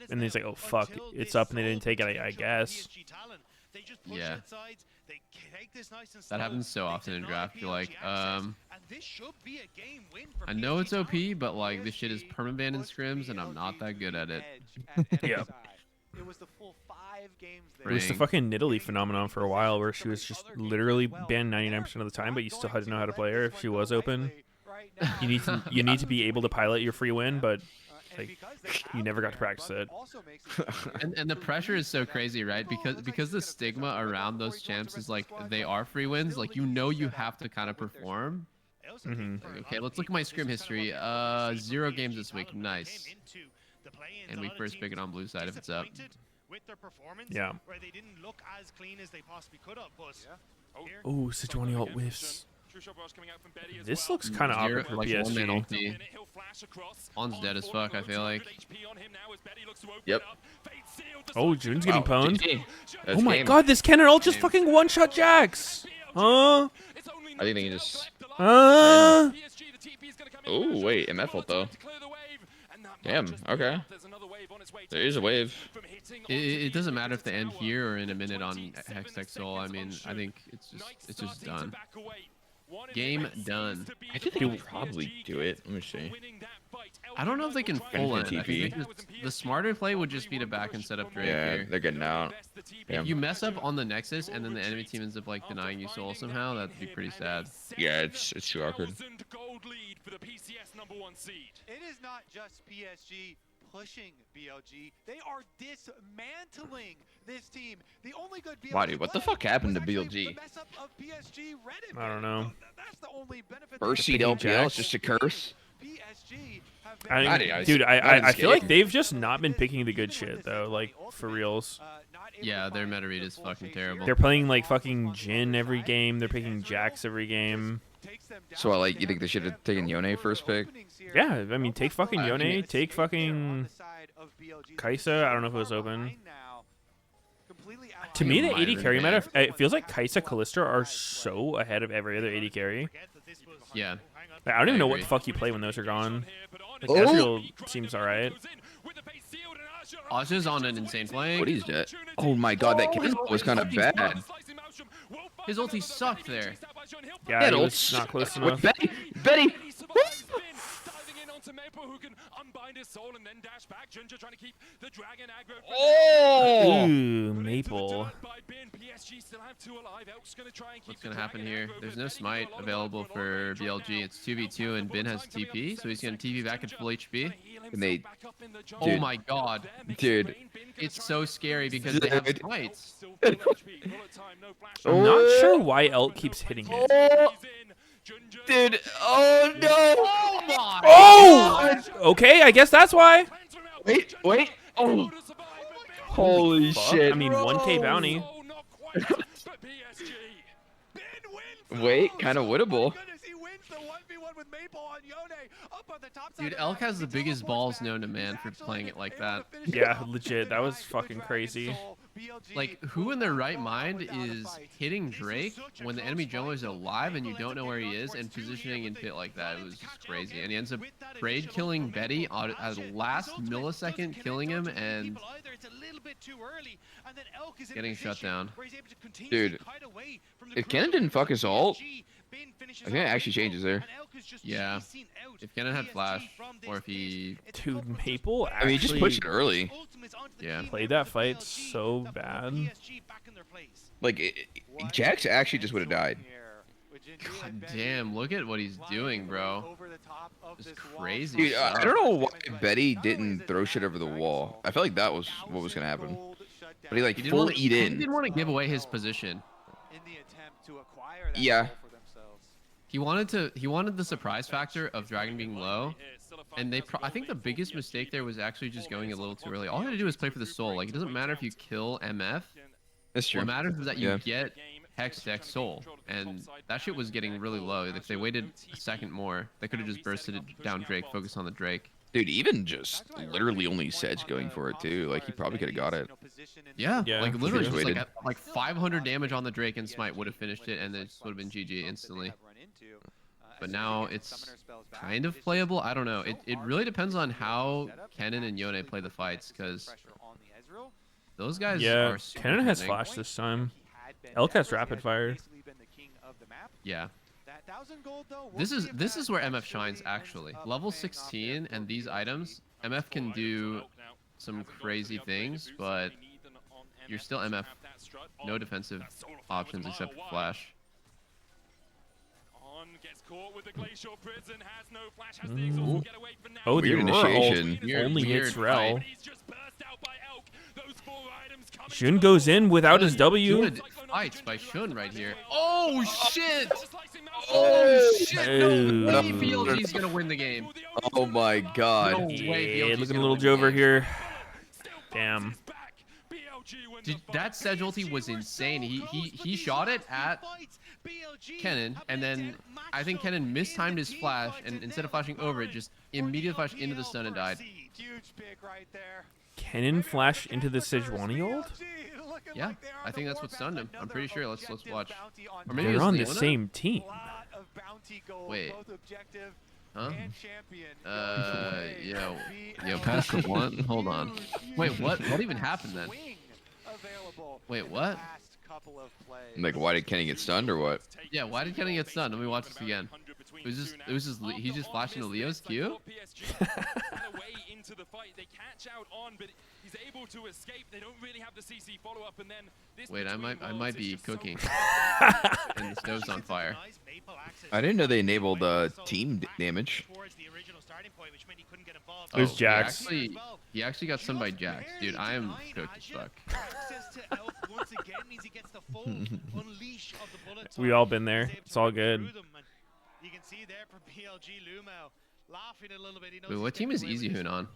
Speaker 1: And then he's like, oh fuck, it's up and they didn't take it, I guess.
Speaker 2: Yeah. That happens so often in draft. You're like, I know it's OP, but like this shit is permaban in scrims, and I'm not that good at it.
Speaker 1: Yeah.
Speaker 4: It was the full 5 games there.
Speaker 1: It was the fucking Nidalee phenomenon for a while where she was just literally banned 99% of the time, but you still had to know how to play her if she was open. You need to be able to pilot your free win, but like you never got to practice it.
Speaker 2: And the pressure is so crazy, right? Because the stigma around those champs is like they are free wins. Like you know you have to kind of perform.
Speaker 1: Mhm.
Speaker 2: Like, okay, let's look at my scrim history. 0 games this week. Nice. And we first pick it on blue side if it's up.
Speaker 1: Yeah.
Speaker 9: Where they didn't look as clean as they possibly could have, but
Speaker 1: Oh, Sejuani ult whiffs. This looks kind of awkward for
Speaker 2: like one man
Speaker 1: PSG.
Speaker 2: ulti. On's dead as fuck, I feel like.
Speaker 3: Yep.
Speaker 1: Oh, June's getting pwned.
Speaker 3: That's
Speaker 1: Oh my
Speaker 3: game.
Speaker 1: god, this cannon ult just fucking one-shot Jax! Huh?
Speaker 3: I think they can just.
Speaker 1: Huh?
Speaker 3: Oh wait, MF ult though. Damn. Okay. There is a wave.
Speaker 2: It doesn't matter if they end here or in a minute on Hextech Soul. I mean, I think it's just done. Game done.
Speaker 3: I think they would probably do it. Let me see.
Speaker 2: I don't know if they can full end. I
Speaker 3: TP.
Speaker 2: think the smarter play would just be to back and set up Drake
Speaker 3: Yeah,
Speaker 2: here.
Speaker 3: they're getting out. Yeah.
Speaker 2: If you mess up on the Nexus and then the enemy team ends up like denying you soul somehow, that'd be pretty sad.
Speaker 3: Yeah, it's too awkward.
Speaker 4: It is not just PSG pushing BLG. They are dismantling this team. The only good BLG
Speaker 3: Wow, dude, what the
Speaker 4: player
Speaker 3: fuck happened to
Speaker 4: was actually
Speaker 3: BLG?
Speaker 4: the mess up of PSG Reddit.
Speaker 1: I don't know.
Speaker 4: That's the only benefit.
Speaker 3: First seed
Speaker 1: picking
Speaker 3: LPL
Speaker 1: Jax.
Speaker 3: is just a curse.
Speaker 4: PSG have been
Speaker 1: I feel like they've just not been picking the good shit though, like for reals.
Speaker 2: Yeah, their meta read is fucking terrible.
Speaker 1: They're playing like fucking Jhin every game. They're picking Jax every game.
Speaker 3: So, like, you think they should have taken Yone first pick?
Speaker 1: Yeah, I mean, take fucking Yone, take fucking Kaisa. I don't know if it was open. To me, the AD carry meta, it feels like Kaisa, Kalista are so ahead of every other AD carry.
Speaker 2: Yeah.
Speaker 1: Like, I don't even know what
Speaker 2: agree.
Speaker 1: the fuck you play when those are gone. Like,
Speaker 3: Oh!
Speaker 1: Ezreal seems alright.
Speaker 2: Asha's on an insane flank.
Speaker 3: What is that? Oh my god, that kill was kind of bad.
Speaker 2: His ulti sucked there.
Speaker 1: Yeah,
Speaker 3: That
Speaker 1: he
Speaker 3: ult
Speaker 1: was not close
Speaker 3: sucked.
Speaker 1: enough.
Speaker 3: Betty! Betty! Oh!
Speaker 1: Ooh, Maple.
Speaker 2: What's gonna happen here? There's no smite available for BLG. It's 2v2 and Bin has TP, so he's gonna TP back at full HP.
Speaker 3: And they,
Speaker 2: Oh
Speaker 3: dude,
Speaker 2: my god.
Speaker 3: dude.
Speaker 2: It's so scary because they have
Speaker 3: Dude.
Speaker 2: smites.
Speaker 1: I'm not sure why Elk keeps hitting it.
Speaker 3: Oh, dude, oh no!
Speaker 2: Oh my
Speaker 1: Oh! Okay, I guess that's why.
Speaker 3: Wait, wait, oh! Holy shit!
Speaker 1: I mean, 1K bounty.
Speaker 3: Wait, kind of winnable.
Speaker 2: Dude, Elk has the biggest balls known to man for playing it like that.
Speaker 1: Yeah, legit. That was fucking crazy.
Speaker 2: Like, who in their right mind is hitting Drake when the enemy jungler is alive and you don't know where he is and positioning in pit like that? It was just crazy. And he ends up braid killing Betty at the last millisecond, killing him and getting shut down.
Speaker 3: Dude, if Kennen didn't fuck his ult, I think it actually changes there.
Speaker 2: Yeah. If Kennen had flash, or if he...
Speaker 1: Dude, Maple
Speaker 3: I mean, he just pushed it early.
Speaker 2: Yeah.
Speaker 1: played that fight so bad.
Speaker 3: Like, Jax actually just would have died.
Speaker 2: God damn, look at what he's doing, bro. It's crazy.
Speaker 3: Dude, I don't know why Betty didn't throw shit over the wall. I felt like that was what was gonna happen. But he like full eat in.
Speaker 2: He didn't want to give away his position.
Speaker 3: Yeah.
Speaker 2: He wanted the surprise factor of Dragon being low, and I think the biggest mistake there was actually just going a little too early. All you had to do is play for the soul. Like, it doesn't matter if you kill MF.
Speaker 3: That's true.
Speaker 2: What matters is that you get Hextech soul, and that shit was getting really low. If they waited a second more, they could have just bursted it down Drake, focus on the Drake.
Speaker 3: Dude, even just literally only Sedge going for it too. Like, he probably could have got it.
Speaker 2: Yeah, like literally just
Speaker 3: waited.
Speaker 2: like 500 damage on the Drake and Smite would have finished it, and it would have been GG instantly. But now it's kind of playable. I don't know. It really depends on how Kennen and Yone play the fights, because those guys are super
Speaker 1: Kennen has
Speaker 2: threatening.
Speaker 1: flash this time. Elk has rapid fire.
Speaker 2: Yeah. This is where MF shines actually. Level 16 and these items, MF can do some crazy things, but you're still MF. No defensive options except for flash.
Speaker 1: Oh, the
Speaker 3: Weird
Speaker 1: Aurora ult
Speaker 3: initiation.
Speaker 1: only
Speaker 2: Weird
Speaker 1: hits Rel.
Speaker 2: fight.
Speaker 1: Shun goes in without his W.
Speaker 2: Good fights by Shun right here. Oh shit! Oh shit! No way BLG's gonna win the game.
Speaker 3: Oh my god.
Speaker 2: No way
Speaker 1: Yeah,
Speaker 2: BLG's
Speaker 1: look at
Speaker 2: gonna
Speaker 1: little
Speaker 2: win
Speaker 1: Joe
Speaker 2: the
Speaker 1: over
Speaker 2: game.
Speaker 1: here. Damn.
Speaker 2: Dude, that Sedge ulti was insane. He shot it at Kennen, and then I think Kennen mistimed his flash, and instead of flashing over it, just immediately flashed into the stun and died.
Speaker 1: Kennen flash into the Sejuani ult?
Speaker 2: Yeah, I think that's what stunned him. I'm pretty sure. Let's watch. Or maybe it
Speaker 1: They're
Speaker 2: was
Speaker 1: on the
Speaker 2: Leona?
Speaker 1: same team.
Speaker 2: Wait. Huh? Yo, pass the one. Hold on. Wait, what? What even happened then? Wait, what?
Speaker 3: Like, why did Kenny get stunned or what?
Speaker 2: Yeah, why did Kenny get stunned? Let me watch this again. It was just he just flashed into Leo's Q. Wait, I might be cooking. And the stove's on fire.
Speaker 3: I didn't know they enabled team damage.
Speaker 1: It was Jax.
Speaker 2: He actually got stunned by Jax. Dude, I am cooked as fuck.
Speaker 1: We all been there. It's all good.
Speaker 9: You can see there from BLG Lumo laughing a little bit.
Speaker 2: Wait, what team is Easy Hoon on?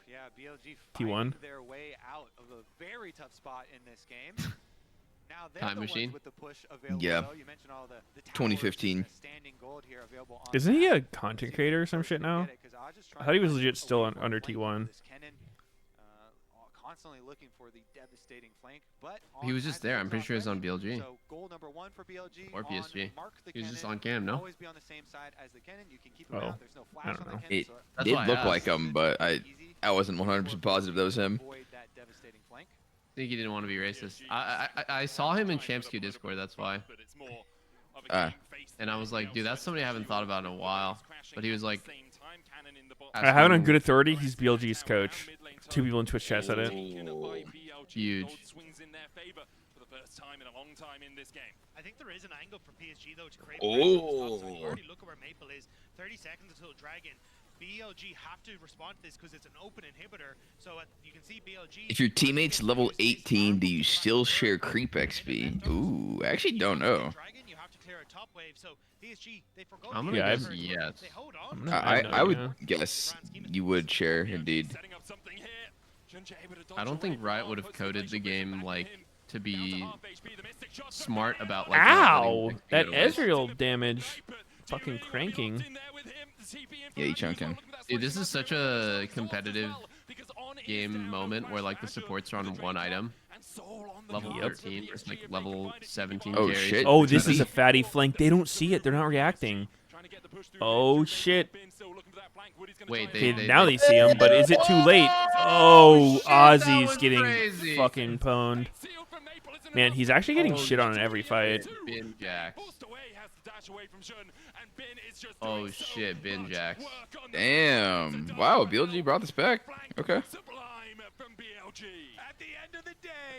Speaker 4: Yeah, BLG
Speaker 1: T1.
Speaker 4: their way out of a very tough spot in this game. Now they're
Speaker 2: Time
Speaker 4: the
Speaker 2: Machine?
Speaker 4: ones with the push available.
Speaker 3: Yeah.
Speaker 4: Though. You mentioned all the
Speaker 3: 2015.
Speaker 4: standing gold here available on
Speaker 1: Isn't
Speaker 4: the
Speaker 1: he
Speaker 4: map.
Speaker 1: a content creator or some shit now? I thought he was legit still under T1.
Speaker 4: Constantly looking for the devastating flank, but
Speaker 2: He was just there. I'm pretty sure he's on BLG.
Speaker 4: So goal number 1 for BLG
Speaker 2: Or PSG.
Speaker 4: Mark the
Speaker 2: He was just
Speaker 4: Cannon.
Speaker 2: on cam, no?
Speaker 4: Always be on the same side as the cannon. You can keep him
Speaker 1: Oh,
Speaker 4: out. There's no flash
Speaker 1: I don't
Speaker 4: on the
Speaker 1: know.
Speaker 4: cannon,
Speaker 3: It
Speaker 4: so
Speaker 2: That's
Speaker 3: did
Speaker 2: why I
Speaker 3: look
Speaker 2: asked.
Speaker 3: like him, but I wasn't 100% positive that was him.
Speaker 4: avoid that devastating flank.
Speaker 2: I think he didn't want to be racist. I saw him in Champs Q Discord, that's why. And I was like, dude, that's somebody I haven't thought about in a while. But he was like,
Speaker 1: I have it on good authority. He's BLG's coach. 2 people in Twitch chat said it.
Speaker 2: huge.
Speaker 9: I think there is an angle for PSG though to create.
Speaker 3: Oh.
Speaker 9: Already look at where Maple is. 30 seconds until Dragon. BLG have to respond to this because it's an open inhibitor. So you can see BLG.
Speaker 3: If your teammate's level 18, do you still share creep XP? Ooh, I actually don't know.
Speaker 9: Dragon, you have to clear a top wave. So PSG, they forgot.
Speaker 2: I'm gonna
Speaker 1: Yeah,
Speaker 2: guess yes.
Speaker 9: They hold on.
Speaker 3: I would guess you would share, indeed.
Speaker 2: I don't think Riot would have coded the game like to be smart about like.
Speaker 1: Ow!
Speaker 2: not
Speaker 1: That
Speaker 2: letting XP
Speaker 1: Ezreal damage. Fucking cranking.
Speaker 3: Yeah, you chunking.
Speaker 2: Dude, this is such a competitive game moment where like the supports are on one item. Level 13 versus like level 17
Speaker 3: Oh,
Speaker 2: carries.
Speaker 3: shit.
Speaker 1: Oh, this is a fatty flank. They don't see it. They're not reacting. Oh, shit.
Speaker 2: Wait,
Speaker 1: Okay, now they see him, but is it too late? Oh,
Speaker 2: shit, that
Speaker 1: Ozzy's
Speaker 2: was
Speaker 1: getting
Speaker 2: crazy.
Speaker 1: fucking pwned. Man, he's actually getting
Speaker 2: Holy
Speaker 1: shit on in every fight.
Speaker 2: Bin jacks. Oh shit, bin jacks.
Speaker 3: Damn. Wow, BLG brought this back. Okay.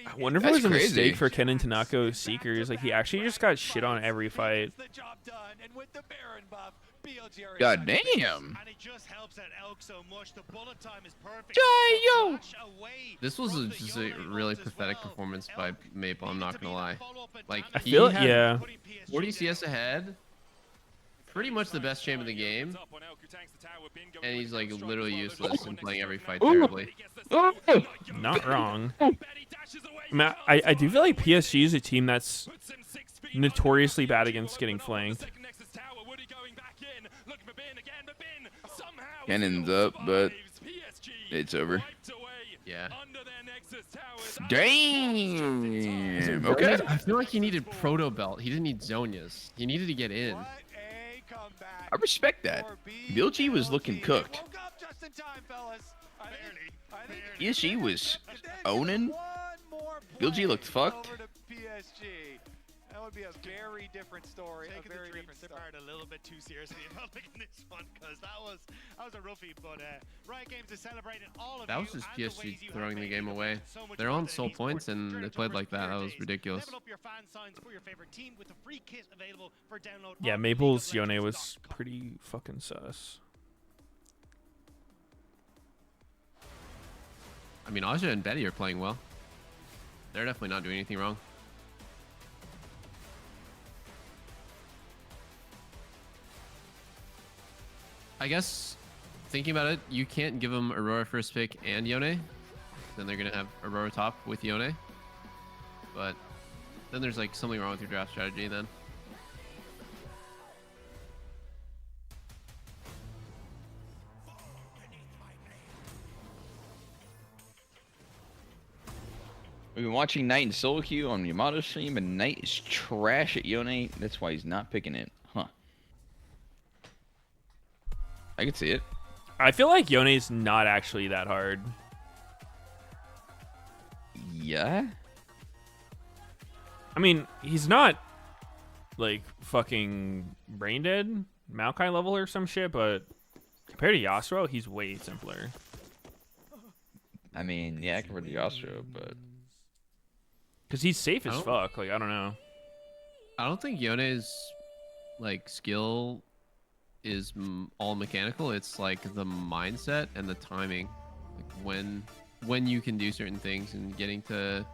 Speaker 1: I wonder if it
Speaker 3: That's
Speaker 1: was a
Speaker 3: crazy.
Speaker 1: mistake for Ken and Tanako's Seekers. Like, he actually just got shit on every fight.
Speaker 3: God damn.
Speaker 9: And it just helps that Elk so much. The bullet time is perfect.
Speaker 3: Yo.
Speaker 2: This was just a really pathetic performance by Maple, I'm not gonna lie. Like,
Speaker 1: I
Speaker 2: he
Speaker 1: feel,
Speaker 2: had
Speaker 1: yeah.
Speaker 2: 40 CS ahead. Pretty much the best champ in the game. And he's like literally useless and playing every fight terribly.
Speaker 1: Not wrong. I do feel like PSG is a team that's notoriously bad against getting flanked.
Speaker 3: Cannon's up, but it's over.
Speaker 2: Yeah.
Speaker 3: Damn. Okay.
Speaker 2: I feel like he needed Proto Belt. He didn't need Zonias. He needed to get in.
Speaker 3: I respect that. BLG was looking cooked. PSG was owning. BLG looked fucked.
Speaker 4: That would be a very different story.
Speaker 9: Taking the dream apart a little bit too seriously about looking this one, because that was a roughie. But Riot Games is celebrating all of
Speaker 2: That was just PSG throwing the game away. They're on soul points and they played like that. That was ridiculous.
Speaker 1: Yeah, Maple's Yone was pretty fucking sus.
Speaker 2: I mean, Aja and Betty are playing well. They're definitely not doing anything wrong. I guess, thinking about it, you can't give them Aurora first pick and Yone. Then they're going to have Aurora top with Yone. But then there's like something wrong with your draft strategy then.
Speaker 3: We've been watching Knight and Solo Queue on Yamato's stream, and Knight is trash at Yone. That's why he's not picking it. Huh. I can see it.
Speaker 1: I feel like Yone's not actually that hard.
Speaker 3: Yeah?
Speaker 1: I mean, he's not, like, fucking brain dead, Maokai level or some shit, but compared to Yasuo, he's way simpler.
Speaker 3: I mean, yeah, compared to Yasuo, but...
Speaker 1: Because he's safe as fuck. Like, I don't know.
Speaker 2: I don't think Yone's, like, skill is all mechanical. It's, like, the mindset and the timing. Like, when you can do certain things and getting a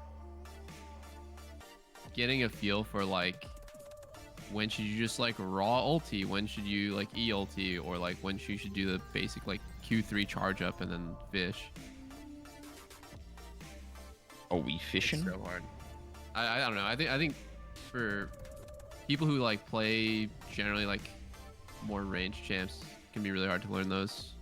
Speaker 2: feel for, like, when should you just, like, raw ulti, when should you, like, E ulti, or, like, when you should do the basic, like, Q3 charge up and then fish.
Speaker 3: Are we fishing?
Speaker 2: It's so hard. I don't know. I think for people who like play generally like more ranged champs, it can be really hard to learn those.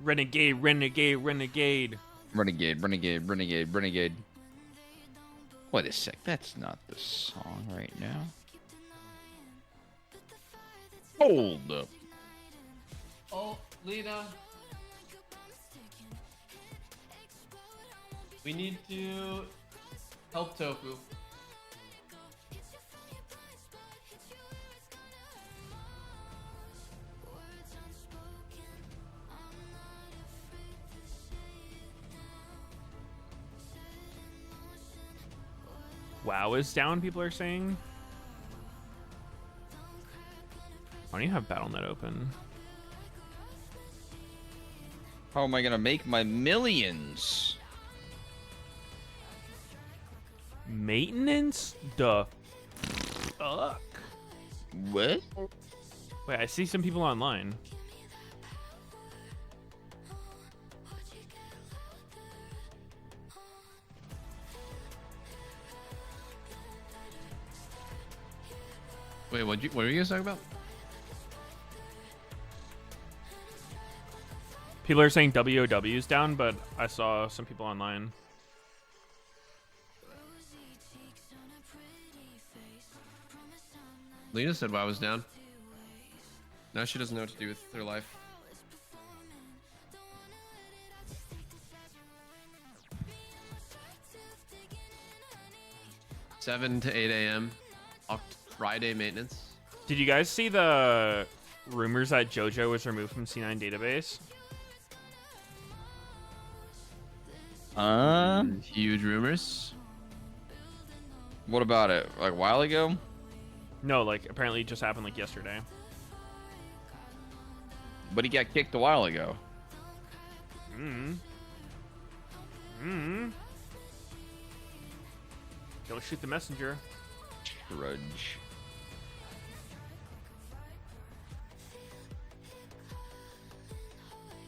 Speaker 1: Renegade, renegade, renegade.
Speaker 3: Renegade, renegade, renegade, renegade. Wait a sec, that's not the song right now. Hold up.
Speaker 2: Oh, Lena. We need to help Tofu.
Speaker 1: WoW is down, people are saying. Why don't you have BattleNet open?
Speaker 3: How am I gonna make my millions?
Speaker 1: Maintenance? The fuck?
Speaker 3: What?
Speaker 1: Wait, I see some people online.
Speaker 2: Wait, what were you guys talking about?
Speaker 1: People are saying WOW is down, but I saw some people online.
Speaker 2: Lena said WoW was down. Now she doesn't know what to do with her life. $7 to 8 a.m. Friday maintenance.
Speaker 1: Did you guys see the rumors that JoJo was removed from C9 database?
Speaker 2: Huge rumors.
Speaker 3: What about it? Like a while ago?
Speaker 1: No, like apparently it just happened like yesterday.
Speaker 3: But he got kicked a while ago.
Speaker 1: Don't shoot the messenger.
Speaker 3: Trudge.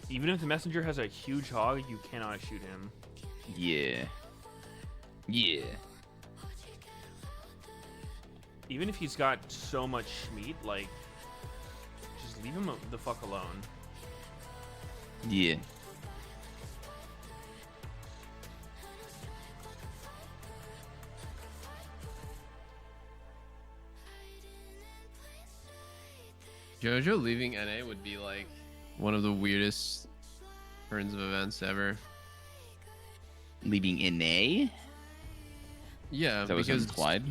Speaker 1: Even if the messenger has a huge hog, you cannot shoot him.
Speaker 3: Yeah. Yeah.
Speaker 1: Even if he's got so much Schmeat, like, just leave him the fuck alone.
Speaker 3: Yeah.
Speaker 2: JoJo leaving NA would be like one of the weirdest turns of events ever.
Speaker 3: Leaving NA?
Speaker 2: Yeah,
Speaker 3: That was
Speaker 2: because
Speaker 3: implied.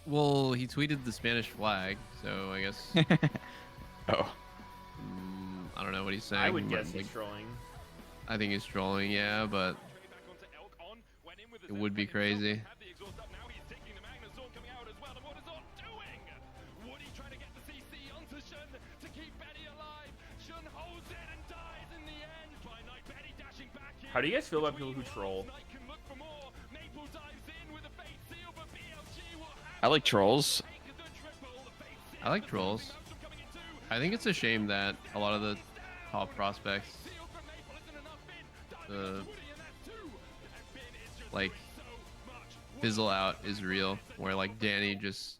Speaker 2: well, he tweeted the Spanish flag, so I guess
Speaker 3: Oh.
Speaker 2: I don't know what he's saying.
Speaker 1: I would
Speaker 2: but,
Speaker 1: guess
Speaker 2: like,
Speaker 1: he's trolling.
Speaker 2: I think he's trolling, yeah, but it would be crazy.
Speaker 1: How do you guys feel about people who troll?
Speaker 3: I like trolls.
Speaker 2: I like trolls. I think it's a shame that a lot of the top prospects, like, fizzle out is real. Where like Danny just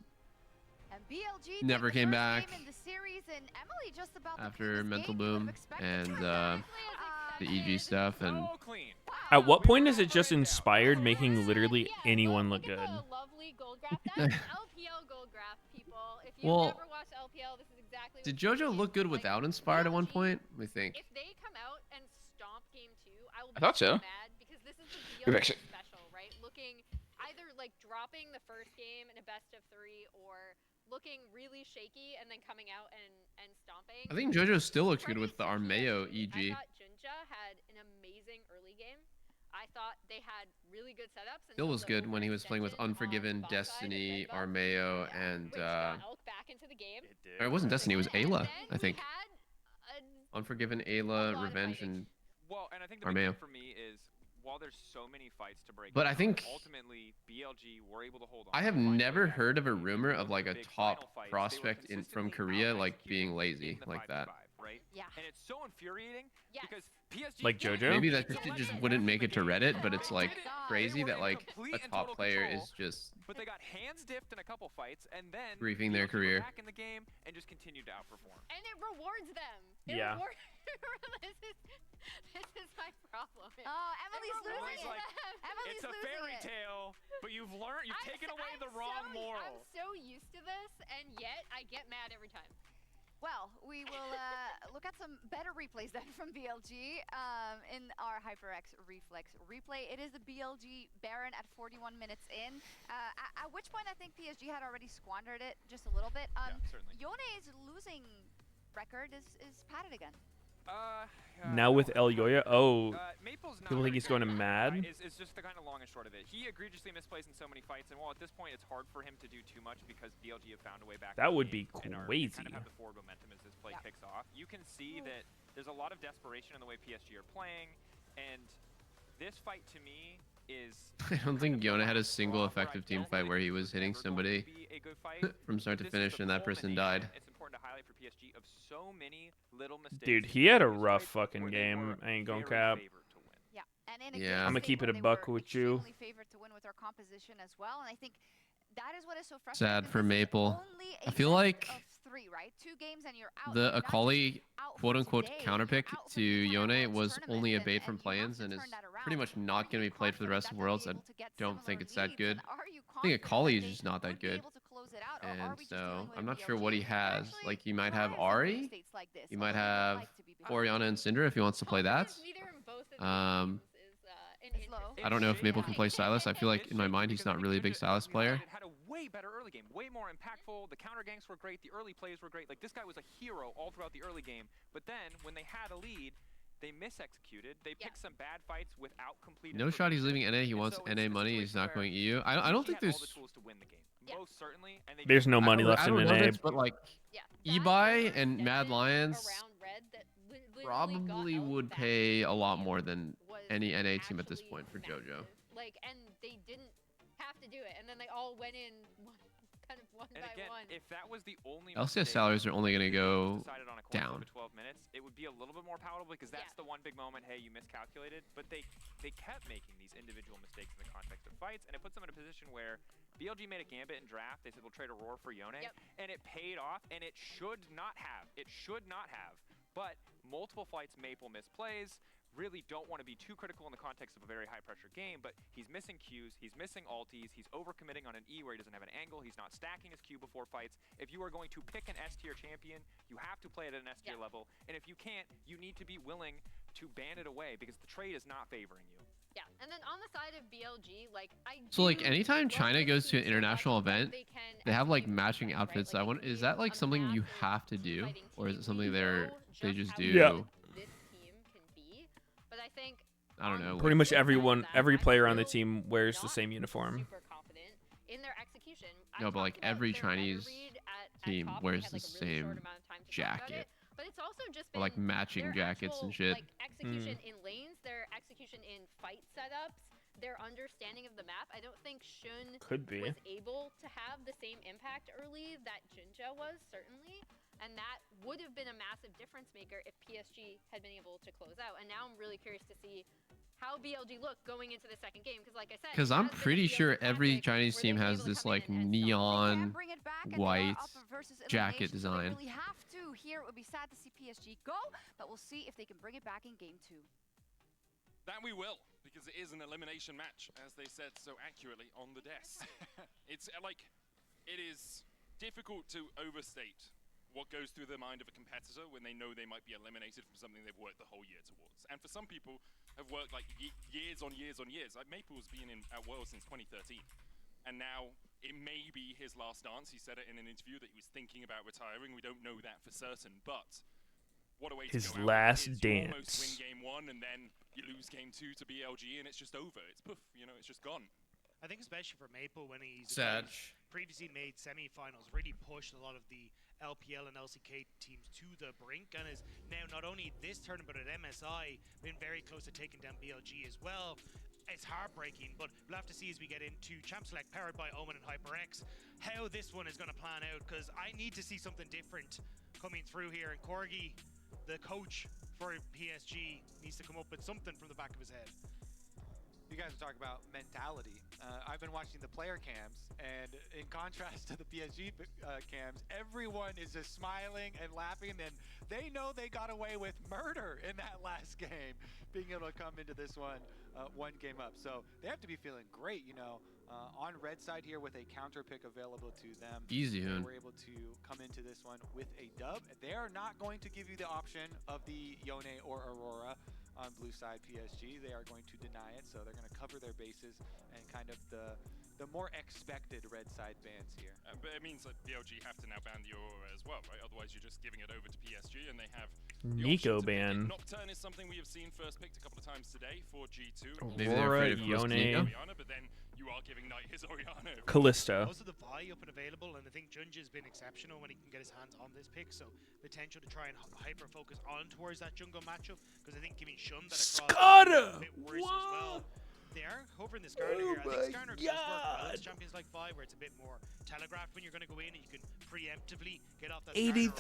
Speaker 8: And BLG
Speaker 2: never
Speaker 8: take the
Speaker 2: came
Speaker 8: first
Speaker 2: back
Speaker 8: game in the series, and Emily just about to
Speaker 2: after
Speaker 8: clean this
Speaker 2: Mental
Speaker 8: game. You would
Speaker 2: Boom
Speaker 8: have expected
Speaker 2: and
Speaker 8: that.
Speaker 2: the EG stuff, and
Speaker 6: So clean.
Speaker 1: At what point is it just inspired making literally anyone look good?
Speaker 7: The lovely gold graph. That's LPL gold graph, people. If you've
Speaker 2: Well,
Speaker 7: never watched LPL, this is exactly.
Speaker 2: did
Speaker 7: what you
Speaker 2: JoJo
Speaker 7: see.
Speaker 2: look good without Inspired at one point? Let me think.
Speaker 7: If they come out and stomp game 2, I will be
Speaker 3: I thought so.
Speaker 7: mad because this is the
Speaker 3: Good
Speaker 7: BLG
Speaker 3: exit.
Speaker 7: special, right? Looking either like dropping the first game in a best of 3 or looking really shaky and then coming out and stomping.
Speaker 2: I think JoJo still looks good with the Armeo
Speaker 7: I
Speaker 2: EG.
Speaker 7: thought Junja had an amazing early game. I thought they had really good setups.
Speaker 2: Still
Speaker 7: until
Speaker 2: was
Speaker 7: the
Speaker 2: good when he was playing with
Speaker 7: overextension on
Speaker 2: Unforgiven,
Speaker 7: bot side of
Speaker 2: Destiny,
Speaker 7: Red Buff,
Speaker 2: Armeo, and
Speaker 7: which got Elk back into the game.
Speaker 2: or it wasn't Destiny, it was
Speaker 7: And
Speaker 2: Ayla,
Speaker 7: then
Speaker 2: I think.
Speaker 7: we had
Speaker 2: Unforgiven,
Speaker 7: lot
Speaker 2: Ayla,
Speaker 7: of
Speaker 2: Revenge,
Speaker 7: fighting.
Speaker 2: and
Speaker 6: Well, and I think the
Speaker 2: Armeo.
Speaker 6: big thing for me is while there's so many fights to break,
Speaker 2: But I
Speaker 6: down,
Speaker 2: think-
Speaker 6: ultimately BLG were able to hold on.
Speaker 2: I have
Speaker 6: and find
Speaker 2: never
Speaker 6: ways to
Speaker 2: heard of a
Speaker 6: win
Speaker 2: rumor of
Speaker 6: those
Speaker 2: like a
Speaker 6: big
Speaker 2: top
Speaker 6: final fights. They were
Speaker 2: prospect from
Speaker 6: consistently
Speaker 2: Korea like
Speaker 6: out-executing
Speaker 2: being
Speaker 6: in
Speaker 2: lazy
Speaker 6: the
Speaker 2: like that.
Speaker 6: 5v5, right?
Speaker 8: Yeah.
Speaker 6: And it's so infuriating
Speaker 7: Yes.
Speaker 6: because PSG
Speaker 1: Like
Speaker 6: did
Speaker 1: JoJo?
Speaker 2: Maybe
Speaker 6: it.
Speaker 2: that just wouldn't make it to Reddit, but it's like crazy
Speaker 6: They were
Speaker 2: that
Speaker 6: in
Speaker 2: like
Speaker 6: complete
Speaker 2: a
Speaker 6: and
Speaker 2: top
Speaker 6: total
Speaker 2: player
Speaker 6: control,
Speaker 2: is just
Speaker 6: But they got hands dipped in a couple fights, and then
Speaker 2: Briefing their
Speaker 6: BLG were
Speaker 2: career.
Speaker 6: back in the game and just continued to outperform.
Speaker 7: And it rewards them. It
Speaker 1: Yeah.
Speaker 7: rewards this is my problem.
Speaker 8: Oh, Emily's
Speaker 7: It rewards
Speaker 8: losing it.
Speaker 6: like,
Speaker 7: them.
Speaker 8: Emily's
Speaker 6: It's a
Speaker 8: losing
Speaker 6: fairy
Speaker 8: it.
Speaker 6: tale, but you've taken away the wrong moral.
Speaker 7: I'm so used to this, and yet I get mad every time.
Speaker 8: Well, we will look at some better replays then from BLG in our HyperX Reflex replay. It is the BLG Baron at 41 minutes in, at which point I think PSG had already squandered it just a little bit.
Speaker 6: Yeah, certainly.
Speaker 8: Yone's losing record is padded again.
Speaker 1: Now with El Yoya,
Speaker 6: Maple's not
Speaker 1: people think
Speaker 6: very
Speaker 1: he's going to
Speaker 6: good,
Speaker 1: Mad.
Speaker 6: right, is just the kind of long and short of it. He egregiously misplays in so many fights, and while at this point it's hard for him to do too much because BLG have found a way back.
Speaker 1: That
Speaker 6: in the
Speaker 1: would
Speaker 6: game
Speaker 1: be
Speaker 6: and
Speaker 1: crazy.
Speaker 6: kind of have the forward momentum as this play kicks off. You can see that there's a lot of desperation in the way PSG are playing, and this fight to me is.
Speaker 2: I don't think Yona had a single effective team fight where he was hitting somebody from start to finish and that person died.
Speaker 6: It's important to highlight for PSG of so many little mistakes.
Speaker 1: Dude, he had a rough fucking game. I ain't gonna cap.
Speaker 8: Yeah, and in a
Speaker 2: Yeah.
Speaker 1: I'm gonna keep it a buck with you.
Speaker 8: extremely favored to win with our composition as well, and I think that is what is so frustrating.
Speaker 2: Sad
Speaker 8: is
Speaker 2: for
Speaker 8: this is
Speaker 2: Maple.
Speaker 8: only
Speaker 2: I
Speaker 8: a
Speaker 2: feel
Speaker 8: best
Speaker 2: like
Speaker 8: of 3, right? 2 games and you're out.
Speaker 2: the
Speaker 8: You're not just
Speaker 2: Akali
Speaker 8: out for
Speaker 2: quote-unquote
Speaker 8: today,
Speaker 2: counterpick
Speaker 8: you're out for
Speaker 2: to
Speaker 8: the
Speaker 2: Yone
Speaker 8: Worlds
Speaker 2: was
Speaker 8: tournament,
Speaker 2: only a
Speaker 8: and
Speaker 2: bait from
Speaker 8: you have
Speaker 2: play-ins
Speaker 8: to
Speaker 2: and is
Speaker 8: turn that around.
Speaker 2: pretty much
Speaker 8: Are
Speaker 2: not going to
Speaker 8: you
Speaker 2: be played for the
Speaker 8: confident
Speaker 2: rest
Speaker 8: that
Speaker 2: of
Speaker 8: they'll be
Speaker 2: Worlds. I
Speaker 8: able to get
Speaker 2: don't think
Speaker 8: similar
Speaker 2: it's that
Speaker 8: leads,
Speaker 2: good.
Speaker 8: and are you
Speaker 2: I think
Speaker 8: confident
Speaker 2: Akali
Speaker 8: that
Speaker 2: is
Speaker 8: they
Speaker 2: just not that
Speaker 8: would be
Speaker 2: good.
Speaker 8: able to close it out, or are
Speaker 2: And
Speaker 8: we just
Speaker 2: so
Speaker 8: dealing with
Speaker 2: I'm
Speaker 8: a
Speaker 2: not sure what he
Speaker 8: BLG
Speaker 2: has.
Speaker 8: who
Speaker 2: Like he might
Speaker 8: actually
Speaker 2: have
Speaker 8: thrives in
Speaker 2: Ari.
Speaker 8: states like this,
Speaker 2: You might
Speaker 8: although they don't
Speaker 2: have
Speaker 8: like to be behind.
Speaker 2: Oriana and Cinder if he wants to play that.
Speaker 8: It's low.
Speaker 2: I don't know if Maple can play Silas. I feel like in my mind he's not really a big Silas player.
Speaker 6: It had a way better early game, way more impactful. The counter ganks were great. The early plays were great. Like this guy was a hero all throughout the early game. But then when they had a lead, they misexecuted. They picked some bad fights without completing.
Speaker 2: No shot he's leaving NA. He wants NA money. He's not going EU. I don't think there's.
Speaker 6: Most certainly, and
Speaker 1: There's no money left in NA.
Speaker 2: But like eBuy and Mad Lions probably would pay a lot more than any NA team at this point for JoJo.
Speaker 7: Like, and they didn't have to do it, and then they all went in kind of one
Speaker 6: and
Speaker 7: by
Speaker 6: again,
Speaker 7: one.
Speaker 6: if that was the only
Speaker 2: LCS salaries are only going to go down.
Speaker 6: to 12 minutes, it would be a little bit more palatable because that's the one big moment. Hey, you miscalculated, but they kept making these individual mistakes in the context of fights, and it puts them in a position where BLG made a gambit in draft. They said we'll trade Aurora for Yone, and it paid off, and it should not have. It should not have. But multiple fights, Maple misplays. Really don't want to be too critical in the context of a very high-pressure game, but he's missing Qs, he's missing ultis, he's overcommitting on an E where he doesn't have an angle, he's not stacking his Q before fights. If you are going to pick an S-tier champion, you have to play it at an S-tier level, and if you can't, you need to be willing to ban it away because the trade is not favoring you.
Speaker 7: Yeah, and then on the side of BLG, like
Speaker 2: So like anytime China goes to an international event, they have like matching outfits. I want is that like something you have to do, or is it something they just do?
Speaker 1: Yeah.
Speaker 7: But I think
Speaker 2: I don't know.
Speaker 1: Pretty much every player on the team wears the same uniform.
Speaker 7: super confident in their execution.
Speaker 2: No, but like every Chinese team wears the same jacket.
Speaker 7: But it's also just
Speaker 2: Or like
Speaker 7: been
Speaker 2: matching
Speaker 7: their
Speaker 2: jackets and
Speaker 7: actual,
Speaker 2: shit.
Speaker 7: Like execution in lanes, their execution in fight setups, their understanding of the map. I don't think Shun
Speaker 1: Could be.
Speaker 7: was able to have the same impact early that Jinja was, certainly. And that would have been a massive difference maker if PSG had been able to close out. And now I'm really curious to see how BLG look going into the second game. Because like I said,
Speaker 2: Because I'm pretty sure every Chinese team has this like neon white jacket design.
Speaker 8: They really have to. Here, it would be sad to see PSG go, but we'll see if they can bring it back in game 2.
Speaker 5: That we will, because it is an elimination match, as they said so accurately on the desk. It's like, it is difficult to overstate what goes through the mind of a competitor when they know they might be eliminated from something they've worked the whole year towards. And for some people, have worked like years on years on years. Like Maple's been at Worlds since 2013. And now it may be his last dance. He said it in an interview that he was thinking about retiring. We don't know that for certain, but what a way
Speaker 1: His
Speaker 5: to go
Speaker 1: last
Speaker 5: out. You almost win
Speaker 1: dance.
Speaker 5: game 1 and then you lose game 2 to BLG and it's just over. It's poof, you know, it's just gone.
Speaker 9: I think especially for Maple when he's
Speaker 2: Sad.
Speaker 9: previously made semi-finals, really pushed a lot of the LPL and LCK teams to the brink, and is now not only this tournament but at MSI been very close to taking down BLG as well. It's heartbreaking, but we'll have to see as we get into Champ Select powered by Omen and HyperX how this one is going to plan out, because I need to see something different coming through here, and Corgi, the coach for PSG, needs to come up with something from the back of his head.
Speaker 4: You guys are talking about mentality. I've been watching the player cams, and in contrast to the PSG cams, everyone is just smiling and laughing, and they know they got away with murder in that last game, being able to come into this one one game up. So they have to be feeling great, you know, on red side here with a counter pick available to them.
Speaker 2: Easy,
Speaker 4: They
Speaker 2: man.
Speaker 4: were able to come into this one with a dub. They are not going to give you the option of the Yone or Aurora on blue side PSG. They are going to deny it, so they're going to cover their bases and kind of the the more expected red side bans here.
Speaker 5: But it means that BLG have to now ban the Aurora as well, right? Otherwise, you're just giving it over to PSG, and they have the
Speaker 1: Nico
Speaker 5: option to pick it.
Speaker 1: ban.
Speaker 5: Nocturne is something we have seen first picked a couple of times today for G2.
Speaker 2: Maybe they're
Speaker 1: Aurora,
Speaker 2: afraid of close to
Speaker 1: Yone,
Speaker 2: Nico.
Speaker 5: But then you are giving Knight his Oriana.
Speaker 1: Kalista.
Speaker 9: Also the Vi up and available, and I think Junji's been exceptional when he can get his hands on this pick, so potential to try and hyper focus on towards that jungle matchup, because I think giving Shun that across
Speaker 1: Skada!
Speaker 9: a bit worse as well. They are covering the Skarner here. I think Skarner does work well in Champions League 5, where it's a bit more telegraphed when you're going to go in, and you can preemptively get off that Skarner,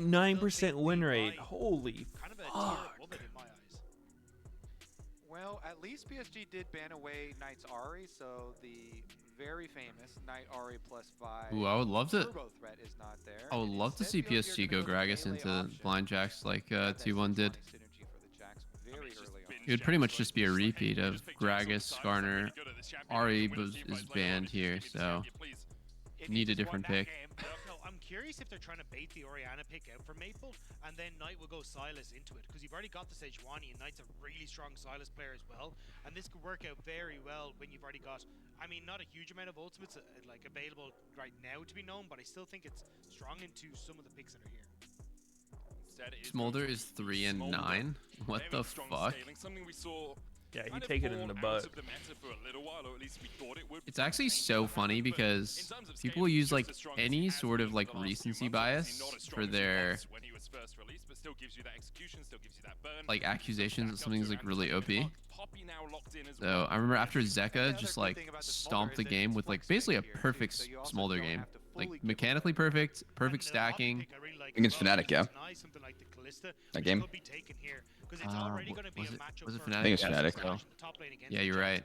Speaker 1: 83.9% win rate. Holy
Speaker 9: kind of a tier
Speaker 1: fuck.
Speaker 9: above it in my eyes.
Speaker 4: Well, at least PSG did ban away Knight's Ahri, so the very famous Knight Ahri +5
Speaker 2: Ooh, I would love to.
Speaker 4: turbo threat is not there.
Speaker 2: I would
Speaker 4: And
Speaker 2: love to
Speaker 4: instead,
Speaker 2: see
Speaker 4: BLG are
Speaker 2: PSG
Speaker 4: gonna
Speaker 2: go
Speaker 4: with a
Speaker 2: Gragas
Speaker 4: melee
Speaker 2: into
Speaker 4: option.
Speaker 2: blind jacks like
Speaker 4: That
Speaker 2: T1 did.
Speaker 4: synergy for the Jacks very early on.
Speaker 2: It would pretty much just be a repeat of Gragas, Skarner. Ahri is banned here, so
Speaker 9: If
Speaker 2: need
Speaker 9: you
Speaker 2: a
Speaker 9: just want
Speaker 2: different
Speaker 9: that
Speaker 2: pick.
Speaker 9: game, no, I'm curious if they're trying to bait the Oriana pick out for Maple, and then Knight will go Silas into it, because you've already got the Sejuani, and Knight's a really strong Silas player as well, and this could work out very well when you've already got, I mean, not a huge amount of ultimates like available right now to be known, but I still think it's strong into some of the picks that are here.
Speaker 2: Smolder is 3 and 9. What the fuck?
Speaker 5: Something we saw.
Speaker 1: Yeah, he
Speaker 5: kind of
Speaker 1: take it in the
Speaker 5: fall
Speaker 1: butt.
Speaker 5: out of the meta for a little while, or at least we thought it would.
Speaker 2: It's actually so funny because people use like any sort of like recency bias for their
Speaker 5: When he was first released, but still gives you that execution, still gives you that burn.
Speaker 2: like accusations that something's like really OP.
Speaker 5: Poppy now locked in as
Speaker 2: So
Speaker 5: well.
Speaker 2: I remember after Zeka just like stomped the game with like basically a perfect Smolder game, like mechanically perfect, perfect stacking.
Speaker 3: Against Fnatic, yeah. That game.
Speaker 2: Was it Fnatic?
Speaker 3: I think it's
Speaker 2: Yes,
Speaker 3: Fnatic.
Speaker 2: so. Yeah, you're right.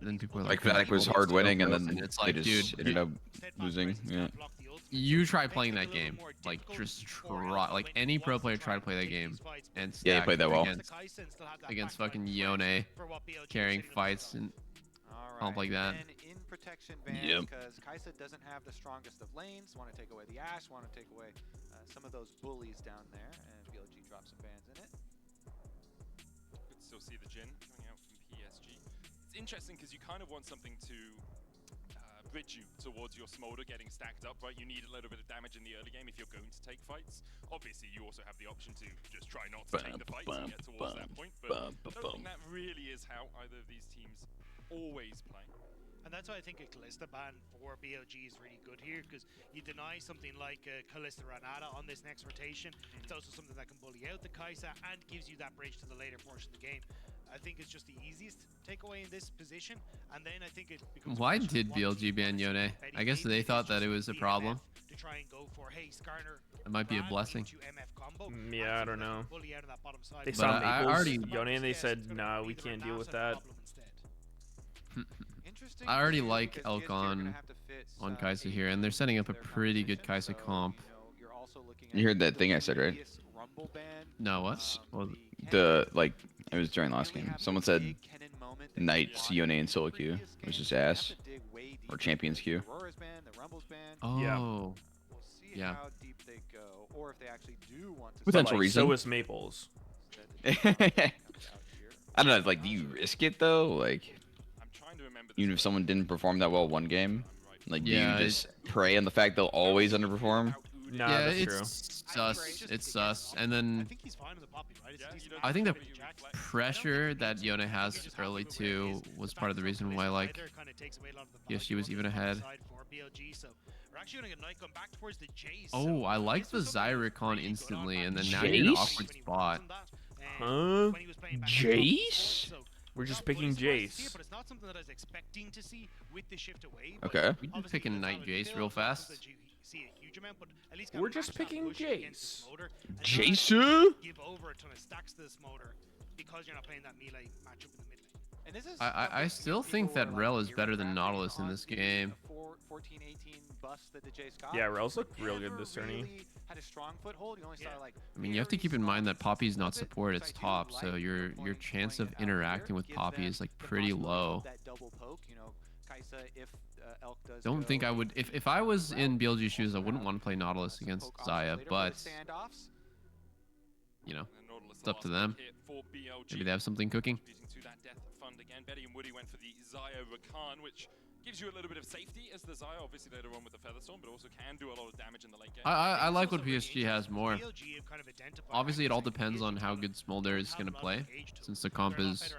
Speaker 3: Then
Speaker 2: people are
Speaker 3: like
Speaker 2: like,
Speaker 3: Fnatic was hard winning, and then
Speaker 2: it's
Speaker 3: they
Speaker 2: like,
Speaker 3: just
Speaker 2: dude,
Speaker 3: ended up losing. Yeah.
Speaker 2: You try playing that game, like just try, like any pro player try to play that game and
Speaker 3: Yeah, he
Speaker 2: stack
Speaker 3: played that well.
Speaker 2: against fucking Yone carrying fights and pump like that.
Speaker 4: And in protection bans,
Speaker 3: Yep.
Speaker 4: because Kai'Sa doesn't have the strongest of lanes, want to take away the Ashe, want to take away some of those bullies down there, and BLG drops some bans in it.
Speaker 5: Good to still see the Jhin coming out from PSG. It's interesting because you kind of want something to bridge you towards your Smolder getting stacked up, right? You need a little bit of damage in the early game if you're going to take fights. Obviously, you also have the option to just try not to take the fights and get towards that point, but I don't think that really is how either of these teams always play.
Speaker 9: And that's why I think a Kalista ban for BLG is really good here, because you deny something like Kalista Renata on this next rotation. It's also something that can bully out the Kai'Sa and gives you that bridge to the later portion of the game. I think it's just the easiest takeaway in this position, and then I think it becomes.
Speaker 2: Why did BLG ban Yone? I guess they thought that it was a problem.
Speaker 9: To try and go for, hey, Skarner,
Speaker 2: It might be a
Speaker 9: Brad
Speaker 2: blessing.
Speaker 9: into MF combo,
Speaker 1: Yeah, I
Speaker 9: and
Speaker 1: don't know.
Speaker 9: bully out of that bottom side.
Speaker 1: They
Speaker 2: But
Speaker 1: saw
Speaker 2: I
Speaker 1: Maples,
Speaker 2: already-
Speaker 1: Yone, and they
Speaker 9: Yes,
Speaker 1: said,
Speaker 9: it's gonna
Speaker 1: nah,
Speaker 9: be
Speaker 1: we
Speaker 9: the
Speaker 1: can't deal
Speaker 9: Renata
Speaker 1: with that.
Speaker 9: problem instead.
Speaker 4: Interesting
Speaker 2: I already
Speaker 4: too,
Speaker 2: like
Speaker 4: because
Speaker 2: Elk
Speaker 4: PSG are gonna
Speaker 2: on
Speaker 4: have to fit
Speaker 2: Kai'Sa
Speaker 4: some
Speaker 2: here, and they're setting up a
Speaker 4: their
Speaker 2: pretty good
Speaker 4: competition,
Speaker 2: Kai'Sa
Speaker 4: so,
Speaker 2: comp.
Speaker 4: you're also looking
Speaker 3: You heard
Speaker 4: at
Speaker 3: that
Speaker 4: the
Speaker 3: thing I said, right?
Speaker 4: previous Rumble ban,
Speaker 2: No, what? Well,
Speaker 3: The like it was during last
Speaker 4: really
Speaker 3: game.
Speaker 4: have
Speaker 3: Someone
Speaker 4: a
Speaker 3: said
Speaker 4: big Kennen moment that
Speaker 3: Knight's,
Speaker 4: we
Speaker 3: Yone,
Speaker 4: watched
Speaker 3: and solo
Speaker 4: in
Speaker 3: queue
Speaker 4: previous
Speaker 3: was just
Speaker 4: games. They have
Speaker 3: ass.
Speaker 4: to dig way
Speaker 3: Or
Speaker 4: deeper
Speaker 3: Champions
Speaker 4: because
Speaker 3: queue.
Speaker 4: the Aurora's ban, the Rumble's ban.
Speaker 2: Oh.
Speaker 4: We'll see
Speaker 2: Yeah.
Speaker 4: how deep they go, or if they actually do want to.
Speaker 3: Potential
Speaker 1: But, like,
Speaker 3: reason.
Speaker 1: So is Maples.
Speaker 3: I don't know. Like, do you risk it though? Like,
Speaker 5: I'm trying to remember
Speaker 3: even if someone didn't perform that well one game, like, do
Speaker 2: Yeah,
Speaker 3: you just pray on the fact they'll always underperform?
Speaker 1: Nah,
Speaker 2: yeah,
Speaker 1: that's
Speaker 2: it's
Speaker 1: true.
Speaker 2: sus. It's sus. And then
Speaker 9: think he's fine with the Poppy, right? It's a decent
Speaker 2: I think the
Speaker 9: matchup with Jax.
Speaker 2: pressure that Yone has early too was part of the reason why like PSG was even ahead. Oh, I like the Zyricon instantly, and then now you're in an
Speaker 3: Jace?
Speaker 2: awkward spot.
Speaker 1: Huh? Jace? We're just picking Jace.
Speaker 9: But it's not something that I was expecting to see with the shift away. but
Speaker 3: Okay.
Speaker 2: We just
Speaker 9: obviously
Speaker 2: picking
Speaker 9: the
Speaker 2: Knight
Speaker 9: talent
Speaker 2: Jace
Speaker 9: build,
Speaker 2: real
Speaker 9: it's not
Speaker 2: fast.
Speaker 9: something that you see a huge amount, but at least
Speaker 1: We're
Speaker 9: kinda
Speaker 1: just
Speaker 9: match that
Speaker 1: picking
Speaker 9: push against the
Speaker 1: Jace.
Speaker 9: Smolder, and not
Speaker 3: Jason?
Speaker 9: give over a ton of stacks to the Smolder because you're not playing that melee matchup in the mid lane.
Speaker 4: And this is
Speaker 2: I
Speaker 4: something
Speaker 2: still
Speaker 4: people
Speaker 2: think that
Speaker 4: were, like,
Speaker 2: Rel is better than
Speaker 4: ear-rapping
Speaker 2: Nautilus in
Speaker 4: on
Speaker 2: this
Speaker 4: the
Speaker 2: game.
Speaker 4: 14-18 bust that the Jace got.
Speaker 1: Yeah, Rel's look real good
Speaker 4: Never
Speaker 1: this tourney.
Speaker 4: really had a strong foothold. You only saw, like,
Speaker 2: I mean, you have to
Speaker 4: very
Speaker 2: keep in mind that
Speaker 4: small
Speaker 2: Poppy's not
Speaker 4: instances of it,
Speaker 2: support,
Speaker 4: which
Speaker 2: it's
Speaker 4: I do
Speaker 2: top, so
Speaker 4: like.
Speaker 2: your
Speaker 4: Pulling-
Speaker 2: chance
Speaker 4: pulling
Speaker 2: of
Speaker 4: it out
Speaker 2: interacting
Speaker 4: here
Speaker 2: with
Speaker 4: gives
Speaker 2: Poppy
Speaker 4: them
Speaker 2: is like
Speaker 4: the
Speaker 2: pretty
Speaker 4: possibility of
Speaker 2: low.
Speaker 4: that double poke, you know, Kai'Sa, if Elk does
Speaker 2: Don't
Speaker 4: go
Speaker 2: think I would. If I was in BLG shoes, I wouldn't
Speaker 4: route,
Speaker 2: want to play Nautilus
Speaker 4: some
Speaker 2: against
Speaker 4: poke options
Speaker 2: Zaya,
Speaker 4: later for
Speaker 2: but
Speaker 4: the standoffs.
Speaker 2: you know,
Speaker 5: And Nautilus
Speaker 2: it's up to
Speaker 5: last
Speaker 2: them.
Speaker 5: hit for BLG.
Speaker 2: Maybe they have something cooking.
Speaker 5: Contributing to that death fund again. Betty and Woody went for the Zaya Rakan, which Gives you a little bit of safety as the Xayah, obviously later on with the Featherstorm, but also can do a lot of damage in the late game.
Speaker 2: I like what PSG has more. Obviously, it all depends on how good Smolder is going to play, since the comp is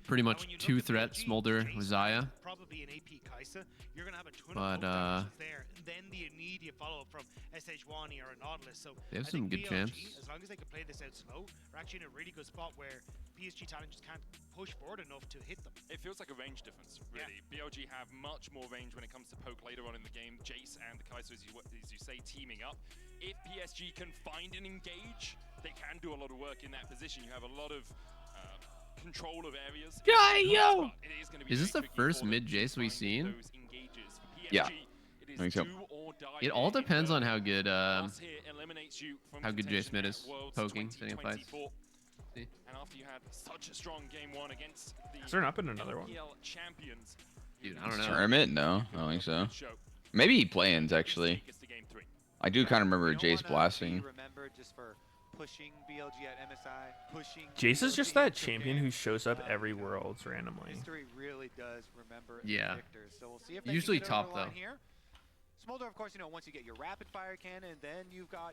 Speaker 2: pretty much two threat Smolder with Xayah.
Speaker 9: Probably an AP Kai'Sa. You're gonna have a ton
Speaker 2: But,
Speaker 9: of poke actions there, and then the immediate follow-up from SH1 or a Nautilus. So
Speaker 2: They have
Speaker 9: I
Speaker 2: some
Speaker 9: think
Speaker 2: good
Speaker 9: BLG,
Speaker 2: champs.
Speaker 9: as long as they can play this out slow, we're actually in a really good spot where PSG talent just can't push forward enough to hit them.
Speaker 5: It feels like a range difference, really. BLG have much more range when it comes to poke later on in the game. Jace and the Kai'Sa, as you say, teaming up. If PSG can find and engage, they can do a lot of work in that position. You have a lot of control of areas.
Speaker 2: Yo!
Speaker 5: It is gonna be
Speaker 2: Is this the
Speaker 5: very tricky
Speaker 2: first
Speaker 5: for them
Speaker 2: mid
Speaker 5: to
Speaker 2: Jace we've
Speaker 5: find
Speaker 2: seen?
Speaker 5: those engages. For
Speaker 3: Yeah,
Speaker 5: PSG, it is
Speaker 3: I think so.
Speaker 5: do or die
Speaker 2: It all
Speaker 5: here in
Speaker 2: depends on
Speaker 5: Berlin.
Speaker 2: how good
Speaker 5: Loss here eliminates you from
Speaker 2: how good
Speaker 5: contention
Speaker 2: Jace mid
Speaker 5: at
Speaker 2: is
Speaker 5: Worlds
Speaker 2: poking, setting up fights.
Speaker 5: 2024.
Speaker 2: See?
Speaker 5: And after you had such a strong game one against the
Speaker 1: Is there not been another one?
Speaker 5: LPL champions,
Speaker 2: Dude, I don't know.
Speaker 3: Tournament? No, I don't think so. Maybe play-ins, actually. I do kind of remember Jace blasting.
Speaker 4: Remembered just for pushing BLG at MSI, pushing.
Speaker 1: Jace is just
Speaker 4: BLG
Speaker 1: that
Speaker 4: into
Speaker 1: champion
Speaker 4: game.
Speaker 1: who shows up every Worlds randomly.
Speaker 4: History really does remember
Speaker 2: Yeah.
Speaker 4: the victors. So we'll see if they
Speaker 2: Usually
Speaker 4: can get over
Speaker 2: top,
Speaker 4: the line
Speaker 2: though.
Speaker 4: here. Smolder, of course, once you get your rapid fire cannon, then you've got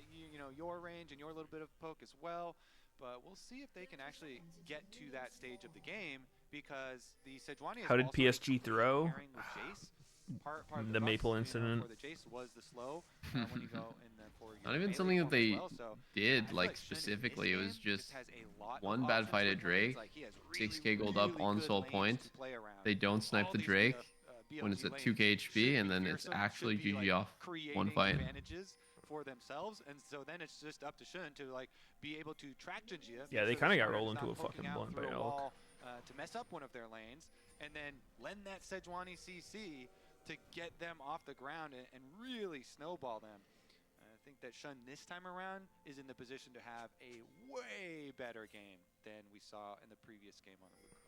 Speaker 4: your range and your little bit of poke as well. But we'll see if they can actually get to that stage of the game because the Sejuani.
Speaker 1: How did PSG throw?
Speaker 4: Pairing with Jace. Part of
Speaker 1: The
Speaker 4: buffs,
Speaker 1: Maple incident.
Speaker 4: For the Jace was the slow when you go in the for your
Speaker 2: Not even
Speaker 4: melee
Speaker 2: something that
Speaker 4: form as
Speaker 2: they
Speaker 4: well, so
Speaker 2: did,
Speaker 4: I feel
Speaker 2: like,
Speaker 4: Shen in this
Speaker 2: specifically. It was
Speaker 4: game
Speaker 2: just
Speaker 4: has a lot of
Speaker 2: one bad
Speaker 4: options
Speaker 2: fight
Speaker 4: with
Speaker 2: at Drake,
Speaker 4: lanes. Like, he has
Speaker 2: 6k gold up
Speaker 4: really
Speaker 2: on
Speaker 4: good
Speaker 2: soul
Speaker 4: lanes
Speaker 2: point.
Speaker 4: to play around.
Speaker 2: They don't snipe
Speaker 4: All
Speaker 2: the
Speaker 4: these
Speaker 2: Drake when
Speaker 4: BLG
Speaker 2: it's at
Speaker 4: lanes
Speaker 2: 2k
Speaker 4: should
Speaker 2: HP, and then
Speaker 4: be
Speaker 2: it's
Speaker 4: fearsome,
Speaker 2: actually
Speaker 4: should be,
Speaker 2: GG off one
Speaker 4: creating
Speaker 2: fight.
Speaker 4: advantages for themselves, and so then it's just up to Shun to be able to track Jinjia.
Speaker 1: Yeah, they kind of got rolled into a fucking blunt by Elk.
Speaker 4: To mess up one of their lanes, and then lend that Sejuani CC to get them off the ground and really snowball them. I think that Shun this time around is in the position to have a way better game than we saw in the previous game on the Luke.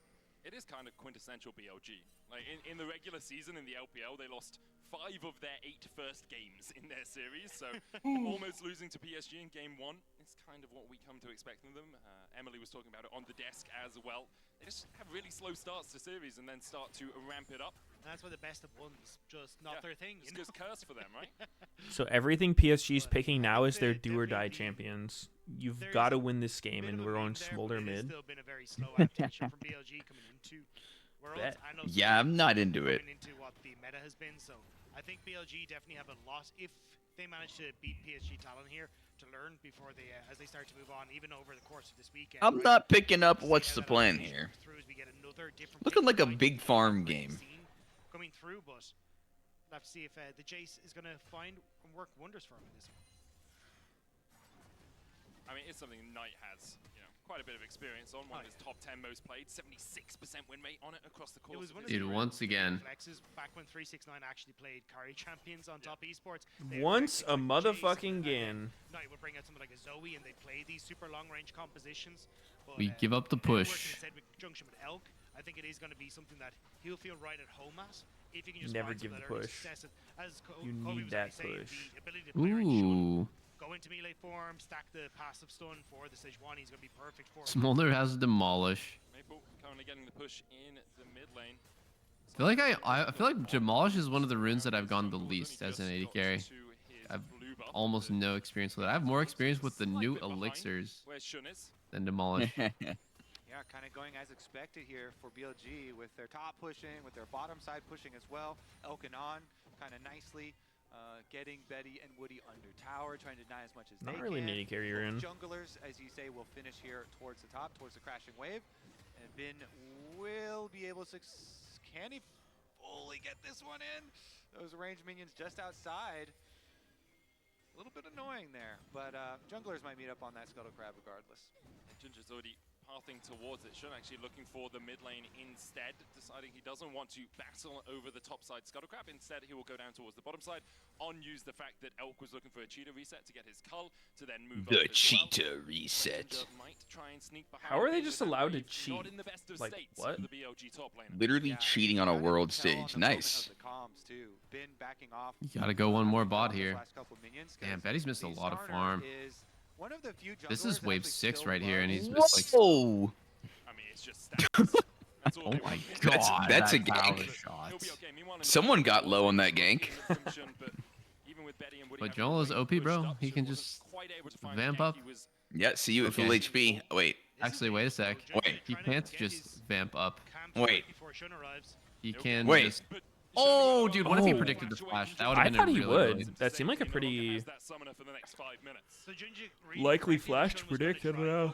Speaker 5: It is kind of quintessential BLG. Like in the regular season in the LPL, they lost 5 of their 8 first games in their series, so almost losing to PSG in game 1 is kind of what we come to expect from them. Emily was talking about it on the desk as well. They just have really slow starts to series and then start to ramp it up.
Speaker 9: And that's why the best of one's just not their thing.
Speaker 5: It's just cursed for them, right?
Speaker 1: So everything PSG's picking now is their do or die champions. You've got to win this game, and we're on Smolder mid.
Speaker 9: Still been a very slow adaptation from BLG coming into Worlds.
Speaker 1: Bet.
Speaker 9: and also
Speaker 3: Yeah, I'm not into it.
Speaker 9: coming into what the meta has been. So I think BLG definitely have a lot if they manage to beat PSG talent here to learn before they as they start to move on, even over the course of this weekend.
Speaker 3: I'm
Speaker 9: right?
Speaker 3: not picking up
Speaker 9: See
Speaker 3: what's
Speaker 9: how
Speaker 3: the
Speaker 9: that
Speaker 3: plan
Speaker 9: adaptation
Speaker 3: here.
Speaker 9: comes through as we get another different
Speaker 3: Looking like a
Speaker 9: fight
Speaker 3: big
Speaker 9: that
Speaker 3: farm
Speaker 9: we've already
Speaker 3: game.
Speaker 9: seen coming through, but we'll have to see if the Jace is going to find and work wonders for him in this one.
Speaker 5: I mean, it's something Knight has, quite a bit of experience on. One of his top 10 most played, 76% win rate on it across the course.
Speaker 9: It was one of
Speaker 2: Dude,
Speaker 9: the
Speaker 2: once again.
Speaker 9: flexes back when 369 actually played Kari champions on top esports.
Speaker 1: Once a motherfucking again.
Speaker 9: Knight would bring out someone like a Zoe, and they play these super long range compositions. But,
Speaker 2: We give up the
Speaker 9: now working
Speaker 2: push.
Speaker 9: in Sedgwick junction with Elk, I think it is going to be something that he'll feel right at home at. If you can just
Speaker 1: Never
Speaker 9: find some
Speaker 1: give
Speaker 9: of
Speaker 1: the
Speaker 9: that early
Speaker 1: push.
Speaker 9: success. As
Speaker 1: You
Speaker 9: Kobe
Speaker 1: need
Speaker 9: was
Speaker 1: that
Speaker 9: already saying,
Speaker 1: push.
Speaker 9: the ability to play around Shun,
Speaker 2: Ooh.
Speaker 9: go into melee form, stack the passive stun for the Sejuani is going to be perfect for him.
Speaker 2: Smolder has Demolish.
Speaker 5: Maple currently getting the push in the mid lane.
Speaker 2: I feel like I feel like Demolish is one of the runes that I've gone the least as an AD carry. I've almost no experience with it. I have more experience with the new elixirs
Speaker 5: Where Shun is.
Speaker 2: than Demolish.
Speaker 4: Yeah, kind of going as expected here for BLG with their top pushing, with their bottom side pushing as well. Elk and On kind of nicely getting Betty and Woody under tower, trying to deny as much as
Speaker 1: Not
Speaker 4: they
Speaker 1: really
Speaker 4: can.
Speaker 1: needing carrier
Speaker 4: Both
Speaker 1: in.
Speaker 4: junglers, as you say, will finish here towards the top, towards the crashing wave. And Bin will be able to... Can he fully get this one in? Those ranged minions just outside. A little bit annoying there, but junglers might meet up on that Scuttle Crab regardless.
Speaker 5: And Ginger's already pathing towards it. Shun actually looking for the mid lane instead, deciding he doesn't want to battle over the top side Scuttle Crab. Instead, he will go down towards the bottom side. On used the fact that Elk was looking for a cheetah reset to get his cull, to then move
Speaker 3: The
Speaker 5: up as well.
Speaker 3: cheetah reset.
Speaker 5: Ginger might try and sneak behind
Speaker 1: How are they
Speaker 5: Bin
Speaker 1: just
Speaker 5: with that
Speaker 1: allowed to
Speaker 5: wave.
Speaker 1: cheat?
Speaker 5: Not in the best of
Speaker 1: Like,
Speaker 5: states
Speaker 1: what?
Speaker 5: for the BLG top laner.
Speaker 3: Literally cheating on a world stage. Nice.
Speaker 4: Bin backing off.
Speaker 2: You gotta go one more bot
Speaker 4: those
Speaker 2: here.
Speaker 4: last couple minions, 'cause
Speaker 2: Damn, Betty's missed a
Speaker 4: the
Speaker 2: lot of
Speaker 4: starter
Speaker 2: farm.
Speaker 4: is one of the few
Speaker 2: This
Speaker 4: junglers
Speaker 2: is
Speaker 4: that
Speaker 2: wave
Speaker 4: actually
Speaker 2: 6
Speaker 4: still
Speaker 2: right here, and he's
Speaker 4: loves
Speaker 2: missed like
Speaker 3: Whoa!
Speaker 5: I mean, it's just stats. That's all
Speaker 2: Oh
Speaker 5: they
Speaker 2: my
Speaker 5: want.
Speaker 2: god.
Speaker 3: that's a
Speaker 2: that power
Speaker 3: gank.
Speaker 2: shot.
Speaker 5: He'll be okay. Meanwhile, in the
Speaker 3: Someone
Speaker 5: back,
Speaker 3: got low on that
Speaker 5: Joel
Speaker 3: gank.
Speaker 5: in the function, but even with Betty and Woody
Speaker 2: But
Speaker 5: having
Speaker 2: Joel
Speaker 5: the
Speaker 2: is
Speaker 5: lane
Speaker 2: OP,
Speaker 5: pushed
Speaker 2: bro.
Speaker 5: up,
Speaker 2: He
Speaker 5: Joel
Speaker 2: can
Speaker 5: wasn't
Speaker 2: just
Speaker 5: quite able to find
Speaker 2: vamp
Speaker 5: the gank.
Speaker 2: up.
Speaker 5: He was
Speaker 3: Yeah, see you at full
Speaker 2: Okay.
Speaker 3: HP. Wait.
Speaker 2: Actually, wait a sec.
Speaker 3: Wait.
Speaker 2: He can't just vamp up.
Speaker 3: Wait.
Speaker 2: He can
Speaker 3: Wait.
Speaker 2: just... Oh, dude, what if he
Speaker 1: Oh.
Speaker 2: predicted the flash? That would
Speaker 1: I
Speaker 2: have been
Speaker 1: thought
Speaker 2: a
Speaker 1: he
Speaker 2: really,
Speaker 1: would.
Speaker 2: really...
Speaker 1: That seemed like a
Speaker 5: He no longer
Speaker 1: pretty
Speaker 5: has that summoner for the next 5 minutes.
Speaker 1: likely flash to predict. I don't know.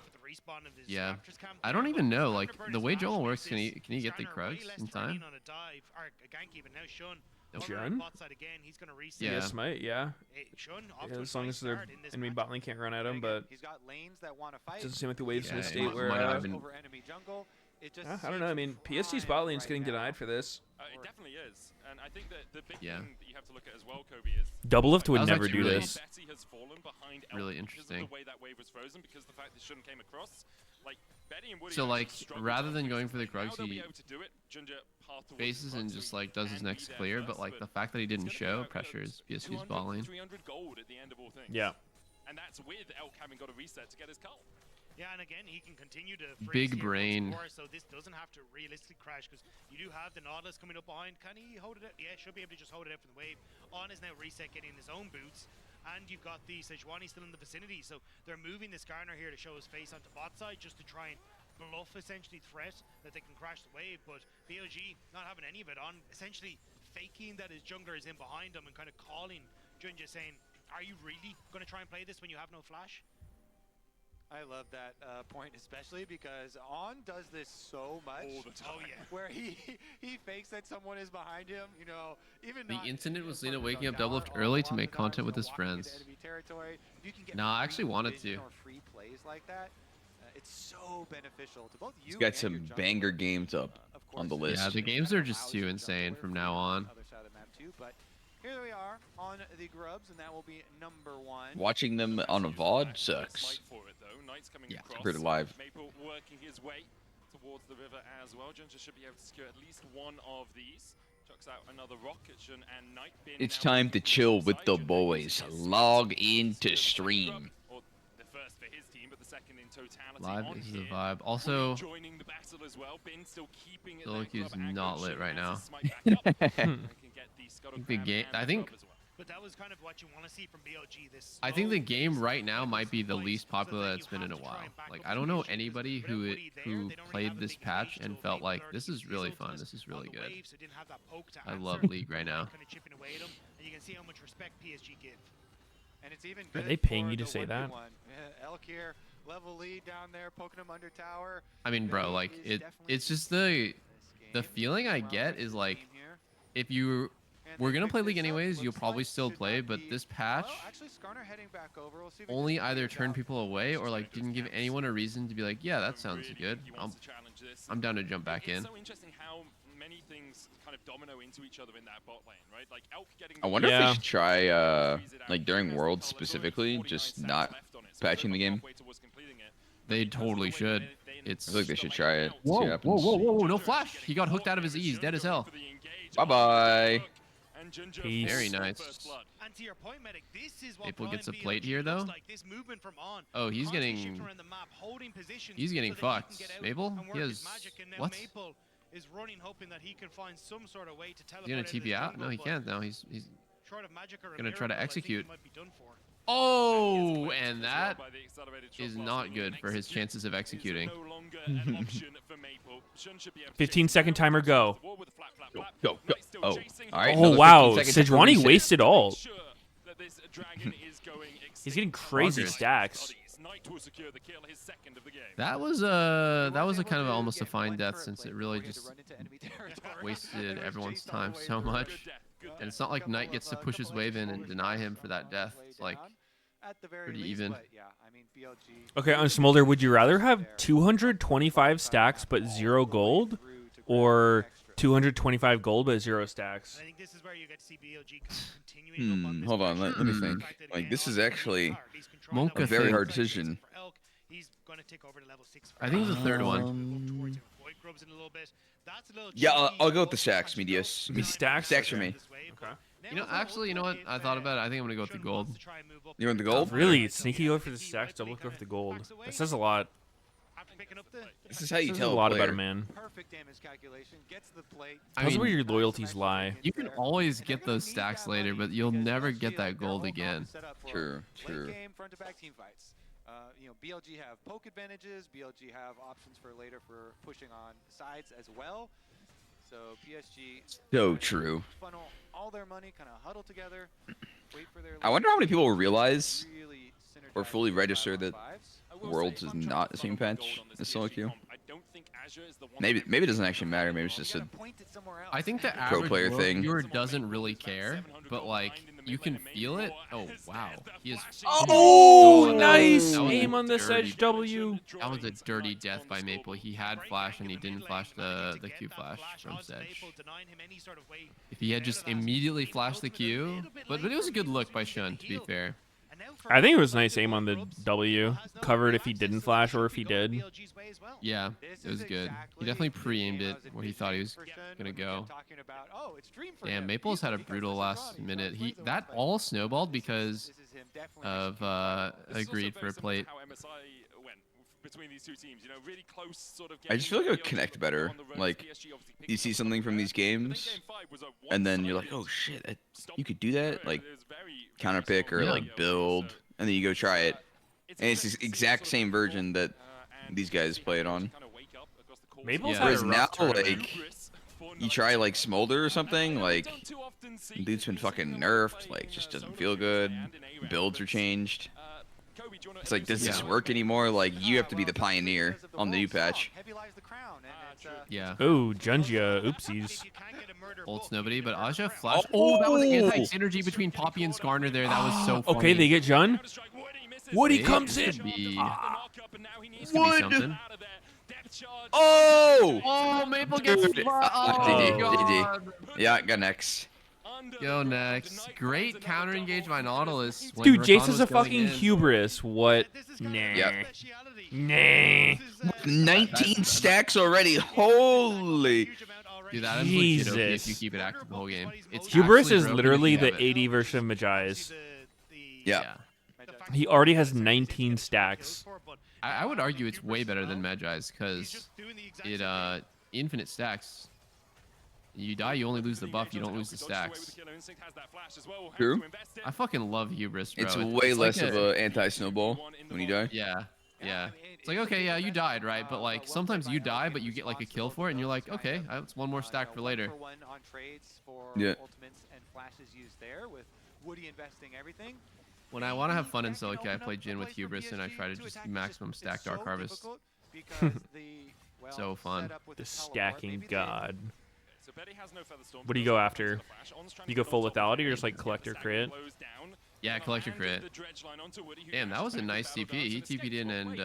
Speaker 2: Yeah. I don't even know. Like, the way Joel works, can he get the Krugs in time? Nope.
Speaker 1: Jun?
Speaker 2: Yeah.
Speaker 1: Yes, might. Yeah. As long as their enemy bot lane can't run at him, but
Speaker 4: He's got lanes that want to fight.
Speaker 1: doesn't seem like the waves in
Speaker 2: Yeah,
Speaker 1: the
Speaker 2: it
Speaker 1: state where.
Speaker 2: might not even-
Speaker 4: Over enemy jungle. It just
Speaker 1: I don't know. I mean, PSG's bot lane's getting denied for this.
Speaker 5: It definitely is, and I think that the big
Speaker 2: Yeah.
Speaker 5: thing that you have to look at as well, Kobe, is
Speaker 1: Doublelift would
Speaker 2: That was
Speaker 1: never
Speaker 2: actually
Speaker 1: do
Speaker 2: really-
Speaker 1: this.
Speaker 5: Betty has fallen behind
Speaker 2: Really
Speaker 5: Elk because of
Speaker 2: interesting.
Speaker 5: the way that wave was frozen, because the fact that Shun came across. Like Betty and Woody
Speaker 2: So,
Speaker 5: actually
Speaker 2: like,
Speaker 5: struggled
Speaker 2: rather
Speaker 5: to
Speaker 2: than
Speaker 5: fix
Speaker 2: going
Speaker 5: it.
Speaker 2: for the
Speaker 5: Now
Speaker 2: Krugs,
Speaker 5: they'll be
Speaker 2: he
Speaker 5: able to do it. Ginger path towards
Speaker 2: faces
Speaker 5: the
Speaker 2: and
Speaker 5: Krugs,
Speaker 2: just,
Speaker 5: so
Speaker 2: like, does his
Speaker 5: can be
Speaker 2: next
Speaker 5: there
Speaker 2: clear,
Speaker 5: first,
Speaker 2: but, like, the
Speaker 5: but
Speaker 2: fact that he didn't
Speaker 5: it's gonna
Speaker 2: show
Speaker 5: be
Speaker 2: pressures PSG's
Speaker 5: 200
Speaker 2: bot lane.
Speaker 5: 300 gold at the end of all things.
Speaker 1: Yeah.
Speaker 5: And that's with Elk having got a reset to get his cull.
Speaker 9: Yeah, and again, he can continue to
Speaker 2: Big
Speaker 9: freeze here once
Speaker 2: brain.
Speaker 9: more, so this doesn't have to realistically crash because you do have the Nautilus coming up behind. Can he hold it out? Yeah, should be able to just hold it out from the wave. On is now reset, getting his own boots, and you've got the Sejuani still in the vicinity, so they're moving this Garner here to show his face onto bot side just to try and bluff essentially threat that they can crash the wave, but BLG not having any of it on, essentially faking that his jungler is in behind him and kind of calling Junja saying, are you really going to try and play this when you have no flash?
Speaker 4: I love that point, especially because On does this so much.
Speaker 5: All the time.
Speaker 4: Oh yeah, where he fakes that someone is behind him. You know, even
Speaker 2: The
Speaker 4: not
Speaker 2: incident was
Speaker 4: in
Speaker 2: Lena
Speaker 4: front of
Speaker 2: waking up
Speaker 4: the tower
Speaker 2: Doublelift
Speaker 4: or
Speaker 2: early to
Speaker 4: on
Speaker 2: make
Speaker 4: the tower,
Speaker 2: content with
Speaker 4: so
Speaker 2: his
Speaker 4: walking into
Speaker 2: friends.
Speaker 4: enemy territory. If you can get
Speaker 2: Nah, I
Speaker 4: free
Speaker 2: actually wanted
Speaker 4: vision
Speaker 2: to.
Speaker 4: Or free plays like that, it's so beneficial to both you
Speaker 3: He's got
Speaker 4: and
Speaker 3: some
Speaker 4: your jungler.
Speaker 3: banger games up
Speaker 4: Of
Speaker 3: on the
Speaker 4: course,
Speaker 3: list.
Speaker 2: Yeah, the games are just too
Speaker 4: allows your
Speaker 2: insane
Speaker 4: jungler
Speaker 2: from
Speaker 4: to
Speaker 2: now
Speaker 4: be
Speaker 2: on.
Speaker 4: the other side of the map too, but here we are on the Grubs, and that will be number 1.
Speaker 3: Watching them on a VOD sucks.
Speaker 2: Yeah.
Speaker 3: Compared to live.
Speaker 5: Maple working his way towards the river as well. Ginger should be able to secure at least one of these. Chucks out another rocket, Shun and Night bin
Speaker 3: It's
Speaker 5: now
Speaker 3: time to
Speaker 5: moving
Speaker 3: chill with
Speaker 5: alongside
Speaker 3: the
Speaker 5: Ginger,
Speaker 3: boys.
Speaker 5: using his
Speaker 3: Log
Speaker 5: skills
Speaker 3: in
Speaker 5: to
Speaker 3: to stream.
Speaker 5: or the first for his team, but the second in totality
Speaker 2: Live
Speaker 5: on
Speaker 2: is the
Speaker 5: here.
Speaker 2: vibe. Also,
Speaker 5: Joining the battle as well. Bin still keeping it
Speaker 2: Soloki
Speaker 5: that
Speaker 2: is
Speaker 5: grub
Speaker 2: not
Speaker 5: aggro.
Speaker 2: lit
Speaker 5: Shun
Speaker 2: right
Speaker 5: has
Speaker 2: now.
Speaker 5: his smite back up, and can get the scuttle
Speaker 2: The
Speaker 5: crab
Speaker 2: game-
Speaker 5: and
Speaker 2: I
Speaker 5: the
Speaker 2: think-
Speaker 5: grub as well.
Speaker 9: But that was kind of what you want to see from BLG. This
Speaker 2: I think the
Speaker 9: slow
Speaker 2: game
Speaker 9: pace,
Speaker 2: right now might be the
Speaker 9: points,
Speaker 2: least
Speaker 9: so
Speaker 2: popular
Speaker 9: that
Speaker 2: that's
Speaker 9: you
Speaker 2: been in
Speaker 9: have
Speaker 2: a
Speaker 9: to try
Speaker 2: while.
Speaker 9: and back
Speaker 2: Like,
Speaker 9: up
Speaker 2: I
Speaker 9: the
Speaker 2: don't know
Speaker 9: position, 'cause
Speaker 2: anybody
Speaker 9: without
Speaker 2: who
Speaker 9: Woody there, they don't really
Speaker 2: played
Speaker 9: have a
Speaker 2: this
Speaker 9: big
Speaker 2: patch
Speaker 9: engage
Speaker 2: and
Speaker 9: to
Speaker 2: felt
Speaker 9: make
Speaker 2: like
Speaker 9: their
Speaker 2: this is really fun.
Speaker 9: ultimate
Speaker 2: This is
Speaker 9: on
Speaker 2: really
Speaker 9: the
Speaker 2: good.
Speaker 9: wave, so didn't have that poke to
Speaker 2: I
Speaker 9: answer,
Speaker 2: love League right now.
Speaker 9: kind of chipping away at him, and you can see how much respect PSG give.
Speaker 4: And it's even
Speaker 1: Are
Speaker 4: good
Speaker 1: they paying
Speaker 4: for
Speaker 1: you to
Speaker 4: the
Speaker 1: say that?
Speaker 4: 1v1. Yeah, Elk here, level lead down there, poking him under tower.
Speaker 2: I mean, bro,
Speaker 4: Betty
Speaker 2: like
Speaker 4: is definitely
Speaker 2: it's just
Speaker 4: this
Speaker 2: the
Speaker 4: game.
Speaker 2: feeling I
Speaker 4: Well,
Speaker 2: get
Speaker 4: with
Speaker 2: is
Speaker 4: the
Speaker 2: like
Speaker 4: team here.
Speaker 2: if you
Speaker 4: And
Speaker 2: we're
Speaker 4: they
Speaker 2: gonna
Speaker 4: pick
Speaker 2: play League
Speaker 4: this up,
Speaker 2: anyways, you'll
Speaker 4: looks
Speaker 2: probably
Speaker 4: like
Speaker 2: still
Speaker 4: should
Speaker 2: play,
Speaker 4: not
Speaker 2: but
Speaker 4: be-
Speaker 2: this patch
Speaker 4: Well, actually, Skarner heading back over. We'll see if we
Speaker 2: only
Speaker 4: can
Speaker 2: either
Speaker 4: figure it
Speaker 2: turned
Speaker 4: out.
Speaker 2: people away or like didn't give anyone a reason to be like, yeah, that sounds
Speaker 5: Really
Speaker 2: good.
Speaker 5: think he wants to challenge this.
Speaker 2: I'm down to jump back
Speaker 5: It's
Speaker 2: in.
Speaker 5: so interesting how many things kind of domino into each other in that bot lane, right? Like Elk getting
Speaker 3: I wonder if
Speaker 1: Yeah.
Speaker 3: they should try, like during Worlds specifically, just not patching the game.
Speaker 2: They totally should. It's
Speaker 3: I feel like they should try it. See
Speaker 2: whoa,
Speaker 3: what
Speaker 2: whoa,
Speaker 3: happens.
Speaker 2: whoa, whoa, no flash. He got hooked out of his E's, dead as hell.
Speaker 3: Bye-bye.
Speaker 1: Peace.
Speaker 2: Very nice.
Speaker 9: And to your point, Medic, this is what
Speaker 2: Maple gets a
Speaker 9: prime
Speaker 2: plate
Speaker 9: BLG
Speaker 2: here,
Speaker 9: looks
Speaker 2: though.
Speaker 9: like. This movement from On,
Speaker 2: Oh, he's
Speaker 9: constantly
Speaker 2: getting
Speaker 9: shifting around the map, holding positions
Speaker 2: he's getting
Speaker 9: so that he can
Speaker 2: fucked.
Speaker 9: get out
Speaker 2: Maple?
Speaker 9: and
Speaker 2: He
Speaker 9: work his
Speaker 2: has
Speaker 9: magic, and now
Speaker 2: what?
Speaker 9: Maple is running, hoping that he can find some sort of way to
Speaker 2: Is
Speaker 9: teleport
Speaker 2: he gonna
Speaker 9: out of this
Speaker 2: TP out?
Speaker 9: jungle,
Speaker 2: No, he
Speaker 9: but
Speaker 2: can't now. He's
Speaker 9: short of magic or a
Speaker 2: gonna try to
Speaker 9: miracle, I think he
Speaker 2: execute.
Speaker 9: might be done for.
Speaker 2: Oh, and that is not good for his chances of executing.
Speaker 1: 15-second timer, go.
Speaker 3: Go. Oh, all right.
Speaker 1: Oh
Speaker 3: another
Speaker 1: wow,
Speaker 3: 15 seconds
Speaker 1: Sejuani
Speaker 3: reset.
Speaker 1: wasted all. He's getting crazy
Speaker 2: Bonkers.
Speaker 1: stacks.
Speaker 2: That was a kind of almost a fine death since it really just wasted everyone's time so much. And it's not like Knight gets to push his wave in and deny him for that death. It's like pretty even.
Speaker 1: Okay, on Smolder, would you rather have 225 stacks but 0 gold, or 225 gold but 0 stacks?
Speaker 9: I think this is where you get to see BLG continuing up on this
Speaker 3: Hold on,
Speaker 9: pressure.
Speaker 3: let me
Speaker 9: The
Speaker 3: think.
Speaker 9: fact that
Speaker 3: Like,
Speaker 9: again,
Speaker 3: this is
Speaker 9: On
Speaker 3: actually
Speaker 9: he's controlling
Speaker 2: Monka
Speaker 3: a very
Speaker 2: thing.
Speaker 3: hard decision.
Speaker 9: for Elk. He's gonna take over to level 6
Speaker 2: I think it's the third one.
Speaker 9: Move up towards him. Avoid grubs in a little bit. That's a little
Speaker 3: Yeah,
Speaker 9: cheeky.
Speaker 3: I'll go with the
Speaker 9: Also
Speaker 3: stacks,
Speaker 9: has
Speaker 3: Meteos.
Speaker 9: no
Speaker 1: Me stacks?
Speaker 3: Stacks for me.
Speaker 9: this wave,
Speaker 1: Okay.
Speaker 9: but
Speaker 2: You know,
Speaker 9: now is
Speaker 2: actually, you know what?
Speaker 9: if,
Speaker 2: I thought about it. I think I'm gonna go with the
Speaker 9: Shun
Speaker 2: gold.
Speaker 9: wants to try and move up
Speaker 3: You want the
Speaker 9: there.
Speaker 3: gold?
Speaker 1: Really, sneaky go for the stacks, double go for the gold. That says a lot.
Speaker 9: picking up the.
Speaker 3: This is how you
Speaker 1: This is
Speaker 3: tell
Speaker 1: a lot about
Speaker 3: player.
Speaker 1: a man.
Speaker 4: Perfect damage calculation. Gets the plate.
Speaker 2: I
Speaker 1: That's
Speaker 2: mean,
Speaker 1: where your loyalties lie.
Speaker 2: you can always get those stacks later, but you'll never get that gold again.
Speaker 3: True, true.
Speaker 4: Late game, front to back team fights. BLG have poke advantages. BLG have options for later for pushing on sides as well. So PSG.
Speaker 3: So true.
Speaker 4: Funnel all their money, kind of huddle together. Wait for their.
Speaker 3: I wonder how many people realize
Speaker 4: really
Speaker 3: or fully
Speaker 4: synergize
Speaker 3: register
Speaker 4: with
Speaker 3: that
Speaker 4: 5-on-5s.
Speaker 3: Worlds is not the same patch as solo queue.
Speaker 5: I don't think Azure is the one
Speaker 3: Maybe it doesn't actually matter. Maybe it's just a
Speaker 2: I think the
Speaker 3: Pro
Speaker 2: average
Speaker 3: player
Speaker 2: world
Speaker 3: thing.
Speaker 2: viewer doesn't really care, but like you can feel it. Oh wow, he is.
Speaker 1: Oh,
Speaker 2: that
Speaker 1: nice
Speaker 2: was a
Speaker 1: aim on this
Speaker 2: dirty-
Speaker 1: edge W.
Speaker 2: That was a dirty death by Maple. He had flash and he didn't flash the Q flash from Sedge. If he had just immediately flashed the Q, but it was a good look by Shun, to be fair.
Speaker 1: I think it was nice aim on the W. Covered if he didn't flash or if he did.
Speaker 2: Yeah, it was good. He definitely pre-aimed it where he thought he was gonna go. Damn, Maples had a brutal last minute. That all snowballed because of agreed for a plate.
Speaker 5: Between these two teams, really close sort of.
Speaker 3: I just feel like it would connect better. Like, you see something from these games, and then you're like, oh shit, you could do that? Like, counter pick or like build, and then you go try it. And it's the exact same version that these guys play it on.
Speaker 1: Maples
Speaker 2: Yeah.
Speaker 1: had
Speaker 3: Whereas
Speaker 1: a
Speaker 3: now,
Speaker 1: rough tournament.
Speaker 3: like, you try like Smolder or something, like, dude's been fucking nerfed, like, just doesn't feel good. Builds are changed. It's like, does this work anymore? Like, you have to be the pioneer on the new patch.
Speaker 2: Yeah.
Speaker 1: Oh, Jungia, oopsies.
Speaker 2: Ults nobody, but Aja flash. Oh, that was anti-synergy between Poppy and Skarner there. That was so funny.
Speaker 1: Okay, they get Jun. Woody
Speaker 2: Wait,
Speaker 1: comes
Speaker 2: this
Speaker 1: in.
Speaker 2: could be, this could be
Speaker 3: Wood.
Speaker 2: something.
Speaker 3: Oh!
Speaker 2: Oh, Maple gets
Speaker 3: Dude.
Speaker 2: oh,
Speaker 3: GG,
Speaker 2: God.
Speaker 3: Yeah, got next.
Speaker 2: Go next. Great counter engage by Nautilus. when
Speaker 1: Dude,
Speaker 2: Rakan
Speaker 1: Jace is
Speaker 2: was
Speaker 1: a
Speaker 2: going
Speaker 1: fucking
Speaker 2: in.
Speaker 1: hubris. What? Nah.
Speaker 3: Yep.
Speaker 1: Nah.
Speaker 3: 19 stacks already. Holy.
Speaker 2: Dude, that is legit OP if
Speaker 1: Jesus.
Speaker 2: you keep it active the whole game. It's
Speaker 1: Hubris
Speaker 2: actually
Speaker 1: is
Speaker 2: broken
Speaker 1: literally
Speaker 2: if you
Speaker 1: the
Speaker 2: have it.
Speaker 1: AD version of Magi's.
Speaker 3: Yeah.
Speaker 1: He already has 19 stacks.
Speaker 2: I would argue it's way better than Magi's because it infinite stacks. You die, you only lose the buff, you don't lose the stacks.
Speaker 3: True.
Speaker 2: I fucking love Hubris, bro.
Speaker 3: It's way
Speaker 2: like
Speaker 3: less of a anti-snowball when you die.
Speaker 2: Yeah, yeah. It's like, okay, yeah, you died, right? But like, sometimes you die, but you get like a kill for it, and you're like, okay, that's one more stack for later.
Speaker 3: Yeah.
Speaker 2: When I want to have fun in solo queue, I play Jhin with Hubris, and I try to just maximum stack Dark Harvest. So fun.
Speaker 1: The stacking god. What do you go after? You go full lethality or just like collector crit?
Speaker 2: Yeah, collector crit. Damn, that was a nice TP. He TP'd in and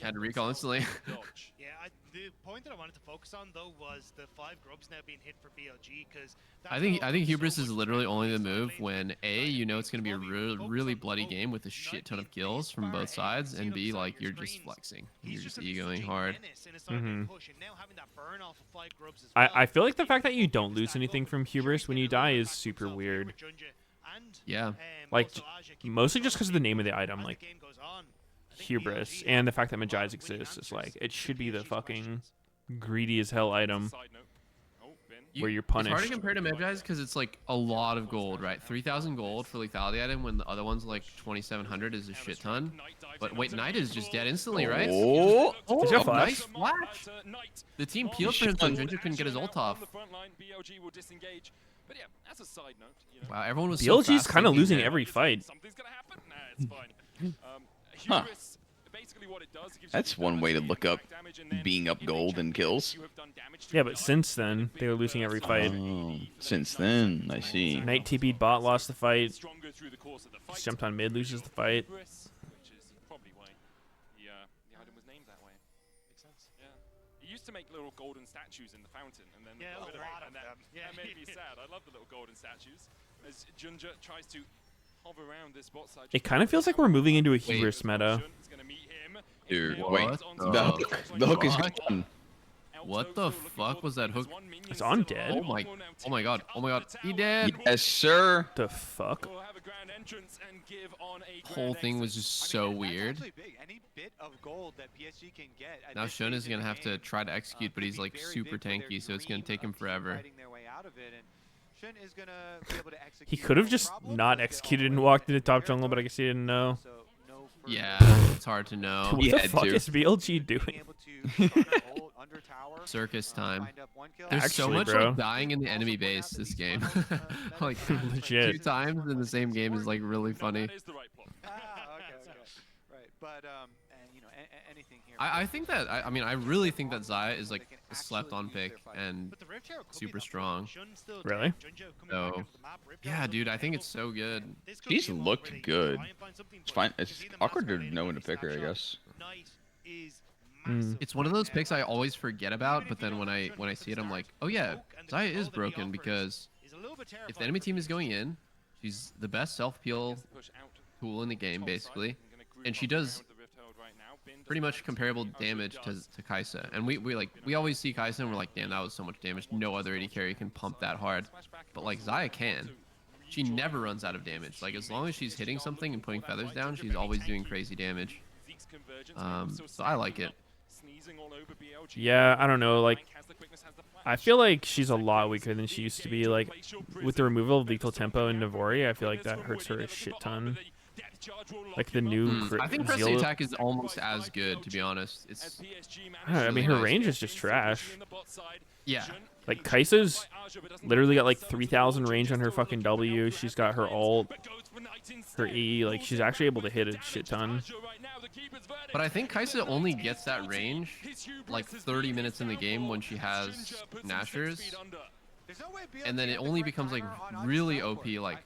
Speaker 2: had to recall instantly.
Speaker 9: Yeah, the point that I wanted to focus on though was the 5 grubs now being hit for BLG because
Speaker 2: I think Hubris is literally only the move when A, you know it's gonna be a really bloody game with a shit ton of kills from both sides, and B, like you're just flexing, you're just egoing hard.
Speaker 1: I feel like the fact that you don't lose anything from Hubris when you die is super weird.
Speaker 2: Yeah.
Speaker 1: Like, mostly just because of the name of the item, like Hubris, and the fact that Magi's exists is like, it should be the fucking greedy as hell item where you're
Speaker 2: It's hard
Speaker 1: punished.
Speaker 2: to compare to Magi's because it's like a lot of gold, right? 3,000 gold for lethality item when the other one's like 2,700 is a shit ton. But wait, Knight is just dead instantly, right?
Speaker 3: Oh,
Speaker 1: Did you have flash?
Speaker 2: Nice flash. The team peeled for him so Ginger couldn't get his ult off.
Speaker 5: But yeah, as a side note,
Speaker 2: Wow, everyone was so
Speaker 1: BLG's
Speaker 2: fast
Speaker 1: kind of
Speaker 2: thinking
Speaker 1: losing
Speaker 2: that-
Speaker 1: every fight.
Speaker 5: something's gonna happen. Nah, it's fine.
Speaker 3: Huh.
Speaker 5: Hubris, basically what it does, it gives you
Speaker 3: That's
Speaker 5: the
Speaker 3: one way to
Speaker 5: ability
Speaker 3: look
Speaker 5: to
Speaker 3: up
Speaker 5: back damage, and then
Speaker 3: being up
Speaker 5: if they
Speaker 3: gold
Speaker 5: check
Speaker 3: and
Speaker 5: that
Speaker 3: kills.
Speaker 5: you have done damage to
Speaker 1: Yeah,
Speaker 5: the
Speaker 1: but
Speaker 5: side,
Speaker 1: since then, they were losing every fight.
Speaker 3: Oh, since then, I see.
Speaker 1: Knight TP'd bot, lost the fight.
Speaker 5: stronger through the course of the fight.
Speaker 1: Just jumped on mid, loses the fight.
Speaker 5: Hubris, which is probably why the item was named that way. Makes sense. Yeah. He used to make little golden statues in the fountain, and then
Speaker 9: Yeah,
Speaker 5: got rid of
Speaker 9: a
Speaker 5: it,
Speaker 9: lot
Speaker 5: and
Speaker 9: of them. Yeah.
Speaker 5: that made me sad. I love the little golden statues. As Junja tries to hover around this bot side.
Speaker 1: It kind of feels like we're moving into a Hubris meta.
Speaker 3: Dude,
Speaker 5: What
Speaker 3: wait. The hook is
Speaker 2: fuck?
Speaker 3: gone.
Speaker 2: What the fuck was that hook?
Speaker 1: It's on dead.
Speaker 2: Oh my god, oh my god, he dead.
Speaker 3: Yes, sir.
Speaker 1: The fuck?
Speaker 5: ground entrance and give on a
Speaker 2: The whole thing was just so weird.
Speaker 4: Any bit of gold that PSG can get at
Speaker 2: Now
Speaker 4: this
Speaker 2: Shun
Speaker 4: stage
Speaker 2: is
Speaker 4: in
Speaker 2: gonna
Speaker 4: the
Speaker 2: have to
Speaker 4: game,
Speaker 2: try to execute, but he's
Speaker 4: could be
Speaker 2: like
Speaker 4: very
Speaker 2: super
Speaker 4: big for their
Speaker 2: tanky, so it's gonna
Speaker 4: dream
Speaker 2: take him
Speaker 4: of team
Speaker 2: forever.
Speaker 4: fighting their way out of it, and Shun is gonna be able to execute.
Speaker 1: He could have
Speaker 4: no
Speaker 1: just
Speaker 4: problem.
Speaker 1: not
Speaker 4: Let's get all
Speaker 1: executed
Speaker 4: the
Speaker 1: and
Speaker 4: way
Speaker 1: walked
Speaker 4: into
Speaker 1: into top
Speaker 4: territory.
Speaker 1: jungle, but I guess he didn't know.
Speaker 4: So no further
Speaker 2: Yeah, it's hard to know.
Speaker 1: What
Speaker 3: Yeah,
Speaker 1: the fuck
Speaker 3: too.
Speaker 1: is BLG
Speaker 4: being
Speaker 1: doing?
Speaker 4: able to garner gold under tower,
Speaker 2: Circus time.
Speaker 4: find up one kill.
Speaker 2: There's so
Speaker 1: Actually,
Speaker 2: much
Speaker 1: bro.
Speaker 2: like dying in the
Speaker 4: Also
Speaker 2: enemy
Speaker 4: point out
Speaker 2: base
Speaker 4: that
Speaker 2: this
Speaker 4: these
Speaker 2: game.
Speaker 4: final,
Speaker 2: Like
Speaker 1: Legit.
Speaker 2: 2 times in the same game is like really funny.
Speaker 5: That is the right plot.
Speaker 4: Okay. Right, but and you know, anything here.
Speaker 2: I think that I mean I really think that Xayah is like a slept on pick and
Speaker 9: But the Rift Tower could be
Speaker 2: super
Speaker 9: that
Speaker 2: strong.
Speaker 9: Shun still
Speaker 1: Really?
Speaker 9: dead, Junjo coming back
Speaker 2: So
Speaker 9: onto the map, Rift
Speaker 2: yeah,
Speaker 9: Tower's
Speaker 2: dude, I think
Speaker 9: unplayable.
Speaker 2: it's so good.
Speaker 9: This could be
Speaker 3: She's
Speaker 9: a moment
Speaker 3: looked
Speaker 9: where they
Speaker 3: good.
Speaker 9: try and find something,
Speaker 3: It's
Speaker 9: but
Speaker 3: fine.
Speaker 9: you
Speaker 3: It's
Speaker 9: see the
Speaker 3: awkward
Speaker 9: massive
Speaker 3: to
Speaker 9: lane
Speaker 3: know when to
Speaker 9: ability
Speaker 3: pick her, I
Speaker 9: snapshot.
Speaker 3: guess.
Speaker 9: Knight is
Speaker 1: Mm.
Speaker 9: massive
Speaker 2: It's one of
Speaker 9: right
Speaker 2: those
Speaker 9: now.
Speaker 2: picks I always forget about, but then when I see it, I'm like, oh yeah,
Speaker 9: Poke and the
Speaker 2: Xayah
Speaker 9: control
Speaker 2: is
Speaker 9: that he
Speaker 2: broken
Speaker 9: offers
Speaker 2: because
Speaker 9: is a little bit
Speaker 2: if the
Speaker 9: terrifying
Speaker 2: enemy
Speaker 9: for
Speaker 2: team is
Speaker 9: PSG.
Speaker 2: going in, she's the best self-peel tool in the game basically, and she does pretty much comparable damage to Kai'Sa. And we always see Kai'Sa and we're like, damn, that was so much damage. No other AD carry can pump that hard. But like Xayah can. She never runs out of damage. Like as long as she's hitting something and putting feathers down, she's always doing crazy damage. So I like it.
Speaker 1: Yeah, I don't know. Like, I feel like she's a lot weaker than she used to be. Like, with the removal of lethal tempo and Navori, I feel like that hurts her a shit ton. Like the new
Speaker 2: I think Pressy
Speaker 1: Zeal-
Speaker 2: attack is almost as good, to be honest. It's
Speaker 1: I don't know, I mean, her
Speaker 2: really nice.
Speaker 1: range is just trash.
Speaker 2: Yeah.
Speaker 1: Like Kai'Sa's literally got like 3,000 range on her fucking W. She's got her ult, her E. Like she's actually able to hit a shit ton.
Speaker 2: But I think Kai'Sa only gets that range like 30 minutes in the game when she has Nashers. And then it only becomes like really OP like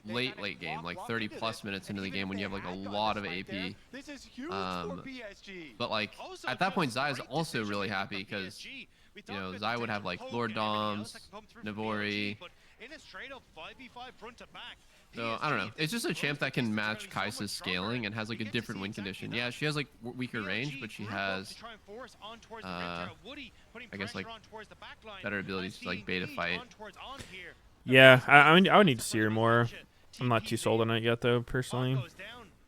Speaker 2: late game, like 30 plus minutes into the game when you have like a lot of AP. But like at that point Xayah is also really happy because you know Xayah would have like Lord Doms, Navori. So I don't know. It's just a champ that can match Kai'Sa's scaling and has like a different win condition. Yeah, she has like weaker range, but she has I guess like better abilities to like beta fight.
Speaker 1: Yeah, I would need to see her more. I'm not too sold on it yet, though, personally.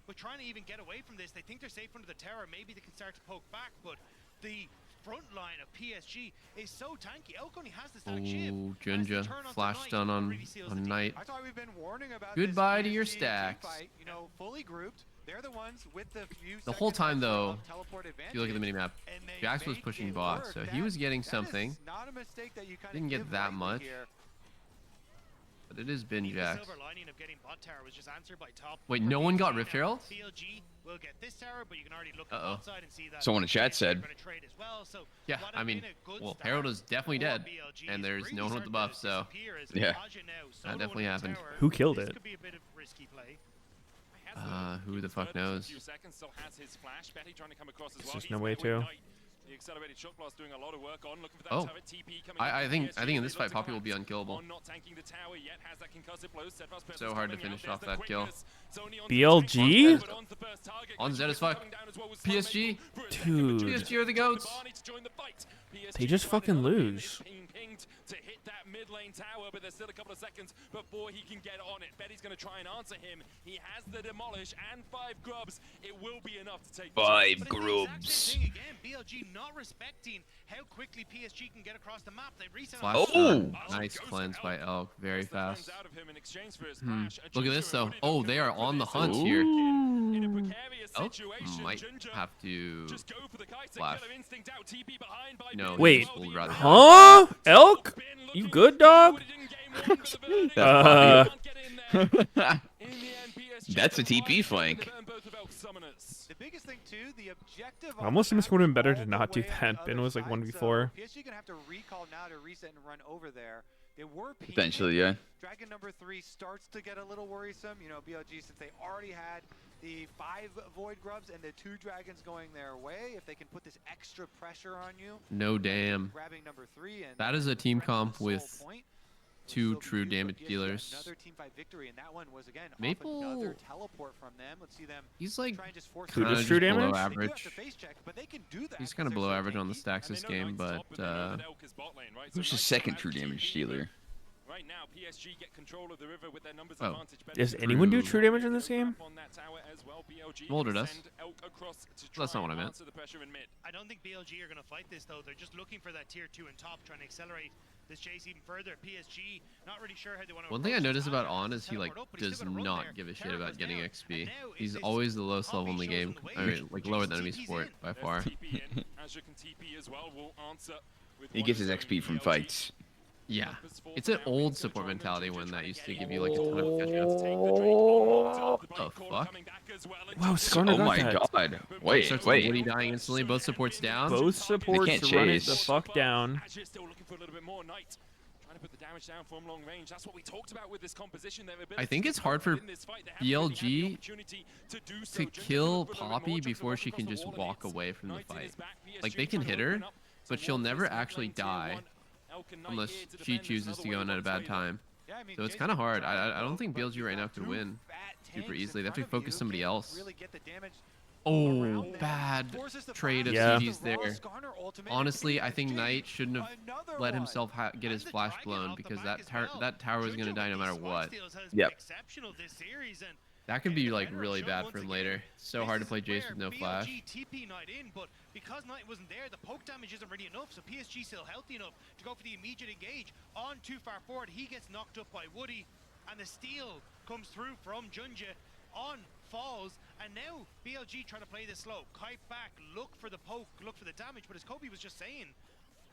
Speaker 9: But trying to even get away from this, they think they're safe under the tower. Maybe they can start to poke back, but the front line of PSG is so tanky. Elk only has the stack shiv.
Speaker 2: Oh, Junja flash stun on Knight.
Speaker 4: That's why we've been warning about
Speaker 2: Goodbye
Speaker 4: this
Speaker 2: to your
Speaker 4: PSG
Speaker 2: stacks.
Speaker 4: fight, you know, fully grouped. They're the ones with the few
Speaker 2: The whole time
Speaker 4: seconds
Speaker 2: though,
Speaker 4: of teleport
Speaker 2: if you look at the
Speaker 4: advantage,
Speaker 2: minimap,
Speaker 4: and they
Speaker 2: Jax was
Speaker 4: make
Speaker 2: pushing
Speaker 4: it
Speaker 2: bot,
Speaker 4: work.
Speaker 2: so he was getting
Speaker 4: That is
Speaker 2: something.
Speaker 4: not a mistake that you kinda
Speaker 2: Didn't get
Speaker 4: give
Speaker 2: that
Speaker 4: lightly
Speaker 2: much.
Speaker 4: here.
Speaker 2: But it is bin
Speaker 9: The
Speaker 2: Jax.
Speaker 9: silver lining of getting bot tower was just answered by top.
Speaker 2: Wait,
Speaker 9: For
Speaker 2: no one got
Speaker 9: PSG
Speaker 2: Rift
Speaker 9: now,
Speaker 2: Herald?
Speaker 9: BLG will get this tower, but you can already look at
Speaker 2: Uh-oh.
Speaker 9: bot side and see that
Speaker 3: Someone in chat
Speaker 9: PSG are
Speaker 3: said.
Speaker 9: gonna trade as well. So
Speaker 2: Yeah,
Speaker 9: what
Speaker 2: I
Speaker 9: has
Speaker 2: mean,
Speaker 9: been a good
Speaker 2: well,
Speaker 9: start
Speaker 2: Herald is definitely
Speaker 9: for
Speaker 2: dead,
Speaker 9: BLG
Speaker 2: and
Speaker 9: is
Speaker 2: there's
Speaker 9: really
Speaker 2: no one with the
Speaker 9: starting
Speaker 2: buff,
Speaker 9: to
Speaker 2: so
Speaker 9: disappear as
Speaker 3: Yeah.
Speaker 9: Aja now solo
Speaker 2: that definitely
Speaker 9: under the
Speaker 2: happened.
Speaker 9: tower.
Speaker 1: Who killed
Speaker 9: This
Speaker 1: it?
Speaker 9: could be a bit of risky play.
Speaker 2: Who the fuck knows?
Speaker 1: There's just no way to.
Speaker 2: Oh, I think in this fight Poppy will be unkillable. So hard to finish off that kill.
Speaker 1: BLG?
Speaker 2: On Zed as fuck. PSG.
Speaker 1: Dude,
Speaker 2: PSG are the goats.
Speaker 1: they just fucking lose.
Speaker 5: To hit that mid lane tower, but there's still a couple of seconds before he can get on it. Betty's going to try and answer him. He has the demolish and 5 grubs. It will be enough to take
Speaker 3: 5
Speaker 9: But it's the exact
Speaker 3: grubs.
Speaker 9: same thing again. BLG not respecting how quickly PSG can get across the map. They reset on
Speaker 2: Flash
Speaker 3: Oh!
Speaker 2: stun. Nice cleanse by Elk. Very fast.
Speaker 5: out of him in exchange for his
Speaker 2: Hmm.
Speaker 5: flash.
Speaker 2: Look at this though. Oh, they are on the hunt here.
Speaker 5: In a precarious
Speaker 2: Elk
Speaker 5: situation,
Speaker 2: might
Speaker 5: Ginger
Speaker 2: have to
Speaker 5: just go for the Kai'Sa,
Speaker 2: flash.
Speaker 5: killer instinct out, TP behind by
Speaker 2: No,
Speaker 1: Wait,
Speaker 2: we'll rather
Speaker 1: huh? Elk? You good, dog?
Speaker 3: That's a TP flank.
Speaker 4: The biggest thing too, the objective
Speaker 1: I almost
Speaker 4: on the
Speaker 1: think it would have been
Speaker 4: map
Speaker 1: better
Speaker 4: all
Speaker 1: to
Speaker 4: the
Speaker 1: not do
Speaker 4: way on
Speaker 1: that.
Speaker 4: the
Speaker 1: Ben
Speaker 4: other
Speaker 1: was like
Speaker 4: side,
Speaker 1: 1v4.
Speaker 4: So PSG gonna have to recall now to reset and run over there. They were peeking.
Speaker 3: Potentially, yeah.
Speaker 4: Dragon number 3 starts to get a little worrisome. You know, BLG, since they already had the 5 Void Grubs and the 2 Dragons going their way, if they can put this extra pressure on you,
Speaker 2: No damn.
Speaker 4: grabbing number 3 and
Speaker 2: That is a team
Speaker 4: threatening
Speaker 2: comp
Speaker 4: the sole
Speaker 2: with
Speaker 4: point, will
Speaker 2: 2
Speaker 4: still be
Speaker 2: true
Speaker 4: huge, but
Speaker 2: damage
Speaker 4: PSG
Speaker 2: dealers.
Speaker 4: Another team fight victory, and that one was again off
Speaker 2: Maple-
Speaker 4: another teleport from them. Let's see them
Speaker 2: He's like
Speaker 4: try and just force
Speaker 1: Who
Speaker 2: kinda
Speaker 1: does true
Speaker 2: just below
Speaker 1: damage?
Speaker 4: They do have
Speaker 2: average.
Speaker 4: to face check, but they can do that
Speaker 2: He's
Speaker 4: 'cause
Speaker 2: kind of
Speaker 4: they're
Speaker 2: below
Speaker 4: so
Speaker 2: average on the
Speaker 4: tanky.
Speaker 2: stacks this game, but
Speaker 3: Who's the second true damage dealer?
Speaker 5: Right now, PSG get control of the river with their numbers
Speaker 2: Oh.
Speaker 5: advantage.
Speaker 1: Does anyone do true damage in this game?
Speaker 5: On that tower as well. BLG
Speaker 2: Mulder
Speaker 5: gonna
Speaker 2: does.
Speaker 5: send Elk across to
Speaker 2: That's
Speaker 5: try
Speaker 2: not what I
Speaker 5: and
Speaker 2: meant.
Speaker 5: answer the pressure in mid.
Speaker 9: I don't think BLG are going to fight this, though. They're just looking for that tier 2 and top, trying to accelerate this chase even further. PSG, not really sure how they want to.
Speaker 2: One thing I noticed about On is he like does not give a shit about getting XP. He's always the lowest level in the game. I mean, like lower than enemy support by far.
Speaker 5: TP in. Azure can TP as well. Will answer with
Speaker 3: He
Speaker 5: one
Speaker 3: gets his
Speaker 5: zone.
Speaker 3: XP from
Speaker 5: BLG
Speaker 3: fights.
Speaker 2: Yeah, it's an old support mentality when that used to give you like a ton of
Speaker 5: Take
Speaker 2: catch-ups.
Speaker 5: the Drake.
Speaker 2: The
Speaker 5: Blade Caller
Speaker 2: fuck?
Speaker 5: coming back as well.
Speaker 1: Wow, Skarner
Speaker 3: Oh
Speaker 1: got
Speaker 3: my
Speaker 1: that.
Speaker 3: god. Wait,
Speaker 2: Starts with
Speaker 3: wait.
Speaker 2: Woody dying instantly. Both supports down.
Speaker 1: Both supports
Speaker 3: can't
Speaker 1: run it
Speaker 3: chase.
Speaker 1: the fuck down.
Speaker 5: Azure still looking for a little bit more. Knight trying to put the damage down from long range. That's what we talked about with this composition. Their ability
Speaker 2: I think
Speaker 5: to
Speaker 2: it's hard for
Speaker 5: win this fight. They haven't really had the
Speaker 2: BLG
Speaker 5: opportunity to do so.
Speaker 2: to
Speaker 5: Ginger
Speaker 2: kill
Speaker 5: looking for a little bit
Speaker 2: Poppy
Speaker 5: more, chucks
Speaker 2: before
Speaker 5: him
Speaker 2: she
Speaker 5: across
Speaker 2: can
Speaker 5: the
Speaker 2: just
Speaker 5: wall, and
Speaker 2: walk
Speaker 5: it's
Speaker 2: away from the
Speaker 5: Knight in
Speaker 2: fight.
Speaker 5: his back.
Speaker 2: Like
Speaker 5: PSG
Speaker 2: they can
Speaker 5: trying to
Speaker 2: hit her,
Speaker 5: open up
Speaker 2: but she'll
Speaker 5: towards
Speaker 2: never
Speaker 5: this mid
Speaker 2: actually
Speaker 5: lane, tier
Speaker 2: die
Speaker 5: one. Elk and Knight
Speaker 2: unless
Speaker 5: here to
Speaker 2: she
Speaker 5: defend.
Speaker 2: chooses
Speaker 5: Another
Speaker 2: to go in at a
Speaker 5: wave
Speaker 2: bad
Speaker 5: on
Speaker 2: time.
Speaker 4: Yeah, I mean,
Speaker 2: So it's
Speaker 4: Jason
Speaker 2: kind of hard.
Speaker 4: tried
Speaker 2: I don't
Speaker 4: both,
Speaker 2: think
Speaker 4: but
Speaker 2: BLG
Speaker 4: you
Speaker 2: right now
Speaker 4: got
Speaker 2: could
Speaker 4: two
Speaker 2: win
Speaker 4: fat
Speaker 2: super
Speaker 4: tanks
Speaker 2: easily.
Speaker 4: in
Speaker 2: They have to
Speaker 4: front of
Speaker 2: focus
Speaker 4: you.
Speaker 2: somebody
Speaker 4: Can't
Speaker 2: else.
Speaker 4: really get the damage
Speaker 2: Oh,
Speaker 4: around there.
Speaker 2: bad
Speaker 4: Forces the
Speaker 2: trade of
Speaker 4: flash.
Speaker 1: Yeah.
Speaker 2: CGs
Speaker 4: The raw
Speaker 2: there.
Speaker 4: Skarner ultimate,
Speaker 2: Honestly, I
Speaker 4: PSG,
Speaker 2: think Knight shouldn't have
Speaker 4: another
Speaker 2: let
Speaker 4: one.
Speaker 2: himself get his
Speaker 9: And the
Speaker 2: flash
Speaker 9: Dragon
Speaker 2: blown
Speaker 9: off the
Speaker 2: because
Speaker 9: back as well.
Speaker 2: that tower was
Speaker 9: Ginger
Speaker 2: gonna die no
Speaker 9: with
Speaker 2: matter
Speaker 9: these
Speaker 2: what.
Speaker 9: steals has
Speaker 3: Yep.
Speaker 9: been exceptional this series, and
Speaker 2: That could
Speaker 9: getting
Speaker 2: be
Speaker 9: the
Speaker 2: like
Speaker 9: better
Speaker 2: really
Speaker 9: shot
Speaker 2: bad
Speaker 9: once
Speaker 2: for him
Speaker 9: again.
Speaker 2: later. So
Speaker 9: This
Speaker 2: hard to
Speaker 9: is
Speaker 2: play Jace
Speaker 9: where
Speaker 2: with no
Speaker 9: BLG
Speaker 2: flash.
Speaker 9: TP Knight in, but because Knight wasn't there, the poke damage isn't really enough, so PSG still healthy enough to go for the immediate engage. On too far forward, he gets knocked up by Woody, and the steal comes through from Junja. On falls, and now BLG trying to play this slow. Kite back, look for the poke, look for the damage, but as Kobe was just saying,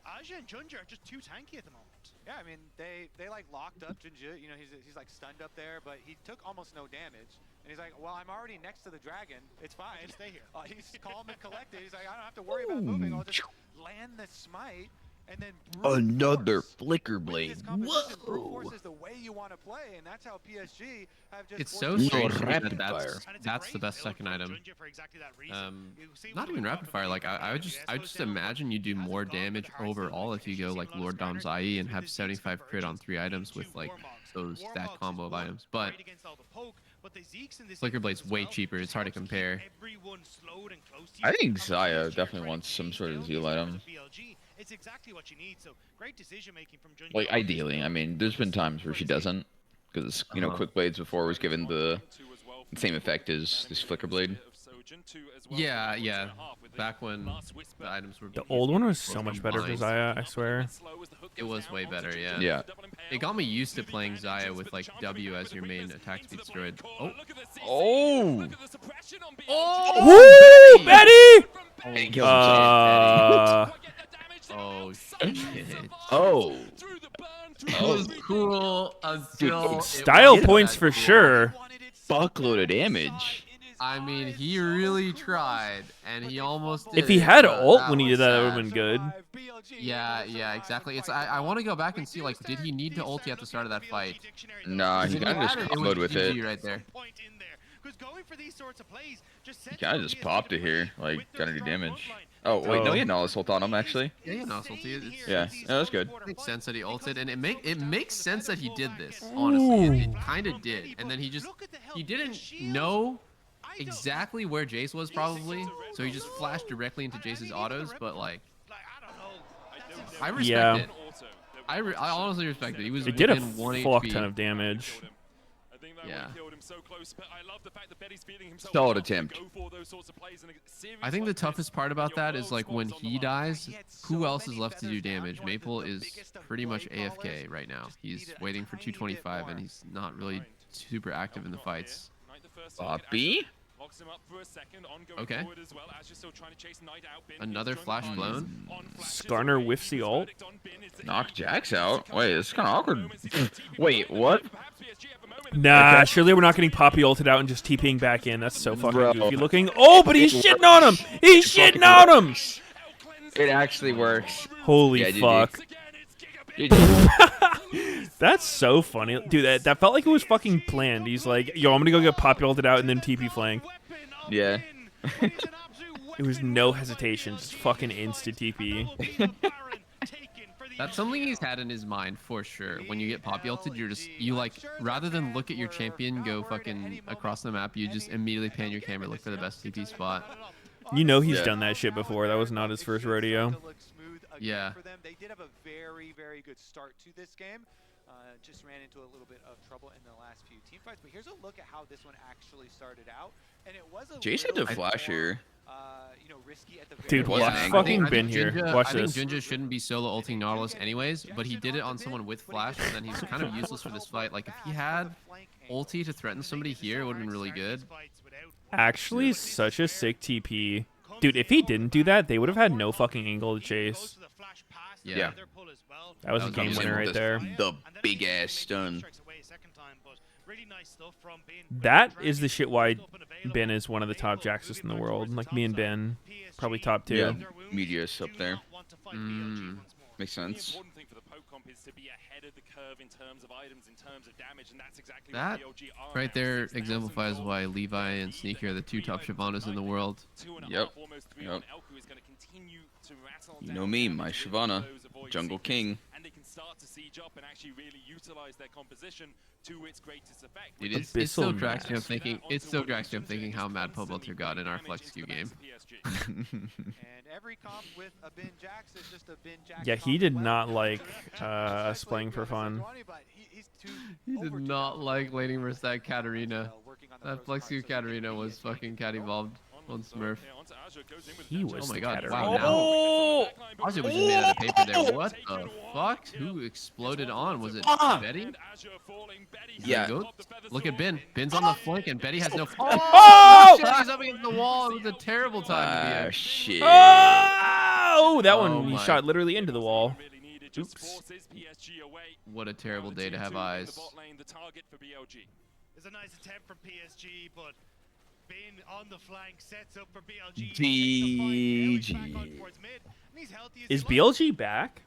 Speaker 9: Aja and Junja are just too tanky at the moment.
Speaker 4: Yeah, I mean, they like locked up Jinju. You know, he's like stunned up there, but he took almost no damage. And he's like, well, I'm already next to the dragon. It's fine.
Speaker 9: Just stay here.
Speaker 4: He's calm and collected. He's like, I don't have to worry about moving. I'll just land the smite and then brute
Speaker 3: Another
Speaker 4: force.
Speaker 3: flicker
Speaker 4: With
Speaker 3: blade.
Speaker 4: this composition, brute force
Speaker 3: Whoa.
Speaker 4: is the way you want to play, and that's how PSG have just.
Speaker 2: It's
Speaker 4: forced
Speaker 2: so
Speaker 4: it.
Speaker 2: strange to me
Speaker 3: rapid
Speaker 2: that
Speaker 3: fire.
Speaker 9: And it's a
Speaker 2: that's the
Speaker 9: great
Speaker 2: best
Speaker 9: build
Speaker 2: second
Speaker 9: from
Speaker 2: item.
Speaker 9: Junja for exactly that reason. You see
Speaker 2: Not
Speaker 9: when
Speaker 2: even
Speaker 9: we
Speaker 2: rapid
Speaker 9: talk
Speaker 2: fire.
Speaker 9: about
Speaker 2: Like I
Speaker 9: the
Speaker 2: I just imagine you do more damage overall if you go like Lord Dom's IE and have 75 crit on 3 items with like those that combo of items. But Flicker Blade's way cheaper. It's hard to compare.
Speaker 3: I think Zaya definitely wants some sort of Zeal item.
Speaker 9: It's exactly what you need. So great decision making from Junja.
Speaker 3: Like, ideally. I mean, there's been times where she doesn't. Because, you know, Quick Blades before was given the same effect as this Flicker Blade.
Speaker 2: Yeah, yeah. Back when the items were
Speaker 1: The old one was so much better for
Speaker 2: combined.
Speaker 1: Zaya, I swear.
Speaker 2: It was way better, yeah.
Speaker 3: Yeah.
Speaker 2: It got me used to playing Zaya with like W as your main attack speed steroid. Oh,
Speaker 3: Oh!
Speaker 1: Woo! Betty!
Speaker 3: And he kills himself.
Speaker 2: oh shit.
Speaker 3: Oh.
Speaker 2: That was cool until it
Speaker 1: Style
Speaker 2: wasn't
Speaker 1: points
Speaker 2: that
Speaker 1: for
Speaker 2: cool.
Speaker 1: sure.
Speaker 3: Fuckload of damage.
Speaker 2: I mean, he really tried, and he almost did.
Speaker 1: If he
Speaker 2: it,
Speaker 1: had
Speaker 2: but
Speaker 1: ult when he
Speaker 2: was
Speaker 1: did that, that would have
Speaker 2: sad.
Speaker 1: been good.
Speaker 2: Yeah, yeah, exactly. It's I want to go back and see like, did he need to ulti at the start of that fight?
Speaker 3: Nah, he
Speaker 2: If
Speaker 3: kind of just
Speaker 2: had
Speaker 3: comboed
Speaker 2: was
Speaker 3: with it.
Speaker 2: GG right there.
Speaker 3: He kind of just popped it here. Like, gotta do damage. Oh, wait, no, he had Knowledge ult on him, actually.
Speaker 2: Yeah, yeah, no, ulti. It's,
Speaker 3: Yeah, no, that's good.
Speaker 2: It makes sense that he ulted, and it makes sense that he did this. Honestly, it kind of did, and then he didn't know exactly where Jace was probably, so he just flashed directly into Jace's autos. But like, I respect
Speaker 1: Yeah.
Speaker 2: it. I honestly respect it. He was
Speaker 1: It did a
Speaker 2: within 1
Speaker 1: fuck
Speaker 2: HP.
Speaker 1: ton of damage.
Speaker 2: Yeah.
Speaker 3: Solid attempt.
Speaker 2: I think the toughest part about that is like when he dies, who else is left to do damage? Maple is pretty much AFK right now. He's waiting for 225, and he's not really super active in the fights.
Speaker 3: Poppy?
Speaker 2: Okay. Another flash blown.
Speaker 1: Skarner whiffs the ult.
Speaker 3: Knock Jax out? Wait, this is kind of awkward. Wait, what?
Speaker 1: Nah,
Speaker 3: Okay.
Speaker 1: surely we're not getting Poppy ulted out and just TPing back in. That's so fucking
Speaker 3: Bro.
Speaker 1: goofy looking. Oh, but he's shitting on him! He's shitting on him!
Speaker 3: It actually works.
Speaker 1: Holy
Speaker 3: Yeah, GG.
Speaker 1: fuck.
Speaker 3: GG.
Speaker 1: That's so funny. Dude, that felt like it was fucking planned. He's like, yo, I'm gonna go get Poppy ulted out and then TP flank.
Speaker 3: Yeah.
Speaker 1: It was no hesitation, just fucking instant TP.
Speaker 2: That's something he's had in his mind for sure. When you get pop ulted, you like rather than look at your champion go fucking across the map, you just immediately pan your camera, look for the best TP spot.
Speaker 1: You know he's
Speaker 3: Yeah.
Speaker 1: done that shit before. That was not his first rodeo.
Speaker 2: Yeah.
Speaker 4: For them, they did have a very, very good start to this game. just ran into a little bit of trouble in the last few team fights. But here's a look at how this one actually started out, and it was a
Speaker 3: Jace had
Speaker 4: little
Speaker 3: to
Speaker 4: bit
Speaker 3: flash
Speaker 4: more,
Speaker 3: here.
Speaker 4: you know, risky at the very
Speaker 1: Dude,
Speaker 3: Wasn't
Speaker 1: watch
Speaker 3: angry.
Speaker 1: fucking
Speaker 2: I
Speaker 1: Ben
Speaker 2: think
Speaker 1: here.
Speaker 2: Jinja,
Speaker 1: Watch
Speaker 2: I think
Speaker 1: this.
Speaker 2: Jinja shouldn't be solo ulting Nautilus anyways, but he did it on someone with flash, and then he's kind of useless for this fight. Like, if he had ulti to threaten somebody here, it would have been really good.
Speaker 1: Actually, such a sick TP. Dude, if he didn't do that, they would have had no fucking angle to chase.
Speaker 2: Yeah.
Speaker 1: That was a
Speaker 2: was
Speaker 1: game
Speaker 2: amazing.
Speaker 1: winner right there.
Speaker 3: The big ass stun.
Speaker 1: That is the shit why Ben is one of the top Jaxes in the world. Like me and Ben, probably top 2.
Speaker 3: Yeah, Meteos up there.
Speaker 2: Mm.
Speaker 3: Makes sense.
Speaker 5: Important thing for the poke comp is to be ahead of the curve in terms of items, in terms of damage, and that's exactly
Speaker 2: That
Speaker 5: what BLG are
Speaker 2: right
Speaker 5: now.
Speaker 2: there
Speaker 5: 6,000
Speaker 2: exemplifies
Speaker 5: gold.
Speaker 2: why Levi and Sneaky are the 2 top Shyvanas in the world.
Speaker 5: 2.5,
Speaker 3: Yep.
Speaker 5: almost 3
Speaker 3: Yep.
Speaker 5: on Elku is going to continue to rattle
Speaker 3: You
Speaker 5: down
Speaker 3: know me,
Speaker 5: damage
Speaker 3: my
Speaker 5: with
Speaker 3: Shyvana,
Speaker 5: those avoid
Speaker 3: Jungle
Speaker 5: seekers,
Speaker 3: King.
Speaker 5: and they can start to siege up and actually really utilize their composition to its greatest effect.
Speaker 2: Dude,
Speaker 5: which is
Speaker 2: it still
Speaker 1: Abyssal
Speaker 2: cracks me up
Speaker 1: Max.
Speaker 2: thinking. It still cracks me up thinking how mad Pobelter got in our flex queue game.
Speaker 4: And every comp with a bin Jax is just a bin Jax.
Speaker 1: Yeah, he
Speaker 4: comp
Speaker 1: did
Speaker 4: well.
Speaker 1: not like
Speaker 4: Just
Speaker 1: us playing for fun.
Speaker 4: He's too
Speaker 2: He did
Speaker 4: over
Speaker 2: not
Speaker 4: 2,000
Speaker 2: like laning versus that Katarina.
Speaker 4: working on the
Speaker 2: That
Speaker 4: pros
Speaker 2: flex queue
Speaker 4: and cons, so they
Speaker 2: Katarina
Speaker 4: can
Speaker 2: was
Speaker 4: be
Speaker 2: fucking cat evolved on Smurf.
Speaker 1: He was
Speaker 2: Oh my
Speaker 1: the
Speaker 2: god,
Speaker 1: Katarina.
Speaker 2: wow, now.
Speaker 1: Oh!
Speaker 2: Ozzy was just made out of paper there. What the fuck? Who exploded on? Was it Betty?
Speaker 3: Yeah.
Speaker 2: Go. Look at Ben. Ben's on the flank and Betty has no.
Speaker 1: Oh!
Speaker 2: Shit, he's up against the wall. It was a terrible time to be
Speaker 3: Ah,
Speaker 2: in.
Speaker 3: shit.
Speaker 1: Oh! That
Speaker 2: Oh
Speaker 1: one, he
Speaker 2: my.
Speaker 1: shot literally into the wall.
Speaker 5: Oops.
Speaker 2: What a terrible day to have eyes.
Speaker 9: There's a nice attempt from PSG, but being on the flank sets up for BLG.
Speaker 1: Is BLG back?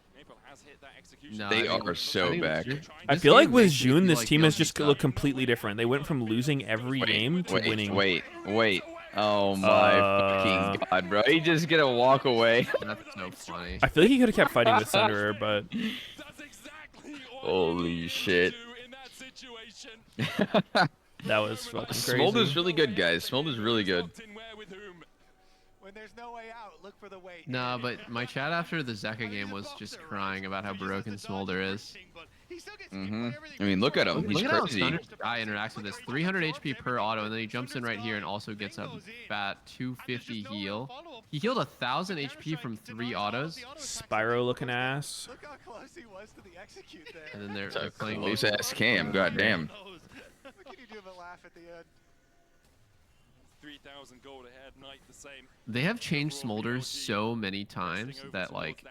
Speaker 2: No,
Speaker 3: They
Speaker 2: I think-
Speaker 3: are so
Speaker 2: I think
Speaker 3: back.
Speaker 1: I
Speaker 2: this
Speaker 1: feel like
Speaker 2: game
Speaker 1: with
Speaker 2: makes me
Speaker 1: June,
Speaker 2: feel
Speaker 1: this
Speaker 2: like
Speaker 1: team has
Speaker 2: BLG
Speaker 1: just
Speaker 2: suck.
Speaker 1: looked completely different. They went from losing every game to winning.
Speaker 3: Wait. Oh my fucking god, bro. He just gonna walk away.
Speaker 2: That's so funny.
Speaker 1: I feel like he could have kept fighting with Thunderer, but
Speaker 3: Holy shit.
Speaker 1: that was fucking crazy.
Speaker 3: Smolder's really good, guys. Smolder's really good.
Speaker 4: When there's no way out, look for the way
Speaker 2: Nah,
Speaker 4: in.
Speaker 2: but my chat after the Zeka game was just crying about how broken Smolder is.
Speaker 3: I mean, look at him. He's
Speaker 2: Look at how
Speaker 3: crazy.
Speaker 2: Thunder's guy interacts with this. 300 HP per auto, and then he jumps in right here and also gets a fat 250 heal. He healed 1,000 HP from 3 autos,
Speaker 1: Spyro looking ass.
Speaker 4: Look how close he was to the execute there.
Speaker 2: and then they're
Speaker 3: It's a
Speaker 2: playing.
Speaker 3: close ass cam. Goddamn.
Speaker 4: What can you do but laugh at the end?
Speaker 5: 3,000 gold ahead, Knight the same.
Speaker 2: They have changed Smolder so many times that like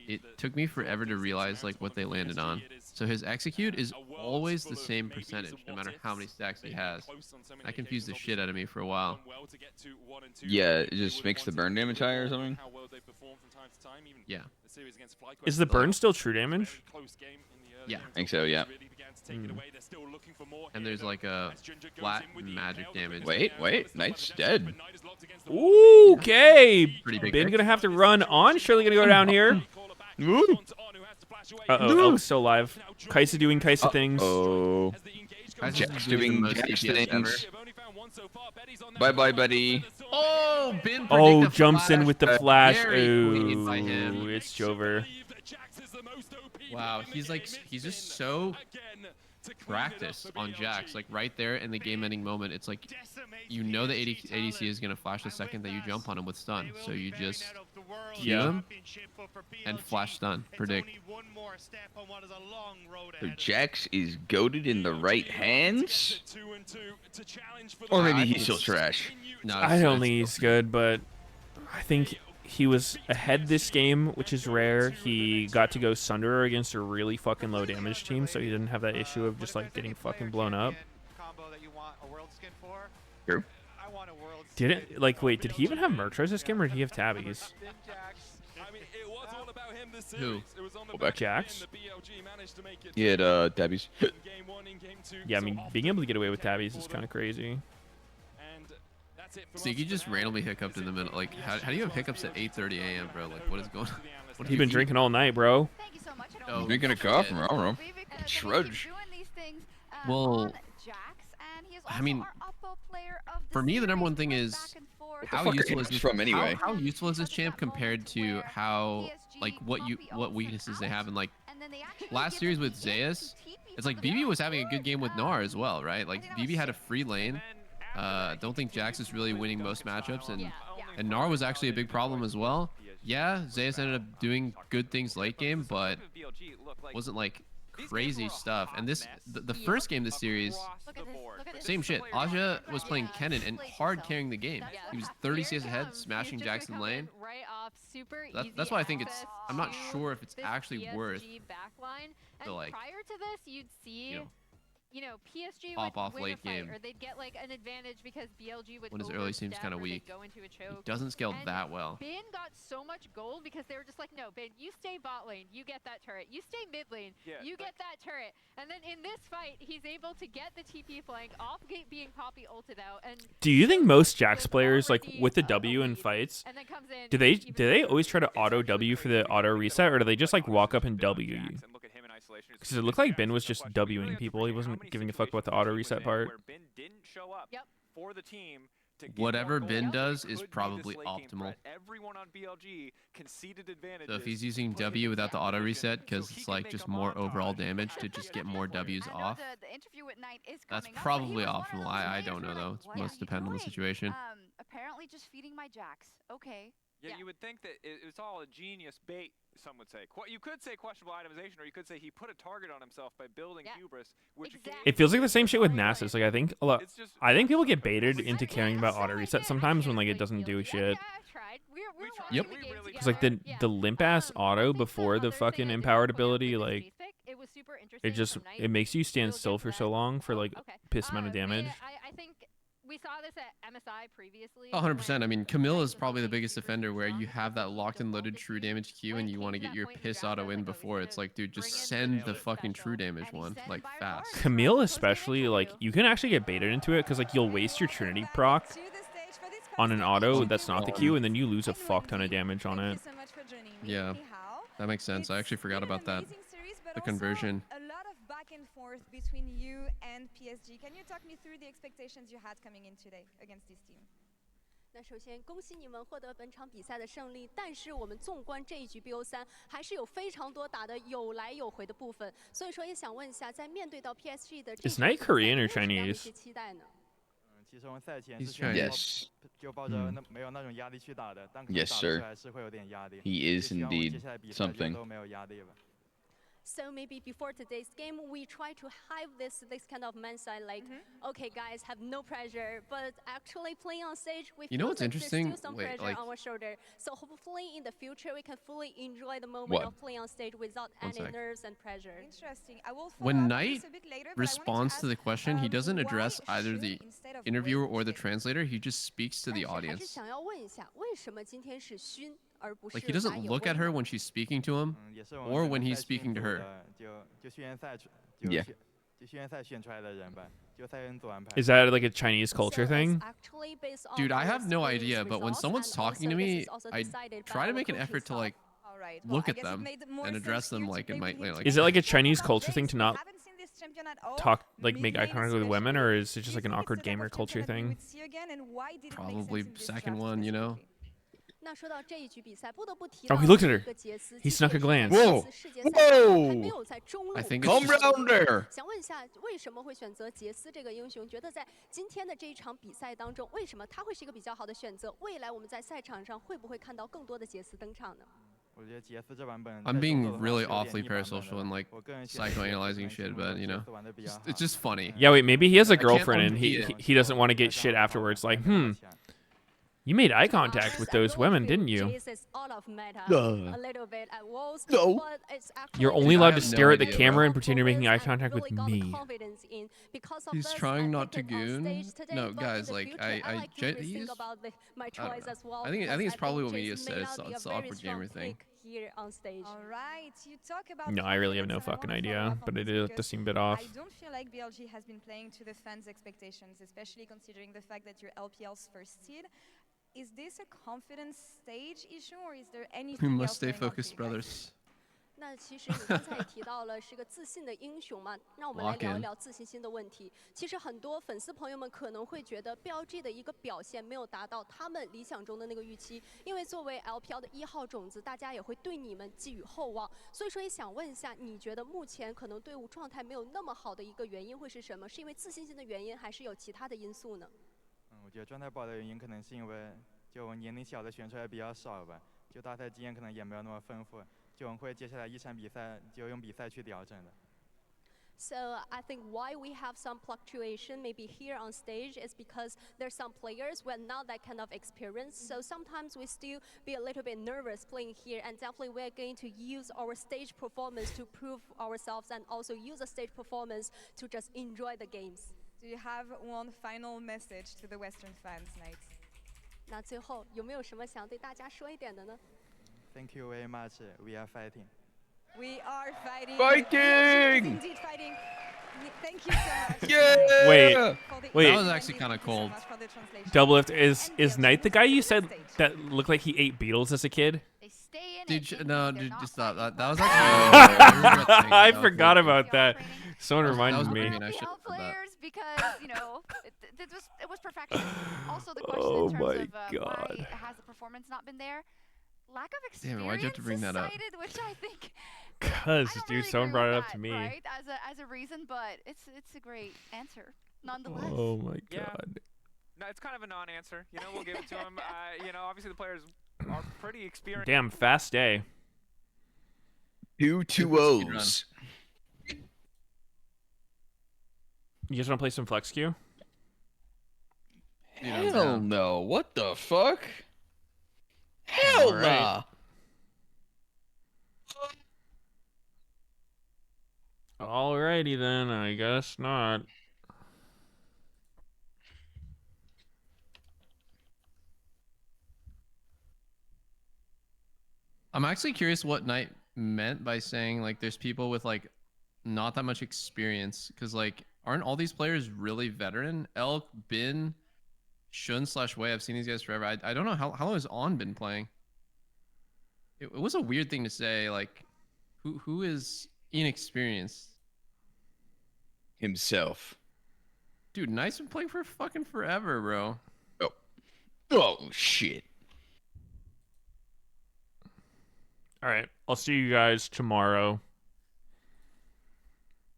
Speaker 2: it took me forever to realize like what they landed on. So his execute is always the same percentage, no matter how many stacks he has. That confused the shit out of me for a while.
Speaker 3: Yeah, it just makes the burn damage higher or something.
Speaker 2: Yeah.
Speaker 1: Is the burn still true damage?
Speaker 2: Yeah.
Speaker 3: I think so, yeah.
Speaker 2: And there's like a flat magic damage.
Speaker 3: Wait. Knight's dead.
Speaker 1: Okay.
Speaker 2: Pretty big
Speaker 1: Ben
Speaker 2: pick.
Speaker 1: gonna have to run on. Surely gonna go down here.
Speaker 3: Ooh.
Speaker 1: Uh-oh, Elk's still alive. Kaisa doing Kaisa things.
Speaker 3: Oh.
Speaker 2: Guys,
Speaker 3: Jack's
Speaker 2: this is the
Speaker 3: doing
Speaker 2: most
Speaker 3: Jack's
Speaker 2: DPS ever.
Speaker 3: things. Bye, buddy.
Speaker 2: Oh, Ben
Speaker 1: Oh,
Speaker 2: predict a
Speaker 1: jumps in
Speaker 2: flash.
Speaker 1: with the flash.
Speaker 2: Very clean by
Speaker 1: Ooh,
Speaker 2: him.
Speaker 1: it's Jover.
Speaker 2: Wow, he's just so practiced on Jax. Like right there in the game-ending moment, it's like you know the ADC is gonna flash the second that you jump on him with stun. So you just Q him and flash stun. Predict.
Speaker 3: So Jax is goaded in the right hands? Or maybe he's still trash.
Speaker 2: No,
Speaker 1: I don't think he's good, but I think he was ahead this game, which is rare. He got to go Sunderer against a really fucking low damage team, so he didn't have that issue of just like getting fucking blown up.
Speaker 3: True.
Speaker 1: Did it? Like, wait, did he even have Merc this game, or did he have Tabbies?
Speaker 2: Who?
Speaker 1: Jax?
Speaker 3: He had Debbie's.
Speaker 1: Yeah, I mean, being able to get away with Tabbies is kind of crazy.
Speaker 2: So you just randomly hiccuped in the middle. Like, how do you have hiccups at 8:30 a.m., bro? Like, what is going on? What
Speaker 1: He's been drinking all night, bro.
Speaker 8: Thank you so much. I
Speaker 2: Oh,
Speaker 8: don't
Speaker 3: Drinking a coffee, I don't know. Trudge.
Speaker 2: Well, I mean, for me, the number one thing is how
Speaker 3: fuck are
Speaker 2: useful
Speaker 3: you
Speaker 2: is this
Speaker 3: from anyway?
Speaker 2: How useful is this champ compared to how like what weaknesses they have? And like last series with Zeus, it's like BB was having a good game with Gnar as well, right? Like BB had a free lane. Don't think Jax is really winning most matchups, and Gnar was actually a big problem as well. Yeah, Zeus ended up doing good things late game, but wasn't like crazy stuff. And the first game this series, same shit. Aja was playing Kennen and hard carrying the game. He was 30 CS ahead, smashing Jackson lane. That's why I think it's. I'm not sure if it's actually worth the like.
Speaker 7: Prior to this, you'd see. PSG
Speaker 2: pop
Speaker 7: would
Speaker 2: off
Speaker 7: win
Speaker 2: late
Speaker 7: a fight,
Speaker 2: game.
Speaker 7: or they'd get like an advantage because BLG would
Speaker 2: When his early seems
Speaker 7: overstep
Speaker 2: kind of
Speaker 7: or they'd
Speaker 2: weak.
Speaker 7: go into a choke.
Speaker 2: He doesn't scale
Speaker 7: And
Speaker 2: that well.
Speaker 7: Bin got so much gold because they were just like, no, Bin, you stay bot lane, you get that turret. You stay mid lane, you get that turret. And then in this fight, he's able to get the TP flank off gate being Poppy ulted out. And
Speaker 1: Do you think most Jax players, like with the W in fights,
Speaker 7: and then comes in
Speaker 1: do they always try to auto W for the auto reset, or do they just like walk up and W you? Because it looked like Ben was just Wing people. He wasn't giving a fuck about the auto reset part.
Speaker 6: For the team to get
Speaker 2: Whatever
Speaker 6: more
Speaker 2: Ben
Speaker 6: gold,
Speaker 2: does
Speaker 6: it
Speaker 2: is
Speaker 6: could be
Speaker 2: probably
Speaker 6: this late game
Speaker 2: optimal.
Speaker 6: threat. Everyone on BLG conceded advantages.
Speaker 2: So if he's using W without the auto reset, because it's like just more overall damage to just get more Ws off, that's probably optimal. I don't know though. It's must depend on the situation.
Speaker 8: Apparently just feeding my Jax. Okay.
Speaker 6: Yeah, you would think that it's all a genius bait, some would say. You could say questionable itemization, or you could say he put a target on himself by building hubris, which
Speaker 1: It feels like the same shit with Nasus. Like I think people get baited into caring about auto reset sometimes when like it doesn't do shit.
Speaker 2: Yep.
Speaker 1: Because like the limp ass auto before the fucking empowered ability, like it makes you stand still for so long for like piss amount of damage.
Speaker 7: I think we saw this at MSI previously.
Speaker 2: 100%. I mean, Camilla is probably the biggest offender where you have that locked and loaded true damage Q and you want to get your piss auto in before. It's like, dude, just send the fucking true damage one, like, fast.
Speaker 1: Camille especially, like, you can actually get baited into it because like you'll waste your Trinity proc on an auto that's not the Q, and then you lose a fuck ton of damage on it.
Speaker 2: Yeah, that makes sense. I actually forgot about that. The conversion.
Speaker 10: Back and forth between you and PSG. Can you talk me through the expectations you had coming in today against this team?
Speaker 13: 那首先恭喜你们获得本场比赛的胜利，但是我们纵观这一局 BO3，还是有非常多打得有来有回的部分，所以说也想问一下，在面对到 PSG 的这
Speaker 1: Is Knight Korean or Chinese?
Speaker 13: 些期待呢？
Speaker 12: 其实我们赛前
Speaker 2: He's
Speaker 12: 之前
Speaker 3: Yes.
Speaker 12: 就抱着没有那种压力去打的，但可能
Speaker 3: Yes,
Speaker 12: 打出
Speaker 3: sir.
Speaker 12: 来是会有点压力。
Speaker 3: He is
Speaker 12: 就希望我们
Speaker 3: indeed
Speaker 12: 接下来比赛就
Speaker 3: something.
Speaker 12: 都没有压力吧。
Speaker 13: So maybe before today's game, we try to have this kind of mindset, like, okay, guys, have no pressure, but actually playing on stage, we
Speaker 2: You know
Speaker 13: feel
Speaker 2: what's
Speaker 13: like
Speaker 2: interesting?
Speaker 13: there's still some
Speaker 2: Wait,
Speaker 13: pressure
Speaker 2: like-
Speaker 13: on our shoulder. So hopefully in the future, we can fully enjoy the moment
Speaker 3: What?
Speaker 13: of playing on stage without
Speaker 2: One
Speaker 13: any
Speaker 2: sec.
Speaker 13: nerves and pressure.
Speaker 10: Interesting. I will follow
Speaker 2: When
Speaker 10: up on
Speaker 2: Knight
Speaker 10: this a bit later, but I wanted
Speaker 2: responds to the
Speaker 10: ask,
Speaker 2: question, he doesn't
Speaker 10: why
Speaker 2: address either the
Speaker 10: Shun instead of
Speaker 2: interviewer or the
Speaker 10: Wei?
Speaker 2: translator. He just speaks to
Speaker 13: 但
Speaker 2: the
Speaker 13: 是还是
Speaker 2: audience.
Speaker 13: 想要问一下，为什么今天是勋而不是
Speaker 2: Like he doesn't
Speaker 13: 白有
Speaker 2: look
Speaker 13: 魏
Speaker 2: at her
Speaker 13: 呢
Speaker 2: when she's speaking to him,
Speaker 12: 也是我们
Speaker 2: or
Speaker 12: 整个
Speaker 2: when he's
Speaker 12: 赛
Speaker 2: speaking
Speaker 12: 训
Speaker 2: to
Speaker 12: 组
Speaker 2: her.
Speaker 12: 的就训练赛
Speaker 3: Yeah.
Speaker 12: 就训练赛选出来的人吧，就赛员组安排。
Speaker 1: Is that like a Chinese culture
Speaker 13: So it's
Speaker 1: thing?
Speaker 13: actually based on
Speaker 2: Dude, I
Speaker 13: our
Speaker 2: have no
Speaker 13: experience
Speaker 2: idea, but when
Speaker 13: results,
Speaker 2: someone's
Speaker 13: and
Speaker 2: talking to
Speaker 13: also this
Speaker 2: me,
Speaker 13: is also
Speaker 2: I
Speaker 13: decided by
Speaker 2: try to
Speaker 13: our
Speaker 2: make an
Speaker 13: coach
Speaker 2: effort to
Speaker 13: himself.
Speaker 2: like
Speaker 10: All right.
Speaker 2: look
Speaker 10: I
Speaker 2: at
Speaker 10: guess it
Speaker 2: them
Speaker 10: made more
Speaker 2: and
Speaker 10: sense
Speaker 2: address them
Speaker 10: here to
Speaker 2: like
Speaker 10: play
Speaker 2: in my
Speaker 10: with him
Speaker 2: like.
Speaker 1: Is it like a
Speaker 10: today.
Speaker 1: Chinese
Speaker 10: Now,
Speaker 1: culture
Speaker 10: Jace,
Speaker 1: thing to
Speaker 10: we
Speaker 1: not
Speaker 10: haven't seen this champion at all.
Speaker 1: talk like make eye
Speaker 10: Mid lane
Speaker 1: contact with women, or is it
Speaker 10: Do
Speaker 1: just
Speaker 10: you
Speaker 1: like an
Speaker 10: think it's
Speaker 1: awkward
Speaker 10: the type
Speaker 1: gamer
Speaker 10: of
Speaker 1: culture
Speaker 10: champion that we
Speaker 1: thing?
Speaker 10: would see again, and why did it make
Speaker 2: Probably
Speaker 10: sense in this
Speaker 2: second
Speaker 10: draft
Speaker 2: one, you know.
Speaker 10: specifically?
Speaker 13: 那说到这一局比赛，不得不提
Speaker 1: Oh,
Speaker 13: 到
Speaker 1: he looked at
Speaker 13: 一
Speaker 1: her.
Speaker 13: 个杰斯，
Speaker 1: He
Speaker 13: 即使
Speaker 1: snuck a
Speaker 13: 是在
Speaker 1: glance.
Speaker 13: 这
Speaker 3: Whoa.
Speaker 13: 次世界赛上还
Speaker 3: Whoa.
Speaker 13: 没有在中路
Speaker 2: I think it's
Speaker 3: Come
Speaker 2: just-
Speaker 3: round there.
Speaker 13: 想问一下，为什么会选择杰斯这个英雄？觉得在今天的这一场比赛当中，为什么他会是一个比较好的选择？未来我们在赛场上会不会看到更多的杰斯登场呢？
Speaker 12: 我觉得杰斯这版本
Speaker 2: I'm
Speaker 12: 在
Speaker 2: being
Speaker 12: 中路的话
Speaker 2: really
Speaker 12: 是有点
Speaker 2: awfully
Speaker 12: 一般般的
Speaker 2: parasocial and like
Speaker 12: 我个人喜欢杰斯
Speaker 2: psychoanalyzing
Speaker 12: 本
Speaker 2: shit,
Speaker 12: 身
Speaker 2: but you
Speaker 12: 杰
Speaker 2: know,
Speaker 12: 斯玩得比较
Speaker 2: it's
Speaker 12: 好
Speaker 2: just funny.
Speaker 1: Yeah, wait, maybe he has a
Speaker 2: I can't
Speaker 1: girlfriend and
Speaker 2: unsee
Speaker 1: he doesn't want to get shit afterwards. Like, you made eye contact with those women, didn't you?
Speaker 13: Jace is out of meta,
Speaker 3: Duh.
Speaker 13: a little bit at walls,
Speaker 3: No.
Speaker 13: but it's actually
Speaker 1: You're only
Speaker 2: Dude, I
Speaker 1: allowed to
Speaker 2: have no
Speaker 1: stare at the
Speaker 2: idea,
Speaker 1: camera
Speaker 2: bro.
Speaker 1: and pretend you're making eye
Speaker 13: and
Speaker 1: contact with
Speaker 13: really got the
Speaker 1: me.
Speaker 13: confidence in. Because of
Speaker 2: He's
Speaker 13: this,
Speaker 2: trying
Speaker 13: I
Speaker 2: not to
Speaker 13: think on
Speaker 2: goon.
Speaker 13: stage today,
Speaker 2: No,
Speaker 13: but in
Speaker 2: guys,
Speaker 13: the
Speaker 2: like,
Speaker 13: future,
Speaker 2: I
Speaker 13: like to rethink
Speaker 2: he's-
Speaker 13: about my
Speaker 2: I don't
Speaker 13: choice
Speaker 2: know.
Speaker 13: as well.
Speaker 2: I think
Speaker 13: because
Speaker 2: it's probably what
Speaker 13: Jace
Speaker 2: Meteos
Speaker 13: may
Speaker 2: said.
Speaker 13: not be a
Speaker 2: It's the
Speaker 13: very
Speaker 2: awkward
Speaker 13: strong
Speaker 2: gamer thing.
Speaker 13: pick here on stage.
Speaker 10: All right, you talk about
Speaker 1: No, I really have no
Speaker 10: confidence, and I
Speaker 1: fucking
Speaker 10: wanna
Speaker 1: idea,
Speaker 10: follow up on
Speaker 1: but it
Speaker 10: this
Speaker 1: does
Speaker 10: because
Speaker 1: seem a bit off.
Speaker 10: I don't feel like BLG has been playing to the fans' expectations, especially considering the fact that you're LPL's first seed. Is this a confidence stage issue, or is there anything
Speaker 2: We
Speaker 10: else
Speaker 2: must stay
Speaker 10: going on for
Speaker 2: focused,
Speaker 10: you guys?
Speaker 2: brothers.
Speaker 13: 那其实你刚才也提到了是个自信的英雄嘛，让我们来
Speaker 2: Lock
Speaker 13: 聊一
Speaker 2: in
Speaker 13: 聊自信心的问题。其实很多粉丝朋友们可能会觉得 BLG 的一个表现没有达到他们理想中的那个预期，因为作为 LPL 的1号种子，大家也会对你们寄予厚望。所以说也想问一下，你觉得目前可能队伍状态没有那么好的一个原因会是什么？是因为自信心的原因，还是有其他的因素呢？
Speaker 14: 我觉得状态不好的原因可能是因为就年龄小的选手也比较少吧，就大赛经验可能也没有那么丰富，就我们会接下来一场比赛就用比赛去调整的。
Speaker 13: So I think why we have some fluctuation maybe here on stage is because there's some players with not that kind of experience. So sometimes we still be a little bit nervous playing here, and definitely we're going to use our stage performance to prove ourselves and also use the stage performance to just enjoy the games.
Speaker 10: Do you have one final message to the Western fans tonight?
Speaker 13: 那最后有没有什么想对大家说一点的呢？
Speaker 14: Thank you very much. We are fighting.
Speaker 10: We are fighting.
Speaker 3: Fighting!
Speaker 10: Indeed fighting. Thank you so much.
Speaker 3: Yeah!
Speaker 1: Wait.
Speaker 2: That was actually kind of cold.
Speaker 1: Doublelift, is Knight the guy you said that looked like he ate beetles as a kid?
Speaker 2: Dude, no, dude, just stop. That was actually.
Speaker 1: I forgot about that. Someone
Speaker 2: That
Speaker 1: reminded
Speaker 2: was
Speaker 1: me.
Speaker 2: mean. I should have said that.
Speaker 8: Players because it was perfection. Also, the question
Speaker 1: Oh
Speaker 8: in terms
Speaker 1: my
Speaker 8: of
Speaker 1: God.
Speaker 8: why has the performance not been there? Lack of
Speaker 2: Damn
Speaker 8: experience
Speaker 2: it, why'd you have to bring
Speaker 8: is
Speaker 2: that up?
Speaker 8: cited, which I think
Speaker 1: Cause,
Speaker 8: I don't
Speaker 1: dude,
Speaker 8: really
Speaker 1: someone
Speaker 8: agree
Speaker 1: brought it
Speaker 8: with
Speaker 1: up to
Speaker 8: that,
Speaker 1: me.
Speaker 8: right? As a reason, but it's a great answer nonetheless.
Speaker 1: Oh my
Speaker 6: Yeah.
Speaker 1: God.
Speaker 6: No, it's kind of a non-answer. You know, we'll give it to him. Obviously the players are pretty experienced.
Speaker 1: Damn, fast day.
Speaker 3: 2 2-0s.
Speaker 1: You just want to play some flex queue?
Speaker 3: Hell no. What the fuck? Hell nah.
Speaker 1: Alrighty then, I guess not.
Speaker 2: I'm actually curious what Knight meant by saying like there's people with like not that much experience, because like aren't all these players really veteran? Elk, Bin, Shun / Wei. I've seen these guys forever. I don't know how long has On been playing. It was a weird thing to say. Like, who is inexperienced?
Speaker 3: Himself.
Speaker 2: Dude, Knight's been playing for fucking forever, bro.
Speaker 3: Oh shit.
Speaker 1: All right, I'll see you guys tomorrow.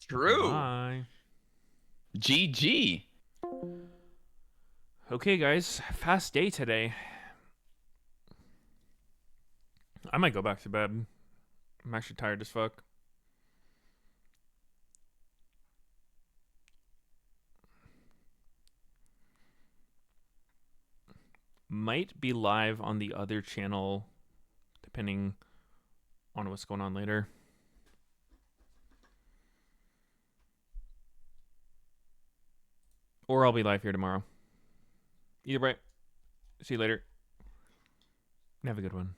Speaker 3: True.
Speaker 1: Bye.
Speaker 3: GG.
Speaker 1: Okay, guys, fast day today. I might go back to bed. I'm actually tired as fuck. Might be live on the other channel, depending on what's going on later. Or I'll be live here tomorrow. Either way, see you later. Have a good one.